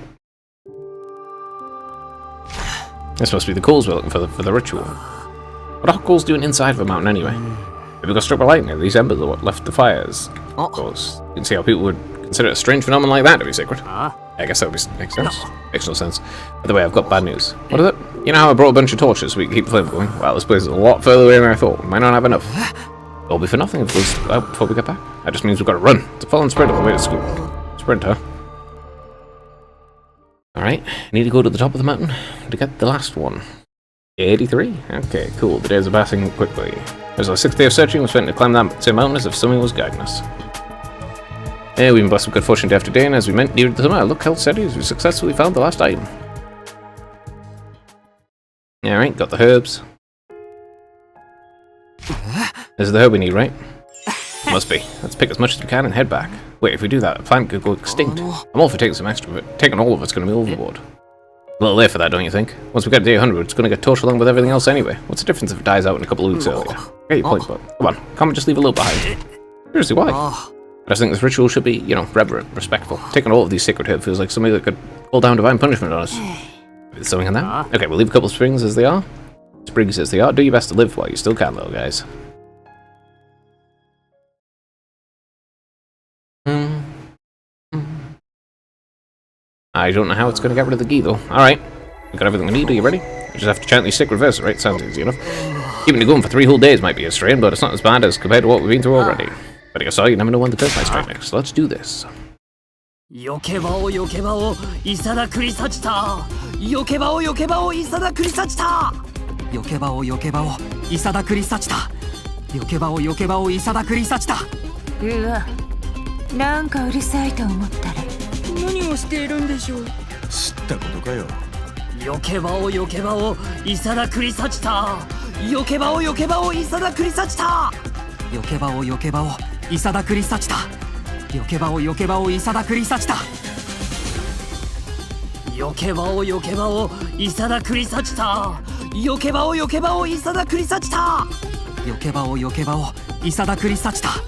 This must be the coals we're looking for the ritual. What are coals doing inside of a mountain anyway? Maybe we got struck by lightning. These embers are what left the fires. Of course, you can see how people would consider a strange phenomenon like that to be sacred. I guess that would makes sense. Makes no sense. By the way, I've got bad news. What is it? You know how I brought a bunch of torches so we can keep the flame going? Well, this place is a lot further away than I thought. We might not have enough. It'll be for nothing if it goes out before we get back. That just means we've got to run. It's a fallen sprint on the way to school. Sprint, huh? Alright, need to go to the top of the mountain to get the last one. 83? Okay, cool. The days are passing quickly. There's our 6th day of searching. We're spent to climb that same mountain as if something was guiding us. Yeah, we've been blessed with good fortune day after day, and as we went near the summer, look how steady as we successfully found the last item. Alright, got the herbs. This is the herb we need, right? Must be. Let's pick as much as we can and head back. Wait, if we do that, the plant could go extinct. I'm all for taking some extra, but taking all of it's going to be overboard. A little late for that, don't you think? Once we get to day 100, it's going to get torched along with everything else anyway. What's the difference if it dies out in a couple of weeks earlier? Get your point, but come on, can't we just leave a little behind? Seriously, why? I just think this ritual should be, you know, reverent, respectful. Taking all of these sacred herbs feels like something that could call down divine punishment on us. Is something in that? Okay, we'll leave a couple of springs as they are. Sprigs as they are. Do your best to live while you still can, though, guys. I don't know how it's going to get rid of the ghee, though. Alright, we got everything we need. Are you ready? You just have to chant these sacred verses, right? Sounds easy enough. Keeping it going for 3 whole days might be a strain, but it's not as bad as compared to what we've been through already. But I guess you never know when the curse might strike next, so let's do this. よけ場をよけ場をいさだくりさちたよけ場をよけ場をいさだくりさちたよけ場をよけ場をいさだくりさちたよけ場をよけ場をいさだくりさちたうわ、なんかうるさいと思ったら何をしているんでしょう。知ったことかよ。よけ場をよけ場をいさだくりさちたよけ場をよけ場をいさだくりさちたよけ場をよけ場をいさだくりさちたよけ場をよけ場をいさだくりさちたよけ場をよけ場をいさだくりさちたよけ場をよけ場をいさだくりさちたよけ場をよけ場をいさだくりさちた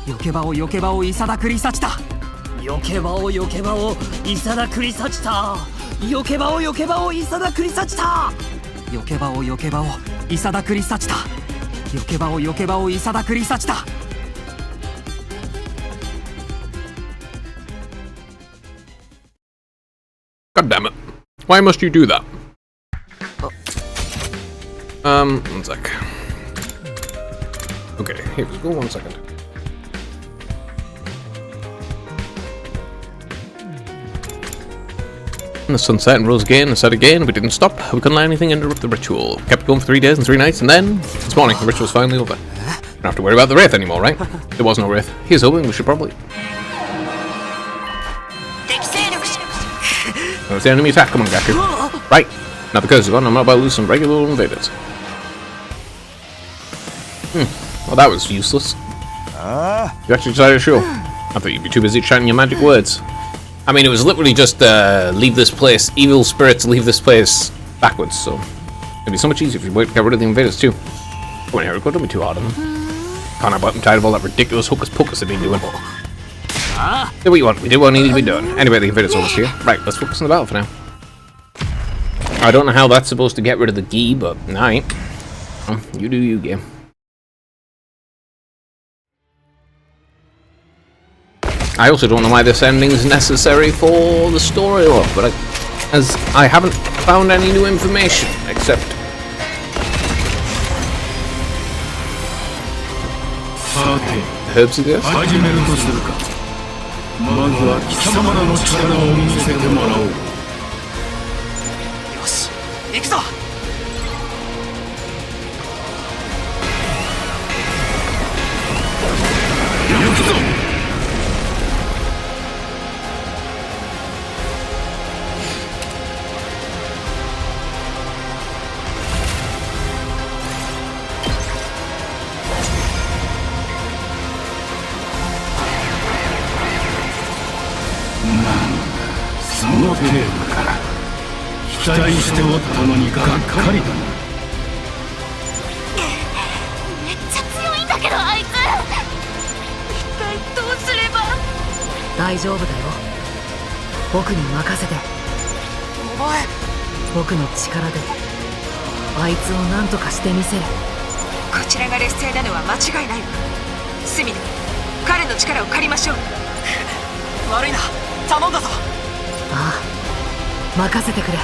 よけ場をよけ場をいさだくりさちたよけ場をよけ場をいさだくりさちたよけ場をよけ場をいさだくりさちたよけ場をよけ場をいさだくりさちたよけ場をよけ場をいさだくりさちた God damn it. Why must you do that? One sec. Okay, here we go, 1 second. And the sun set and rose again and set again. We didn't stop. We couldn't let anything interrupt the ritual. We kept going for 3 days and 3 nights, and then this morning the ritual's finally over. Don't have to worry about the Wraith anymore, right? There was no Wraith. Here's hoping we should probably... There's the enemy attack. Come on, Gakko. Right. Now the curse is gone. I'm not about to lose some regular invaders. Well, that was useless. You actually decided to show. I thought you'd be too busy chanting your magic words. I mean, it was literally just leave this place. Evil spirits leave this place backwards, so it It'd be so much easier if you get rid of the invaders too. Come on, Eric, don't be too hard on them. Can't I, but I'm tired of all that ridiculous hocus pocus they've been doing. Do what you want. We do what needs to be done. Anyway, the invaders almost here. Right, let's focus on the battle for now. I don't know how that's supposed to get rid of the Gi, but alright. You do you, game. I also don't know why this ending is necessary for the story, but as I haven't found any new information except. Herbs, I guess? まずは貴様らの力を見せてもらおう。よし、行くぞ。行くぞ。その程度か。期待しておったのにがっかりだな。めっちゃ強いんだけど、あいつ。一体どうすれば。大丈夫だよ。僕に任せて。お前。僕の力であいつを何とかしてみせる。こちらが劣勢なのは間違いないわ。スミノ、彼の力を借りましょう。悪いな、頼んだぞ。ああ、任せてくれ。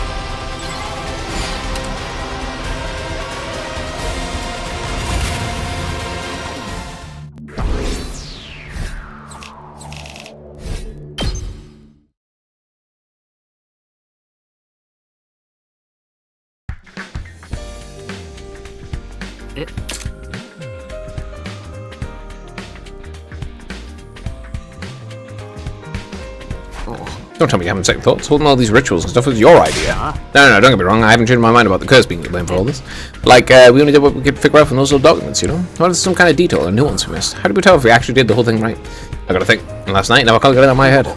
Don't tell me you haven't second thoughts. Holding all these rituals and stuff was your idea. No, don't get me wrong. I haven't changed my mind about the curse being to blame for all this. Like, we only did what we could figure out from those little documents, you know? What is some kind of detail or nuance we missed? How do we tell if we actually did the whole thing right? I gotta think. Last night, now I can't get it out of my head.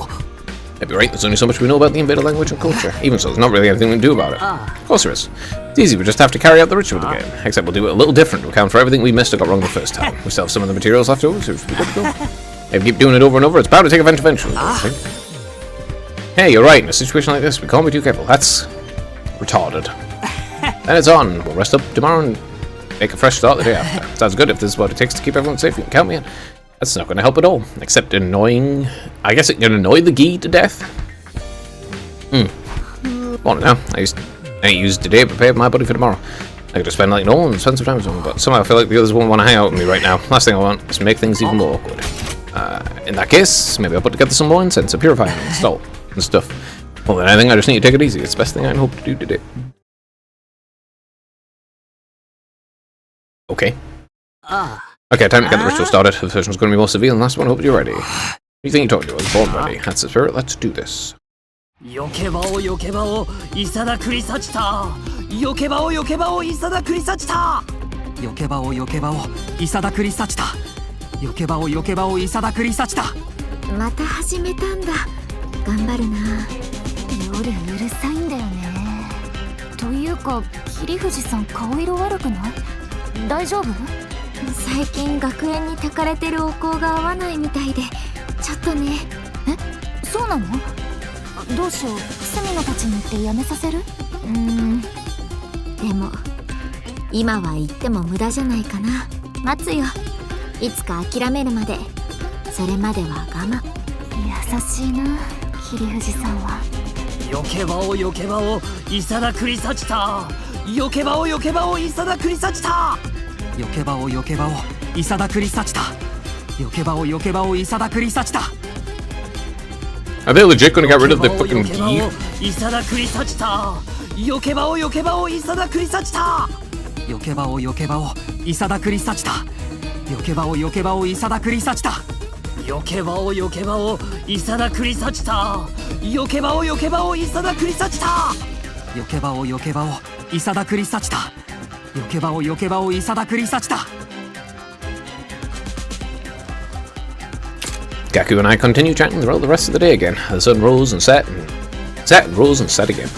Maybe right, there's only so much we know about the invader language and culture. Even so, there's not really anything we can do about it. Of course there is. It's easy, we just have to carry out the ritual again. Except we'll do it a little different to account for everything we missed or got wrong the first time. We still have some of the materials left over, so we should be good to go. If we keep doing it over and over, it's bound to take eventually, I think. Hey, you're right, in a situation like this, we can't be too careful. That's retarded. Then it's on. We'll rest up tomorrow and make a fresh start the day after. Sounds good if this is what it takes to keep everyone safe. You can count me in. That's not going to help at all. Except annoying... I guess it can annoy the Gi to death? Well, now. I used today to prepare my buddy for tomorrow. I could just spend like normal and spend some time with someone, but somehow I feel like the others won't want to hang out with me right now. Last thing I want is to make things even more awkward. In that case, maybe I'll put together some more incense, a purifier, and salt, and stuff. Well, then I think I just need to take it easy. It's the best thing I can hope to do today. Okay. Okay, time to get the ritual started. The first one's going to be more severe than the last one. I hope you're ready. You think you told me I was born ready? That's the spirit. Let's do this. よけ場をよけ場をいさだくりさちた。よけ場をよけ場をいさだくりさちた。よけ場をよけ場をいさだくりさちた。よけ場をよけ場をいさだくりさちた。また始めたんだ。頑張るな。夜うるさいんだよね。というか、桐藤さん顔色悪くない？大丈夫？最近学園に焚かれてるお香が合わないみたいで、ちょっとね。え、そうなの？どうしよう。スミノたちに言ってやめさせる？でも今は言っても無駄じゃないかな。待つよ。いつか諦めるまで。それまでは我慢。優しいな、桐藤さんは。よけ場をよけ場をいさだくりさちた。よけ場をよけ場をいさだくりさちた。よけ場をよけ場をいさだくりさちた。よけ場をよけ場をいさだくりさちた。Are they legit gonna get rid of the fucking Gi? いさだくりさちた。よけ場をよけ場をいさだくりさちた。よけ場をよけ場をいさだくりさちた。よけ場をよけ場をいさだくりさちた。よけ場をよけ場をいさだくりさちた。よけ場をよけ場をいさだくりさちた。よけ場をよけ場をいさだくりさちた。よけ場をよけ場をいさだくりさちた。 Gaku and I continue chatting throughout the rest of the day again. The sun rose and set and rose and set again.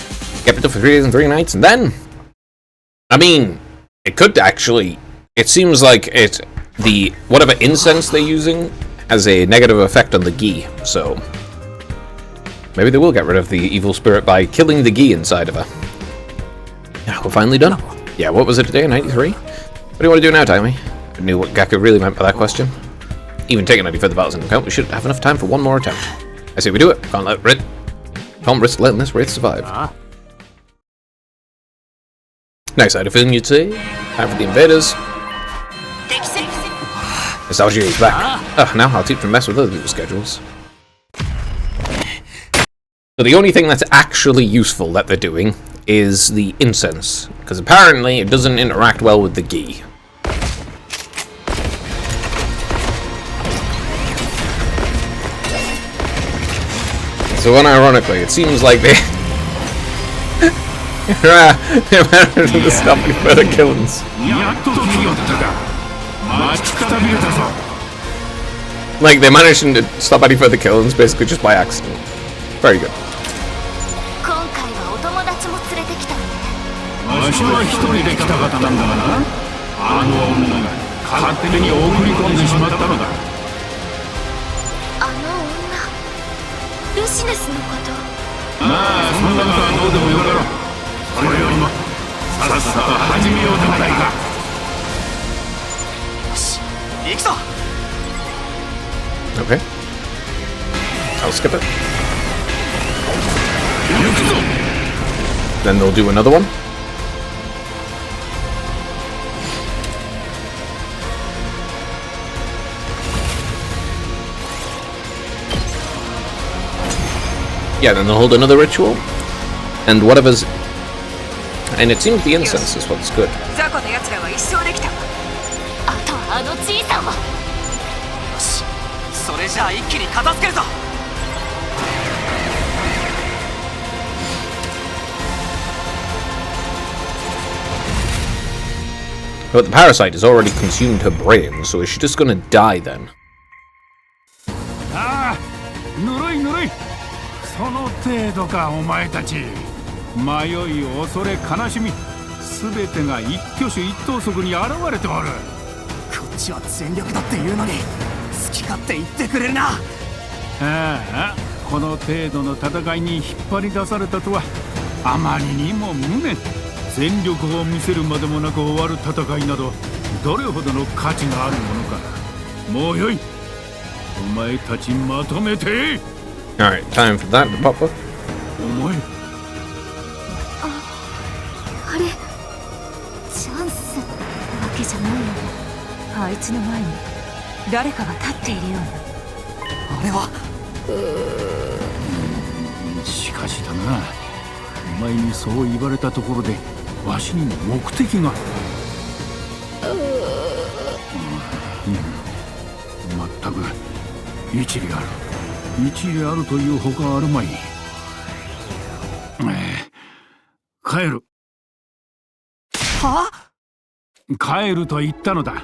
Kept it up for 3 days and 3 nights, and then I mean, it could actually. It seems like whatever incense they're using has a negative effect on the ghee, so maybe they will get rid of the evil spirit by killing the ghee inside of her. Yeah, we're finally done. Yeah, what was it today? 93? What do you want to do now, Taimi? I knew what Gaku really meant by that question. Even taking any further battles into account, we should have enough time for one more attempt. I say we do it. Can't risk letting this wraith survive. Next, I had a feeling you'd say, time for the invaders. Nostalgia is back. Now I'll teach them to mess with other people's schedules. So the only thing that's actually useful that they're doing is the incense, because apparently it doesn't interact well with the ghee. So unironically, it seems like they managed to stop any further killings. Like, they managed to stop any further killings basically just by accident. Very good. Okay. I'll skip it. Then they'll do another one. Yeah, then they'll hold another ritual. And whatever's... And it seems the incense is what's good. But the parasite has already consumed her brain, so is she just gonna die then? Alright, time for that to pop up. あれチャンスってわけじゃないよね。あいつの前に誰かが立っているような。あれはしかしだな、お前にそう言われたところでわしにも目的が。まったく一理ある一理あるというほかあるまい。帰る。は？帰ると言ったのだ。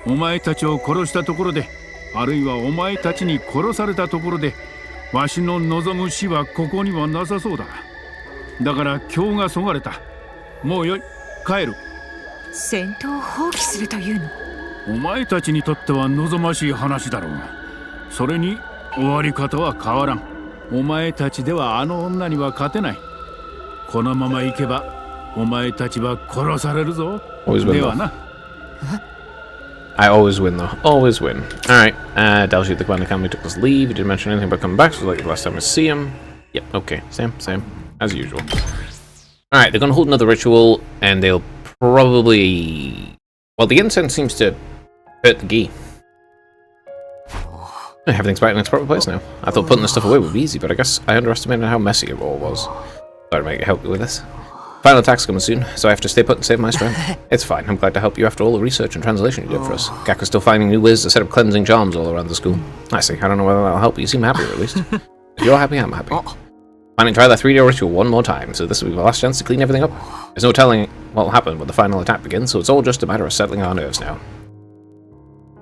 お前たちを殺したところで、あるいはお前たちに殺されたところで、わしの望む死はここにはなさそうだ。だから今日がそがれた。もうよい、帰る。戦闘を放棄するというの？お前たちにとっては望ましい話だろう。それに終わり方は変わらん。お前たちではあの女には勝てない。このまま行けばお前たちは殺されるぞ。ではな。I always win though. Always win. Alright, Dalshi, the Command Academy took his leave. He didn't mention anything about coming back, so it was like the last time I see him. Yep, okay. Same. As usual. Alright, they're gonna hold another ritual, and they'll probably... Well, the incense seems to hurt the ghee. Everything's back in its proper place now. I thought putting this stuff away would be easy, but I guess I underestimated how messy it all was. Sorry to make it help you with this. Final attack's coming soon, so I have to stay put and save my strength. It's fine, I'm glad to help you after all the research and translation you did for us. Gaku's still finding new ways to set up cleansing charms all around the school. I see, I don't know whether that'll help, but you seem happier at least. If you're happy, I'm happy. Planning to try that 3-day ritual one more time, so this will be the last chance to clean everything up. There's no telling what will happen when the final attack begins, so it's all just a matter of settling our nerves now.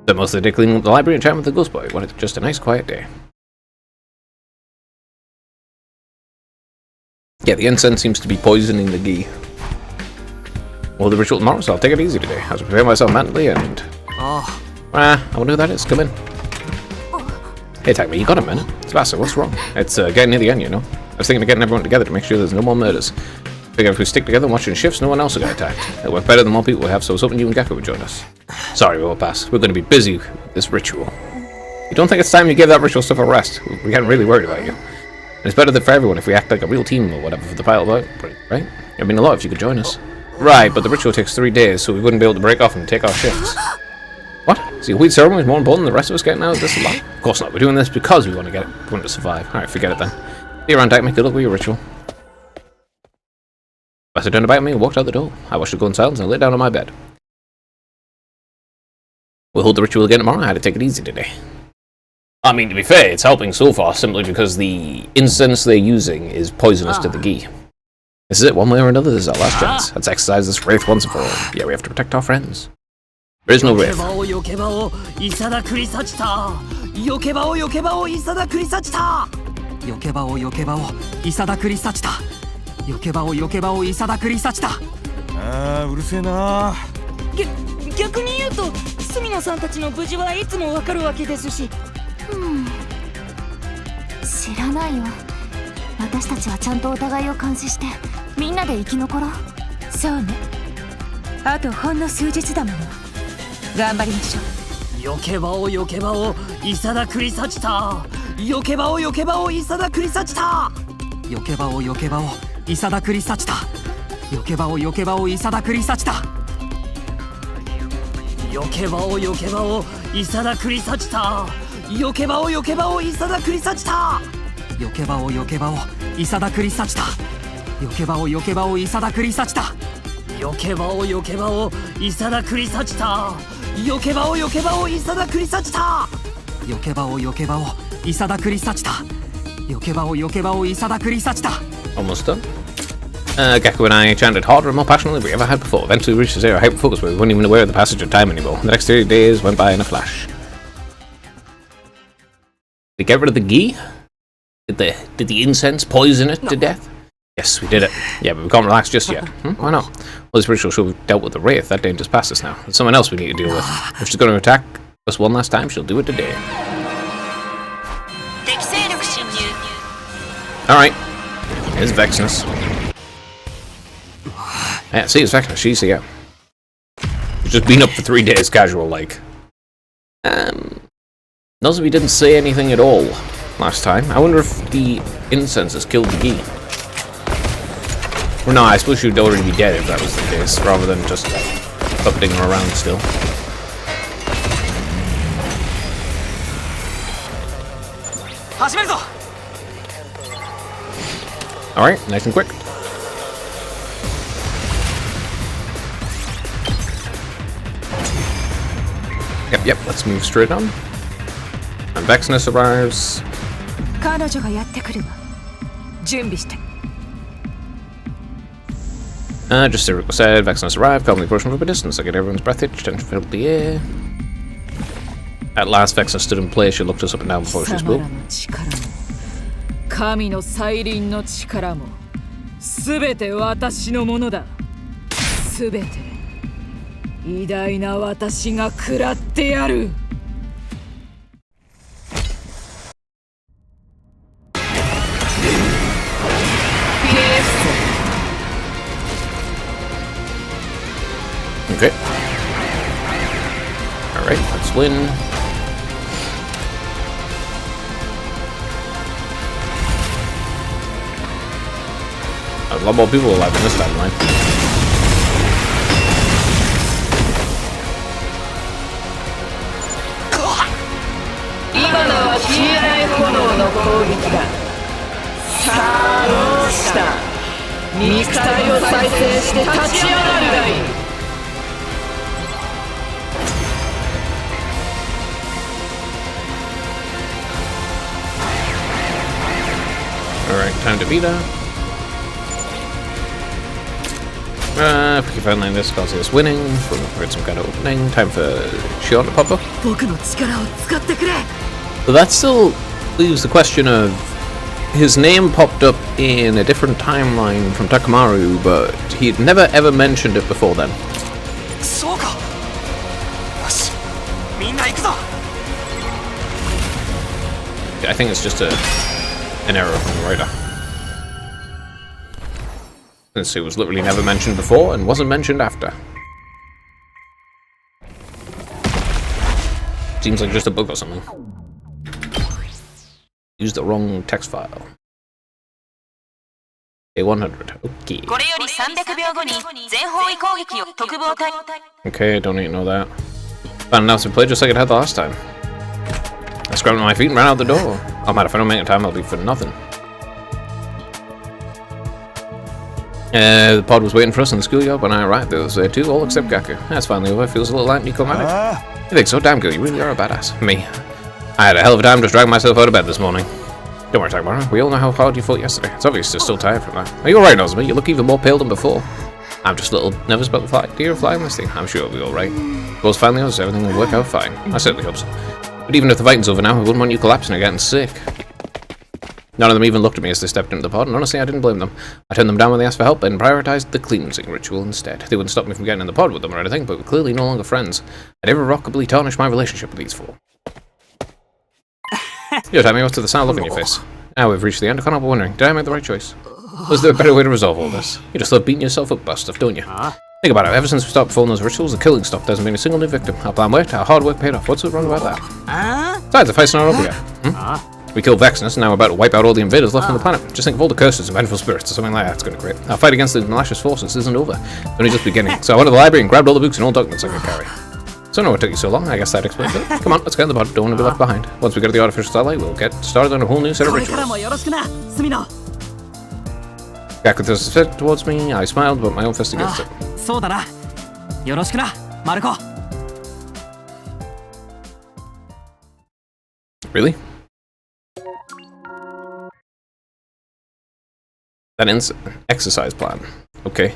So most of the day cleaning up the library and chatting with the ghost boy, when it's just a nice quiet day. Yeah, the incense seems to be poisoning the ghee. Well, the ritual tomorrow, so I'll take it easy today. I was preparing myself mentally and... Oh. I wonder who that is. Come in. Hey, Takumi, you got a minute? Sebastian, what's wrong? It's getting near the end, you know? I was thinking of getting everyone together to make sure there's no more murders. Figure if we stick together and watching shifts, no one else will get attacked. It'll work better than more people we have, so I was hoping you and Gekko would join us. Sorry, we won't pass. We're going to be busy with this ritual. You don't think it's time you gave that ritual stuff a rest? We hadn't really worried about you. And it's better for everyone if we act like a real team or whatever for the pile of outbreak, right? It'd mean a lot if you could join us. Right, but the ritual takes 3 days, so we wouldn't be able to break off and take our shifts. What? See, a weed ceremony is more important than the rest of us getting out of this alive? Of course not. We're doing this because we want to survive. Alright, forget it then. See you around, Takumi. Good luck with your ritual. Buster turned about me and walked out the door. I watched her go in silence and lay down on my bed. We'll hold the ritual again tomorrow. I had to take it easy today. I mean, to be fair, it's helping so far simply because the incense they're using is poisonous to the ghee. This is it, one way or another, this is our last chance. Let's exercise this wraith once and for all. Yeah, we have to protect our friends. There is no wraith.うるせえな。逆に言うと、隅野さんたちの無事はいつもわかるわけですし。知らないよ。私たちはちゃんとお互いを監視してみんなで生き残ろう。そうね。あとほんの数日だもの。頑張りましょう。よけばをよけばをいさだくりさちた。よけばをよけばをいさだくりさちた。よけばをよけばをいさだくりさちた。よけばをよけばをいさだくりさちた。よけばをよけばをいさだくりさちた。よけばをよけばをいさだくりさちた。よけばをよけばをいさだくりさちた。よけばをよけばをいさだくりさちた。よけばをよけばをいさだくりさちた。よけばをよけばをいさだくりさちた。よけばをよけばをいさだくりさちた。よけばをよけばをいさだくりさちた。 Almost done. Gekko and I chanted harder and more passionately than we ever had before. Eventually we reached a zero hyper focus where we weren't even aware of the passage of time anymore. The next 30 days went by in a flash. We get rid of the ghee? Did the incense poison it to death? Yes, we did it. Yeah, but we can't relax just yet. Why not? Well, this ritual should have dealt with the wraith. That danger's past us now. There's someone else we need to deal with. If she's going to attack us one last time, she'll do it today. Alright. Here's Vexnus. Yeah, see, it's Vexnus. She's here. She's just been up for 3 days, casual, like. Nozomi didn't say anything at all last time. I wonder if the incense has killed the ghee. Well, no, I suppose she would already be dead if that was the case, rather than just puppeting her around still. Alright, nice and quick. Yep, let's move straight on. And Vexnus arrives. 彼女がやってくるわ。準備して。Just as Rico said, Vexnus arrived, calmly approaching from a distance. I get everyone's breath itch, tension filled the air. At last, Vexnus stood in place. She looked us up and down before she spoke. 神の再臨の力もすべて私のものだ。すべて偉大な私が食らってやる。Okay. Alright, let's win. A lot more people alive in this timeline. Alright, time to beat her. If we can find this, cause us winning. We're at some kind of opening. Time for Shion to pop up. So that still leaves the question of his name popped up in a different timeline from Takamaru, but he'd never ever mentioned it before then. そうか。よし、みんな行くぞ。 I think it's just an error from the writer. Since it was literally never mentioned before and wasn't mentioned after. Seems like just a bug or something. Used the wrong text file. A100. Okay. これより300秒後に全方位攻撃を特防隊 Okay, I don't need to know that. Found an announcement play just like it had the last time. I scrambled to my feet and ran out the door. Oh man, if I don't make it in time, I'll be for nothing. The pod was waiting for us in the schoolyard when I arrived. There was there too, all except Gaku. That's finally over. Feels a little anticlimactic. You think so? Damn good. You really are a badass. Me. I had a hell of a time just dragging myself out of bed this morning. Don't worry, Takamaru. We all know how hard you fought yesterday. It's obvious you're still tired from that. Are you alright, Nozomi? You look even more pale than before. I'm just a little nervous about the idea of flying this thing. I'm sure it'll be alright. Suppose finally us, everything will work out fine. I certainly hope so. But even if the fighting's over now, I wouldn't want you collapsing or getting sick. None of them even looked at me as they stepped into the pod, and honestly, I didn't blame them. I turned them down when they asked for help and prioritized the cleansing ritual instead. They wouldn't stop me from getting in the pod with them or anything, but we're clearly no longer friends. I'd irrevocably tarnish my relationship with these four. Yo, Tammy, what's the sound look on your face? Now we've reached the end, I can't help wondering, did I make the right choice? Was there a better way to resolve all this? You just love beating yourself up, bust stuff, don't you? Think about it, ever since we stopped performing those rituals, the killing stopped. There hasn't been a single new victim. Our plan worked, our hard work paid off. What's so wrong about that? Besides, the fight's not over yet. We killed Vexnus, and now we're about to wipe out all the invaders left on the planet. Just think of all the curses and vengeful spirits or something like that's gonna create. Our fight against the malicious forces isn't over. It's only just beginning. So I went to the library and grabbed all the books and all documents I could carry. So I know what took you so long. I guess that explains it. Come on, let's get in the pod. Don't want to be left behind. Once we get to the artificial satellite, we'll get started on a whole new set of これから rituals. もよろしくな、スミノ。 Gaku throws his head towards me. I smiled, but my own fist against it. そうだな。よろしくな、マルコ。 Really? That exercise plan. Okay.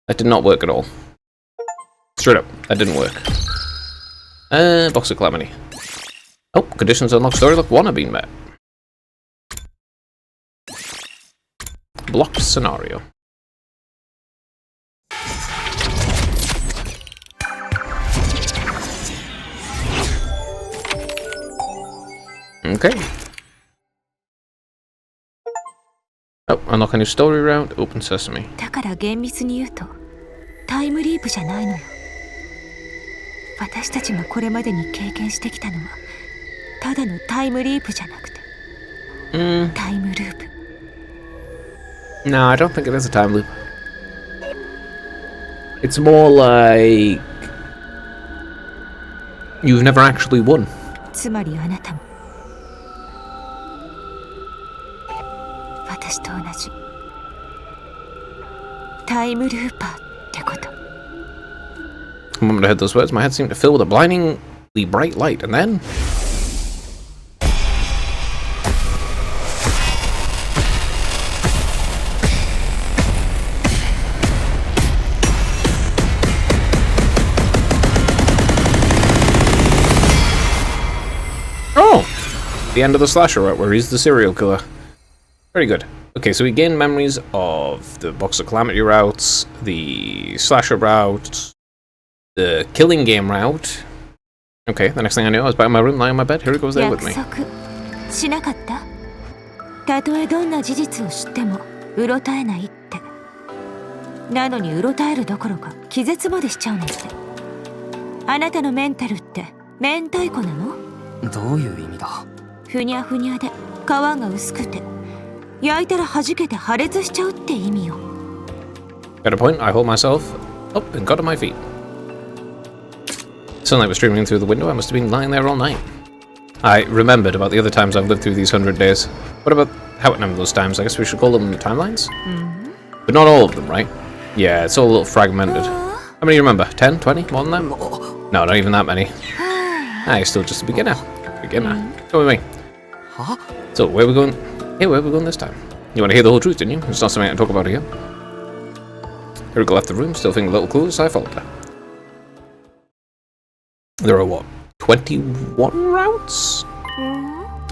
That did not work at all. Straight up, that didn't work. Box of Calamity. Oh, conditions unlock story look 1 have been met. Blocked scenario. Okay. Oh, unlock a new story route. Open sesame. だから厳密に言うとタイムリープじゃないのよ。私たちがこれまでに経験してきたのはただのタイムリープじゃなくて、タイムループ。 No, I don't think it is a time loop. It's more like you've never actually won. つまりあなたも私と同じタイムルーパーってこと。 The moment I heard those words, my head seemed to fill with a blindingly bright light, and then... Oh! The end of the slasher route where he's the serial killer. Very good. Okay, so we gain memories of the Box of Calamity routes, the slasher route, the killing game route. Okay, the next thing I knew, I was back in my room, lying on my bed. Here he goes there with me. 約束しなかった？たとえどんな事実を知ってもうろたえないって。なのにうろたえるどころか気絶までしちゃうなんて。あなたのメンタルって明太子なの？どういう意味だ？ふにゃふにゃで皮が薄くて焼いたら弾けて破裂しちゃうって意味よ。 At a point, I hold myself up and got to my feet. Sunlight was streaming in through the window. I must have been lying there all night. I remembered about the other times I've lived through these 100 days. What about how it numbered those times? I guess we should call them timelines? But not all of them, right? Yeah, it's all a little fragmented. How many do you remember? 10? 20? More than that? No, not even that many. You're still just a beginner. Come with me. So, where are we going? Hey, where are we going this time? You want to hear the whole truth, didn't you? It's not something I can talk about here. Hiriko left the room, still thinking a little clueless, so I followed her. There are what? 21 routes?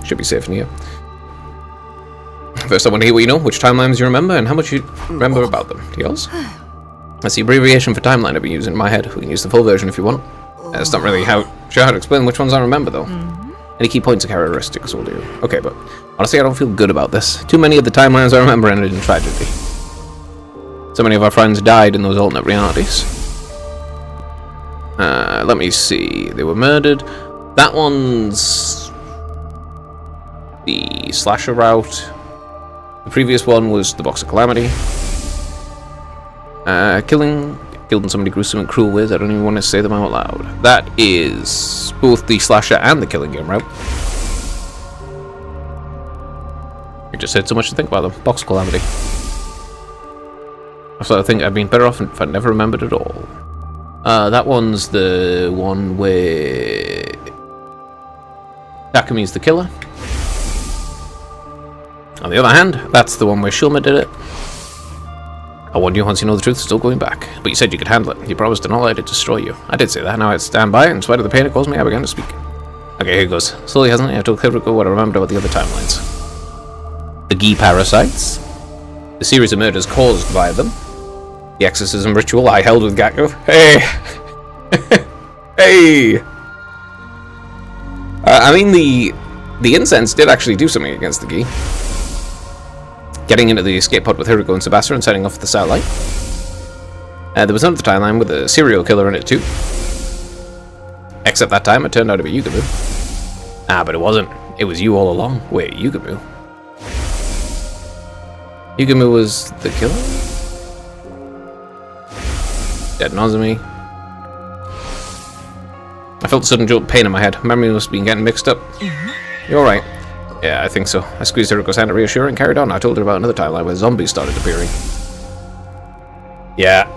Should be safe in here. First, I want to hear what you know, which timelines you remember, and how much you remember about them. Deals? That's the abbreviation for timeline I've been using in my head. We can use the full version if you want. It's not really sure how to explain which ones I remember, though. Any key points or characteristics will do. Okay, but honestly, I don't feel good about this. Too many of the timelines I remember ended in tragedy. So many of our friends died in those alternate realities. Let me see. They were murdered. That one's the slasher route. The previous one was the Box of Calamity. Killed in somebody gruesome and cruel ways. I don't even want to say them out loud. That is both the slasher and the killing game route. You just said so much to think about them. Box of Calamity. So I think I'd been better off if I never remembered at all. That one's the one where Takumi's the killer. On the other hand, that's the one where Shulma did it. I warned you once you know the truth, still going back. But you said you could handle it. You promised to not let it destroy you. I did say that, now I'd stand by it. In spite of the pain it caused me, I began to speak. Okay, here goes. Slowly, hasn't it? I told Kiriko what I remembered about the other timelines. The Gi parasites. The series of murders caused by them. The exorcism ritual I held with Gaku. Hey! Hey! I mean, the incense did actually do something against the Gi. Getting into the escape pod with Hiriko and Tsubasa and setting off the satellite. There was another timeline with a serial killer in it too. Except that time it turned out to be Yugamu. Ah, but it wasn't. It was you all along. Wait, Yugamu? Yugamu was the killer? Dead Nozomi. I felt a sudden jolt of pain in my head. Memory must have been getting mixed up. You alright? Yeah, I think so. I squeezed Hiriko's hand to reassure and carried on. I told her about another timeline where zombies started appearing. Yeah,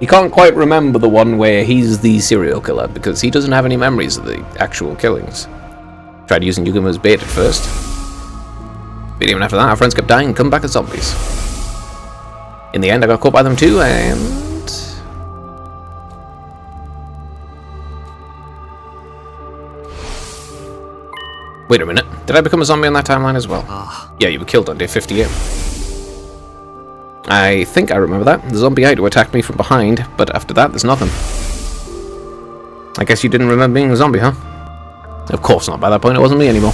you can't quite remember the one where he's the serial killer because he doesn't have any memories of the actual killings. Tried using Yugamu as bait at first. But even after that, our friends kept dying and come back as zombies. In the end, I got caught by them too, and... Wait a minute, did I become a zombie on that timeline as well? Yeah, you were killed on day 58. I think I remember that. The zombie Aido attacked me from behind, but after that, there's nothing. I guess you didn't remember being a zombie, huh? Of course not, by that point it wasn't me anymore.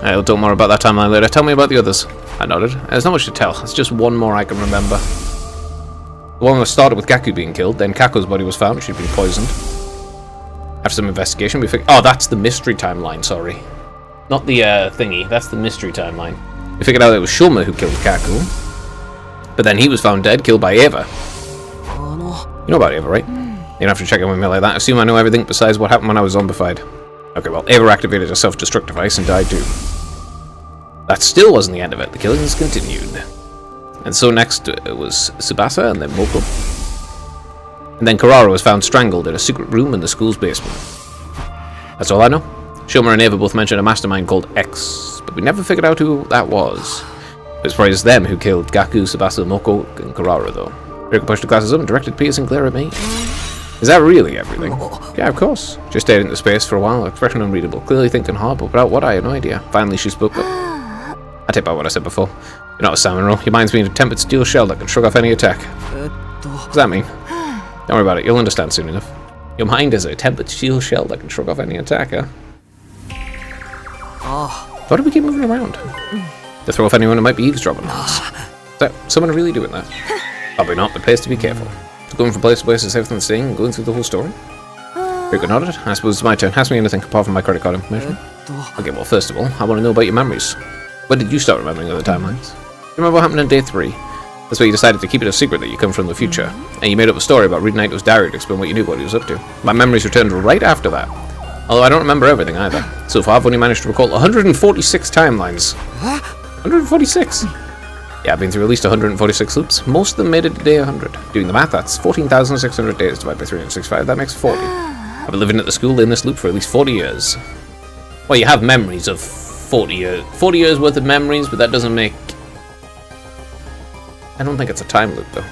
I'll talk more about that timeline later. Tell me about the others. I nodded. There's not much to tell, it's just one more I can remember. The one that started with Gaku being killed, then Kako's body was found, she'd been poisoned. After some investigation, we figured... Oh, that's the mystery timeline, sorry. Not the thingy, that's the mystery timeline. We figured out it was Shulma who killed Kaku. But then he was found dead, killed by Eva. You know about Eva, right? You don't have to check in with me like that. Assume I know everything besides what happened when I was zombified. Okay, well, Eva activated a self-destruct device and died too. That still wasn't the end of it. The killings continued. And so next it was Tsubasa and then Moko. And then Kurara was found strangled in a secret room in the school's basement. That's all I know. Shulma and Eva both mentioned a mastermind called X, but we never figured out who that was. It was probably them who killed Gaku, Tsubasa, Moko, and Kurara, though. Hiriko pushed the glasses up and directed piercing glare at me. Is that really everything? Yeah, of course. She stared into space for a while, expression unreadable, clearly thinking hard, but without what I had no idea. Finally, she spoke up. I take back what I said before. You're not a salmon roll. Your mind's being a tempered steel shell that can shrug off any attack. What does that mean? Don't worry about it, you'll understand soon enough. Your mind is a tempered steel shell that can shrug off any attacker. Why do we keep moving around? To throw off anyone who might be eavesdropping on us. Is that someone really doing that? Probably not, but pays to be careful. Just going from place to place is safer than staying and going through the whole story. Very good, nodded. I suppose it's my turn. Ask me anything apart from my credit card information. Okay, well, first of all, I want to know about your memories. When did you start remembering other timelines? You remember what happened on day 3? That's why you decided to keep it a secret that you come from the future. And you made up a story about reading Naito's diary to explain what you knew what he was up to. My memories returned right after that. Although I don't remember everything either. So far I've only managed to recall 146 timelines. 146? Yeah, I've been through at least 146 loops. Most of them made it to day 100. Doing the math, that's 14,600 days divided by 365. That makes 40. I've been living at the school in this loop for at least 40 years. Well, you have memories of 40 years. 40 years worth of memories, but that doesn't make... I don't think it's a time loop, though.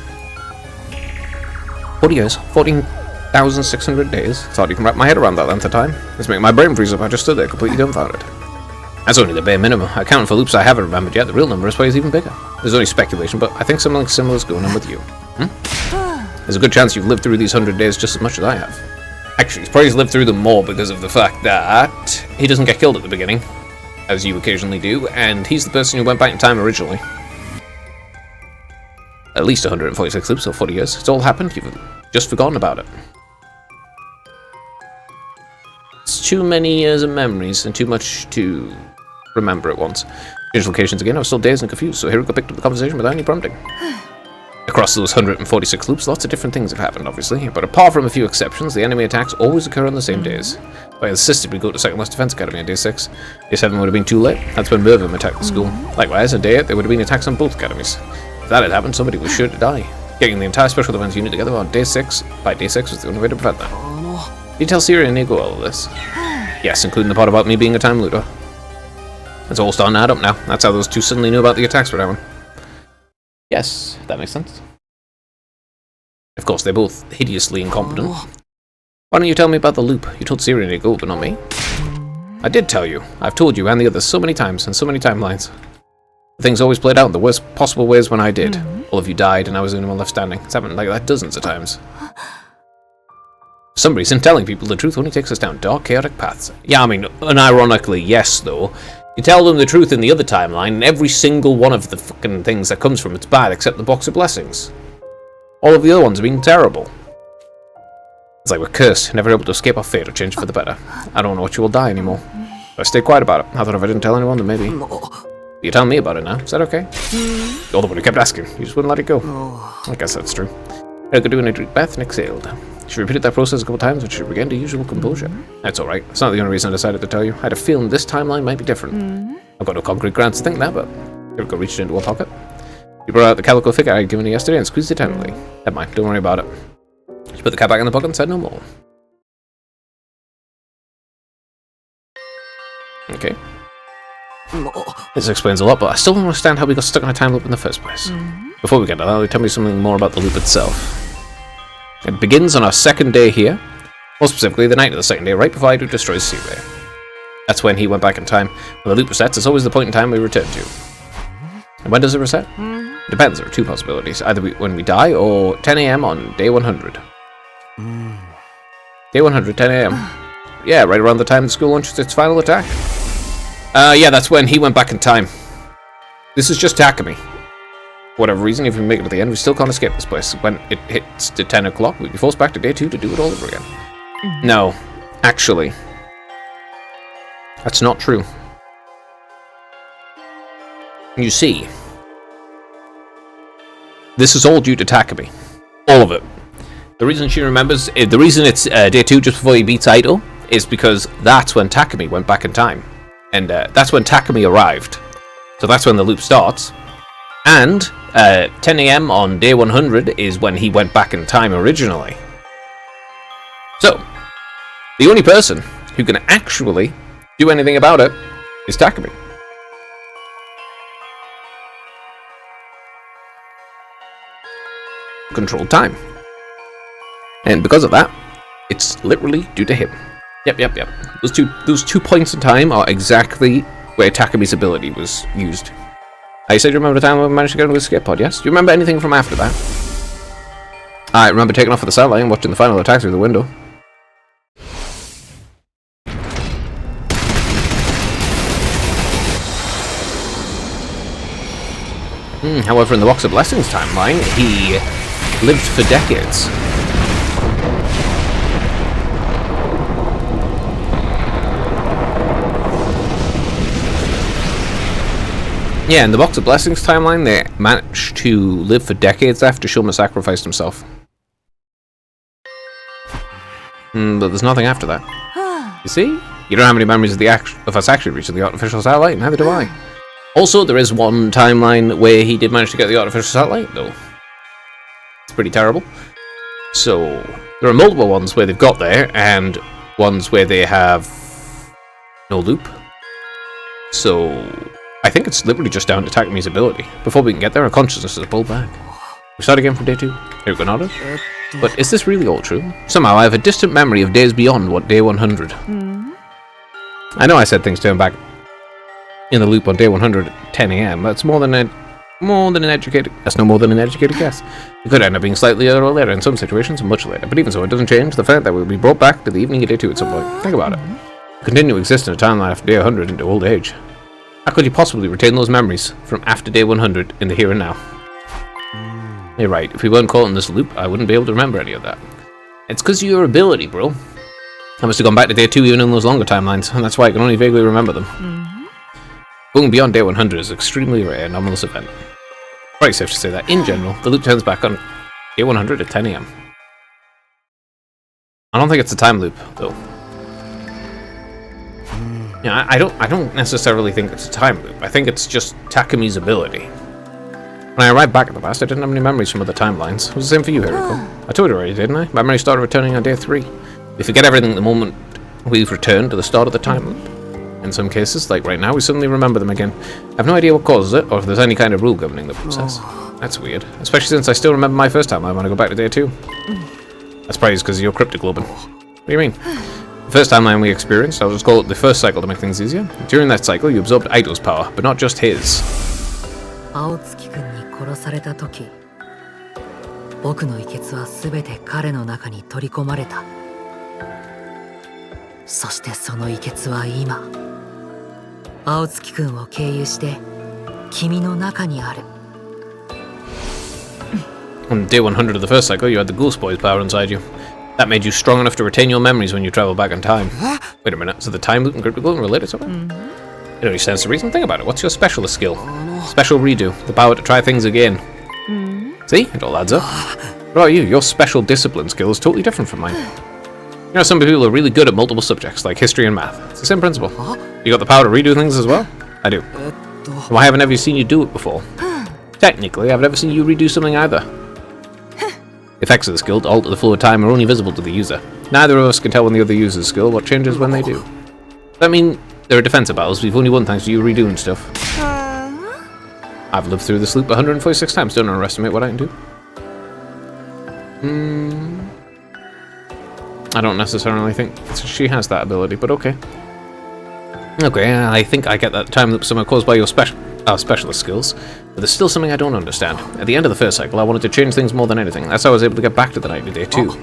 40 years, 14,600 days. Thought you can wrap my head around that length of time. It's making my brain freeze up. I just stood there completely dumbfounded. That's only the bare minimum. Accounting for loops I haven't remembered yet, the real number is probably even bigger. There's only speculation, but I think something similar is going on with you. There's a good chance you've lived through these 100 days just as much as I have. Actually, he's probably lived through them more because of the fact that he doesn't get killed at the beginning, as you occasionally do, and he's the person who went back in time originally. At least 146 loops or 40 years. It's all happened, you've just forgotten about it. It's too many years of memories and too much to remember at once. Changed locations again, I was still dazed and confused, so Hiruka picked up the conversation without any prompting. Across those 146 loops, lots of different things have happened, obviously, but apart from a few exceptions, the enemy attacks always occur on the same days. If I insisted we go to Second West Defense Academy on day 6, day 7 would have been too late. That's when Mervyn attacked the school. Likewise, on day 8, there would have been attacks on both academies. If that had happened, somebody was sure to die. Getting the entire Special Defense unit together on day 6, by day 6, was the only way to prevent that. Did you tell Siri and Nico all of this? Yes, including the part about me being a time looter. It's all starting to add up now. That's how those two suddenly knew about the attacks were happening. Yes, that makes sense. Of course, they're both hideously incompetent. Why don't you tell me about the loop? You told Siri and Nico, but not me. I did tell you. I've told you and the others so many times and so many timelines. Things always played out in the worst possible ways when I did. All of you died and I was the only one left standing. It's happened like that dozens of times. For some reason, telling people the truth only takes us down dark, chaotic paths. Yeah, I mean, unironically, yes, though. You tell them the truth in the other timeline, and every single one of the fucking things that comes from it's bad, except the Box of Blessings. All of the other ones have been terrible. It's like we're cursed, never able to escape our fate or change for the better. I don't know what you will die anymore. But I stay quiet about it. I thought if I didn't tell anyone, then maybe. You're telling me about it now, is that okay? You're the one who kept asking. You just wouldn't let it go. I guess that's true. Erica doing a deep breath and exhaled. She repeated that process a couple times and she regained her usual composure. That's alright. It's not the only reason I decided to tell you. I had a feeling this timeline might be different. I've got no concrete grounds to think that, but Erica reached into her pocket. She brought out the calico figure I had given her yesterday and squeezed it tenderly. Never mind, don't worry about it. She put the cat back in the pocket and said no more. Okay. This explains a lot, but I still don't understand how we got stuck in a time loop in the first place. Before we get to that, tell me something more about the loop itself. It begins on our second day here, more specifically the night of the second day, right before Ido destroys Seaway. That's when he went back in time. When the loop resets, it's always the point in time we return to. And when does it reset? Depends, there are two possibilities. Either when we die, or 10 AM on day 100. Day 100, 10 AM. Yeah, right around the time the school launches its final attack. Yeah, that's when he went back in time. This is just Takumi. For whatever reason, if we make it to the end, we still can't escape this place. When it hits to 10 o'clock, we'd be forced back to day 2 to do it all over again. No, actually, that's not true. You see, this is all due to Takumi. All of it. The reason she remembers, the reason it's day 2 just before he beats Ido, is because that's when Takumi went back in time. And that's when Takumi arrived. So that's when the loop starts. And 10 AM on day 100 is when he went back in time originally. So, the only person who can actually do anything about it is Takumi. Controlled time. And because of that, it's literally due to him. Yep. Those two points in time are exactly where Takumi's ability was used. I said you remember the time when we managed to get into the escape pod, yes? Do you remember anything from after that? I remember taking off with the satellite and watching the final attack through the window. However, in the Box of Blessings timeline, he lived for decades. Yeah, in the Box of Blessings timeline, they managed to live for decades after Shulma sacrificed himself. But there's nothing after that. You see? You don't have any memories of us actually reaching the artificial satellite, neither do I. Also, there is one timeline where he did manage to get the artificial satellite, though. It's pretty terrible. So, there are multiple ones where they've got there, and ones where they have no loop. So, I think it's literally just down to Takumi's ability. Before we can get there, our consciousness is pulled back. We start again from day 2. Here we go, But is this really all true? Somehow I have a distant memory of days beyond what day 100. I know I said things turn back in the loop on day 100 at 10 AM. That's more than an educated. That's no more than an educated guess. It could end up being slightly earlier or later in some situations, and much later. But even so, it doesn't change the fact that we'll be brought back to the evening of day 2 at some point. Think about it. Continue to exist in a timeline after day 100 into old age. How could you possibly retain those memories from after day 100 in the here and now? You're right. If we weren't caught in this loop, I wouldn't be able to remember any of that. It's because of your ability, bro. I must have gone back to day 2 even in those longer timelines, and that's why I can only vaguely remember them. Going beyond day 100 is an extremely rare anomalous event. Probably safe to say that, in general, the loop turns back on day 100 at 10 AM. I don't think it's a time loop, though. Yeah, I don't necessarily think it's a time loop. I think it's just Takumi's ability. When I arrived back at the past, I didn't have any memories from other timelines. It was the same for you, Hiriko. I told you already, didn't I? Memories started returning on day 3. We forget everything the moment we've returned to the start of the time loop. In some cases, like right now, we suddenly remember them again. I have no idea what causes it, or if there's any kind of rule governing the process. That's weird. Especially since I still remember my first time I want to go back to day 2. That's probably because of your cryptoglobin. What do you mean? The first timeline we experienced, I'll just call it the first cycle to make things easier. During that cycle, you absorbed Aito's power, but not just his. 青月くんに殺された時、僕の遺血は全て彼の中に取り込まれた。そしてその遺血は今、青月くんを経由して君の中にある。On day 100 of the first cycle, you had the Ghoul Boy's power inside you. That made you strong enough to retain your memories when you travel back in time. Wait a minute, so the time loop and cryptoglobin related to it? It only stands to reason. Think about it. What's your specialist skill? Special redo. The power to try things again. See? It all adds up. What about you? Your special discipline skill is totally different from mine. You know, some people are really good at multiple subjects, like history and math. It's the same principle. You got the power to redo things as well? I do. Why haven't I ever seen you do it before? Technically, I've never seen you redo something either. Effects of the skill to alter the flow of time are only visible to the user. Neither of us can tell when the other uses skill what changes when they do. Does that mean there are defensive battles we've only won thanks to you redoing stuff? I've lived through this loop 146 times, don't underestimate what I can do. I don't necessarily think she has that ability, but okay. Okay, I think I get that time loop somehow caused by your specialist skills, but there's still something I don't understand. At the end of the first cycle, I wanted to change things more than anything. That's how I was able to get back to the 90 day too.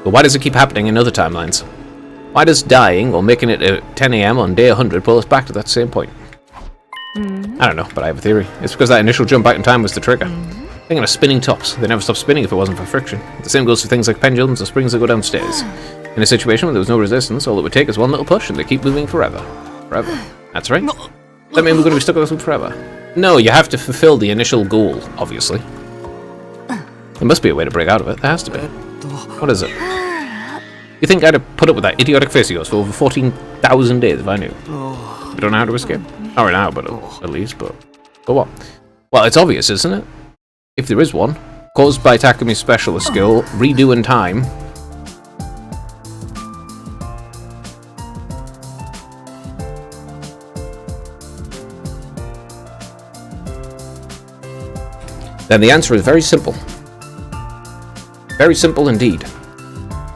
But why does it keep happening in other timelines? Why does dying or making it at 10 AM on day 100 pull us back to that same point? I don't know, but I have a theory. It's because that initial jump back in time was the trigger. Thinking of spinning tops. They never stop spinning if it wasn't for friction. The same goes for things like pendulums or springs that go downstairs. In a situation where there was no resistance, all it would take is one little push and they keep moving forever. Forever. That's right. Does that mean we're going to be stuck on this loop forever? No, you have to fulfill the initial goal, obviously. There must be a way to break out of it. There has to be. What is it? You think I'd have put up with that idiotic face of yours for over 14,000 days if I knew? We don't know how to escape. Not right now, but at least, but what? Well, it's obvious, isn't it? If there is one. Caused by Takumi's specialist skill, redo in time. Then the answer is very simple. Very simple indeed.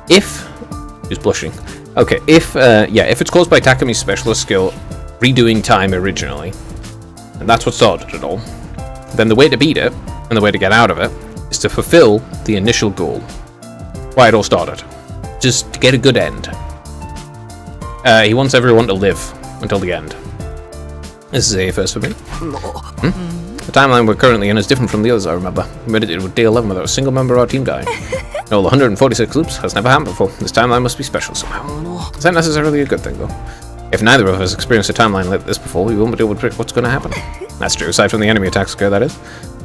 If... Who's blushing? Okay, if it's caused by Takumi's specialist skill, redoing time originally, and that's what started it all, then the way to beat it, and the way to get out of it, is to fulfill the initial goal. Why it all started. Just to get a good end. He wants everyone to live until the end. This is a first for me. The timeline we're currently in is different from the others I remember. We made it with day 11 without a single member of our team dying. In all the 146 loops has never happened before. This timeline must be special somehow. Is that necessarily a good thing though? If neither of us experienced a timeline like this before, we won't be able to predict what's going to happen. That's true, aside from the enemy attacks occur, that is.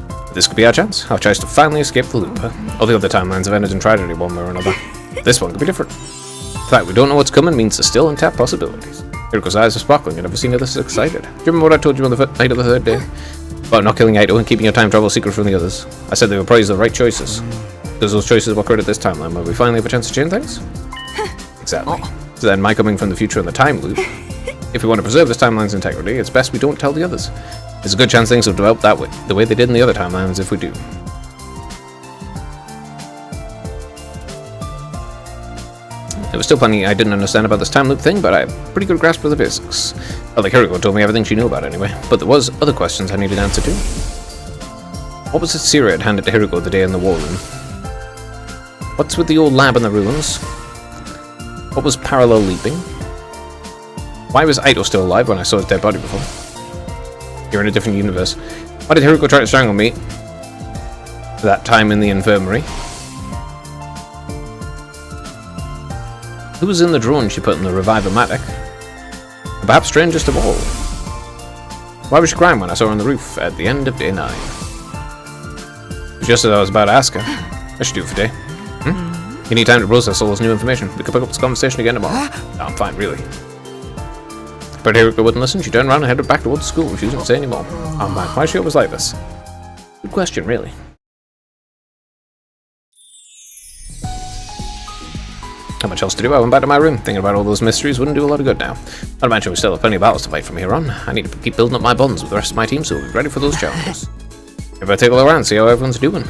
But this could be our chance. Our chance to finally escape the loop. All the other timelines have ended in tragedy one way or another. This one could be different. The fact we don't know what's coming means there's still untapped possibilities. Hiriko's eyes are sparkling. I've never seen her this excited. Do you remember what I told you on the night of the third day? About not killing Aito and keeping your time travel secret from the others. I said they were probably the right choices. Because those choices were created this timeline where we finally have a chance to change things? Exactly. So then my coming from the future in the time loop, if we want to preserve this timeline's integrity, it's best we don't tell the others. There's a good chance things will develop that way, the way they did in the other timelines if we do. There was still plenty I didn't understand about this time loop thing, but I had a pretty good grasp of the physics. Well, like Hiriko told me everything she knew about it anyway, but there was other questions I needed answered to. What was it Sira had handed to Hiriko the day in the war room? What's with the old lab in the ruins? What was parallel leaping? Why was Aito still alive when I saw his dead body before? You're in a different universe. Why did Hiriko try to strangle me that time in the infirmary? Who was in the drone she put in the Revive-O-Matic? Perhaps strangest of all. Why was she crying when I saw her on the roof at the end of day 9? Just as I was about to ask her. I should do it for day. You need time to process all this new information. We could pick up this conversation again tomorrow. No, I'm fine, really. But Hiriko wouldn't listen. She turned around and headed back towards the school, refusing to say any more. Oh man, why is she always like this? Good question, really. Not much else to do. I went back to my room. Thinking about all those mysteries wouldn't do a lot of good now. Not to mention we still have plenty of battles to fight from here on. I need to keep building up my bonds with the rest of my team so we'll be ready for those challenges. Maybe I'll take a look around and see how everyone's doing.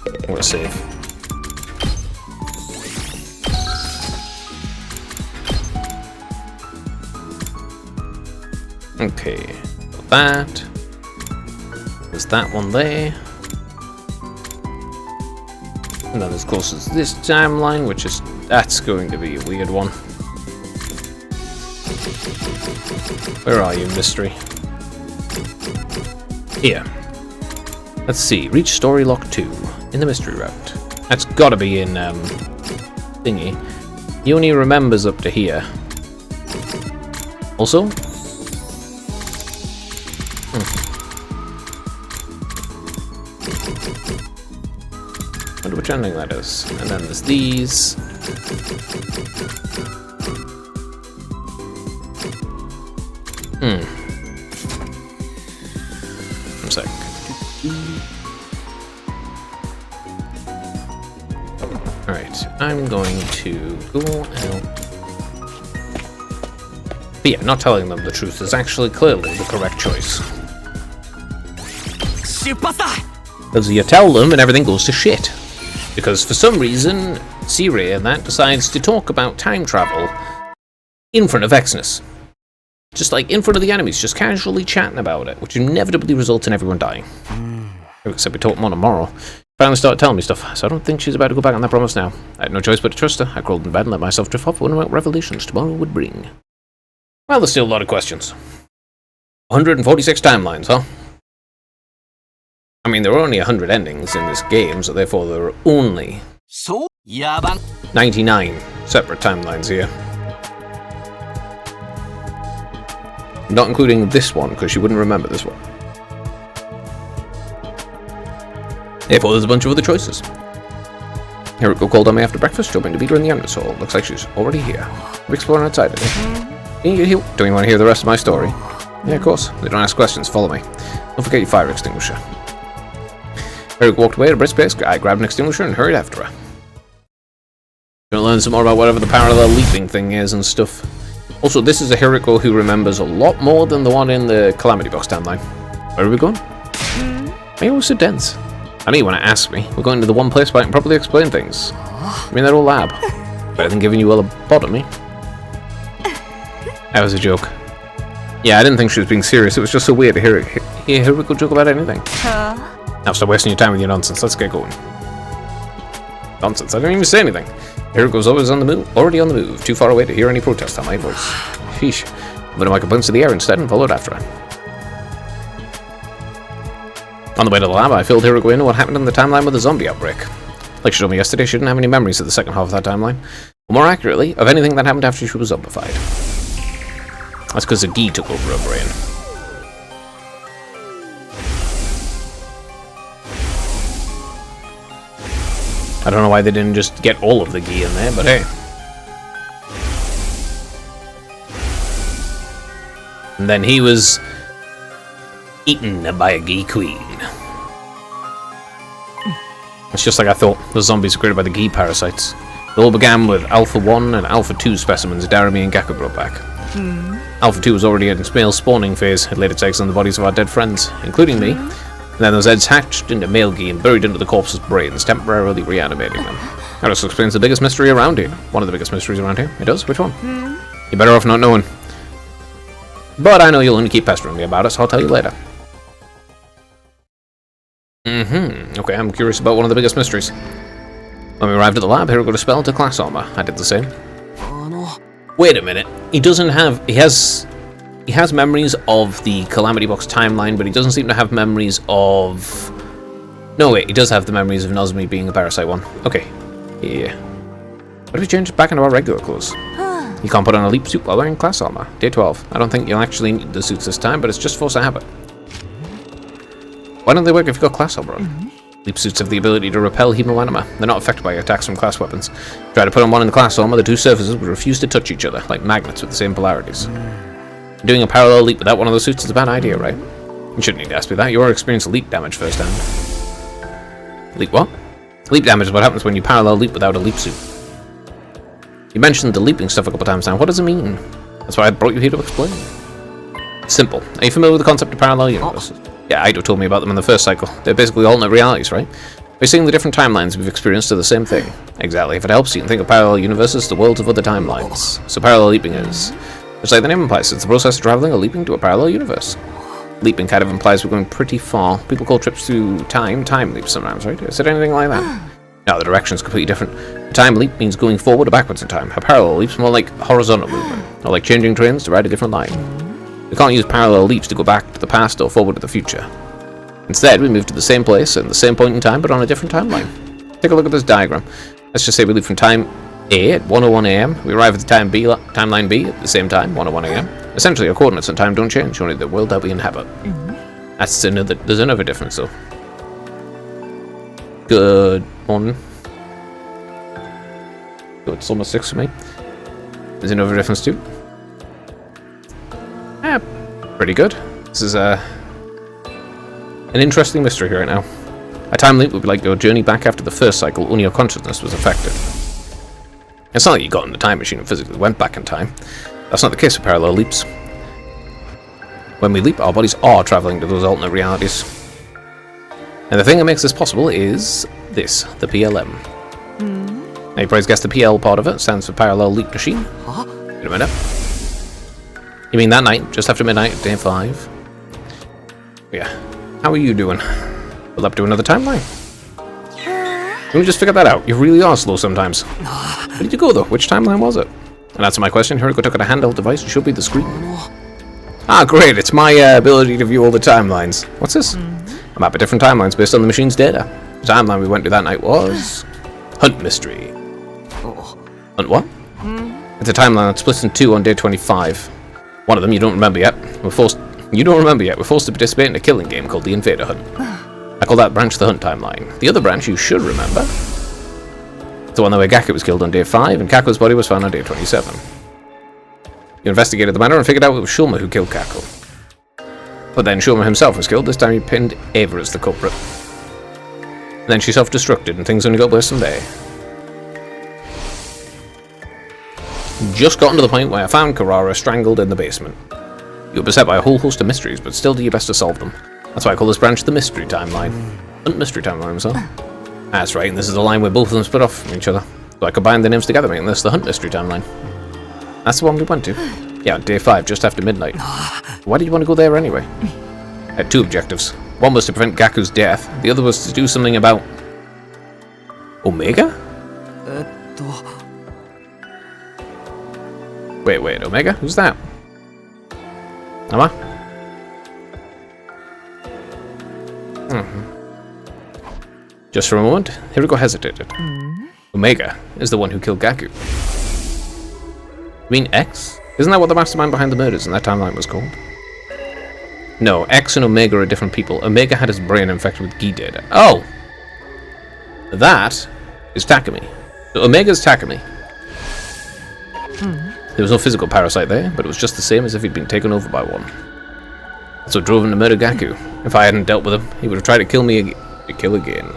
I'm gonna save. Okay, that. There's that one there. And then as close as this timeline, which is... that's going to be a weird one. Where are you, mystery? Here. Let's see, reach Story Lock 2 in the mystery route. That's gotta be in, thingy. He only remembers up to here. Also? Wonder which ending that is. And then there's these. One sec. Alright, I'm going to go out. But yeah, not telling them the truth is actually clearly the correct choice. Because you tell them and everything goes to shit. Because for some reason, Siri and that decides to talk about time travel in front of Exness. Just like in front of the enemies, just casually chatting about it, which inevitably results in everyone dying. Except we talk more tomorrow. Finally started telling me stuff, so I don't think she's about to go back on that promise now. I had no choice but to trust her. I crawled in bed and let myself drift off, wondering what revelations tomorrow would bring. Well, there's still a lot of questions. 146 timelines, huh? I mean, there are only 100 endings in this game, so therefore there are only 99 separate timelines here. Not including this one, because you wouldn't remember this one. Therefore, there's a bunch of other choices. Hiriko called on me after breakfast, hoping to meet her in the Endless Hall. Looks like she's already here. We're exploring outside of it. Don't you want to hear the rest of my story? Yeah, of course. They don't ask questions, follow me. Don't forget your fire extinguisher. Hiriko walked away at a brisk pace. I grabbed an extinguisher and hurried after her. Gonna learn some more about whatever the parallel leaping thing is and stuff. Also, this is a Hiriko who remembers a lot more than the one in the Calamity Box timeline. Where are we going? Why are you always so dense? I know you want to ask me. We're going to the one place where I can properly explain things. I mean, that old lab. Better than giving you a lobotomy. That was a joke. Yeah, I didn't think she was being serious. It was just so weird to hear Hiriko joke about anything. Now stop wasting your time with your nonsense. Let's get going. Nonsense. I didn't even say anything. Hiriko's always on the move. Already on the move. Too far away to hear any protest on my voice. Sheesh. I put my complaints to the air instead and followed after her. On the way to the lab, I filled Hiriko in on what happened in the timeline with the zombie outbreak. Like she told me yesterday, she didn't have any memories of the second half of that timeline. Or more accurately, of anything that happened after she was zombified. That's because the Gi took over her brain. I don't know why they didn't just get all of the Gi in there, but hey. And then he was eaten by a Gi queen. It's just like I thought. The zombies were created by the Gi parasites. It all began with Alpha 1 and Alpha 2 specimens Darami and Gaku brought back. Alpha 2 was already in its male spawning phase. It laid its eggs on the bodies of our dead friends, including me. And then those eggs hatched into male Gi and buried into the corpses' brains, temporarily reanimating them. That just explains the biggest mystery around here. One of the biggest mysteries around here. It does? Which one? You're better off not knowing. But I know you'll only keep pestering me about it, so I'll tell you later. Okay, I'm curious about one of the biggest mysteries. When we arrived at the lab, Hiro got a spell to class armor. I did the same. Wait a minute. He doesn't have... He has memories of the Calamity Box timeline, but he doesn't seem to have memories of... No, wait, he does have the memories of Nozomi being a Parasite one. Okay. Yeah. What if we change back into our regular clothes? You can't put on a leap suit while wearing class armor. Day 12. I don't think you'll actually need the suits this time, but it's just force of habit. Why don't they work if you've got class armor on? Leap suits have the ability to repel hemoanima. They're not affected by attacks from class weapons. Try to put on one in the class armor, the two surfaces would refuse to touch each other, like magnets with the same polarities. Doing a parallel leap without one of those suits is a bad idea, right? You shouldn't need to ask me that. You already experienced leap damage firsthand. Leap what? Leap damage is what happens when you parallel leap without a leap suit. You mentioned the leaping stuff a couple times now. What does it mean? That's why I brought you here to explain. Simple. Are you familiar with the concept of parallel universes? Yeah, Aido told me about them in the first cycle. They're basically alternate realities, right? We're seeing the different timelines we've experienced are the same thing. Exactly. If it helps, you can think of parallel universes as the worlds of other timelines. So parallel leaping is... Just like the name implies, it's the process of traveling or leaping to a parallel universe. Leaping kind of implies we're going pretty far. People call trips through time leaps sometimes, right? Is it anything like that? No, the direction's completely different. A time leap means going forward or backwards in time. A parallel leap's more like horizontal movement, or like changing trains to ride a different line. We can't use parallel leaps to go back to the past or forward to the future. Instead, we move to the same place and the same point in time, but on a different timeline. Take a look at this diagram. Let's just say we leave from time A at 1:01 AM. We arrive at the timeline B at the same time, 1:01 AM. Essentially, our coordinates and time don't change, only the world that we inhabit. There's another difference, though. Good morning. It's almost 6 for me. There's another difference, too. Pretty good. This is an interesting mystery right now. A time leap would be like your journey back after the first cycle, only your consciousness was affected. It's not like you got in the time machine and physically went back in time. That's not the case with parallel leaps. When we leap, our bodies are traveling to those alternate realities. And the thing that makes this possible is this, the PLM. Now you probably guessed the PL part of it stands for Parallel Leap Machine. Wait a minute. You mean that night, just after midnight, day 5? Yeah. How are you doing? We'll up to another timeline. Let me just figure that out. You really are slow sometimes. Where did you go, though? Which timeline was it? And answer my question, Hiriko took out a handheld device and showed me the screen. Ah, great. It's my ability to view all the timelines. What's this? A map of different timelines based on the machine's data. The timeline we went to that night was... Hunt Mystery. Hunt what? It's a timeline that splits in 2 on day 25. One of them you don't remember yet. You don't remember yet. We're forced to participate in a killing game called the Invader Hunt. I call that branch the Hunt timeline. The other branch you should remember. It's the one where Gaku was killed on day 5 and Kaku's body was found on day 27. You investigated the matter and figured out it was Shulma who killed Kaku. But then Shulma himself was killed. This time he pinned Ava as the culprit. And then she self-destructed and things only got worse from there. Just gotten to the point where I found Karara strangled in the basement. You were beset by a whole host of mysteries, but still do your best to solve them. That's why I call this branch the Mystery Timeline. Hunt Mystery Timeline, so. That's right, and this is the line where both of them split off from each other. So I combined the names together, making this the Hunt Mystery Timeline. That's the one we went to. Yeah, day 5, just after midnight. Why did you want to go there anyway? I had 2 objectives. One was to prevent Gaku's death, the other was to do something about... Omega? Wait, Omega? Who's that? Ama? Just for a moment, Hiriko hesitated. Omega is the one who killed Gaku. You mean X? Isn't that what the mastermind behind the murders in that timeline was called? No, X and Omega are different people. Omega had his brain infected with Gi data. Oh! That is Takumi. So Omega's Takumi. There was no physical parasite there, but it was just the same as if he'd been taken over by one. That's what drove him to murder Gaku. If I hadn't dealt with him, he would have tried to kill me again.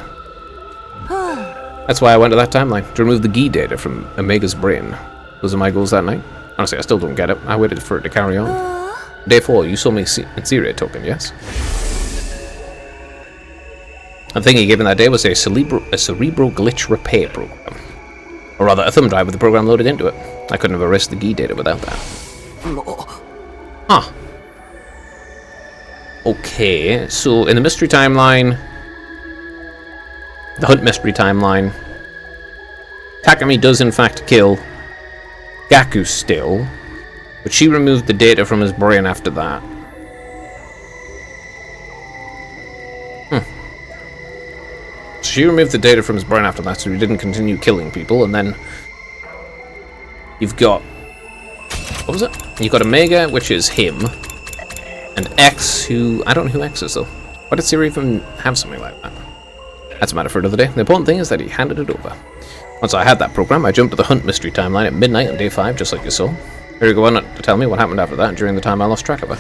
That's why I went to that timeline, to remove the Gi data from Omega's brain. Those are my goals that night. Honestly, I still don't get it. I waited for it to carry on. Day 4, you saw me in Syria token, yes? The thing he gave me that day was a cerebral glitch repair program. Or rather, a thumb drive with the program loaded into it. I couldn't have erased the Gi data without that. Huh. Okay, so in the mystery timeline, the Hunt mystery timeline, Takumi does in fact kill Gaku still, but she removed the data from his brain after that. So she removed the data from his brain after that, so he didn't continue killing people, and then you've got... what was it? You've got Omega, which is him, and X, who... I don't know who X is, though. Why did Siri even have something like that? That's a matter for another day. The important thing is that he handed it over. Once I had that program, I jumped to the Hunt mystery timeline at midnight on day 5, just like you saw. Here you go on to tell me what happened after that during the time I lost track of her.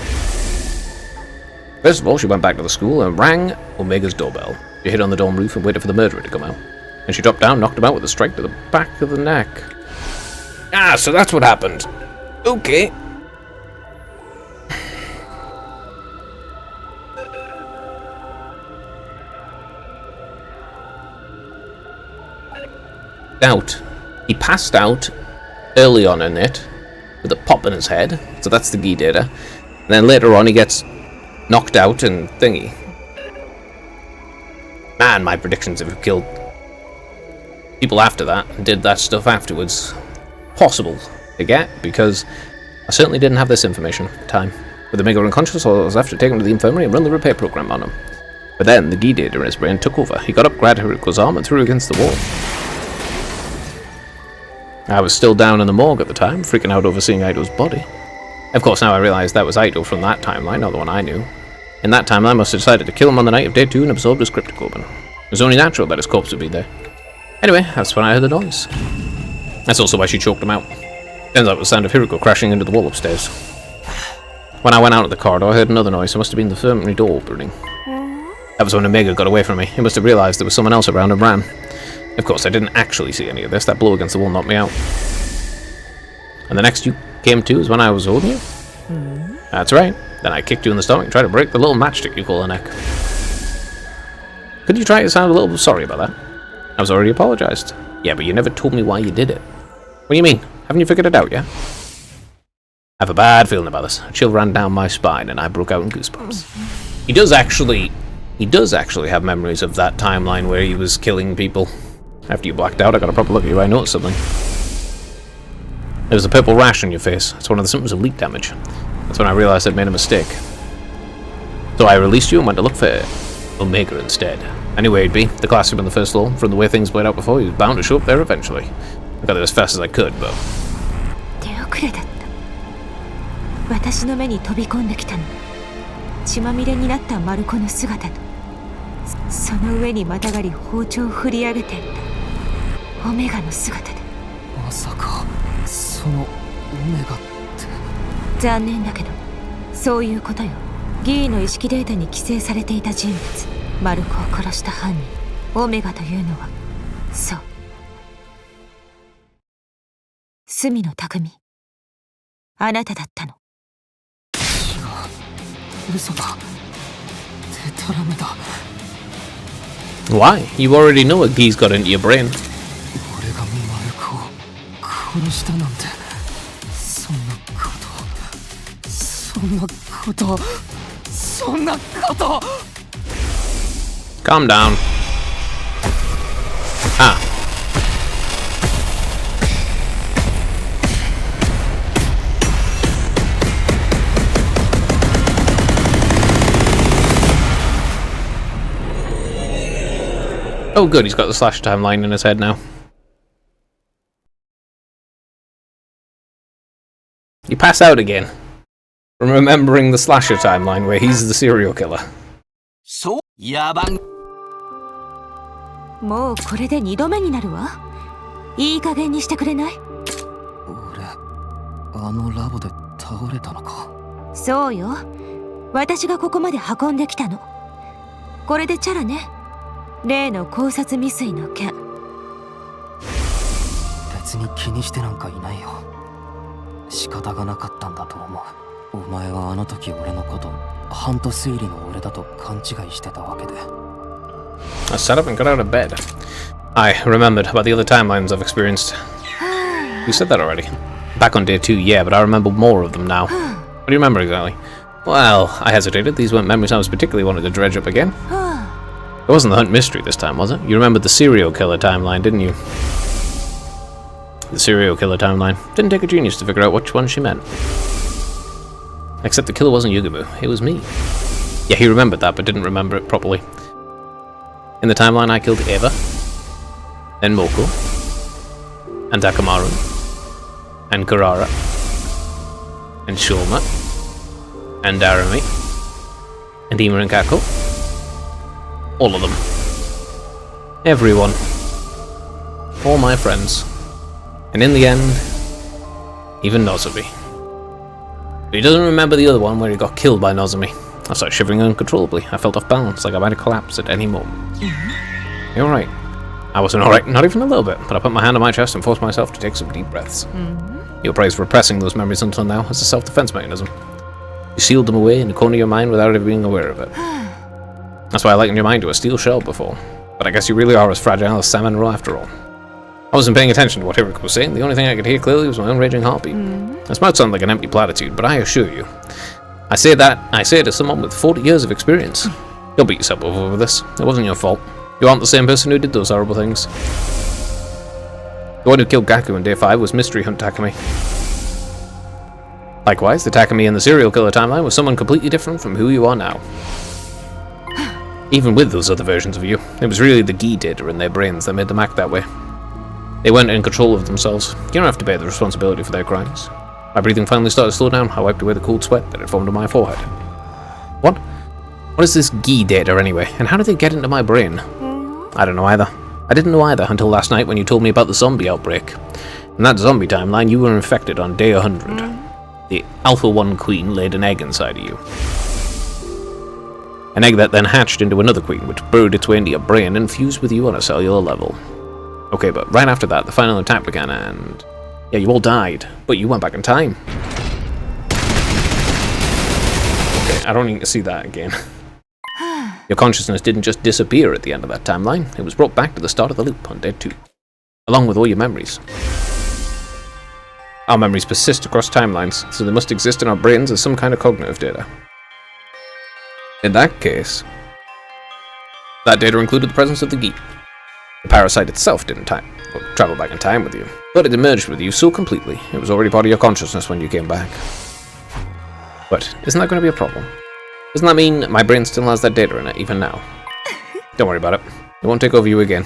First of all, she went back to the school and rang Omega's doorbell. She hid on the dorm roof and waited for the murderer to come out. And she dropped down, knocked him out with a strike to the back of the neck. Ah, so that's what happened. Okay. Out. He passed out early on in it with a pop in his head, so that's the Gi data. And then later on he gets knocked out and thingy. Man, my predictions have killed people after that and did that stuff afterwards. Possible to get, because I certainly didn't have this information at the time. With Omega unconscious, I was left to take him to the infirmary and run the repair program on him. But then the Gi data in his brain took over. He got up, grabbed Hiriko's arm and threw her against the wall. I was still down in the morgue at the time, freaking out over seeing Aido's body. Of course, now I realised that was Aido from that timeline, not the one I knew. In that timeline, I must have decided to kill him on the night of day 2 and absorbed his cryptocorbin. It was only natural that his corpse would be there. Anyway, that's when I heard the noise. That's also why she choked him out. Turns out it was the sound of Hiriko crashing into the wall upstairs. When I went out of the corridor, I heard another noise. It must have been the infirmary door opening. That was when Omega got away from me. He must have realised there was someone else around and ran. Of course, I didn't actually see any of this. That blow against the wall knocked me out. And the next you came to is when I was holding you? That's right. Then I kicked you in the stomach and tried to break the little matchstick you call a neck. Could you try to sound a little sorry about that? I was already apologized. Yeah, but you never told me why you did it. What do you mean? Haven't you figured it out yet? I have a bad feeling about this. A chill ran down my spine and I broke out in goosebumps. He does actually have memories of that timeline where he was killing people. After you blacked out, I got a proper look at you. I noticed something. There was a purple rash on your face. It's one of the symptoms of leak damage. That's when I realized I'd made a mistake. So I released you and went to look for Omega instead. Anyway, he'd be. The classroom on the first floor. From the way things played out before, he was bound to show up there eventually. I got there as fast as I could, but... 手遅れだった。私の目に飛び込んできたの。血まみれになったマルコの姿と、その上にまたがり包丁を振り上げていたオメガの姿で。まさかそのオメガって。残念だけど、そういうことよ。ギーの意識データに記載されていた人物、マルコを殺した犯人、オメガというのは、そう。隅野匠、あなただったの。違う、嘘だ。デタラメだ。Why? You already know what Gi's got into your brain. 俺がマルコを殺したなんて、そんなこと。Calm down. Ah. Oh good, he's got the slash timeline in his head now. You pass out again from remembering the slasher timeline where he's the serial killer. So, やばん。もうこれで2度目になるわ。いい加減にしてくれない？俺、あのラボで倒れたのか。そうよ。私がここまで運んできたの。これでチャラね。例の考察未遂の件。別に気にしてなんかいないよ。仕方がなかったんだと思う。お前はあの時俺のことハント推理の俺だと勘違いしてたわけで。I sat up and got out of bed. I remembered about the other timelines I've experienced. You said that already. Back on day 2, yeah, but I remember more of them now. What do you remember exactly? Well, I hesitated. These weren't memories I was particularly wanted to dredge up again. It wasn't the Hunt mystery this time, was it? You remembered the serial killer timeline, didn't you? The serial killer timeline. Didn't take a genius to figure out which one she meant. Except the killer wasn't Yugumu, it was me. Yeah, he remembered that, but didn't remember it properly. In the timeline, I killed Eva, then Moko, and Akamaru, and Kurara, and Shulma, and Darami, and Ima and Kako. All of them. Everyone. All my friends. And in the end, even Nozomi. But he doesn't remember the other one where he got killed by Nozomi. I started shivering uncontrollably. I felt off balance, like I might have collapsed at any moment. You're right. I wasn't alright, not even a little bit, but I put my hand on my chest and forced myself to take some deep breaths. You're praised for repressing those memories until now as a self-defense mechanism. You sealed them away in the corner of your mind without ever being aware of it. That's why I likened your mind to a steel shell before. But I guess you really are as fragile as Salmon Row after all. I wasn't paying attention to what Hiruka was saying. The only thing I could hear clearly was my own raging heartbeat. This might sound like an empty platitude, but I assure you, I say it as someone with 40 years of experience. Don't beat yourself up over this. It wasn't your fault. You aren't the same person who did those horrible things. The one who killed Gaku on day 5 was Mystery Hunt Takumi. Likewise, the Takumi in the serial killer timeline was someone completely different from who you are now. Even with those other versions of you, it was really the Gi data in their brains that made them act that way. They weren't in control of themselves. You don't have to bear the responsibility for their crimes. My breathing finally started to slow down. I wiped away the cold sweat that had formed on my forehead. What? What is this Gi data anyway, and how did they get into my brain? I don't know either. I didn't know either until last night when you told me about the zombie outbreak. In that zombie timeline, you were infected on day 100. The Alpha-1 queen laid an egg inside of you. An egg that then hatched into another queen, which burrowed its way into your brain and fused with you on a cellular level. Okay, but right after that, the final attack began and... yeah, you all died, but you went back in time. Okay, I don't need to see that again. Your consciousness didn't just disappear at the end of that timeline, it was brought back to the start of the loop on day 2, along with all your memories. Our memories persist across timelines, so they must exist in our brains as some kind of cognitive data. In that case, that data included the presence of the Gi. The parasite itself didn't travel back in time with you, but it emerged with you so completely, it was already part of your consciousness when you came back. But isn't that going to be a problem? Doesn't that mean my brain still has that data in it, even now? Don't worry about it. It won't take over you again.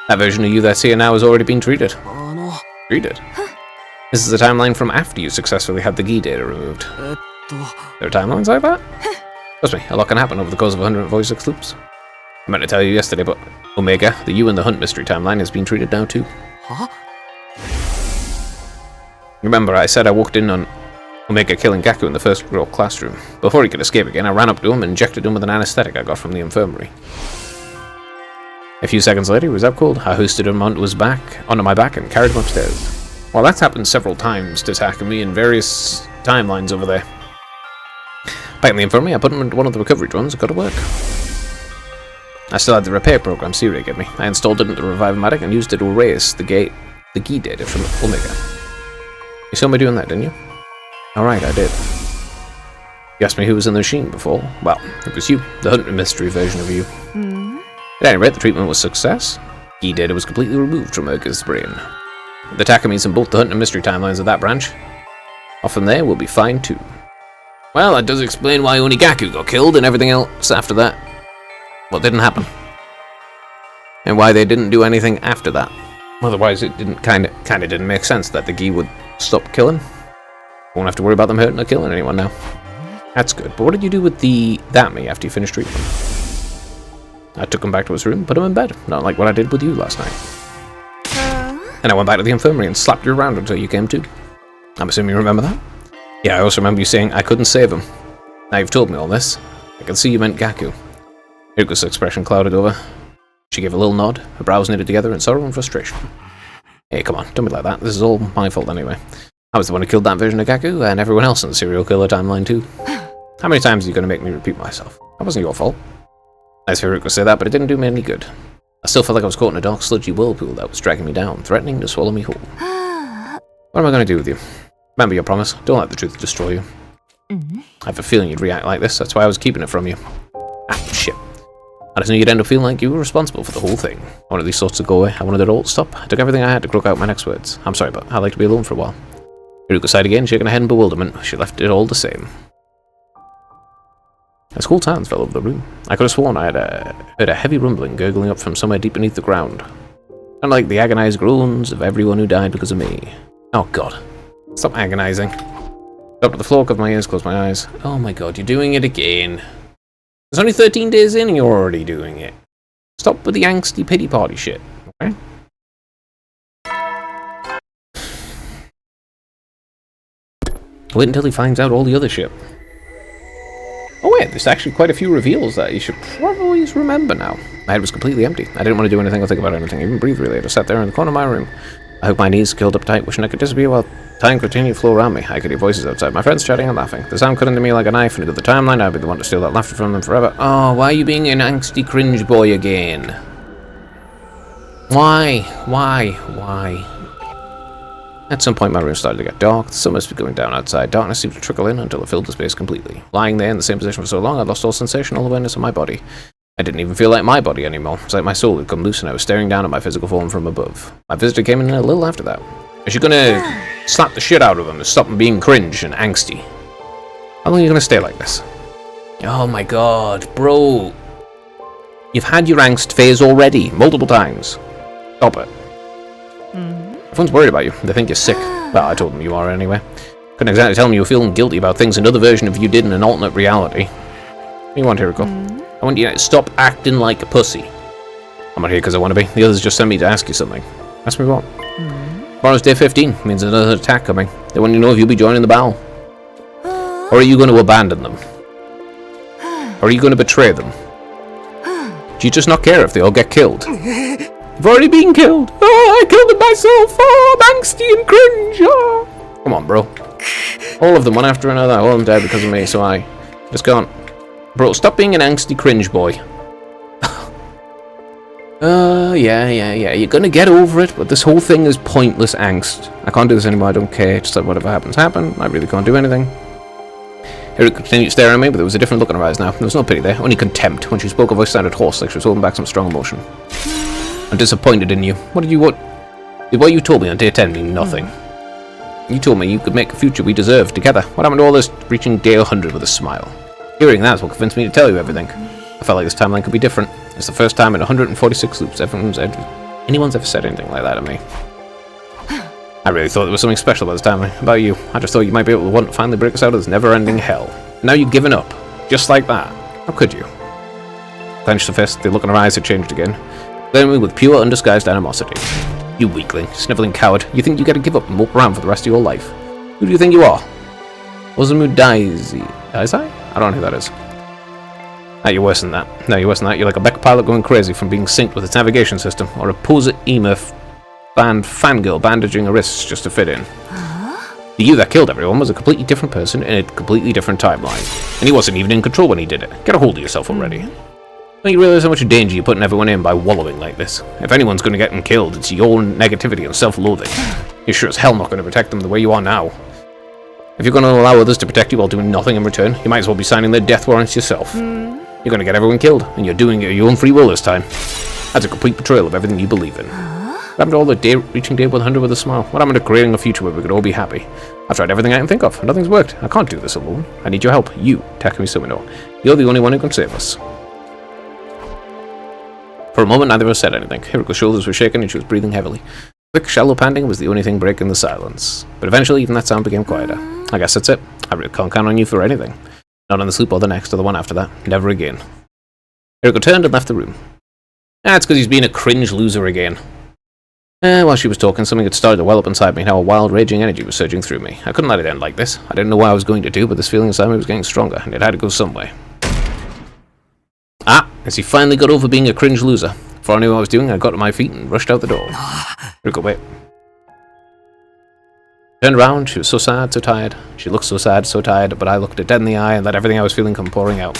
That version of you that's here now has already been treated. Treated? This is a timeline from after you successfully had the Gi data removed. There are timelines like that? Trust me, a lot can happen over the course of 146 loops. I meant to tell you yesterday, but Omega, the you and the Hunt mystery timeline, has been treated now too. Remember, I said I walked in on Omega killing Gaku in the first floor classroom. Before he could escape again, I ran up to him and injected him with an anesthetic I got from the infirmary. A few seconds later, he was up cold. I hoisted him onto my back, and carried him upstairs. Well, that's happened several times to Takumi in various timelines over there. Back in the infirmary, I put him into one of the recovery drones and got to work. I still had the repair program Siri gave me. I installed it into the Revive-O-Matic and used it to erase the Gi data from Omega. You saw me doing that, didn't you? Alright, I did. You asked me who was in the machine before. Well, it was you, the Hunt mystery version of you. At any rate, the treatment was a success. Gi data was completely removed from Omega's brain. The Takumis in both the Hunt and mystery timelines of that branch, off from there, will be fine too. Well, that does explain why only Gaku got killed and everything else after that. What didn't happen. And why they didn't do anything after that. Otherwise, it didn't kinda didn't make sense that the Gi would stop killing. Won't have to worry about them hurting or killing anyone now. That's good. But what did you do with that me after you finished treatment? I took him back to his room, put him in bed. Not like what I did with you last night. And I went back to the infirmary and slapped you around until you came to. I'm assuming you remember that? Yeah, I also remember you saying I couldn't save him. Now you've told me all this. I can see you meant Gaku. Hiruka's expression clouded over. She gave a little nod, her brows knitted together in sorrow and frustration. Hey, come on, don't be like that. This is all my fault anyway. I was the one who killed that version of Gaku, and everyone else in the serial killer timeline too. How many times are you going to make me repeat myself? That wasn't your fault. Nice for Hiruka to say that, but it didn't do me any good. I still felt like I was caught in a dark, sludgy whirlpool that was dragging me down, threatening to swallow me whole. What am I going to do with you? Remember your promise. Don't let the truth destroy you. I have a feeling you'd react like this. That's why I was keeping it from you. Ah, shit. I just knew you'd end up feeling like you were responsible for the whole thing. I wanted these thoughts to go away. I wanted it all to stop. I took everything I had to croak out my next words. I'm sorry, but I'd like to be alone for a while. Hiruko sighed again, shaking her head in bewilderment. She left it all the same. As cool sounds fell over the room. I could have sworn I had heard a heavy rumbling gurgling up from somewhere deep beneath the ground. Kind of like the agonized groans of everyone who died because of me. Oh god. Stop agonizing. Dropped to the floor, covered my ears, closed my eyes. Oh my god, you're doing it again. It's only 13 days in and you're already doing it. Stop with the angsty pity party shit, okay? Wait until he finds out all the other shit. Oh wait, there's actually quite a few reveals that you should probably remember now. My head was completely empty. I didn't want to do anything or think about anything, even breathe really. I just sat there in the corner of my room. I hooked my knees, curled up tight, wishing I could disappear while time continued to flow around me. I could hear voices outside, my friends chatting and laughing. The sound cut into me like a knife, and into the timeline, I'd be the one to steal that laughter from them forever. Oh, why are you being an angsty cringe boy again? Why? At some point, my room started to get dark. The sun must be going down outside. Darkness seemed to trickle in until it filled the space completely. Lying there in the same position for so long, I'd lost all sensation, all awareness of my body. I didn't even feel like my body anymore. It was like my soul had come loose and I was staring down at my physical form from above. My visitor came in a little after that. Is she gonna slap the shit out of him and stop him being cringe and angsty? How long are you gonna stay like this? Oh my god, bro. You've had your angst phase already, multiple times. Stop it. Everyone's worried about you. They think you're sick. Well, I told them you are anyway. Couldn't exactly tell them you were feeling guilty about things another version of you did in an alternate reality. What do you want, Hiruko? I want you to stop acting like a pussy. I'm not here because I want to be. The others just sent me to ask you something. Ask me what? Tomorrow's day 15. Means another attack coming. They want you to know if you'll be joining the battle. Or are you going to abandon them? Or are you going to betray them? Do you just not care if they all get killed? You've already been killed. Oh, I killed them myself. Oh, I'm angsty and cringe. Oh. Come on, bro. All of them, one after another. All of them died because of me, so I just can't. Bro, stop being an angsty cringe boy. Yeah. You're gonna get over it, but this whole thing is pointless angst. I can't do this anymore, I don't care. Just let whatever happens happen. I really can't do anything. Eric continued staring at me, but there was a different look in her eyes now. There was no pity there, only contempt. When she spoke, her voice sounded hoarse, like she was holding back some strong emotion. I'm disappointed in you. What you told me on day 10 mean nothing. You told me you could make a future we deserve together. What happened to all this reaching day 100 with a smile? Hearing that's what convinced me to tell you everything. I felt like this timeline could be different. It's the first time in 146 loops anyone's ever said anything like that to me. I really thought there was something special about this timeline. About you. I just thought you might be able to want to finally break us out of this never-ending hell. Now you've given up. Just like that. How could you? Clenched her fist, the look in her eyes had changed again. Glaring me with pure, undisguised animosity. You weakling, sniveling coward. You think you get to give up and walk around for the rest of your life? Who do you think you are? Osamu Daisai? I don't know who that is. No, you're worse than that. No, you're worse than that. You're like a Beck pilot going crazy from being synced with its navigation system, or a poser ema band fangirl bandaging her wrists just to fit in. The you that killed everyone was a completely different person in a completely different timeline. And he wasn't even in control when he did it. Get a hold of yourself already. Don't you realize how much danger you're putting everyone in by wallowing like this? If anyone's going to get them killed, it's your own negativity and self-loathing. You're sure as hell not going to protect them the way you are now. If you're going to allow others to protect you while doing nothing in return, you might as well be signing their death warrants yourself. You're going to get everyone killed, and you're doing it at your own free will this time. That's a complete betrayal of everything you believe in. What happened to all the reaching day 100 with a smile? What happened to creating a future where we could all be happy? I've tried everything I can think of. Nothing's worked. I can't do this alone. I need your help. You, Takumi Sumino. You're the only one who can save us. For a moment, neither of us said anything. Hiruko's shoulders were shaking and she was breathing heavily. Quick, shallow panting was the only thing breaking the silence. But eventually, even that sound became quieter. I guess that's it. I really can't count on you for anything. Not on this loop or the next or the one after that. Never again. Hiruko turned and left the room. That's because he's being a cringe loser again. While she was talking, something had started to well up inside me. Now a wild, raging energy was surging through me. I couldn't let it end like this. I didn't know what I was going to do, but this feeling inside me was getting stronger, and it had to go some way. As he finally got over being a cringe loser. Before I knew what I was doing, I got to my feet and rushed out the door. Hiruko, wait. Turned around, she was so sad, so tired. She looked so sad, so tired, but I looked her dead in the eye and let everything I was feeling come pouring out.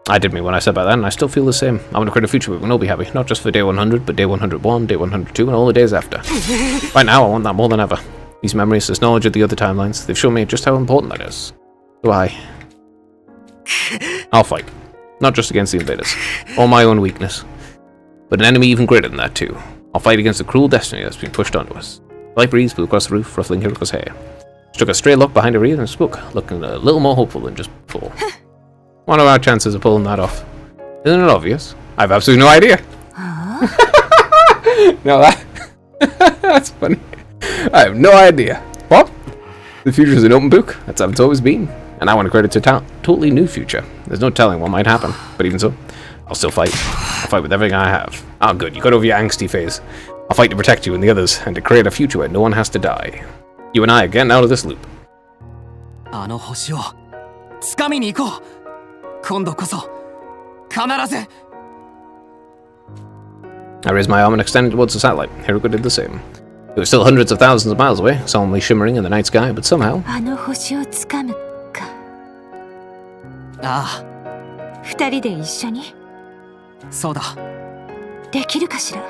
I did mean when I said about that, and I still feel the same. I want to create a future where we can all be happy, not just for day 100, but day 101, day 102, and all the days after. Right now, I want that more than ever. These memories, this knowledge of the other timelines, they've shown me just how important that is. So I'll fight. Not just against the invaders, or my own weakness, but an enemy even greater than that too. I'll fight against the cruel destiny that's been pushed onto us. The light breeze blew across the roof, ruffling Hiriko's hair. She took a stray look behind her ear and spoke, looking a little more hopeful than just before. What are our chances of pulling that off? Isn't it obvious? I have absolutely no idea. No, that's funny. I have no idea. What? The future is an open book. That's how it's always been. And I want to create a totally new future. There's no telling what might happen. But even so, I'll still fight. I'll fight with everything I have. Oh, good. You got over your angsty phase. I'll fight to protect you and the others, and to create a future where no one has to die. You and I are getting out of this loop. あの星を掴みに行こう。今度こそ必ず。I raised my arm and extended towards the satellite. Hiriko did the same. It was still hundreds of thousands of miles away, solemnly shimmering in the night sky, but somehow... あの星を掴むか。ああ。二人で一緒に。そうだ。できるかしら。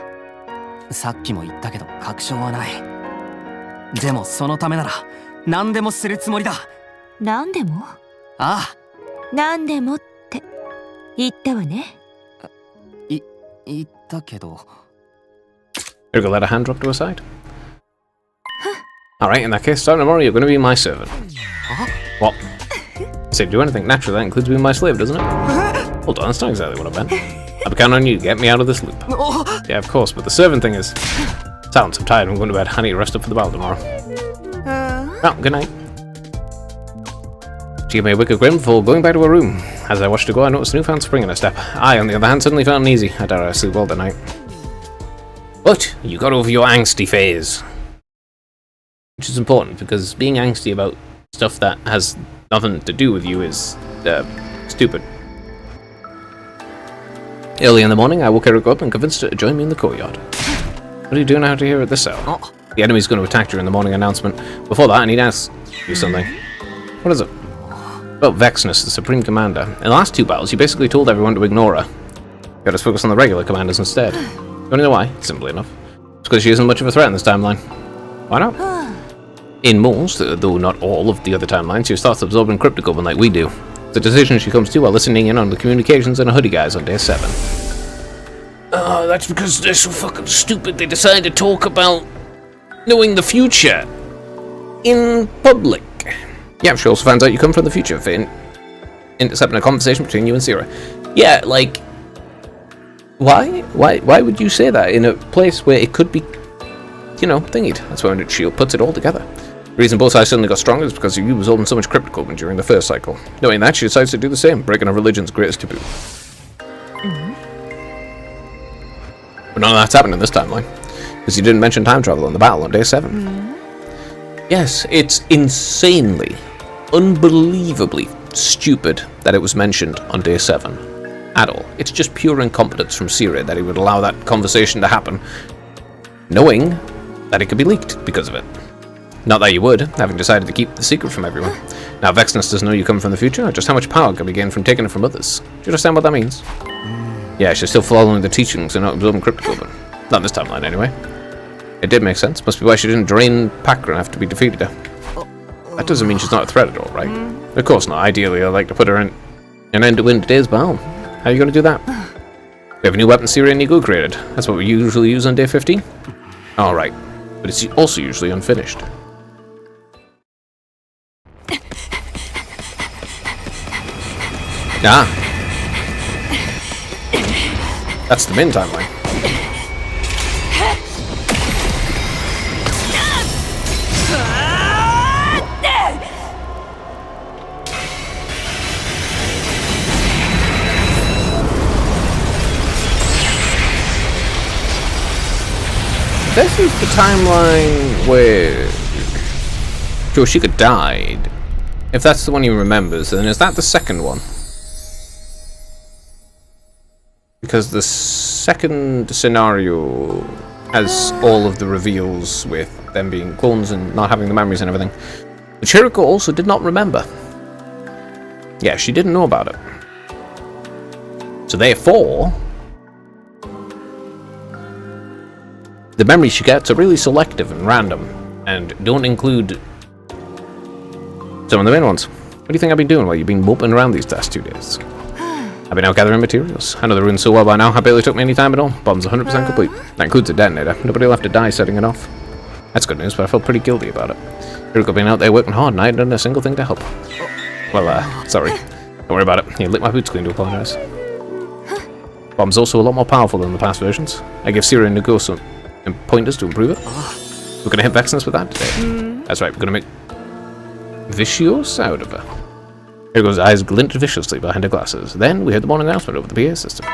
さっきも言ったけど確証はない。でもそのためなら何でもするつもりだ。何でも？ああ。何でもって言ったわね。言ったけど。Hiriko let her hand drop to her side. Alright, in that case, starting tomorrow, you're going to be my servant. What? Say do anything. Naturally, that includes being my slave, doesn't it? Hold on, that's not exactly what I meant. I'll be counting on you to get me out of this loop. Yeah, of course, but the servant thing is... Silence, I'm tired, I'm going to bed. I need to rest up for the battle tomorrow. Well, good night. She gave me a wicked grin before going back to her room. As I watched her go, I noticed a newfound spring in her step. I, on the other hand, suddenly felt uneasy. I doubt I sleep well tonight. But you got over your angsty phase. Which is important, because being angsty about stuff that has nothing to do with you is, stupid. Early in the morning, I woke Hiriko up and convinced her to join me in the courtyard. What are you doing out here at this hour? The enemy's going to attack during the morning announcement. Before that, I need to ask you something. What is it? Well, Vexness, the Supreme Commander. In the last two battles, you basically told everyone to ignore her. You got us focus on the regular commanders instead. You want to know why? Simply enough. It's because she isn't much of a threat in this timeline. Why not? In most, though not all, of the other timelines, she starts absorbing cryptogoblin like we do. It's a decision she comes to while listening in on the communications and a hoodie guys on day 7. Oh, that's because they're so fucking stupid they decide to talk about knowing the future in public. Yeah, she also finds out you come from the future for intercepting a conversation between you and Sierra. Yeah, like, why would you say that in a place where it could be, you know, thingied? That's why Shield puts it all together. The reason both sides suddenly got stronger is because you absorbed so much cryptogoblin during the first cycle. Knowing that, she decides to do the same, breaking her religion's greatest taboo. But none of that's happened in this timeline, because you didn't mention time travel in the battle on day 7. Yes, it's insanely, unbelievably stupid that it was mentioned on day 7. At all. It's just pure incompetence from Siri that he would allow that conversation to happen, knowing that it could be leaked because of it. Not that you would, having decided to keep the secret from everyone. Now Vexness doesn't know you come from the future, or just how much power can be gained from taking it from others. Do you understand what that means? Yeah, she's still following the teachings and not absorbing cryptogoblin. Not in this timeline, anyway. It did make sense. Must be why she didn't drain Pakran after we defeated her. That doesn't mean she's not a threat at all, right? Of course not. Ideally, I'd like to put her in an end to win today's battle. How are you going to do that? We have a new weapon Siri and Nigu created. That's what we usually use on day 15? Alright. But it's also usually unfinished. Ah. That's the main timeline. This is the timeline where Yoshika died. If that's the one he remembers, then is that the second one? Because the second scenario has all of the reveals with them being clones and not having the memories and everything. But Hiriko also did not remember. Yeah, she didn't know about it. So therefore, the memories she gets are really selective and random, and don't include some of the main ones. What do you think I've been doing while you've been moping around these past 2 days? I've been out gathering materials. I know the ruins so well by now, it barely took me any time at all. Bomb's 100% complete. That includes a detonator. Nobody will have to die setting it off. That's good news, but I felt pretty guilty about it. Hiruko been out there working hard and I hadn't done a single thing to help. Well, sorry. Don't worry about it. He licked my boots clean to apologize. Bomb's also a lot more powerful than the past versions. I gave Siri and Nugo some pointers to improve it. We're gonna hit Vexness with that today. That's right, we're gonna make Vicious out of her. Hiruko's eyes glinted viciously behind her glasses. Then we heard the morning announcement over the PA system.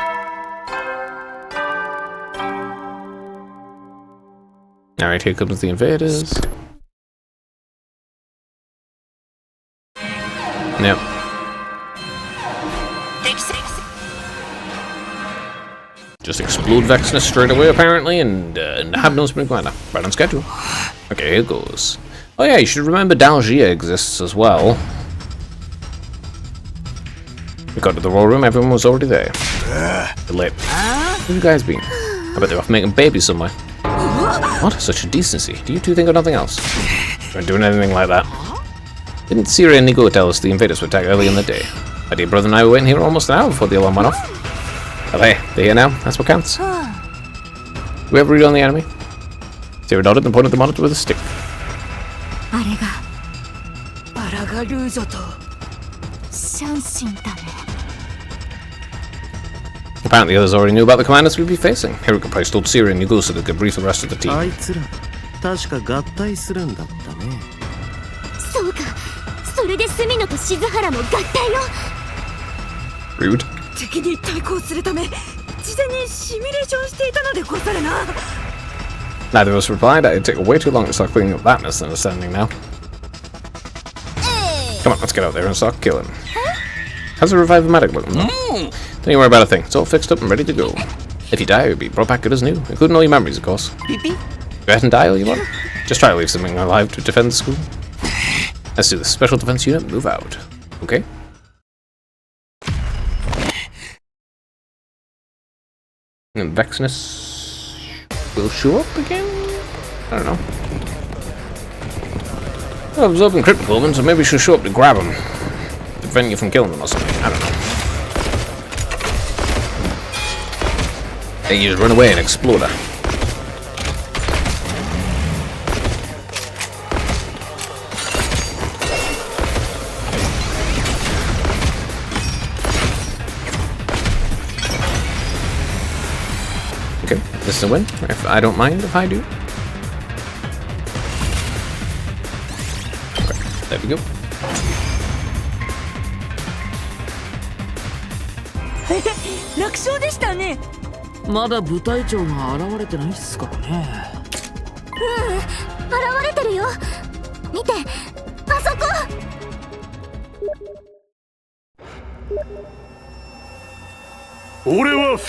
Alright, here comes the invaders. Yep. Just explode Vexness straight away, apparently, and have no spring grinder. Right on schedule. Okay, here goes. Oh yeah, you should remember Dalgia exists as well. We got to the raw room, everyone was already there. Late. Where have you guys been? I bet they're off making babies somewhere. What? Such a decency. Do you two think of nothing else? We're doing anything like that. Didn't Siri and Nigo tell us the invaders would attack early in the day? My dear brother and I were waiting here almost an hour before the alarm went off. Well, hey, they're here now. That's what counts. Do we ever read on the enemy? Siri nodded and pointed the monitor with a stick. Apparently others already knew about the commanders we'd be facing. Hiruko probably told Siri and Yugo so they could brief the rest of the team. 確か合体するんだったね。そうか、それでスミノと静原も合体を。Rude. 敵に対抗するため、事前にシミュレーションしていたのでござるな。Neither of us replied. It'd take way too long to start cleaning up that misunderstanding now. Come on, let's get out there and start killing. How's the revived medic looking? Don't you worry about a thing. It's all fixed up and ready to go. If you die, you'll be brought back good as new, including all your memories, of course. Go ahead and die all you want. Just try to leave something alive to defend the school. Let's do the special defense unit move out. Okay? And Vexness will show up again? I don't know. Well, absorbing crypt Golden, so maybe she'll show up to grab him. Prevent you from killing them or something. I don't know. Then you just run away and explode her. Okay, this is a win. If I don't mind if I do. Okay, there we go. 楽勝でしたね。まだ部隊長が現れてないっすからね。現れてるよ。見て、あそこ。俺は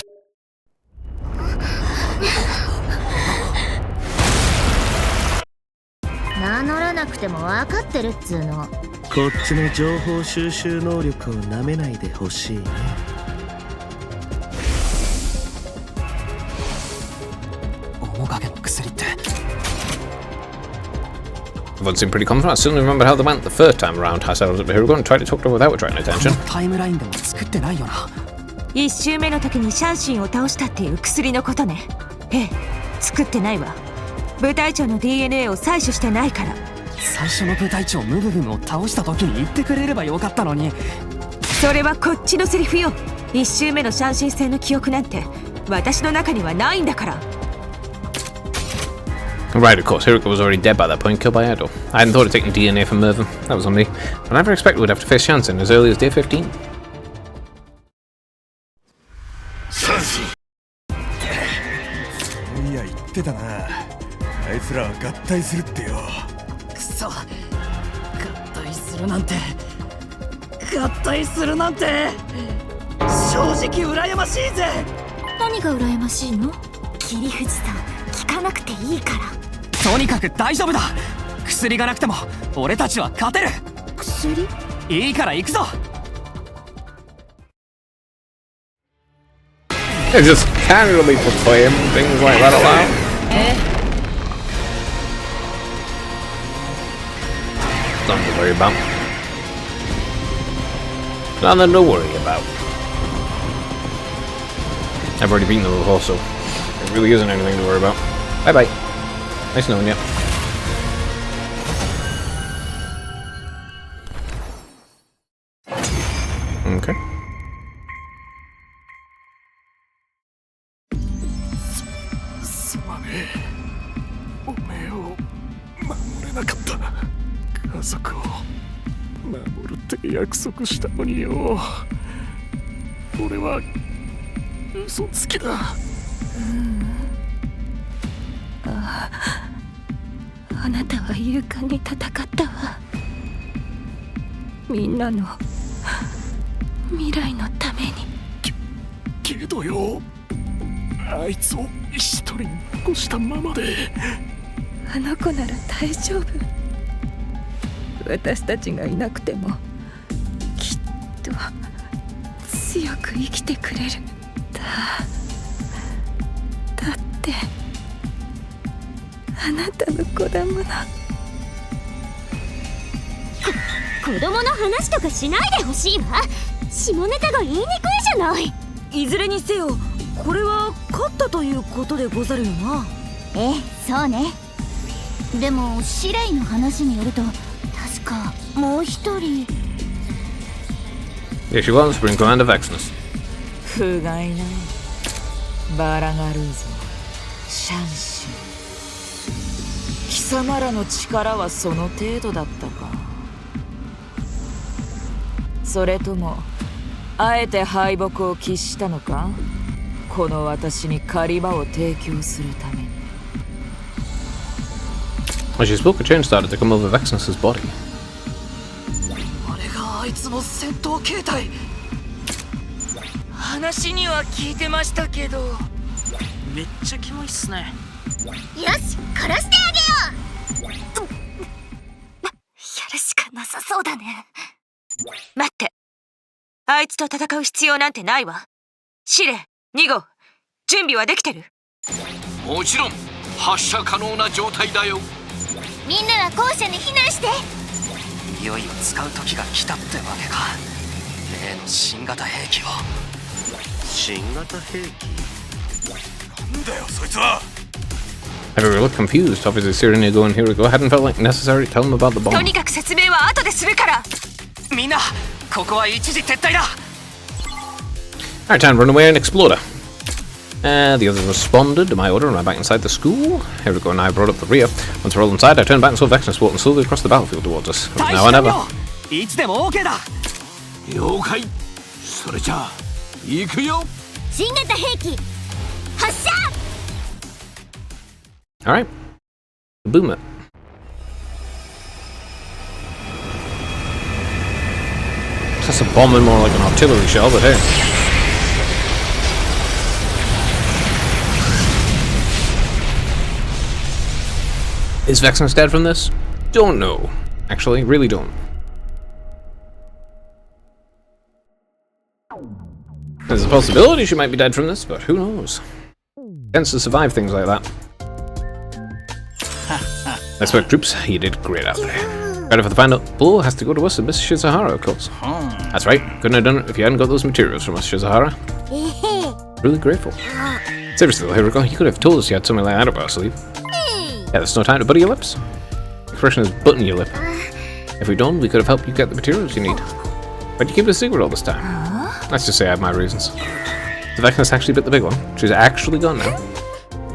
名乗らなくても分かってるっつうの。こっちの情報収集能力をなめないでほしいね。面影の薬って。 Everyone seemed pretty confident. I still remember how they went the first time around. I said I was up to Hiruko and tried to talk to her without attracting attention. タイムラインでも作ってないよな。1周目の時にシャンシンを倒したっていう薬のことね。ええ、作ってないわ。部隊長の DNA を採取してないから。最初の部隊長ムブブムを倒した時に言ってくれればよかったのに。それはこっちのセリフよ。1周目のシャンシン戦の記憶なんて私の中にはないんだから。 Right, of course, Hiruko was already dead by that point, killed by Edo. I hadn't thought of taking DNA from Mervyn. That was on me. I never expected we'd have to face Shansen as early as day 15. そういや言ってたな。あいつらは合体するってよ。くそ、合体するなんて、合体するなんて、正直羨ましいぜ。何が羨ましいの？桐藤さん、聞かなくていいから。 とにかく大丈夫だ。薬がなくても俺たちは勝てる。薬？いいから行くぞ。They just casually proclaim things like that aloud. Nothing to worry about. Nothing to worry about. I've already beaten the little horse, so there really isn't anything to worry about. Bye bye. Nice knowing you. Okay. すまねえ。おめえを守れなかった。家族を守るって約束したのによ。俺は嘘つきだ。あなたは勇敢に戦ったわ。みんなの未来のために。けどよ、あいつを一人残したままで。あの子なら大丈夫。私たちがいなくてもきっと強く生きてくれる。だってあなたの子だもの。子供の話とかしないでほしいわ。下ネタが言いにくいじゃない。いずれにせよこれは勝ったということでござるよな。ええ、そうね。でもシレイの話によると確かもう一人。Here she was, Supreme Commander Vexnus. 不甲斐ない。バラガルーゾ、シャンシュ。貴様らの力はその程度だったか。それともあえて敗北を喫したのか。この私に狩り場を提供するために。When she spoke, a change started to come over Vexnus's body. あれがあいつの戦闘形態。話には聞いてましたけど、めっちゃキモいっすね。よし、殺してあげよう。やるしかなさそうだね。待って、あいつと戦う必要なんてないわ。シレ、2号、準備はできてる？もちろん発射可能な状態だよ。みんなは校舎に避難して。いよいよ使う時が来たってわけか。例の新型兵器を。新型兵器？なんだよそいつは。Everyone looked confused. Obviously, Cyrenaigo and Hiriko hadn't felt like necessary to tell them about the bomb. とにかく説明は後でするから。みんな、ここは一時撤退だ。Alright, time to run away and explore. The others responded to my order and I'm back inside the school. Hiriko and I brought up the rear. Once we're all inside, I turned back and saw Vexnus walking slowly across the battlefield towards us. Now or never. いつでも OK だ。了解。それじゃあ行くよ。新型兵器発射。Alright. Boom it. That's a bombing more like an artillery shell, but hey. Is Vexnus dead from this? Don't know. Actually, really don't. There's a possibility she might be dead from this, but who knows? Tends to survive things like that. Nice work, troops. You did great out there. Credit for the final blow has to go to us and Miss Shizahara, of course. That's right. Couldn't have done it if you hadn't got those materials from us, Shizahara. Really grateful. Seriously though, Hiriko, you could have told us you had something like that up our sleeve. Yeah, there's no time to butter your lips. The expression is button your lip. If we'd done, we could have helped you get the materials you need. Why'd you keep it a secret all this time? Let's just say I have my reasons. The Vexnus actually bit the big one. She's actually gone now.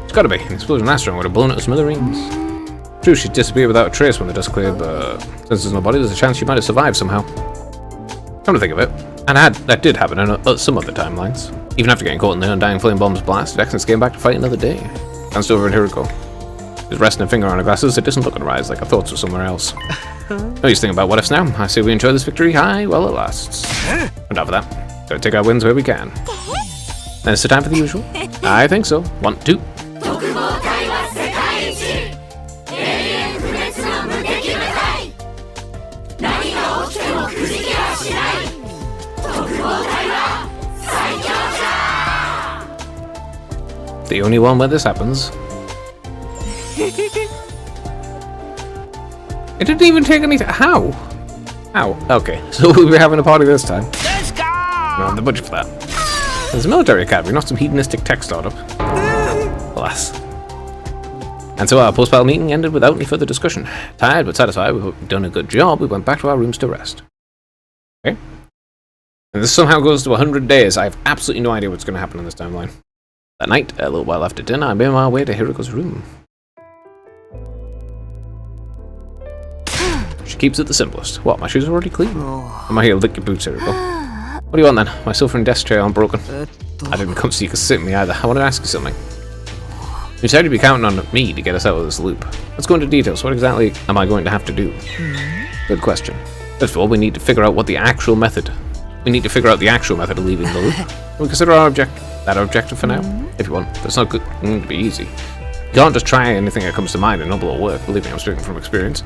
It's gotta be. An explosion that strong would have blown it to smithereens. True, she'd disappear without a trace when the dust cleared, but since there's no body, there's a chance she might have survived somehow. Come to think of it, and that did happen in some other timelines. Even after getting caught in the undying flame bomb's blast, Vexnus came back to fight another day. Glanced over at Hiriko. Just resting a finger on her glasses, it doesn't look on her eyes like her thoughts were somewhere else. No use thinking about what ifs now. I say we enjoy this victory. Aye, well it lasts. And after that, gotta take our wins where we can. Then it's the time for the usual. I think so. 1, 2. The only one where this happens. It didn't even take any. How? How? Okay, so we'll be having a party this time. Let's go! We don't have the budget for that. There's a military academy, not some hedonistic tech startup. Alas. And so our post-battle meeting ended without any further discussion. Tired but satisfied we've done a good job, we went back to our rooms to rest. Okay. And this somehow goes to 100 days. I have absolutely no idea what's going to happen in this timeline. That night, a little while after dinner, I made my way to Hiriko's room. She keeps it the simplest. What, my shoes are already clean? I'm here to lick your boots, Hiriko. What do you want then? My sofa and desk chair aren't broken. I didn't come so you could sit with me either. I want to ask you something. You said you'd be counting on me to get us out of this loop. Let's go into details. What exactly am I going to have to do? Good question. First of all, we need to figure out what the actual method. We need to figure out the actual method of leaving the loop. We'll consider our objective for now, if you want. But it's not going to be easy. You can't just try anything that comes to mind and it'll all work. Believe me, I'm speaking from experience.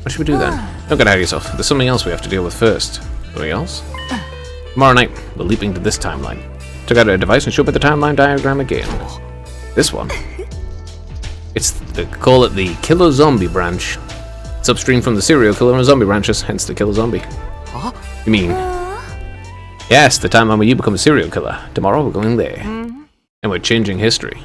What should we do then? Don't get ahead of yourself. There's something else we have to deal with first. Something else? Tomorrow night, we're leaping to this timeline. Took out a device and showed me the timeline diagram again. This one. They call it the Killer Zombie branch. It's upstream from the serial killer and zombie branches, hence the Killer Zombie. Huh? You mean? Yes, the timeline where you become a serial killer. Tomorrow we're going there. And we're changing history.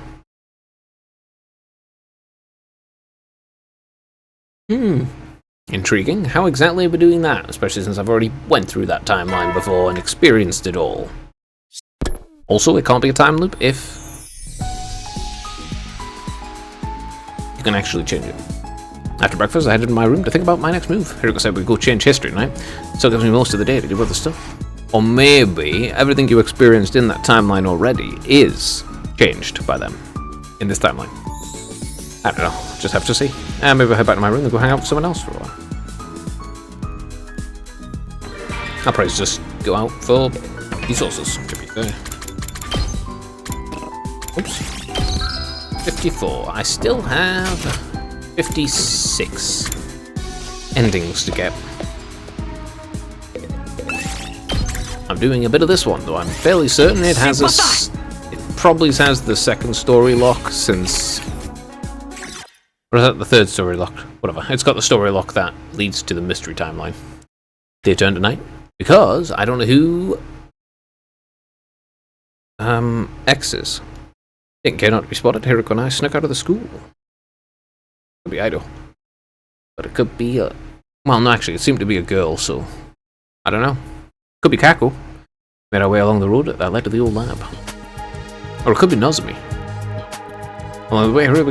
Intriguing. How exactly are we doing that? Especially since I've already went through that timeline before and experienced it all. Also, it can't be a time loop if you can actually change it. After breakfast, I headed to my room to think about my next move. Hiriko said we'd go change history tonight. Still gives me most of the day to do other stuff. Or maybe everything you experienced in that timeline already is changed by them in this timeline. I don't know. Just have to see. And maybe I'll head back to my room and go hang out with someone else for a while. I'll probably just go out for resources, to be fair. Oops. 54. I still have 56 endings to get. I'm doing a bit of this one, though I'm fairly certain it has it probably has the second story lock since... Or is that the third story lock? Whatever. It's got the story lock that leads to the mystery timeline. They turn tonight. Because I don't know who X is. Didn't care not to be spotted. Hiriko and I snuck out of the school. Could be Ido. But it could be a... Well, no, actually, it seemed to be a girl, so... I don't know. Could be Kaku. Made our way along the road that led to the old lab. Or it could be Nozomi. Along the way, Hiriko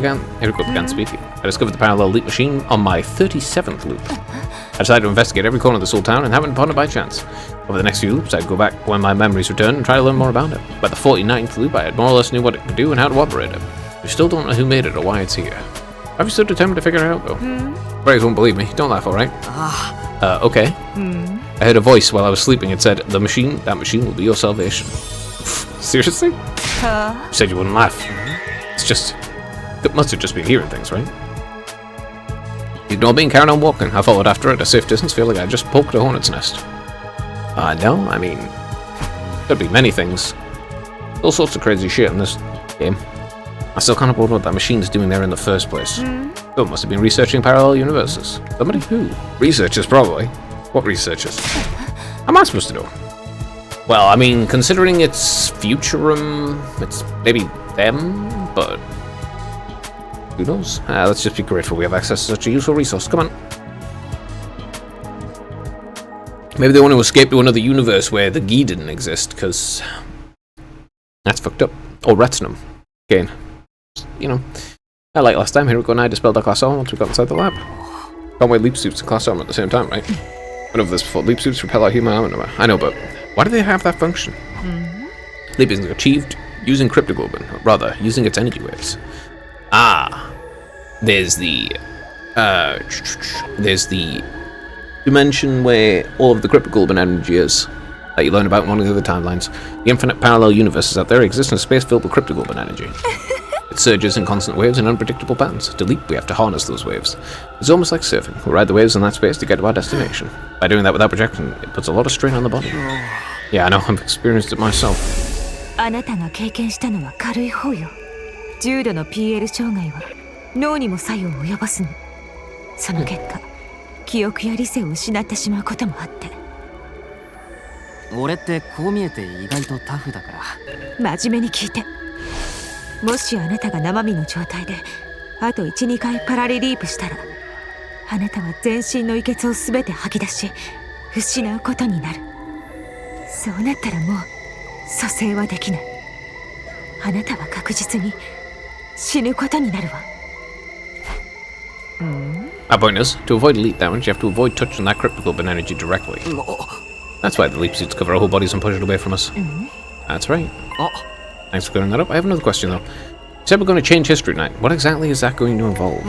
began speaking. I discovered the parallel leap machine on my 37th loop. I decided to investigate every corner of this old town and happened upon it by chance. Over the next few loops, I'd go back when my memories returned and try to learn more about it. By the 49th loop, I had more or less knew what it could do and how to operate it. We still don't know who made it or why it's here. I've still determined to figure it out, though. Braves won't believe me. Don't laugh, alright? Okay. I heard a voice while I was sleeping. It said, that machine will be your salvation. Seriously? You said you wouldn't laugh. It's just... It must have just been hearing things, right? Ignore me and carried on walking. I followed after it at a safe distance, feeling I just poked a hornet's nest. No, I mean... Could be many things. All sorts of crazy shit in this game. I still can't believe what that machine's doing there in the first place. Oh, must have been researching parallel universes. Somebody who? Researchers, probably. What researchers? How am I supposed to know? Well, I mean, considering it's Futurum, it's maybe them, but... Who knows? Let's just be grateful we have access to such a useful resource. Come on. Maybe they want to escape to another universe where the Gi didn't exist, because... That's fucked up. Or Retinum. Again. You know. Like last time, Hiriko and I dispelled our class armor once we got inside the lab. Can't wear leap suits and class armor at the same time, right? Went over this before. Leap suits repel our human armor. I know, but why do they have that function? Leaping is achieved using cryptoglobin, or rather, using its energy waves. There's the dimension where all of the cryptoglobin energy is, that you learn about in one of the other timelines. The infinite parallel universes out there exist in a space filled with cryptoglobin energy. It surges in constant waves and unpredictable patterns. To leap, we have to harness those waves. It's almost like surfing. We ride the waves in that space to get to our destination. By doing that without projection, it puts a lot of strain on the body. Yeah, I know, I've experienced it myself. あなたが経験したのは軽い方よ。重度の PL 障害は脳にも作用を及ぼすの。その結果、記憶や理性を失ってしまうこともあって。俺ってこう見えて意外とタフだから。真面目に聞いて。もしあなたが生身の状態であと 1,2 回パラレリープしたら、あなたは全身の遺血を全て吐き出し失うことになる。そうなったらもう蘇生はできない。あなたは確実に死ぬことになるわ。Our point is, to avoid elite damage, you have to avoid touching that cryptic orb energy directly. That's why the leap suits cover our whole bodies and push it away from us. That's right. Thanks for clearing that up. I have another question though. You said we're going to change history tonight. What exactly is that going to involve?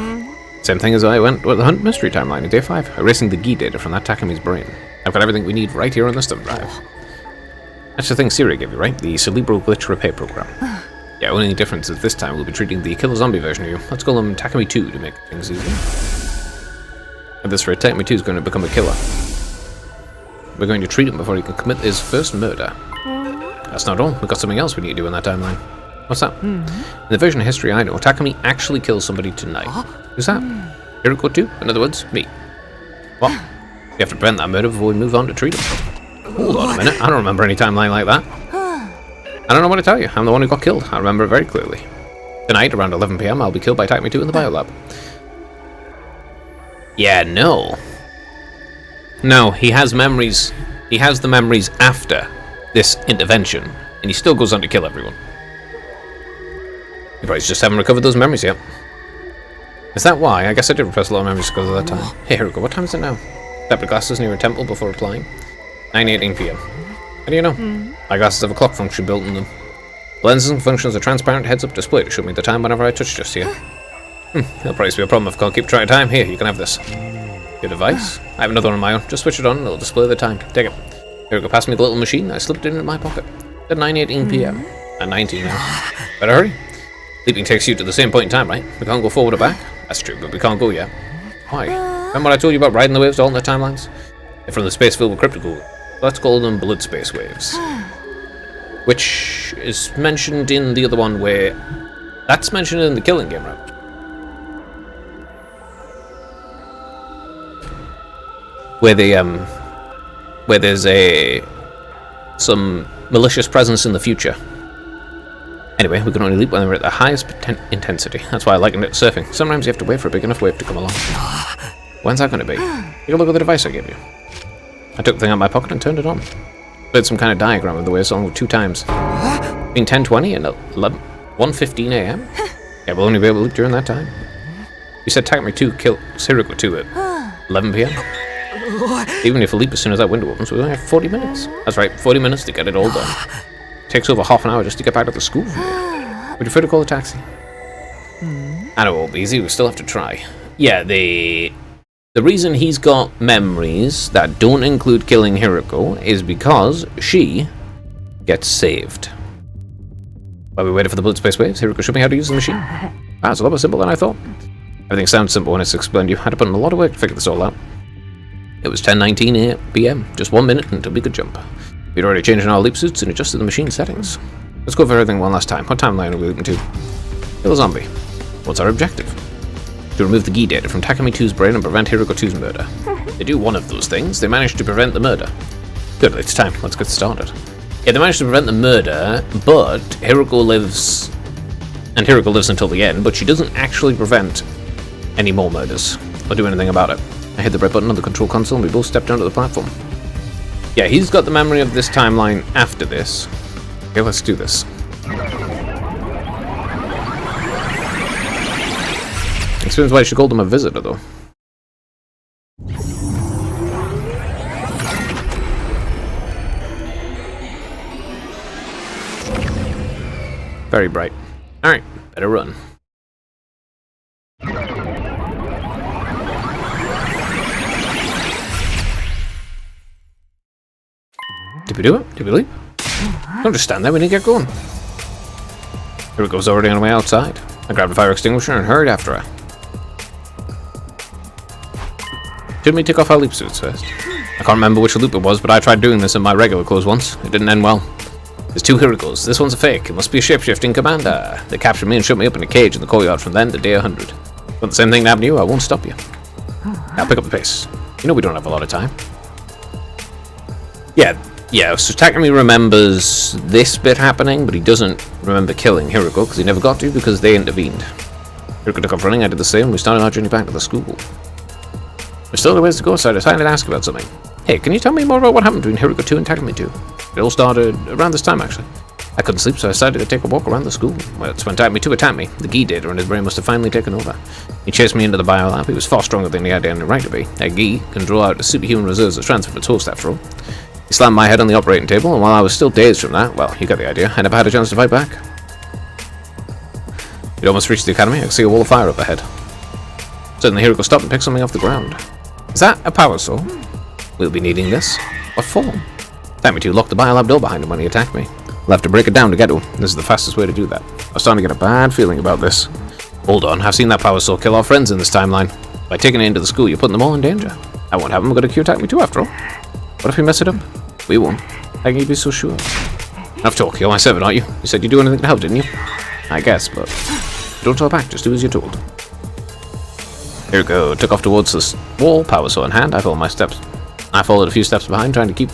Same thing as I went with the Hunt Mystery Timeline in Day 5, erasing the Gi data from that Takami's brain. I've got everything we need right here on this thumb drive. That's the thing Siri gave you, right? The Cerebral Glitch Repair Program. Yeah, only difference is this time we'll be treating the Killer Zombie version of you. Let's call him Takami 2 to make things easier. At this rate, Takami 2 is going to become a killer. We're going to treat him before he can commit his first murder. That's not all. We've got something else we need to do in that timeline. What's that? In the version of history I know, Takami actually kills somebody tonight. Who's that? Hiroko 2? In other words, me. What? We have to prevent that murder before we move on to treat him. Hold on a minute. I don't remember any timeline like that. I don't know what to tell you. I'm the one who got killed. I remember it very clearly. Tonight, around 11 PM, I'll be killed by Takami 2 in the biolab. Yeah, no. No, he has memories. He has the memories after this intervention, and he still goes on to kill everyone. You probably just haven't recovered those memories yet. Is that why? I guess I did repress a lot of memories because of that time. Hey, here we go. What time is it now? Tap the glasses near a temple before replying. 9:18 PM. How do you know? My glasses have a clock function built in them. The lenses and functions a transparent heads-up display to show me the time whenever I touch just here. That'll probably be a problem if I can't keep track of time. Here, you can have this. Your device? I have another one of my own. Just switch it on and it'll display the time. Take it. Here we go. Pass me the little machine. I slipped it in my pocket. At 9:18 PM. At 19 now. Better hurry. Leaping takes you to the same point in time, right? We can't go forward or back. That's true, but we can't go yet. Why? Remember what I told you about riding the waves to alternate timelines? They're from the space filled with cryptical. Let's call them blood space waves. Which is mentioned in the other one where... That's mentioned in the Killing game, right? Where they, where there's some malicious presence in the future. Anyway, we can only leap when we're at the highest intensity. That's why I likened it to surfing. Sometimes you have to wait for a big enough wave to come along. When's that going to be? Take a look at the device I gave you. I took the thing out of my pocket and turned it on. Did some kind of diagram of the waves along with 2 times. Between 10:20 and 1:15 AM? Yeah, we'll only be able to look during that time. You said Takami 2 killed Hiroko 2 at 11 PM? Even if a leap as soon as that window opens, we only have 40 minutes. That's right, 40 minutes to get it all done. Takes over half an hour just to get back to the school. Would you prefer to call a taxi? I know it won't be easy, we still have to try. Yeah, the reason he's got memories that don't include killing Hiroko is because she gets saved. While we waited for the blood space waves, Hiroko showed me how to use the machine. Ah, it's a lot more simple than I thought. Everything sounds simple when it's explained to you. I had to put in a lot of work to figure this all out. It was 10:19 PM, just 1 minute until we could jump. We'd already changed our leap suits and adjusted the machine settings. Let's go over everything one last time. What timeline are we leaping to? Kill a zombie. What's our objective? To remove the Gi data from Takami 2's brain and prevent Hiroko 2's murder. They do one of those things, they manage to prevent the murder. Good, it's time, let's get started. Yeah, they managed to prevent the murder, but Hiroko lives... And Hiroko lives until the end, but she doesn't actually prevent any more murders, or do anything about it. I hit the red button on the control console and we both stepped onto the platform. Yeah, he's got the memory of this timeline after this. Okay, let's do this. Explains why she called him a visitor, though. Very bright. Alright, better run. Did we do it? Did we leap? Don't just stand there, we need to get going. Hiriko's already on the way outside. I grabbed a fire extinguisher and hurried after her. Shouldn't we take off our leap suits first? I can't remember which loop it was, but I tried doing this in my regular clothes once. It didn't end well. There's 2 Hirukos. This one's a fake. It must be a shapeshifting commander. They captured me and shut me up in a cage in the courtyard from then to day 100. But the same thing happened to you, I won't stop you. Now pick up the pace. You know we don't have a lot of time. Yeah, so Takumi remembers this bit happening, but he doesn't remember killing Hiruko, because he never got to, because they intervened. Hiruko took off running, I did the same, we started our journey back to the school. There's still a ways to go, so I decided to ask about something. Hey, can you tell me more about what happened between Hiruko 2 and Takumi 2? It all started around this time, actually. I couldn't sleep, so I decided to take a walk around the school. Well, it's when Takumi 2 attacked me. The Gi data in his brain must have finally taken over. He chased me into the biolab. He was far stronger than he had any right to be. A Gi can draw out the superhuman reserves of strength from its host, after all. He slammed my head on the operating table, and while I was still dazed from that, well, you got the idea, I never had a chance to fight back. We'd almost reached the academy. I could see a wall of fire up ahead. Suddenly, Hiruko stopped and picked something off the ground. Is that a power saw? We'll be needing this. What for? Takumi 2 locked the biolab door behind him when he attacked me. I'll have to break it down to get to him. This is the fastest way to do that. I was starting to get a bad feeling about this. Hold on, I've seen that power saw kill our friends in this timeline. By taking it into the school, you're putting them all in danger. I won't have them. We're going to cure Takumi 2 after all. What if we mess it up? We won't. How can you be so sure? Enough talk. You're my servant, aren't you? You said you'd do anything to help, didn't you? I guess, but don't talk back. Just do as you're told. Here we go. Took off towards this wall, power saw in hand. I followed a few steps behind, trying to keep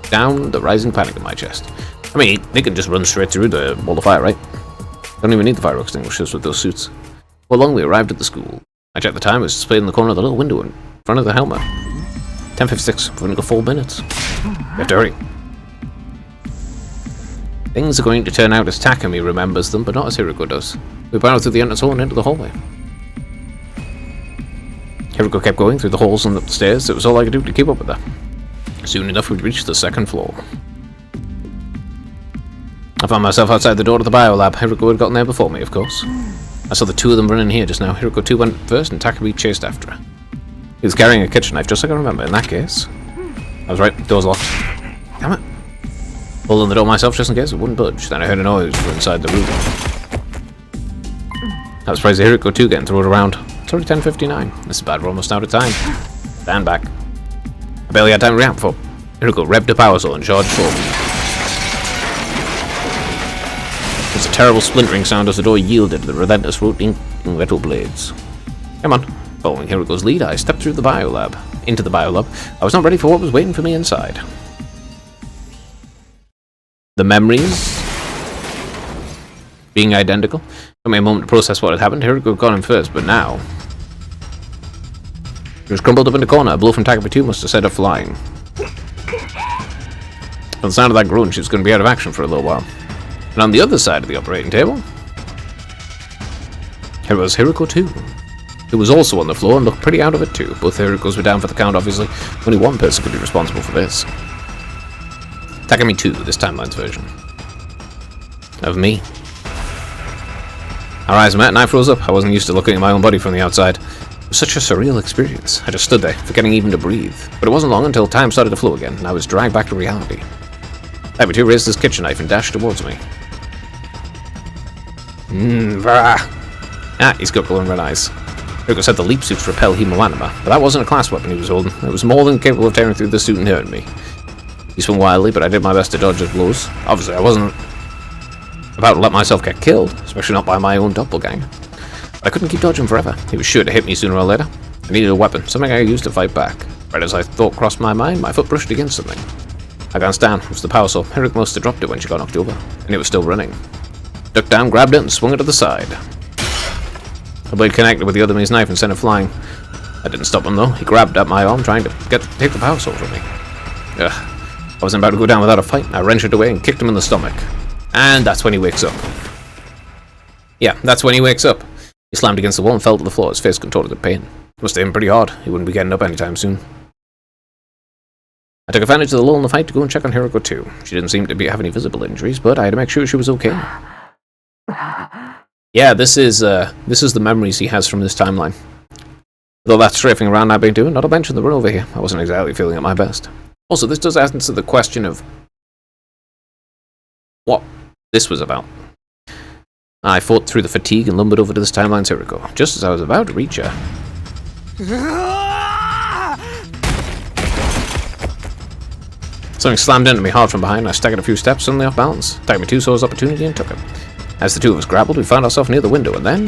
down the rising panic in my chest. I mean, they can just run straight through the wall of fire, right? Don't even need the fire extinguishers with those suits. Before long, we arrived at the school. I checked the time. It was displayed in the corner of the little window in front of the helmet. 10:56. We've only got 4 minutes. You have to hurry. Things are going to turn out as Takumi remembers them, but not as Hiruko does. We barreled through the entrance hall and into the hallway. Hiruko kept going through the halls and up the stairs. It was all I could do to keep up with her. Soon enough, we'd reached the 2nd floor. I found myself outside the door to the biolab. Hiruko had gotten there before me, of course. I saw the 2 of them running here just now. Hiruko 2 went first, and Takumi chased after her. He was carrying a kitchen knife, just like I remember. In that case, I was right. Door's locked. Damn it. Pulled on the door myself just in case it wouldn't budge. Then I heard a noise from inside the room. I was surprised to Hiruko 2 getting thrown around. It's already 10:59. This is bad. We're almost out of time. Stand back. I barely had time to react before Hiruko revved a power saw and charged forward. There's a terrible splintering sound as the door yielded to the relentless rotating metal blades. Come on. Following Hiruko's lead, I stepped through the biolab. Into the biolab. I was not ready for what was waiting for me inside. The memories being identical. Took me a moment to process what had happened. Hiruko had gone in first, but now he was crumpled up in the corner. A blow from Takumi 2 must have set her flying. From the sound of that groan, she was going to be out of action for a little while. And on the other side of the operating table, here was Hiruko 2. Who was also on the floor and looked pretty out of it too. Both Hirukos were down for the count, obviously. Only one person could be responsible for this. Takumi 2, this timeline's version. Of me. Our eyes met and I froze up. I wasn't used to looking at my own body from the outside. It was such a surreal experience. I just stood there, forgetting even to breathe. But it wasn't long until time started to flow again, and I was dragged back to reality. Takumi 2 raised his kitchen knife and dashed towards me. He's got glowing red eyes. Hiruko said the leap suits repel hemoanima, but that wasn't a class weapon he was holding. It was more than capable of tearing through the suit and hurting me. He swung wildly, but I did my best to dodge his blows. Obviously, I wasn't about to let myself get killed, especially not by my own doppelganger. But I couldn't keep dodging forever. He was sure to hit me sooner or later. I needed a weapon, something I used to fight back. Right as I thought crossed my mind, my foot brushed against something. I glanced down. It was the power saw. Hiruko must have dropped it when she got knocked over, and it was still running. Ducked down, grabbed it, and swung it to the side. The blade connected with the other man's knife and sent it flying. I didn't stop him though. He grabbed at my arm, trying to take the power saw from me. I wasn't about to go down without a fight. I wrenched it away and kicked him in the stomach. And that's when he wakes up. Yeah, that's when he wakes up. He slammed against the wall and fell to the floor, his face contorted in pain. It must have been pretty hard. He wouldn't be getting up anytime soon. I took advantage of the lull in the fight to go and check on Hiruko 2. She didn't seem to have any visible injuries, but I had to make sure she was okay. Yeah, this is the memories he has from this timeline. With all that strafing around I've been doing, not to mention the run over here, I wasn't exactly feeling at my best. Also, this does answer the question of what this was about. I fought through the fatigue and lumbered over to this timeline's Hiruko. Just as I was about to reach her, Something slammed into me hard from behind. I staggered a few steps, suddenly off balance. Takumi 2 saw his opportunity and took it. As the two of us grappled, we found ourselves near the window, and then...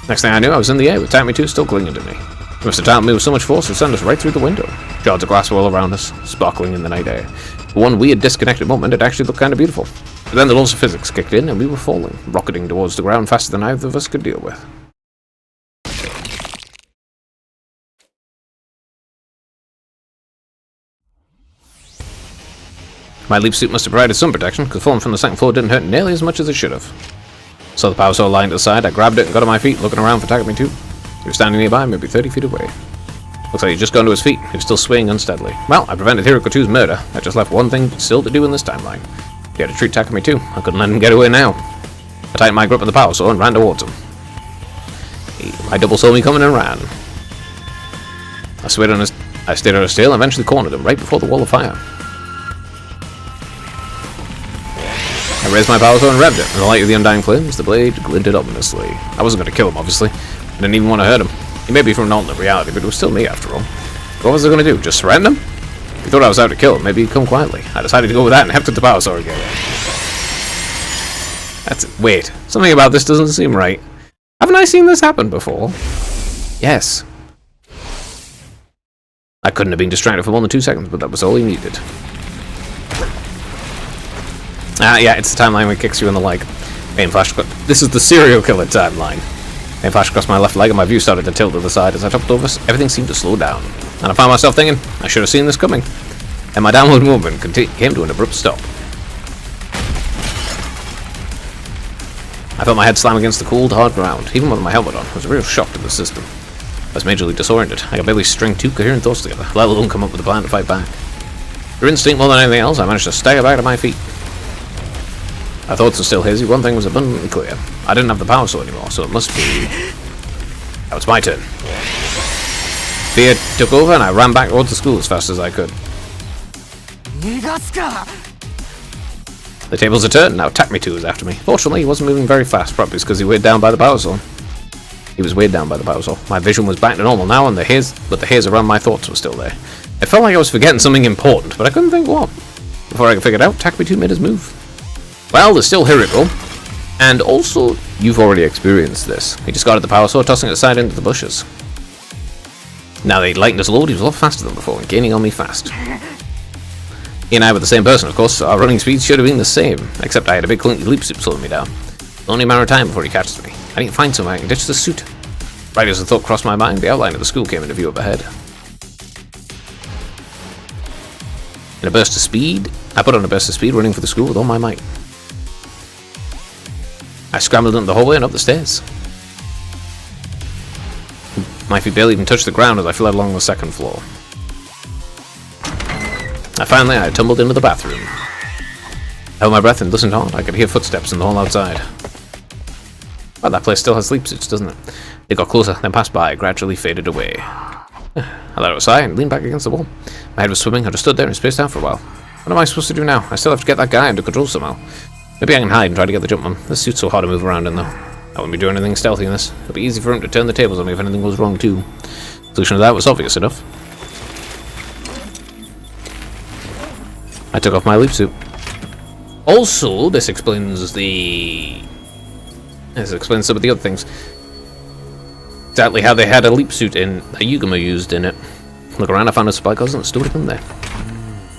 Next thing I knew, I was in the air with Takumi 2 still clinging to me. He must have tackled me with so much force it sent us right through the window. Shards of glass were all around us, sparkling in the night air. For one weird disconnected moment, it actually looked kind of beautiful. But then the laws of physics kicked in, and we were falling, rocketing towards the ground faster than either of us could deal with. My leap suit must have provided some protection, because falling from the second floor didn't hurt nearly as much as it should have. Saw the power saw lying to the side, I grabbed it and got on my feet, looking around for Takumi 2. He was standing nearby, maybe 30 feet away. Looks like he'd just gone to his feet. He was still swaying unsteadily. Well, I prevented Hiriko 2's murder. I just left one thing still to do in this timeline. He had to treat Takumi 2. I couldn't let him get away now. I tightened my grip on the power saw and ran towards him. My double saw me coming and ran. I stayed on his tail and eventually cornered him right before the wall of fire. I raised my power saw and revved it. In the light of the undying flames, the blade glinted ominously. I wasn't going to kill him, obviously. I didn't even want to hurt him. He may be from an alternate reality, but it was still me after all. What was I going to do? Just surrender him? He thought I was out to kill him. Maybe he'd come quietly. I decided to go with that and hefted the power saw again. That's it. Wait. Something about this doesn't seem right. Haven't I seen this happen before? Yes. I couldn't have been distracted for more than 2 seconds, but that was all he needed. Yeah, it's the timeline where it kicks you in the leg. Pain flashed. This is the serial killer timeline. Pain flashed across my left leg and my view started to tilt to the side. As I topped over, everything seemed to slow down. And I found myself thinking, I should have seen this coming. And my downward movement came to an abrupt stop. I felt my head slam against the cold, hard ground. Even with my helmet on, it was a real shock to the system. I was majorly disoriented. I could barely string 2 coherent thoughts together, let alone come up with a plan to fight back. Through instinct more than anything else, I managed to stagger back to my feet. My thoughts were still hazy. One thing was abundantly clear. I didn't have the power saw anymore, so it must be... Now it's my turn. Fear took over and I ran back towards the school as fast as I could. The tables are turned, now Takumi 2 is after me. Fortunately, he wasn't moving very fast, probably because he weighed down by the power saw. He was weighed down by the power saw. My vision was back to normal now, and the haze around my thoughts was still there. It felt like I was forgetting something important, but I couldn't think what. Before I could figure it out, Takumi 2 made his move. Well, there's still Hiriko, and also, you've already experienced this. He discarded the power saw, tossing it aside into the bushes. Now that he'd lightened his load, he was a lot faster than before, and gaining on me fast. He and I were the same person, of course, so our running speeds should have been the same, except I had a big clinky leap suit slowing me down. Only a matter of time before he catches me. I need to find somewhere I can ditch the suit. Right as the thought crossed my mind, the outline of the school came into view overhead. In a burst of speed, I put on a burst of speed, running for the school with all my might. I scrambled into the hallway and up the stairs. My feet barely even touched the ground as I fled along the second floor. Finally, I tumbled into the bathroom. I held my breath and listened hard. I could hear footsteps in the hall outside. Well, that place still has sleep suits, doesn't it? They got closer, then passed by, gradually faded away. I let out a sigh and leaned back against the wall. My head was swimming. I just stood there and spaced out for a while. What am I supposed to do now? I still have to get that guy under control somehow. Maybe I can hide and try to get the jump on. This suit's so hard to move around in, though. I wouldn't be doing anything stealthy in this. It'll be easy for him to turn the tables on me if anything goes wrong, too. The solution to that was obvious enough. I took off my leap suit. Also, this explains some of the other things. Exactly how they had a leap suit in a Yugama used in it. Look around, I found a supply closet and stored it in there.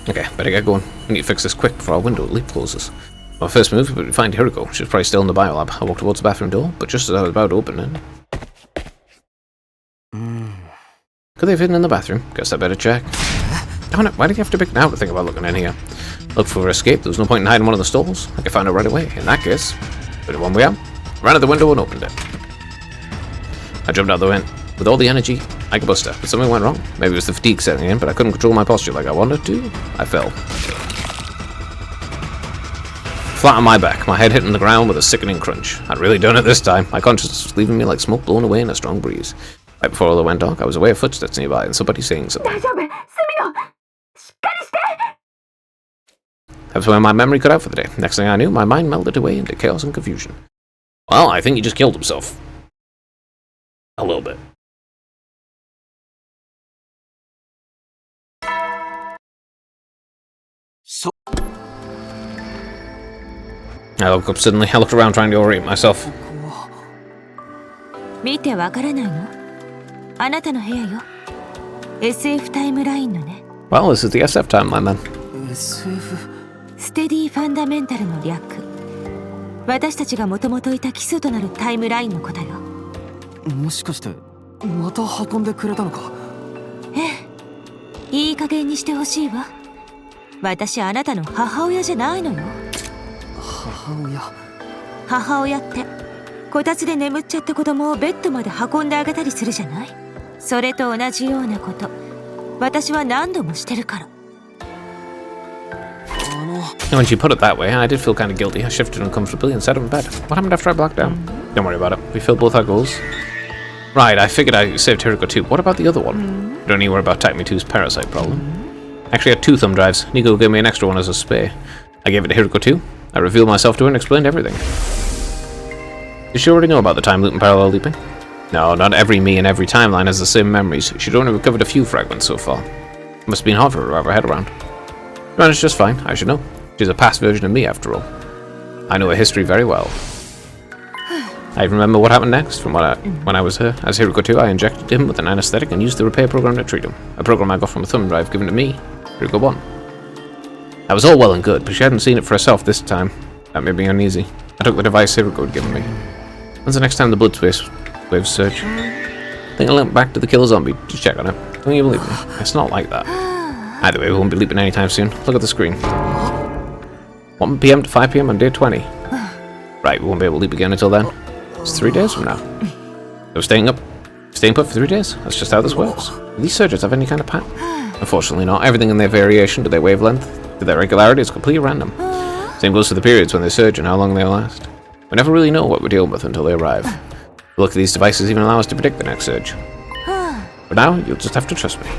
Okay, better get going. I need to fix this quick before our window leap closes. My first move would be to find Hiriko. She was probably still in the biolab. I walked towards the bathroom door, but just as I was about to open it... Could they have hidden in the bathroom? Guess I better check. Darn it, why did you have to pick now to think about looking in here? Look for escape, there was no point in hiding one of the stalls. I could find it right away. In that case, put it one way out, ran out the window and opened it. I jumped out the window with all the energy I could muster, but something went wrong. Maybe it was the fatigue setting in, but I couldn't control my posture like I wanted to. I fell. Flat on my back, my head hitting the ground with a sickening crunch. I'd really done it this time. My consciousness was leaving me like smoke blown away in a strong breeze. Right before all it went dark, I was aware of footsteps nearby and somebody saying something. That's when my memory cut out for the day. Next thing I knew, my mind melted away into chaos and confusion. Well, I think he just killed himself. A little bit. I woke up suddenly. I looked around trying to orient myself. 見てわからないの？あなたの部屋よ。SF タイムラインのね。Well, this is the SF timeline then. SF ステディファンダメンタルの略。私たちがもともといた基礎となるタイムラインのことよ。もしかしてまた運んでくれたのか？ええ、いい加減にしてほしいわ。私あなたの母親じゃないのよ。母親。母親ってこたつで眠っちゃった子供をベッドまで運んであげたりするじゃない。それと同じようなこと私は何度もしてるから。When she put it that way, I did feel kind of guilty. I shifted uncomfortably and sat up in bed. What happened after I blacked out? Don't worry about it. We filled both our goals. Right, I figured I saved Hiriko too. What about the other one? Don't need to worry about Type Me 2's parasite problem. I actually had 2 thumb drives. Nico gave me an extra one as a spare. I gave it to Hiriko too. I revealed myself to her and explained everything. Did she already know about the time loop and parallel leaping? No, not every me in every timeline has the same memories. She'd only recovered a few fragments so far. It must have been hard for her to wrap her head around. She managed just fine, I should know. She's a past version of me, after all. I know her history very well. I even remember what happened next from when I was her. As Hiriko 2, I injected him with an anesthetic and used the repair program to treat him. A program I got from a thumb drive given to me, Hiriko 1. That was all well and good, but she hadn't seen it for herself this time. That made me uneasy. I took the device Hiriko had given me. When's the next time the blood space waves surge? I think I went back to the killer zombie to check on it. Don't you believe me? It's not like that. Either way, we won't be leaping anytime soon. Look at the screen. 1 PM to 5 PM on day 20. Right, we won't be able to leap again until then. It's 3 days from now. So staying put for 3 days? That's just how this works. Do these surges have any kind of pattern? Unfortunately not. Everything in their variation to their wavelength, to their regularity is completely random. Same goes for the periods when they surge and how long they'll last. We never really know what we're dealing with until they arrive. The look of these devices even allow us to predict the next surge. But now, you'll just have to trust me.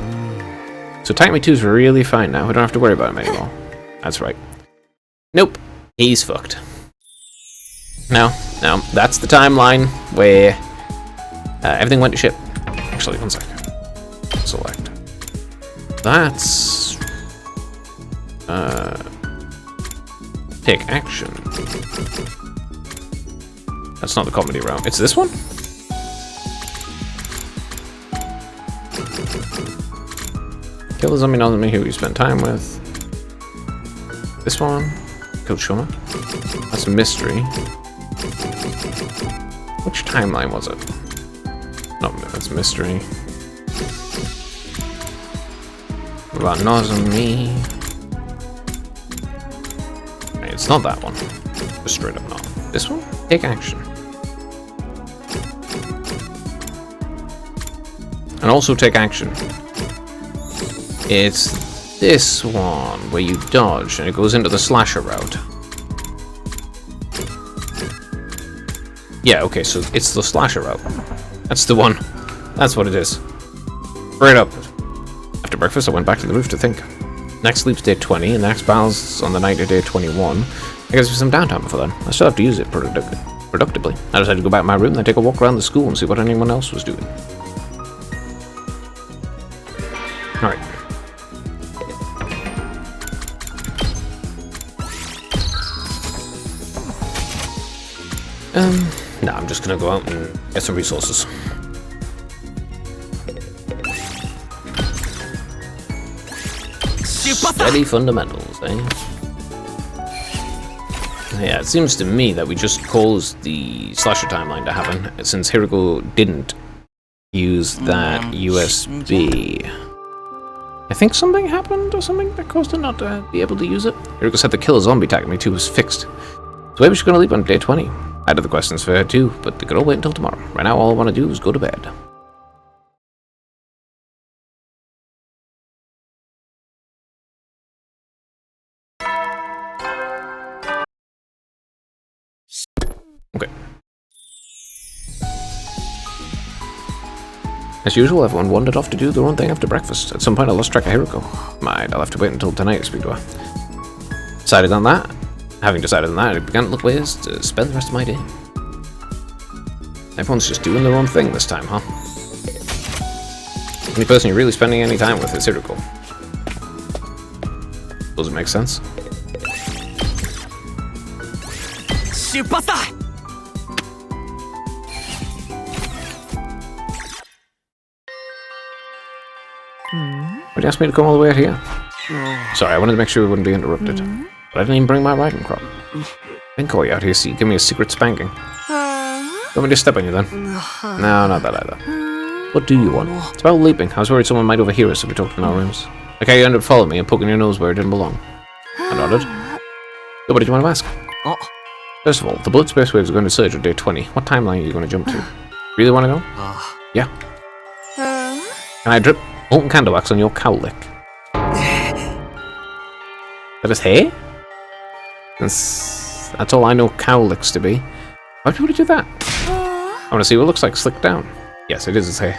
So Type Me 2's really fine now. We don't have to worry about him anymore. That's right. Nope. He's fucked. No, that's the timeline where everything went to shit. Actually, one second. Select. That's... take action. That's not the comedy round. It's this one? Kill the zombie non-zombie who you spent time with. This one. Kill Shoma. That's a mystery. Which timeline was it? No, that's a mystery. What about Nozomi? Hey, it's not that one. Just straight up not. This one? Take action. And also take action. It's this one where you dodge and it goes into the slasher route. Yeah, okay, so it's the slasher route. That's the one. That's what it is. Straight up. After breakfast, I went back to the roof to think. Next sleep's day 20, and the next battle's on the night of day 21. I guess there's some downtime before then. I still have to use it productively. I decided to go back to my room, then take a walk around the school and see what anyone else was doing. Alright. No, I'm just gonna go out and get some resources. Steady fundamentals, eh? Yeah, it seems to me that we just caused the slasher timeline to happen, since Hiriko didn't use that USB. I think something happened or something that caused her not to be able to use it. Hiriko said the killer zombie Type Me 2 was fixed. So maybe she's gonna leap on day 20. I had other questions for her too, but they could all wait until tomorrow. Right now, all I want to do is go to bed. Okay. As usual, everyone wandered off to do their own thing after breakfast. At some point, I lost track of Hiriko. I'll have to wait until tonight to speak to her. Decided on that. Having decided on that, I began to look ways to spend the rest of my day. Everyone's just doing their own thing this time, huh? The only person you're really spending any time with is Hiriko. Does it make sense? 出発だ。 Would you ask me to come all the way out here? Sorry, I wanted to make sure we wouldn't be interrupted. But I didn't even bring my riding crop. Didn't call you out here so you give me a secret spanking. Want me to step on you then? No, not that either. What do you want? It's about leaping. I was worried someone might overhear us if we talked in our rooms. Like how you ended up following me and poking your nose where it didn't belong. I nodded. So what did you want to ask? First of all, the blood space waves are going to surge on day 20. What timeline are you going to jump to? Really want to know? Yeah. Can I drip molten candle wax on your cowlick? That is hair? That's all I know cowlicks to be. Why would you want to do that? I want to see what it looks like slicked down. Yes, it is his hair.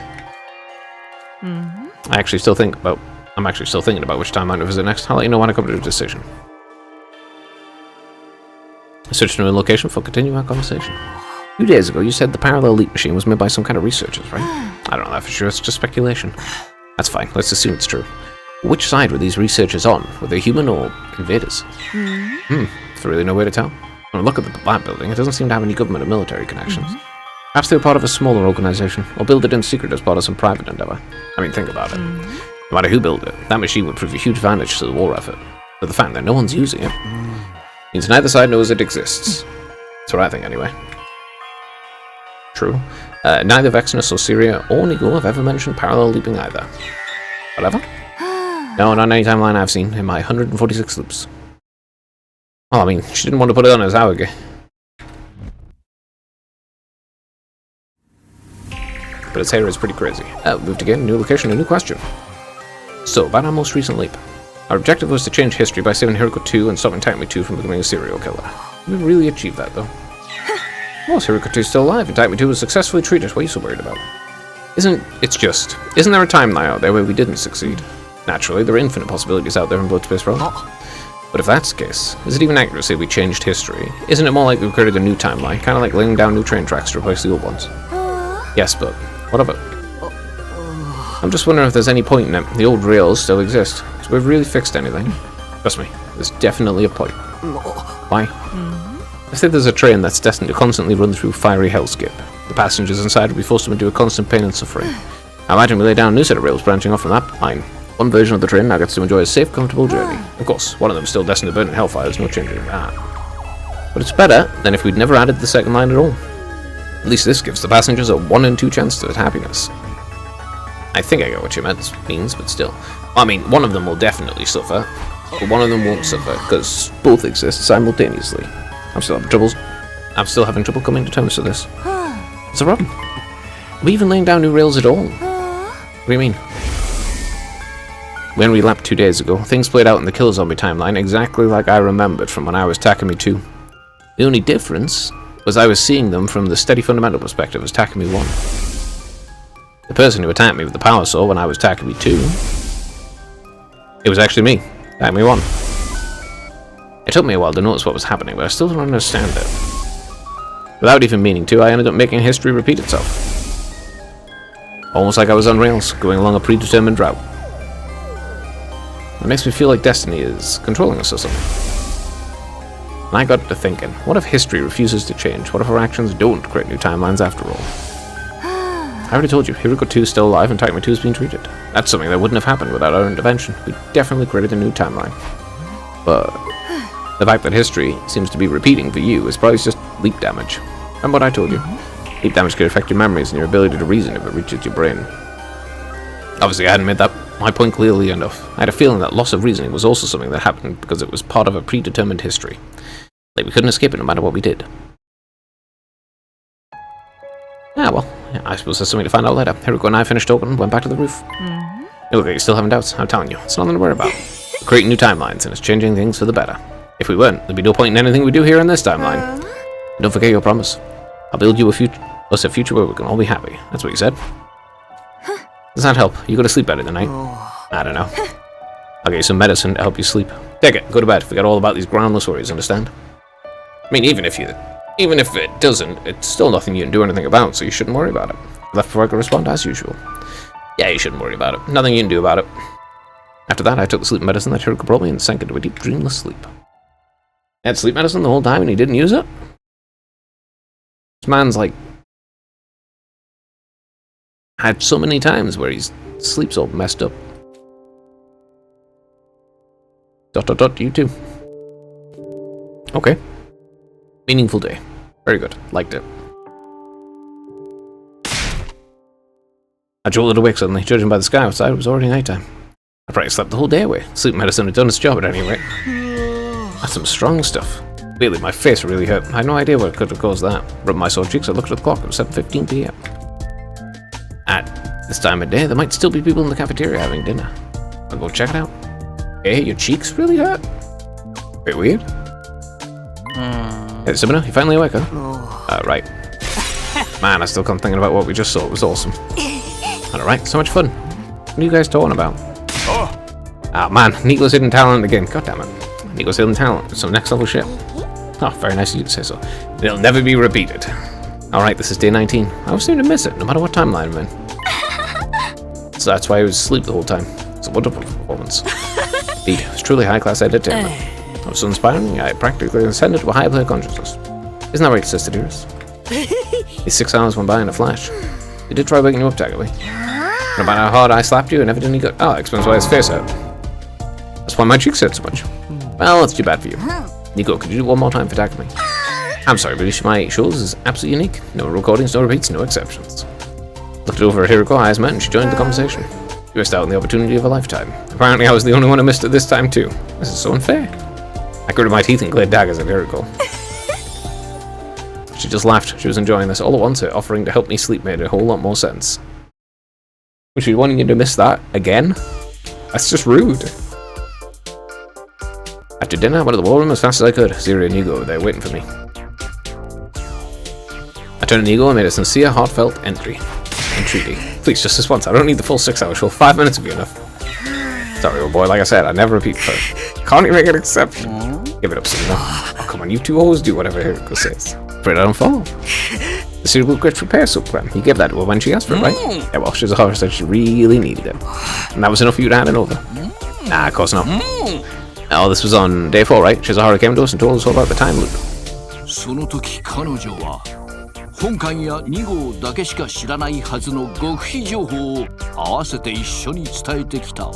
I'm actually still thinking about which timeline to visit next. I'll let you know when I come to a decision. Search for a location for continuing our conversation. 2 days ago, you said the parallel leap machine was made by some kind of researchers, right? I don't know that for sure, it's just speculation. That's fine, let's assume it's true. Which side were these researchers on? Were they human or invaders? There's really no way to tell. When I look at the lab building, it doesn't seem to have any government or military connections. Perhaps they were part of a smaller organization, or built it in secret as part of some private endeavor. I mean, think about it. No matter who built it, that machine would prove a huge advantage to the war effort. But the fact that no one's using it means neither side knows it exists. That's what I think, anyway. True. Neither Vexnus or Syria or Nigel have ever mentioned parallel leaping either. Whatever? No, not any timeline I've seen in my 146 loops. Well, I mean, she didn't want to put it on as Aoge. But its hair is pretty crazy. Moved again, new location, a new question. So, about our most recent leap. Our objective was to change history by saving Hiriko 2 and stopping Takumi 2 from becoming a serial killer. We really achieved that, though. Well, Hiriko 2 is still alive, and Takumi 2 was successfully treated. What are you so worried about? Isn't there a timeline out there where we didn't succeed? Naturally, there are infinite possibilities out there in Blood Space Road. But if that's the case, is it even accurate to say we changed history? Isn't it more like we created a new timeline, kind of like laying down new train tracks to replace the old ones? Yes, but what of it? I'm just wondering if there's any point in it. The old rails still exist. So we've really fixed anything. Trust me, there's definitely a point. Why? If there's a train that's destined to constantly run through fiery hellscape, the passengers inside will be forced to endure constant pain and suffering. I imagine we lay down a new set of rails branching off from that line. One version of the train now gets to enjoy a safe, comfortable journey. Of course, one of them is still destined to burn in hellfire, there's no changing that. But it's better than if we'd never added the second line at all. At least this gives the passengers a 1 in 2 chance at happiness. I think I get what you means, but still. I mean, one of them will definitely suffer, but one of them won't suffer, because both exist simultaneously. I'm still having trouble coming to terms with this. What's the problem? Are we even laying down new rails at all? What do you mean? When we lapped 2 days ago, things played out in the Kill Zombie timeline exactly like I remembered from when I was Takumi 2. The only difference was I was seeing them from the steady fundamental perspective as Takumi 1. The person who attacked me with the power saw when I was Takumi 2, it was actually me, Takumi 1. It took me a while to notice what was happening, but I still don't understand it. Without even meaning to, I ended up making history repeat itself. Almost like I was on rails, going along a predetermined route. It makes me feel like destiny is controlling us or something. And I got to thinking, what if history refuses to change? What if our actions don't create new timelines after all? I already told you, Hiriko 2 is still alive and Takumi 2 is being treated. That's something that wouldn't have happened without our intervention. We definitely created a new timeline. But the fact that history seems to be repeating for you is probably just leap damage. Remember what I told you? Leap damage could affect your memories and your ability to reason if it reaches your brain. Obviously, I hadn't made my point clearly enough. I had a feeling that loss of reasoning was also something that happened because it was part of a predetermined history. Like we couldn't escape it no matter what we did. Ah, well, yeah, I suppose there's something to find out later. Hiriko and I finished talking and went back to the roof. You look like you're still having doubts. I'm telling you, it's nothing to worry about. We're creating new timelines, and it's changing things for the better. If we weren't, there'd be no point in anything we do here in this timeline. Don't forget your promise. I'll build you a future where we can all be happy. That's what you said. Does that help? You go to sleep better tonight? I don't know. I'll get you some medicine to help you sleep. Take it, go to bed, forget all about these groundless worries, understand? I mean, even if it doesn't, it's still nothing you can do anything about, so you shouldn't worry about it. Left before I can respond as usual. Yeah, you shouldn't worry about it. Nothing you can do about it. After that, I took the sleep medicine that Hiriko brought me and sank into a deep, dreamless sleep. Had sleep medicine the whole time and he didn't use it? This man's like... had so many times where his sleep's all messed up. ... you too. Okay. Meaningful day. Very good. Liked it. I jolted awake suddenly. Judging by the sky outside, it was already nighttime. I probably slept the whole day away. Sleep medicine had done its job at any rate. That's some strong stuff. Really, my face really hurt. I had no idea what could have caused that. Rubbed my sore cheeks, I looked at the clock. It was 7:15 p.m. At this time of day, there might still be people in the cafeteria having dinner. I'll go check it out. Hey, your cheeks really hurt? Bit weird. Hey, Simona, you finally awake, huh? Right. Man, I still can't think about what we just saw. It was awesome. Alright, so much fun. What are you guys talking about? Ah, man, Nico's hidden talent again. God damn it. Nico's hidden talent. Some next level shit. Oh, very nice of you to say so. It'll never be repeated. Alright, this is day 19. I always seem to miss it, no matter what timeline I'm in. So that's why I was asleep the whole time. It's a wonderful performance. Indeed, it was truly high-class entertainment. It was so inspiring, I practically ascended to a higher player consciousness. Isn't that right, Sister Dearest? These 6 hours went by in a flash. You did try waking you up, Tagaway. No matter how hard I slapped you, it never did any good. Oh, that explains why his face hurt. That's why my cheeks hurt so much. Well, that's too bad for you. Nico, could you do one more time for Takumi? I'm sorry, but my shows is absolutely unique. No recordings, no repeats, no exceptions. Looked over at Hiroko, eyes met, and she joined the conversation. You missed out on the opportunity of a lifetime. Apparently I was the only one who missed it this time too. This is so unfair. I gritted my teeth and glared daggers at Hiroko. She just laughed. She was enjoying this all at once. Her offering to help me sleep made a whole lot more sense. Was she wanting you to miss that again? That's just rude. After dinner, I went to the ballroom as fast as I could. Zero and Nigo were there waiting for me. I turned to Nigo and made a sincere, heartfelt entreaty. Please, just this once. I don't need the full 6-hour show. 5 minutes would be enough. Sorry, old boy. Like I said, I never repeat first. Can't you make an exception? Give it up, Selena. Oh, come on. You two always do whatever Hiroko says. Afraid I don't follow. The suitable grit repair soap plan. You gave that to her when she asked for it, right? Yeah, well, Shizahara said she really needed it. And that was enough for you to hand it over. Nah, of course not. Oh, this was on day 4, right? Shizahara came to us and told us all about the time loop. その時彼女は本館や2号だけしか知らないはずの極秘情報を合わせて一緒に伝えてきた。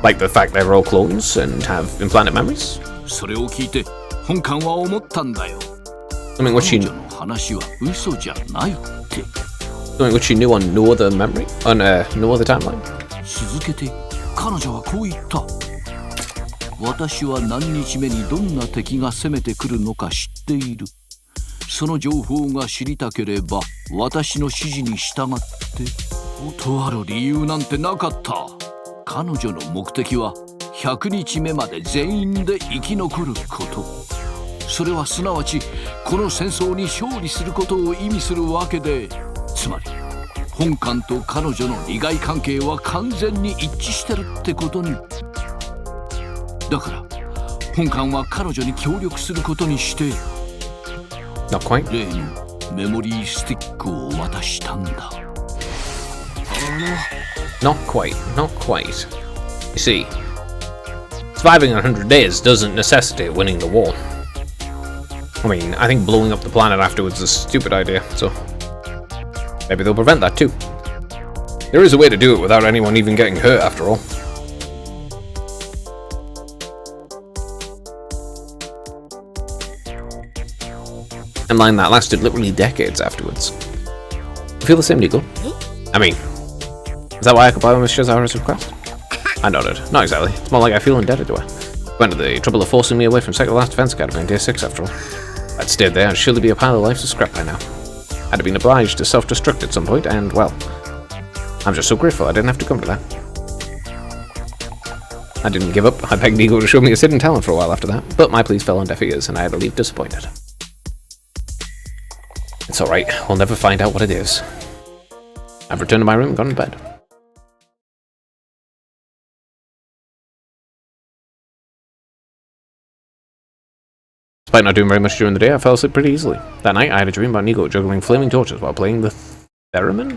Like the fact they're all clones and have implanted memories? それを聞いて本館は思ったんだよ。 Something which she 彼女の話は嘘じゃないって。 Something which she knew on no other memory? On no other timeline? 続けて彼女はこう言った。私は何日目にどんな敵が攻めてくるのか知っている。その情報が知りたければ私の指示に従って。とある理由なんてなかった。彼女の目的は100日目まで全員で生き残ること。それはすなわちこの戦争に勝利することを意味するわけで、つまり本館と彼女の利害関係は完全に一致してるってことに。だから本館は彼女に協力することにして、例にメモリースティックを渡したんだ。Not quite, not quite. You see, surviving 100 days doesn't necessitate winning the war. I mean, I think blowing up the planet afterwards is a stupid idea, so maybe they'll prevent that too. There is a way to do it without anyone even getting hurt, after all. And line that lasted literally decades afterwards. You feel the same, Nico? I mean, is that why I comply with Miss Shizahara's request? I nodded. Not exactly. It's more like I feel indebted to her. Went to the trouble of forcing me away from Second Last Defense Academy in Day 6 after all. If I'd stayed there, I'd surely be a pile of life to scrap by now. I'd have been obliged to self-destruct at some point, and, well, I'm just so grateful I didn't have to come to that. I didn't give up. I begged Nico to show me his hidden talent for a while after that, but my pleas fell on deaf ears, and I had to leave disappointed. It's alright, we'll never find out what it is. I've returned to my room and gone to bed. Despite not doing very much during the day, I fell asleep pretty easily. That night, I had a dream about Nico juggling flaming torches while playing the theremin?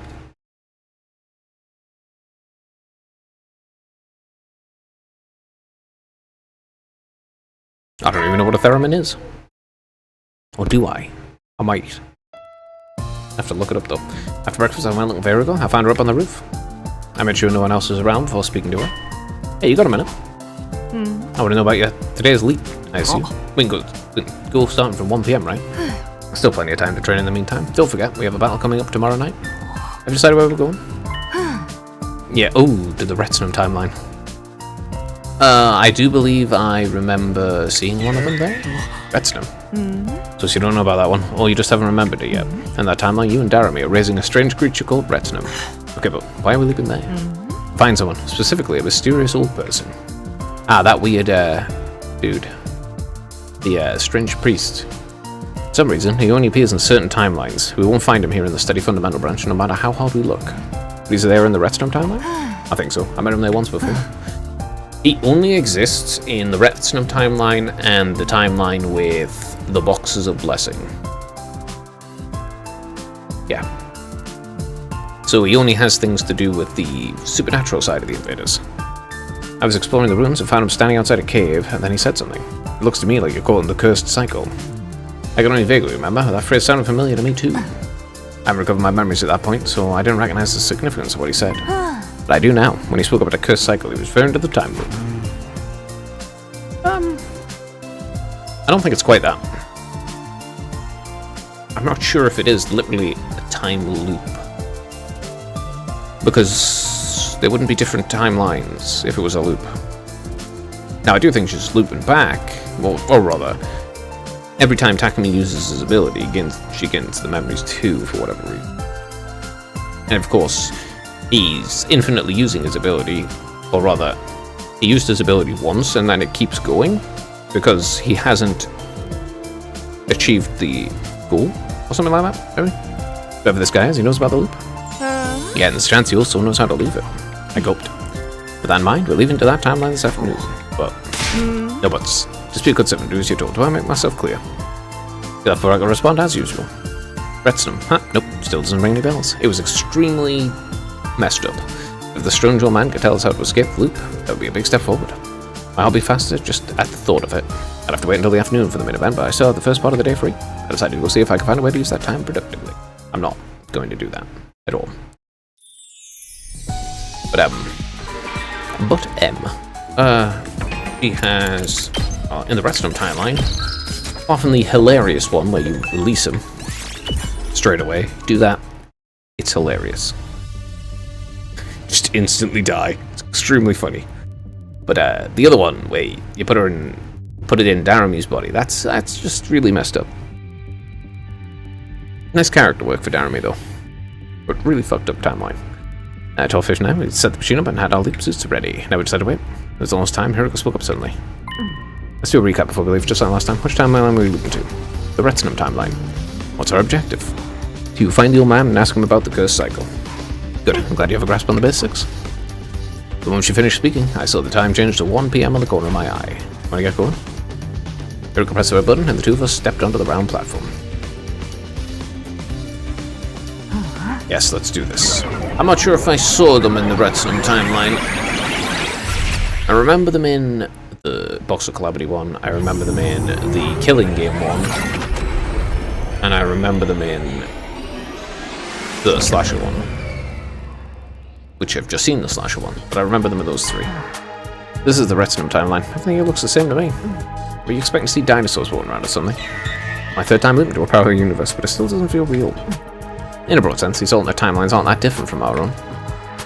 I don't even know what a theremin is. Or do I? I might. Have to look it up though. After breakfast, I went looking for Erigo. I found her up on the roof. I made sure no one else was around before speaking to her. Hey, you got a minute? I want to know about your today's leap, I assume. We can go starting from 1 PM, right? Still plenty of time to train in the meantime. Don't forget, we have a battle coming up tomorrow night. Have you decided where we're going? Yeah, to the Retsunum timeline. I do believe I remember seeing one of them there. Retsunum. So you don't know about that one, or you just haven't remembered it yet. In that timeline, you and Daramy are raising a strange creature called Retsunum. Okay, but why are we leaving there? Find someone, specifically a mysterious old person. That weird, dude. The, strange priest. For some reason, he only appears in certain timelines. We won't find him here in the Steady Fundamental branch, no matter how hard we look. But he's there in the Retsunum timeline? I think so. I met him there once before. He only exists in the Retsunum timeline and the timeline with the Boxes of Blessing. Yeah. So he only has things to do with the supernatural side of the invaders. I was exploring the rooms and found him standing outside a cave, and then he said something. It looks to me like you're caught in the cursed cycle. I can only vaguely remember. That phrase sounded familiar to me too. I haven't recovered my memories at that point, so I didn't recognize the significance of what he said. But I do now. When he spoke about a cursed cycle, he was referring to the time loop. I don't think it's quite that. I'm not sure if it is literally a time loop. Because there wouldn't be different timelines if it was a loop. Now, I do think she's looping back, or rather, every time Takumi uses his ability, she gains the memories too, for whatever reason. And of course, he's infinitely using his ability, or rather, he used his ability once and then it keeps going, because he hasn't achieved the goal, or something like that, maybe? Whoever this guy is, he knows about the loop. Yeah, and there's a chance he also knows how to leave it. I gulped. With that in mind, we're leaving to that timeline this afternoon. But, no buts. Just be a good servant, do as you're told. Do I make myself clear? Therefore, I can respond as usual. Retsunum. Nope, still doesn't ring any bells. It was extremely messed up. If the strange old man could tell us how to escape the loop, that would be a big step forward. I'll be faster just at the thought of it. I'd have to wait until the afternoon for the main event, but I still have the first part of the day free. I decided to go see if I can find a way to use that time productively. I'm not going to do that at all. But he has, in the Retsunum timeline, often the hilarious one where you release him straight away. Do that. It's hilarious. Just instantly die. It's extremely funny. But the other one where you put it in Daramy's body, that's just really messed up. Nice character work for Daramy though. But really fucked up timeline. 12:59 now, we set the machine up and had our leap suits ready. Now we decided to wait. It was almost time. Hiriko spoke up suddenly. Let's do a recap before we leave, just like last time. Which timeline were we leaving to? The Retsunum timeline. What's our objective? To find the old man and ask him about the cursed cycle. Good. I'm glad you have a grasp on the basics. The moment she finished speaking, I saw the time change to 1 PM on the corner of my eye. Want to get going? Hiriko pressed the red button and the two of us stepped onto the round platform. Yes, let's do this. I'm not sure if I saw them in the Retsunum timeline. I remember them in the Box of Calamity one, I remember them in the Killing Game one, and I remember them in the Slasher one. Which I've just seen the Slasher one, but I remember them in those three. This is the Retsunum timeline. Everything here looks the same to me. Were you expecting to see dinosaurs walking around or something? My third time moving to a parallel universe, but it still doesn't feel real. In a broad sense, these alternate timelines aren't that different from our own.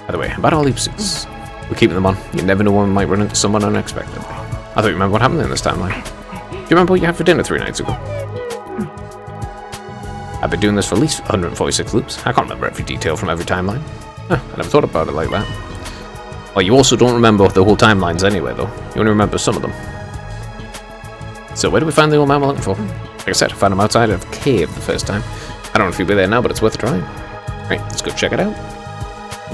By the way, about our leap suits. We're keeping them on. You never know when we might run into someone unexpectedly. I thought you remember what happened in this timeline. Do you remember what you had for dinner 3 nights ago? I've been doing this for at least 146 loops. I can't remember every detail from every timeline. I never thought about it like that. Well, you also don't remember the whole timelines anyway, though. You only remember some of them. So where do we find the old man we're looking for? Like I said, I found him outside of a cave the first time. I don't know if he'll be there now, but it's worth a try. Right, let's go check it out.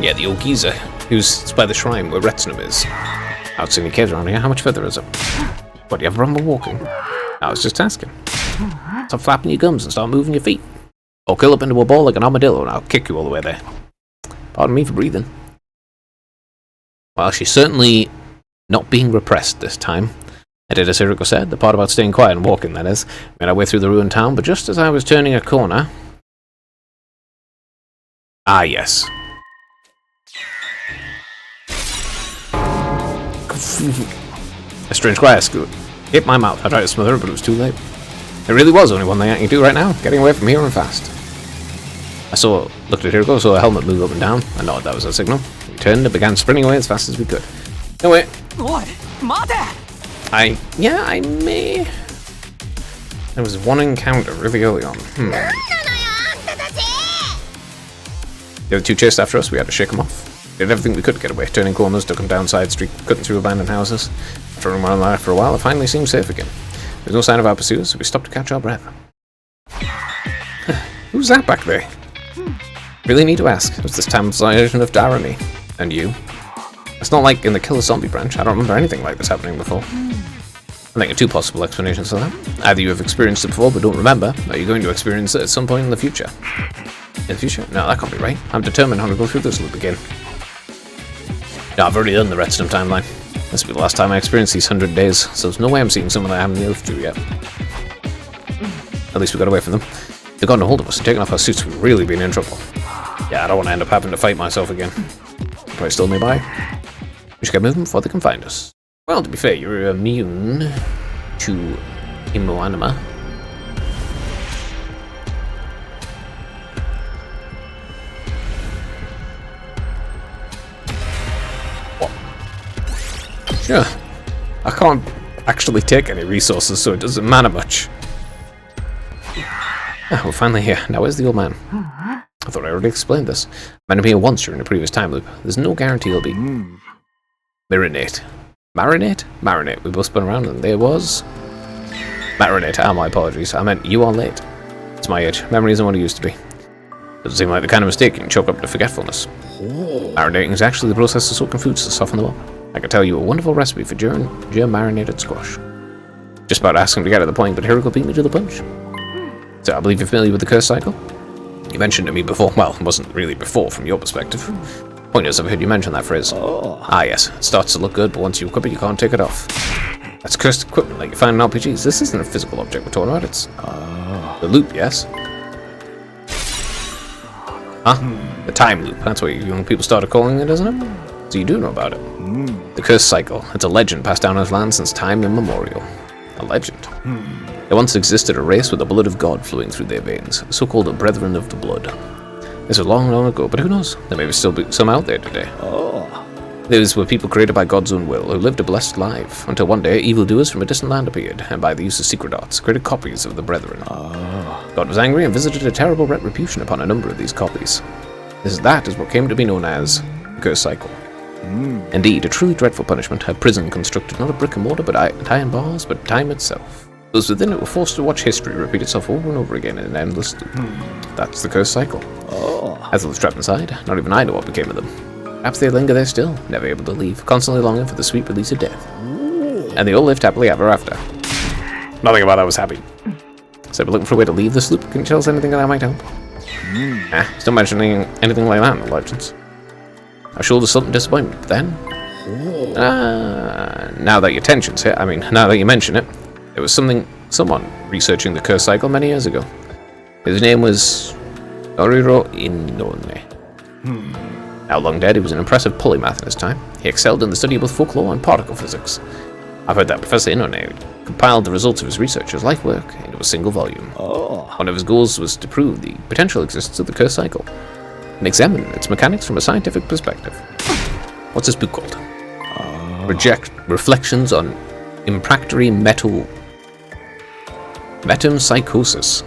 Yeah, the old geezer, who's by the shrine where Retsunum is. I don't see any caves around here. How much further is it? What, do you have a problem with walking? I was just asking. Stop flapping your gums and start moving your feet. Or curl up into a ball like an armadillo and I'll kick you all the way there. Pardon me for breathing. Well, she's certainly not being repressed this time. I did as Hiriko said, the part about staying quiet and walking, that is. Made our way through the ruined town, but just as I was turning a corner... Ah, yes. A strange cry hit my mouth. I tried to smother it, but it was too late. There really was only one thing I can do right now, getting away from here and fast. I looked at Hiriko, saw a helmet move up and down. I nodded that was a signal. We turned and began sprinting away as fast as we could. No, wait. I may... There was one encounter really early on. The other two chased after us, we had to shake them off. We did everything we could to get away, turning corners, ducking down side street, cutting through abandoned houses. After running around there for a while, it finally seemed safe again. There was no sign of our pursuers, so we stopped to catch our breath. Who's that back there? Really need to ask. It was this time's version of Darani. And you? It's not like in the Killer Zombie branch. I don't remember anything like this happening before. I think of two possible explanations for that. Either you have experienced it before but don't remember, or you're going to experience it at some point in the future. In the future? No, that can't be right. I'm determined how to go through this loop again. No, I've already done the Redstone timeline. This will be the last time I experience these 100 days, so there's no way I'm seeing someone I haven't lived through yet. At least we got away from them. If they'd gotten a hold of us and taken off our suits, we'd really been in trouble. Yeah, I don't want to end up having to fight myself again. Probably still nearby. We should get moving before they can find us. Well, to be fair, you're immune to Imoanima. What? Sure. I can't actually take any resources, so it doesn't matter much. Ah, we're finally here. Now where's the old man? I thought I already explained this. I met him here once during a previous time loop. There's no guarantee he'll be... Marinate. Marinate? Marinate. We both spun around and there was... Marinate. Ah, my apologies. I meant you are late. It's my age. Memory isn't what it used to be. Doesn't seem like the kind of mistake you can chalk up to forgetfulness. Marinating is actually the process of soaking foods to soften them up. I can tell you a wonderful recipe for marinated squash. Just about asking to get to the point, but Hiriko beat me to the punch. So I believe you're familiar with the curse cycle? You mentioned it to me before. Well, it wasn't really before from your perspective. Point is, I've heard you mention that phrase. Ah, yes. It starts to look good, but once you equip it, you can't take it off. That's cursed equipment like you find in RPGs. This isn't a physical object we're talking about. It's the loop, yes? Huh? The time loop. That's what young people started calling it, isn't it? So you do know about it. The curse cycle. It's a legend passed down as land since time immemorial. A legend. There once existed a race with the blood of God flowing through their veins, so-called Brethren of the Blood. This was long, long ago, but who knows? There may still be some out there today. Those were people created by God's own will, who lived a blessed life, until one day evildoers from a distant land appeared, and by the use of secret arts, created copies of the Brethren. God was angry and visited a terrible retribution upon a number of these copies. That is what came to be known as the Curse Cycle. Indeed, a truly dreadful punishment, a prison constructed not of brick and mortar but iron bars, but time itself. Those within it were forced to watch history repeat itself over and over again in an endless loop. That's the Curse Cycle. As they were trapped inside, not even I know what became of them. Perhaps they linger there still, never able to leave, constantly longing for the sweet release of death. And they all lived happily ever after. Nothing about that was happy. So we're looking for a way to leave this loop. Can you tell us anything that might help? Still mentioning anything like that in the legends. I sure there's something disappointment, but then... now that your tension's hit, now that you mention it, there was someone researching the Curse Cycle many years ago. His name was Noriro Inone. Now long dead, he was an impressive polymath in his time. He excelled in the study of both folklore and particle physics. I've heard that Professor Inone compiled the results of his research, his life work, into a single volume. One of his goals was to prove the potential existence of the Curse Cycle, and examine its mechanics from a scientific perspective. What's this book called? Reflections on Impractory Metempsychosis.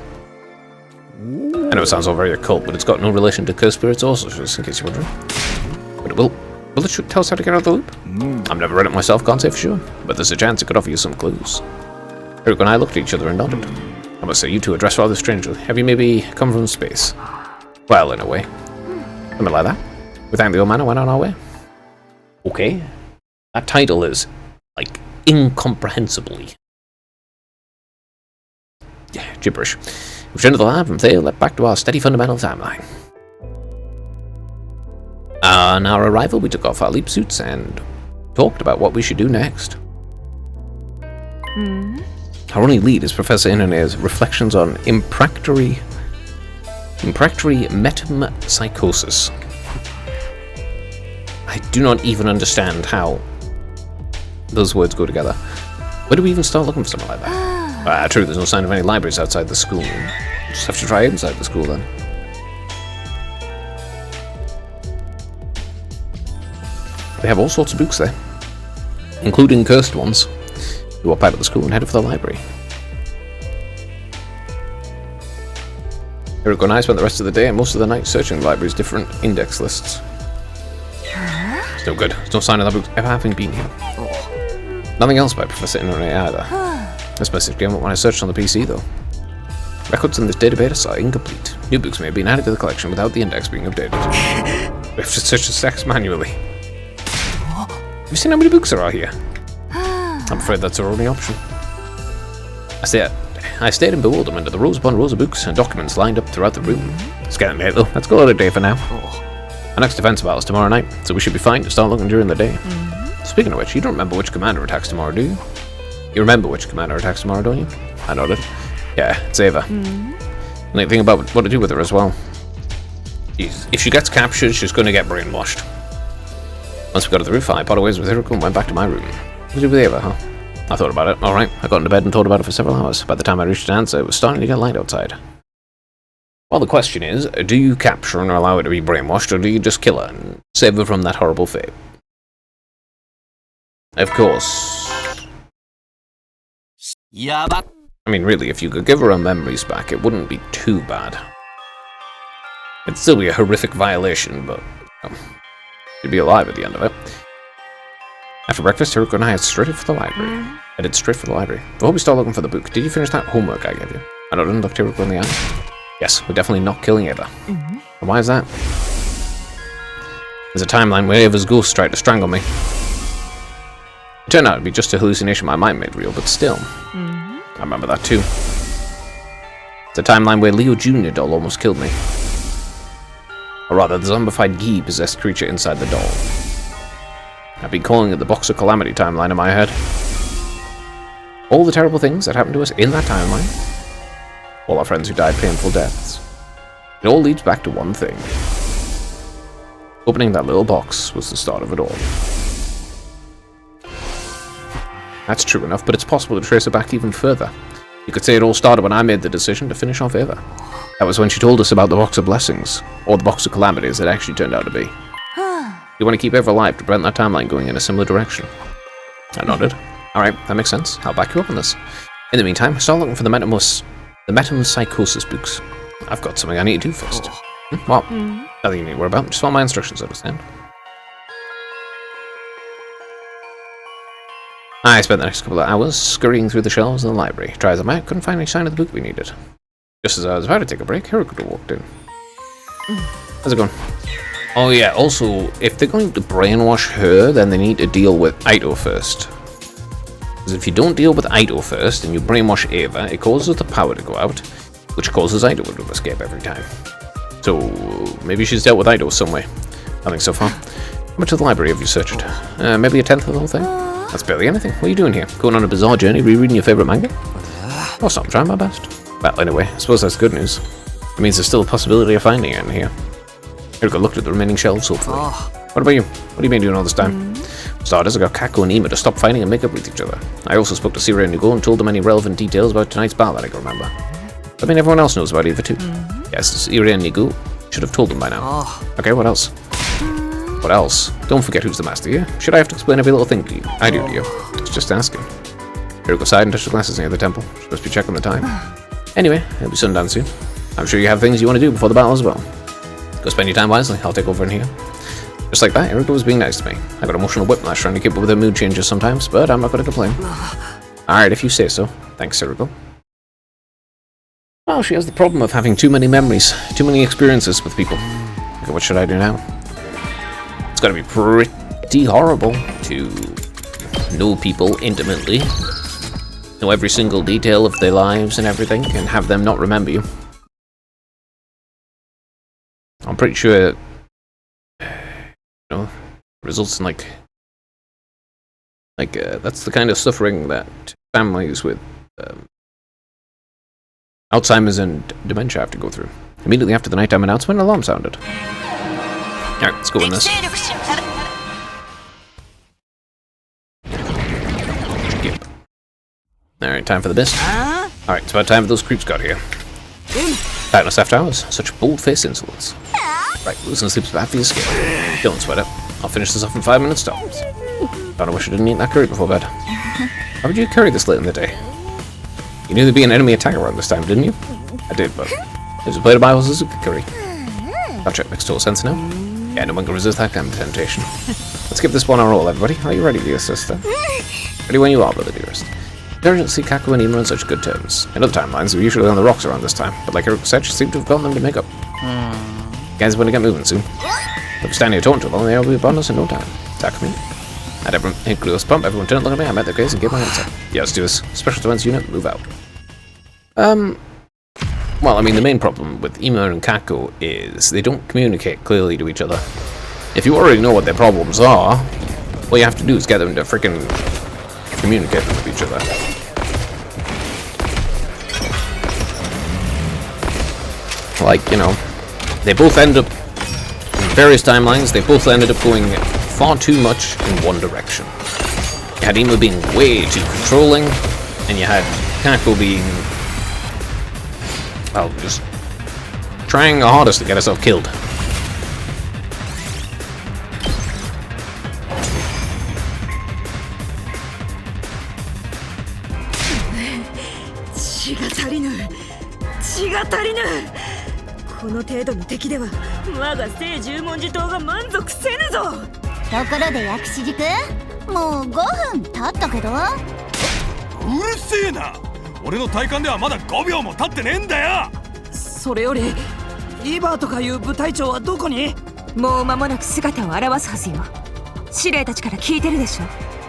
I know it sounds all very occult, but it's got no relation to cursed spirits or sorcerers, in case you're wondering. But will it tell us how to get out of the loop? I've never read it myself, can't say for sure, but there's a chance it could offer you some clues. Hiriko and I looked at each other and nodded. I must say, you two are dressed rather strangely. Have you maybe come from space? Well, in a way. Something like that. We thanked the old man and went on our way. Okay. That title is, like, incomprehensibly gibberish. We returned to the lab from there, led back to our steady fundamental timeline. On our arrival, we took off our leap suits and talked about what we should do next. Our only lead is Professor Inane's reflections on impractory metempsychosis. I do not even understand how those words go together. Where do we even start looking for something like that? True, there's no sign of any libraries outside the school. Just have to try inside the school then. They have all sorts of books there, including cursed ones. We walk out of the school and headed for the library. Eriko and I spent the rest of the day and most of the night searching the library's different index lists. It's no good. There's no sign of that book ever having been here. Nothing else by Professor Inouye either. This message came up when I searched on the PC though. Records in this database are incomplete. New books may have been added to the collection without the index being updated. We have to search the stacks manually. Have you seen how many books there are here? I'm afraid that's our only option. I stayed in bewilderment at the rows upon rows of books and documents lined up throughout the room. It's getting late though. Let's call it a day for now. Our next defense battle is tomorrow night, so we should be fine to start looking during the day. Speaking of which, you don't remember which commander attacks tomorrow, do you? You remember which commander attacks tomorrow, don't you? I nodded. Yeah, it's Ava. And the thing about what to do with her as well. If she gets captured, she's going to get brainwashed. Once we got to the roof, I parted ways with Eriko and went back to my room. What did you do with Ava, huh? I thought about it. Alright, I got into bed and thought about it for several hours. By the time I reached an answer, it was starting to get light outside. Well, the question is, do you capture and allow her to be brainwashed, or do you just kill her and save her from that horrible fate? Of course. I mean, really, if you could give her her memories back, it wouldn't be too bad. It'd still be a horrific violation, but she'd be alive at the end of it. After breakfast, Eriko and I headed straight for the library. Before we start looking for the book, did you finish that homework I gave you? I nodded and looked Eriko in the eye. Yes, we're definitely not killing Ava. And why is that? There's a timeline where Ava's ghost tried to strangle me. It turned out to be just a hallucination my mind made real, but still. I remember that too. It's a timeline where Leo Jr. doll almost killed me. Or rather, the zombified Gi-possessed creature inside the doll. I've been calling it the Box of Calamity timeline in my head. All the terrible things that happened to us in that timeline. All our friends who died painful deaths. It all leads back to one thing. Opening that little box was the start of it all. That's true enough, but it's possible to trace it back even further. You could say it all started when I made the decision to finish off Ava. That was when she told us about the Box of Blessings, or the Box of Calamities it actually turned out to be. You want to keep Ava alive to prevent that timeline going in a similar direction. I nodded. Alright, that makes sense. I'll back you up on this. In the meantime, start looking for the metempsychosis books. I've got something I need to do first. What? Nothing you need to worry about. Just follow my instructions, understand? I spent the next couple of hours scurrying through the shelves in the library. Try as I might, couldn't find any sign of the book we needed. Just as I was about to take a break, Eriko walked in. How's it going? Oh yeah, also, if they're going to brainwash her, then they need to deal with Aito first. Because if you don't deal with Aito first, and you brainwash Ava, it causes the power to go out, which causes Aito to escape every time. So, maybe she's dealt with Aito some way. Nothing so far. How much of the library have you searched? Maybe a tenth of the whole thing? That's barely anything. What are you doing here? Going on a bizarre journey, rereading your favourite manga? Oh, so I'm trying my best. Well, anyway, I suppose that's good news. It means there's still a possibility of finding it in here. Eriko looked at the remaining shelves, hopefully. What about you? What have you been doing all this time? Starters, I got Kako and Ima to stop fighting and make up with each other. I also spoke to Sira and Nugo and told them any relevant details about tonight's battle that I can remember. I mean, everyone else knows about Eva too. Yes, Sira and Nugo should have told them by now. Okay, what else? What else? Don't forget who's the master here. Should I have to explain every little thing to you? I do to you. It's just asking. Eriko sighed and touched the glasses near the temple. She must be checking the time. Anyway, it'll be sundown soon. I'm sure you have things you want to do before the battle as well. Go spend your time wisely. I'll take over in here. Just like that, Eriko was being nice to me. I got emotional whiplash trying to keep up with her mood changes sometimes, but I'm not going to complain. Alright, if you say so. Thanks, Eriko. Well, she has the problem of having too many memories, too many experiences with people. Okay, what should I do now? It's got to be pretty horrible to know people intimately, know every single detail of their lives and everything, and have them not remember you. I'm pretty sure, results in like that's the kind of suffering that families with Alzheimer's and dementia have to go through. Immediately after the nighttime announcement, an alarm sounded. Alright, let's go in this. Skip. Alright, time for the best. Alright, it's about time for those creeps got here. Tightless after hours. Such bold-faced insolence. Right, losing sleep's bad for your skin. Don't sweat it. I'll finish this off in 5 minutes tops. Kinda wish I didn't eat that curry before bed. Why would you curry this late in the day? You knew there'd be an enemy attack around this time, didn't you? I did, but there's a plate of Bible Suzuki curry. Gotcha, makes total sense now. Yeah, no one can resist that kind of temptation. Let's give this one a roll, everybody. Are you ready, dear sister? Ready when you are, brother dearest. I don't see Kaku and Ima on such good terms. In other timelines, we're usually on the rocks around this time, but like Eric said, she seemed to have gotten them to make up. Guys, we're gonna get moving soon. If we stand here talking too long, they'll be upon us in no time. Attack me. At everyone, include pump, everyone turn and look at me, I met their gaze and gave my hands up. Yeah, let's do this. Special defense unit, move out. Well, I mean, the main problem with Ima and Kaku is they don't communicate clearly to each other. If you already know what their problems are, all you have to do is get them to freaking communicate with each other. Like, you know, they both end up, in various timelines, they both ended up going far too much in one direction. You had Ima being way too controlling, and you had Kaku being, well, just trying her hardest to get herself killed.この程度の敵では我が聖十文字島が満足せぬぞ。ところで薬師寺君、もう5分経ったけど。うるせえな。俺の体感ではまだ5秒も経ってねえんだよ。それよりイバーとかいう部隊長はどこに？もう間もなく姿を現すはずよ。司令たちから聞いてるでしょ。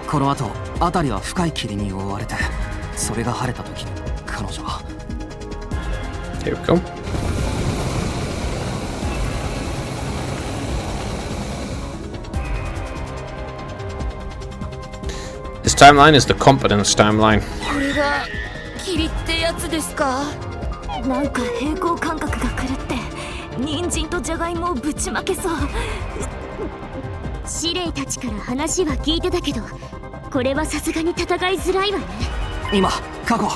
この後辺りは深い霧に覆われて、それが晴れた時に彼女は。Here we go. This timeline is the competence timeline. これが霧ってやつですか？なんか平行感覚が狂って人参とじゃがいもをぶちまけそう。司令たちから話は聞いてたけど、これはさすがに戦いづらいわね。今、過去、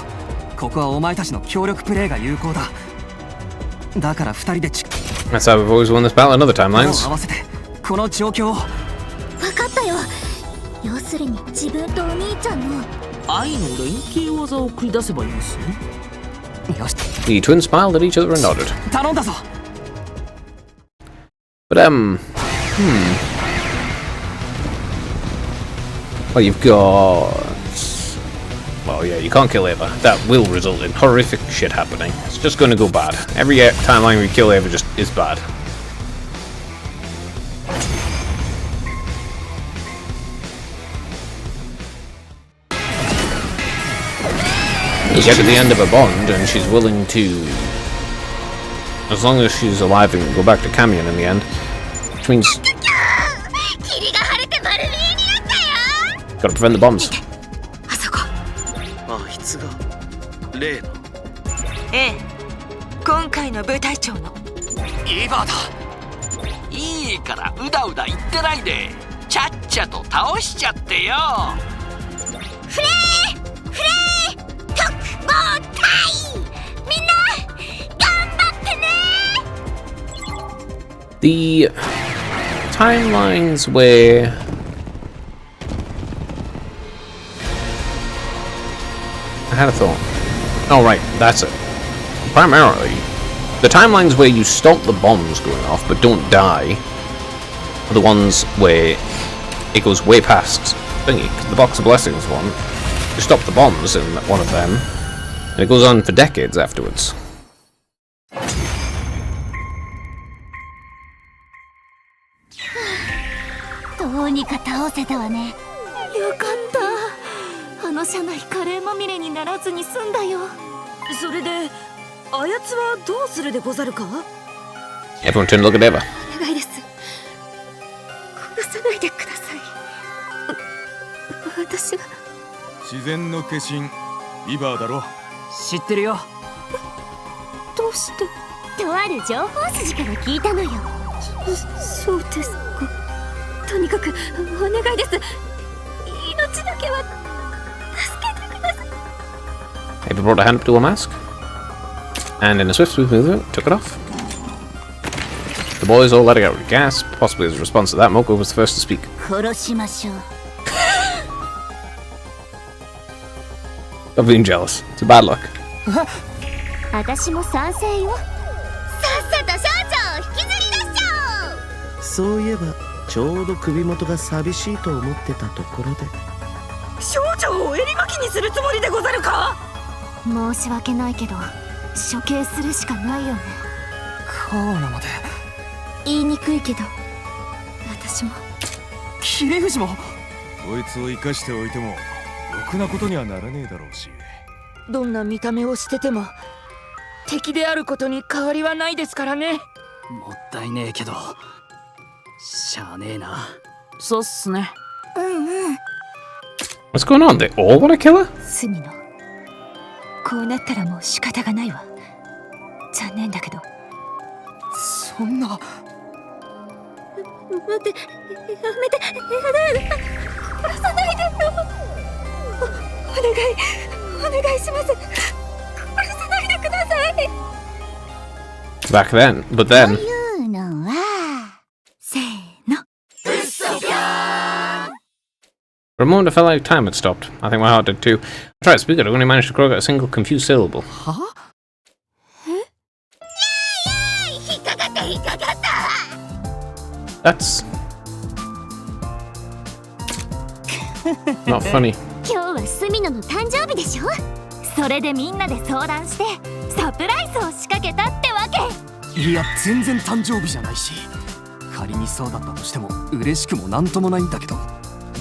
ここはお前たちの協力プレイが有効だ。だから二人でThat's how we've always won this battle in other timelines. 合わせてこの状況を。分かったよ。要するに自分とお兄ちゃんの愛の連携技を繰り出せばいいんですね。よし。The twins smiled at each other and nodded. 頼んだぞ。But well, you've got. Well, yeah, you can't kill Eva. That will result in horrific shit happening. It's just going to go bad. Every timeline we kill Eva just is bad. You get to the end of a bond and she's willing to, as long as she's alive, and go back to Camion in the end, which means gotta prevent the bombs. あいつが例の。ええ、今回の部隊長のイバだ。いいからうだうだ言ってないで、ちゃっちゃと倒しちゃってよ。フレーフレー特攻隊、みんな頑張ってね。 The timelines where I had a thought. Oh right, that's it. Primarily, the timelines where you stop the bombs going off but don't die are the ones where it goes way past thingy. The Box of Blessings one, you stop the bombs in one of them, and it goes on for decades afterwards. どうにか倒せたわね。よかった。あの車内カレーまみれにならずに済んだよ。それであやつはどうするでござるか？ Everyone turn to look at Eva. お願いです。殺さないでください。私が自然の化身リバーだろ。知ってるよ。どうしてとある情報筋から聞いたのよ。そうですか。とにかくお願いです。命だけは助けてください。Ava brought a hand up to a mask, and in a swift, smooth movement, took it off. The boys all let out a gasp. Possibly as a response to that, Moko was the first to speak. 殺しましょう。 Stop being jealous. It's a bad luck. 私も賛成よ。さっさと少女を引きずり出しちゃおう。そういえばちょうど首元が寂しいと思ってたところで。少女を襟巻きにするつもりでござるか。申し訳ないけど処刑するしかないよね。川名まで。言いにくいけど私も。切れ藤も。こいつを生かしておいてもろくなことにはならねえだろうし。どんな見た目をしてても敵であることに変わりはないですからね。もったいねえけどしゃあねえな。そうっすね。うんうん。 What's going on? They all want to kill her? 杉野、こうなったらもう仕方がないわ。残念だけど。そんな。待って、やめて、やだ。殺さないでよ。お願いします。殺さないでください。 Back then, but then. いうのはせーの。 For a moment, I felt like time had stopped. I think my heart did too. I tried to speak it, I only managed to croak out a single confused syllable. は？引っかかった。 That's not funny. 今日はスミノの誕生日でしょ。それでみんなで相談してサプライズを仕掛けたってわけ。いや全然誕生日じゃないし、仮にそうだったとしても嬉しくもなんともないんだけど。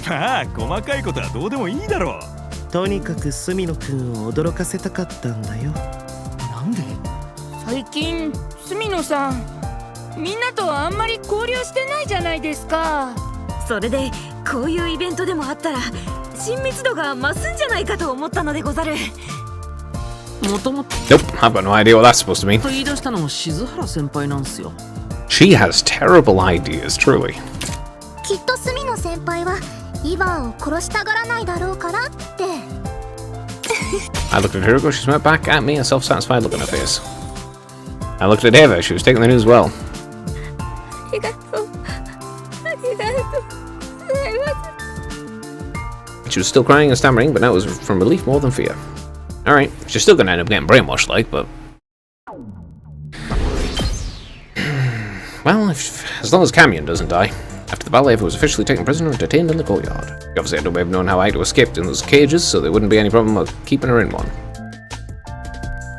まあ細かいことはどうでもいいだろう。とにかく隅野くんを驚かせたかったんだよ。なんで？最近住野さんみんなとあんまり交流してないじゃないですか。それでこういうイベントでもあったら親密度が増すんじゃないかと思ったのでござる。もともと Nope, I've got no idea what that's supposed to mean. 言い出したのも静原先輩なんすよ。 She has terrible ideas, truly. きっとスミノ先輩はイバーを殺したがらないだろうからって。 I looked at Hiroko, she smiled back at me, a self-satisfied look on her face. I looked at Eva, she was taking the news well. ありがとう。ありがとう。すいません。 She was still crying and stammering, but now it was from relief more than fear. Alright, she's still gonna end up getting brainwashed, like, but... Well, as long as Camion doesn't die. After the ballet, Eva was officially taken prisoner and detained in the courtyard. She obviously had no way of knowing how Aito escaped in those cages, so there wouldn't be any problem of keeping her in one.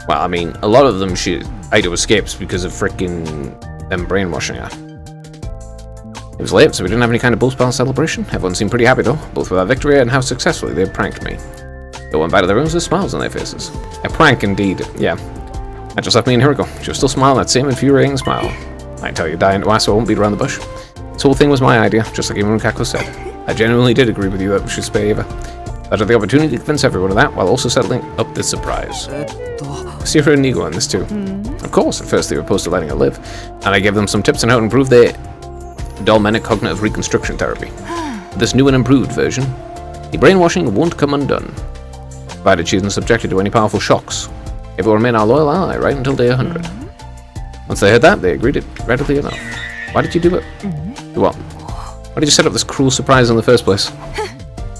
Well, I mean, a lot of them Aito escapes because of frickin' them brainwashing her. It was late, so we didn't have any kind of post-battle celebration. Everyone seemed pretty happy though, both with our victory and how successfully they had pranked me. They went back to their rooms with smiles on their faces. A prank indeed, yeah. That just left me and Hiroko. She was still smiling that same infuriating smile. I can tell you, dying to ask, so I won't beat around the bush. This whole thing was my idea, just like even Kako said. I genuinely did agree with you that we should spare Eva. I had the opportunity to convince everyone of that, while also settling up this surprise. Sierra and Nigo in this too. Of course, at first they were opposed to letting her live, and I gave them some tips on how to improve their Dolmenic cognitive reconstruction therapy. With this new and improved version, the brainwashing won't come undone, provided she isn't subjected to any powerful shocks. Eva will remain our loyal ally right until day 100. Once they heard that, they agreed it readily enough. Why did you do it? Do what? Why did you set up this cruel surprise in the first place?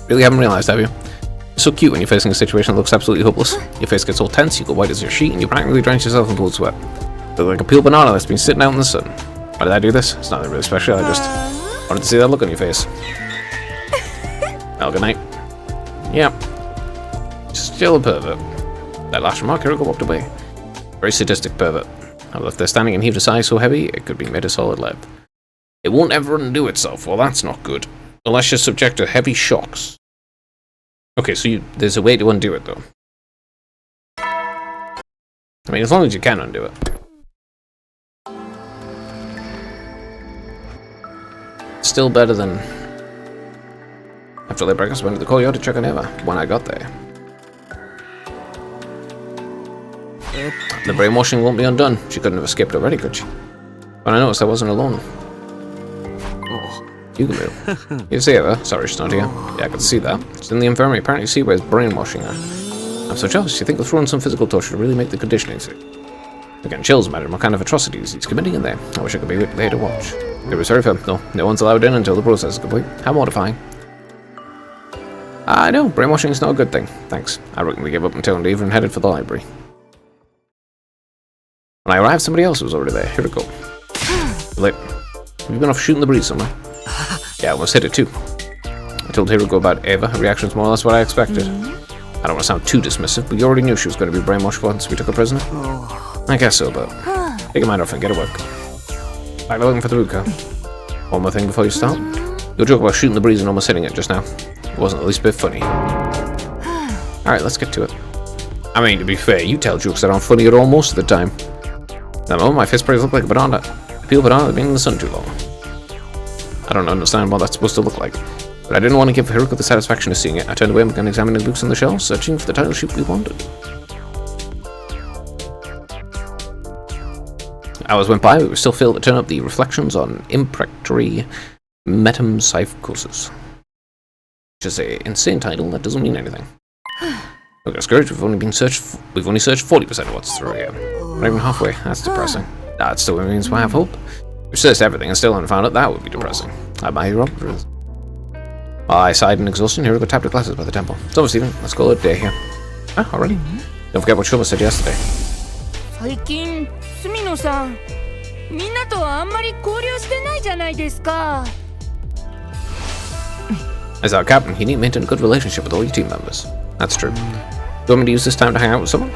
Really haven't realised, have you? You're so cute when you're facing a situation that looks absolutely hopeless. Your face gets all tense, you go white as your sheet, and you practically drench yourself in cold sweat. You look like a peeled banana that's been sitting out in the sun. Why did I do this? It's nothing really special, I just wanted to see that look on your face. Well, good night. Yeah. Still a pervert. That last remark, Hiroko walked away. Very sadistic pervert. I left there standing and heaved a sigh so heavy it could be made of solid lead. It won't ever undo itself. Well, that's not good. Unless you're subject to heavy shocks. Okay, so there's a way to undo it, though. I mean, as long as you can undo it. Still better than... After late breakfast, I went to the courtyard to check on Eva when I got there. The brainwashing won't be undone. She couldn't have escaped already, could she? But I noticed I wasn't alone. Yugamo. You see her? Sorry, she's not here. Yeah, I could see that. She's in the infirmary. Apparently Seaway's brainwashing her. I'm so jealous. You think they'll throw in some physical torture to really make the conditioning sick? I'm getting chills, madam. What kind of atrocities he's committing in there? I wish I could be there to watch. It was sorry for him. No one's allowed in until the process is complete. How mortifying. I know, brainwashing is not a good thing. Thanks. I reckon we gave up until leave and headed for the library. When I arrived, somebody else was already there. Here we go. Late. Have you been off shooting the breeze somewhere? Yeah, I almost hit it too. I told Hiruko about Eva. Her reaction's more or less what I expected. I don't want to sound too dismissive, but you already knew she was going to be brainwashed once we took her prisoner. I guess so, but take your mind off and get to work. Back looking for the root car. One more thing before you start. Your joke about shooting the breeze and almost hitting it just now. It wasn't the least bit funny. Alright, let's get to it. I mean, to be fair, you tell jokes that aren't funny at all most of the time. At the moment, my fist sprays look like a banana. A peel banana that's been in the sun too long. I don't understand what that's supposed to look like. But I didn't want to give Hiruko the satisfaction of seeing it. I turned away and began examining the books on the shelves, searching for the title sheet we wanted. Hours went by, we were still failed to turn up the reflections on imprectory metempsychosis. Which is an insane title that doesn't mean anything. Look, discouraged, we've only searched 40% of what's through here. Not even halfway, that's depressing. That still means we have hope. We've searched everything and still haven't found it, that would be depressing. I buy you optimism. While I sighed in exhaustion, Hiruko tapped her glasses by the temple. It's over, Stephen. Let's call it a day here. Ah, already? Don't forget what Shoma said yesterday. 最近、住野さん、みんなとはあんまり交流してないじゃないですか。 As our captain, you need to maintain a good relationship with all your team members. That's true. Do you want me to use this time to hang out with someone?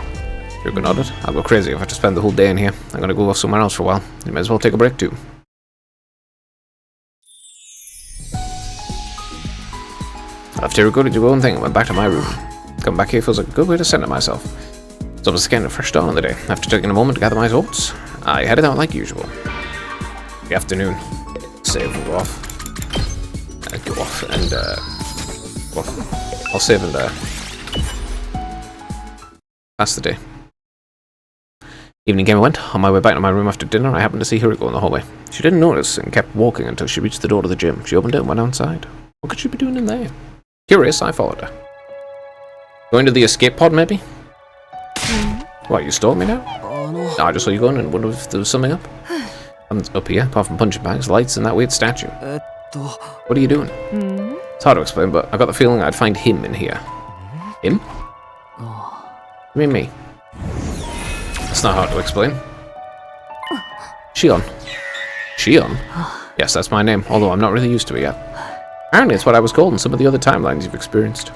Hiruko nodded. I'll go crazy if I have to spend the whole day in here. I'm gonna go off somewhere else for a while. You may as well take a break too. I left Hiruko to do her own thing and went back to my room. Coming back here feels like a good way to center myself. It's almost getting a fresh start on the day. After taking a moment to gather my thoughts, I headed out like usual. The afternoon. Save and go off. Go off and go off. I'll save and pass the day. Evening came and went. On my way back to my room after dinner, I happened to see Hiruko in the hallway. She didn't notice and kept walking until she reached the door to the gym. She opened it and went outside. What could she be doing in there? Curious, I followed her. Going to the escape pod, maybe? What, you stalked me now? No, I just saw you going and wondered if there was something up. Nothing's up here, apart from punching bags, lights, and that weird statue. What are you doing? It's hard to explain, but I got the feeling I'd find him in here. Him? You mean me? It's not hard to explain. Shion. Shion? Yes, that's my name, although I'm not really used to it yet. Apparently it's what I was called in some of the other timelines you've experienced.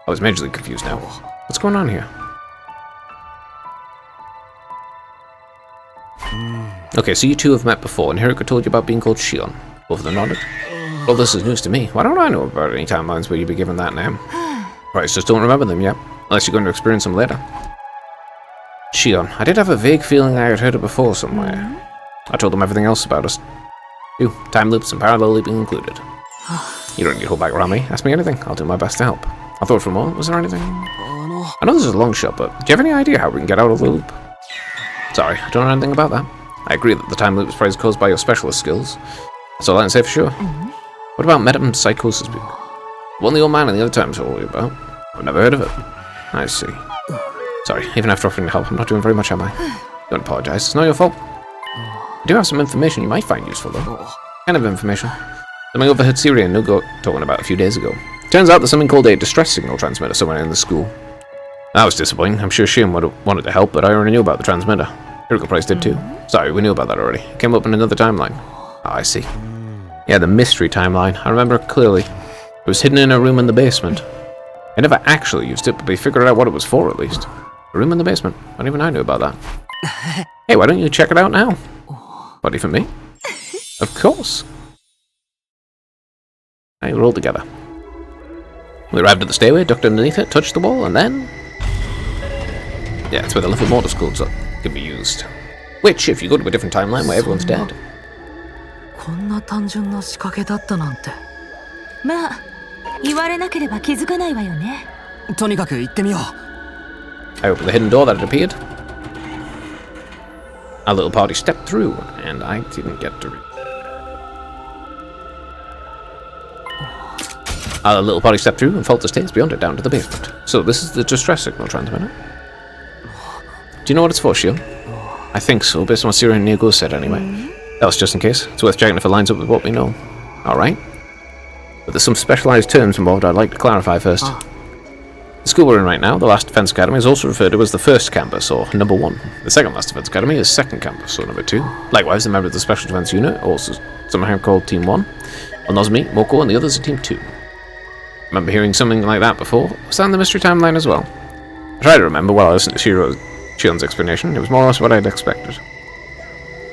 I was majorly confused now. What's going on here? Okay, so you two have met before, and Hiruko told you about being called Shion. Both of them nodded. Well, this is news to me. Why don't I know about any timelines where you'd be given that name? Right, just don't remember them yet, unless you're going to experience them later. Shion. I did have a vague feeling I had heard it before somewhere. I told them everything else about us. You, time loops and parallel leaping included. You don't need to hold back around me. Ask me anything. I'll do my best to help. I thought for a moment, was there anything? I know this is a long shot, but do you have any idea how we can get out of the loop? Sorry, I don't know anything about that. I agree that the time loop is probably caused by your specialist skills. That's all I can say for sure. What about metempsychosis people? The one the old man and the other time told you about. I've never heard of it. I see. Sorry, even after offering to help, I'm not doing very much, am I? Don't apologize, it's not your fault. I do have some information you might find useful, though. What kind of information? Something overheard Siri and Nugo talking about a few days ago. Turns out there's something called a distress signal transmitter somewhere in the school. That was disappointing. I'm sure Shion would have wanted to help, but I already knew about the transmitter. Hiruko Price did too. Sorry, we knew about that already. It came up in another timeline. Oh, I see. Yeah, the mystery timeline. I remember it clearly. It was hidden in a room in the basement. I never actually used it, but we figured out what it was for at least. A room in the basement. Not even I knew about that. Hey, why don't you check it out now? Buddy for me? Of course. Hey, we're all together. We arrived at the stairway, ducked underneath it, touched the wall, and then... Yeah, it's where the little mortar schools can be used. Which, if you go to a different timeline where everyone's dead. こんな単純な仕掛けだったなんて。まあ、言われなければ気づかないわよね。とにかく行ってみよう。I opened the hidden door that had appeared. Our little party stepped through, and I didn't get to read. Our little party stepped through and followed the stairs beyond it down to the basement. So this is the distress signal transmitter. Do you know what it's for, Shion? I think so, based on what Siri and Nico said anyway. That was just in case. It's worth checking if it lines up with what we know. Alright. But there's some specialized terms involved I'd like to clarify first. The school we're in right now, the Last Defense Academy, is also referred to as the first campus, or number 1. The second Last Defense Academy is second campus, or number 2. Likewise, the member of the Special Defense Unit, also somehow called Team 1. Well, Nozomi, Moko, and the others are Team 2. Remember hearing something like that before? Was that in the mystery timeline as well? I try to remember while I listened to Shion's explanation. It was more or less what I'd expected.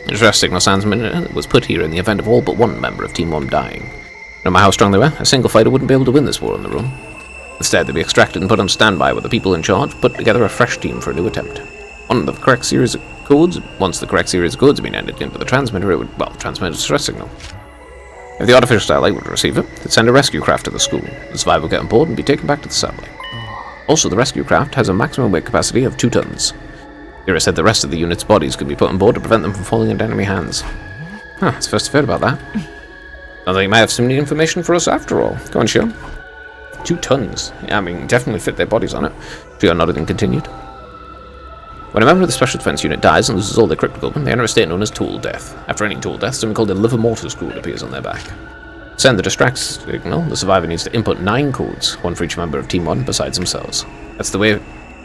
The distress signal transmitter was put here in the event of all but one member of Team 1 dying. No matter how strong they were, a single fighter wouldn't be able to win this war on their own. Instead, they'd be extracted and put on standby with the people in charge, put together a fresh team for a new attempt. Once the correct series of codes had been entered into the transmitter, it would, transmit a distress signal. If the artificial satellite would receive it, it'd send a rescue craft to the school. The survivor would get on board and be taken back to the satellite. Also, the rescue craft has a maximum weight capacity of 2 tons. Kira said the rest of the unit's bodies could be put on board to prevent them from falling into enemy hands. Huh, it's first I've heard about that. I think you might have some new information for us after all. Go on, Shio. 2 tons. Yeah, I mean, definitely fit their bodies on it. Shio nodded and continued. When a member of the Special Defense Unit dies and loses all their critical, they enter a state known as tool death. After any tool death, something called a liver mortis code appears on their back. To send the distress signal, the survivor needs to input 9 codes, 1 for each member of Team 1 besides themselves. That's the way of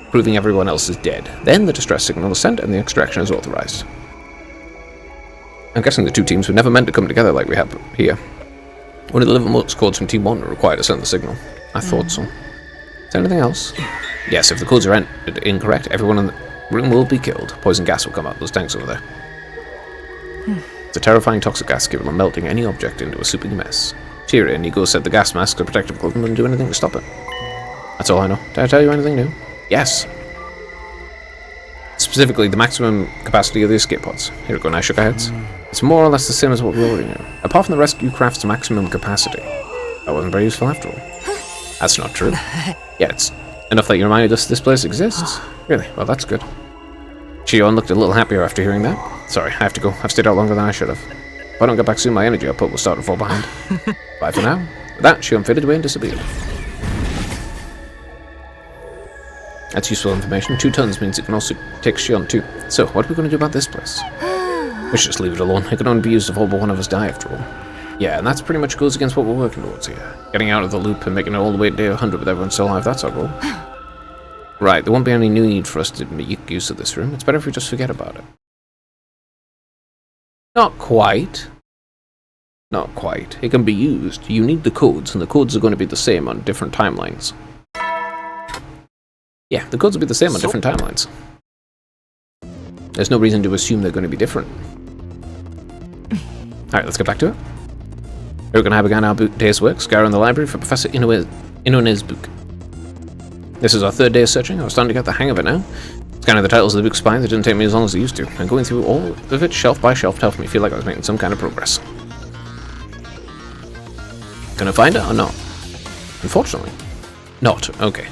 proving everyone else is dead. Then the distress signal is sent and the extraction is authorized. I'm guessing the 2 teams were never meant to come together like we have here. Only the liver mortis codes from Team 1 are required to send the signal. I thought so. Is there anything else? Yes, if the codes are entered incorrect, everyone in the room will be killed. Poison gas will come out those tanks over there. It's a terrifying toxic gas capable of melting any object into a soupy mess. Chiri and Nigo said the gas masks are protective clothing wouldn't do anything to stop it. That's all I know. Did I tell you anything new? Yes. Specifically, the maximum capacity of the escape pods. Here we go, now shook our heads. It's more or less the same as what we already knew. Apart from the rescue craft's maximum capacity. That wasn't very useful after all. That's not true. Yeah, it's enough that you reminded us this place exists. Really? Well, that's good. Shion looked a little happier after hearing that. Sorry, I have to go. I've stayed out longer than I should have. If I don't get back soon, my energy output will start to fall behind. Bye for now. With that, Shion faded away and disappeared. That's useful information. 2 tons means it can also take Shion too. So, what are we going to do about this place? We should just leave it alone. It can only be used if all but one of us die after all. Yeah, and that's pretty much goes against what we're working towards here. Getting out of the loop and making it all the way to day 100 with everyone still alive, that's our goal. Right, there won't be any need for us to make use of this room. It's better if we just forget about it. Not quite. Not quite. It can be used. You need the codes, and the codes are going to be the same on different timelines. Yeah, the codes will be the same on different timelines. There's no reason to assume they're going to be different. Alright, let's get back to it. We're going to have begun our day's work, scouring the library for Professor Inone's book. This is our 3rd day of searching. I was starting to get the hang of it now. Scanning the titles of the book's spines, it didn't take me as long as it used to, and going through all of it shelf by shelf helped me feel like I was making some kind of progress. Gonna find it or not? Unfortunately. Not. Okay.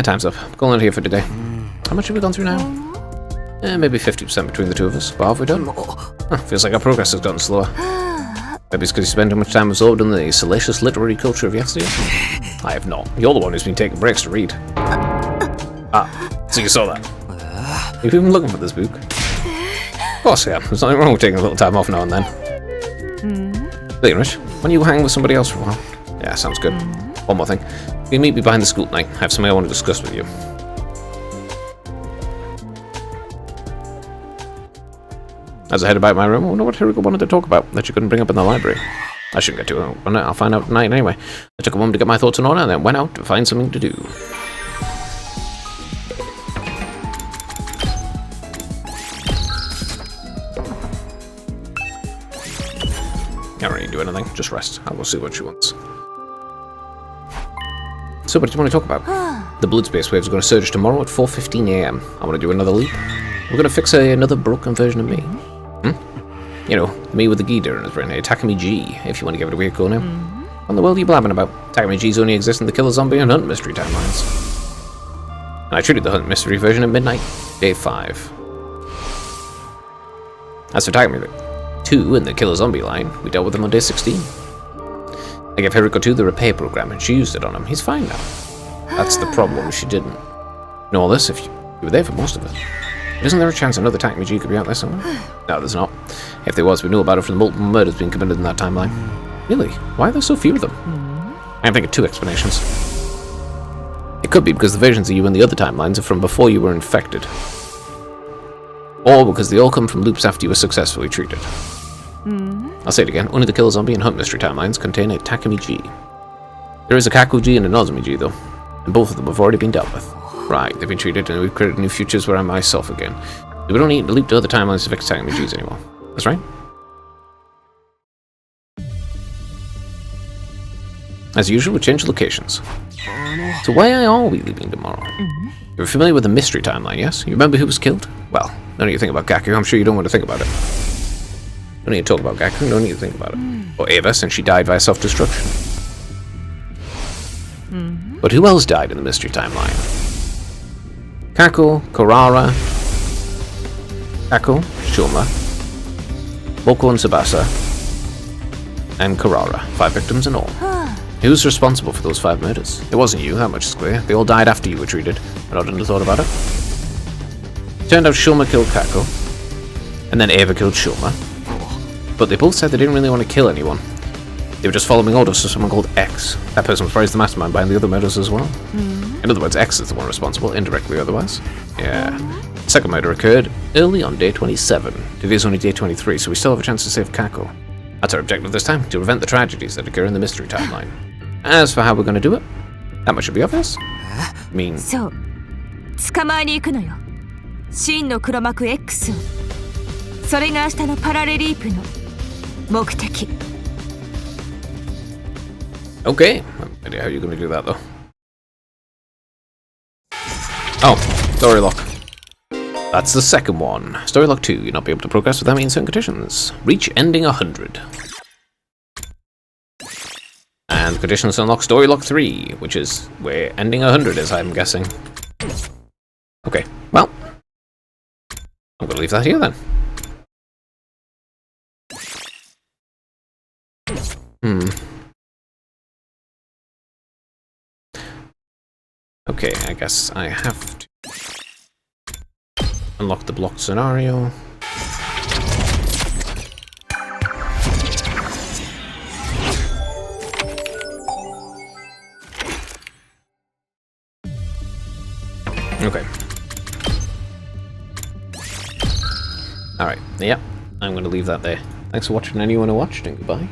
Time's up. Calling it here for today. How much have we gone through now? Maybe 50% between the 2 of us. But have we done? Feels like our progress has gotten slower. Maybe it's because you spend too much time absorbed in the salacious literary culture of yesterday? I have not. You're the one who's been taking breaks to read. So you saw that. You've been looking for this book? Of course, yeah. There's nothing wrong with taking a little time off now and then. Speaking of which, when you hang with somebody else for a while? Yeah, sounds good. One more thing. You can meet me behind the school tonight. I have something I want to discuss with you. As I headed back to my room, I wonder what Hiriko wanted to talk about that she couldn't bring up in the library. I shouldn't get too on it. I'll find out tonight anyway. I took a moment to get my thoughts in order and then went out to find something to do. Can't really do anything. Just rest. I'll go see what she wants. So, what do you want to talk about? The blood space waves are going to surge tomorrow at 4:15 AM. I want to do another leap. We're going to fix another broken version of me. You know, me with the Gita in his brain. Takumi G, if you want to give it a weird call now. What in the world are you blabbing about? Takumi G's only exist in the Killer Zombie and Hunt mystery timelines. And I treated the Hunt Mystery version at midnight, day 5. As for Takumi 2 and the Killer Zombie line, we dealt with them on day 16. I gave Hiriko 2 the repair program and she used it on him. He's fine now. That's the problem, she didn't. Know all this if you were there for most of it. But isn't there a chance another Takumi G could be out there somewhere? No, there's not. If there was, we knew about it from the multiple murders being committed in that timeline. Really? Why are there so few of them? I can think of 2 explanations. It could be because the versions of you in the other timelines are from before you were infected. Or because they all come from loops after you were successfully treated. I'll say it again, only the Killer Zombie and Hunt Mystery timelines contain a Takumi G. There is a Kaku G and a Nozomi G though, and both of them have already been dealt with. Right, they've been treated and we've created new futures where I'm myself again. We don't need to loop to other timelines to fix Takumi Gs anymore. That's right. As usual, we change locations. So why are we leaving tomorrow? You're familiar with the Mystery timeline, yes? You remember who was killed? Well, no need to think about Gaku, I'm sure you don't want to think about it. No need to talk about Gaku, no need to think about it. Or Eva, since she died via self-destruction. But who else died in the Mystery timeline? Kako, Kurara, Kako, Shoma, Boko and Tsubasa, and Kurara. 5 victims in all. Who's responsible for those 5 murders? It wasn't you, that much is clear. They all died after you were treated, but I wouldn't have thought about it. Turned out Shoma killed Kako, and then Eva killed Shoma. But they both said they didn't really want to kill anyone. They were just following orders from someone called X. That person was probably the mastermind behind the other murders as well. In other words, X is the one responsible, indirectly otherwise. Yeah. The second murder occurred early on day 27. Today is only day 23, so we still have a chance to save Kako. That's our objective this time, to prevent the tragedies that occur in the Mystery timeline. As for how we're going to do it, that much should be obvious. I mean... そう。捕まえに行くのよ。真の黒幕 X を。それが明日のパラレリープの目的。Okay, I have no idea how you're going to do that though. Oh, story lock. That's the second one. Story lock 2, you'll not be able to progress without meeting certain conditions. Reach ending 100. And the conditions unlock story lock 3, which is where ending 100 is, I'm guessing. Okay, well, I'm going to leave that here then. Okay, I guess I have to unlock the blocked scenario. Okay. Alright, yeah, I'm going to leave that there. Thanks for watching anyone who watched, and goodbye.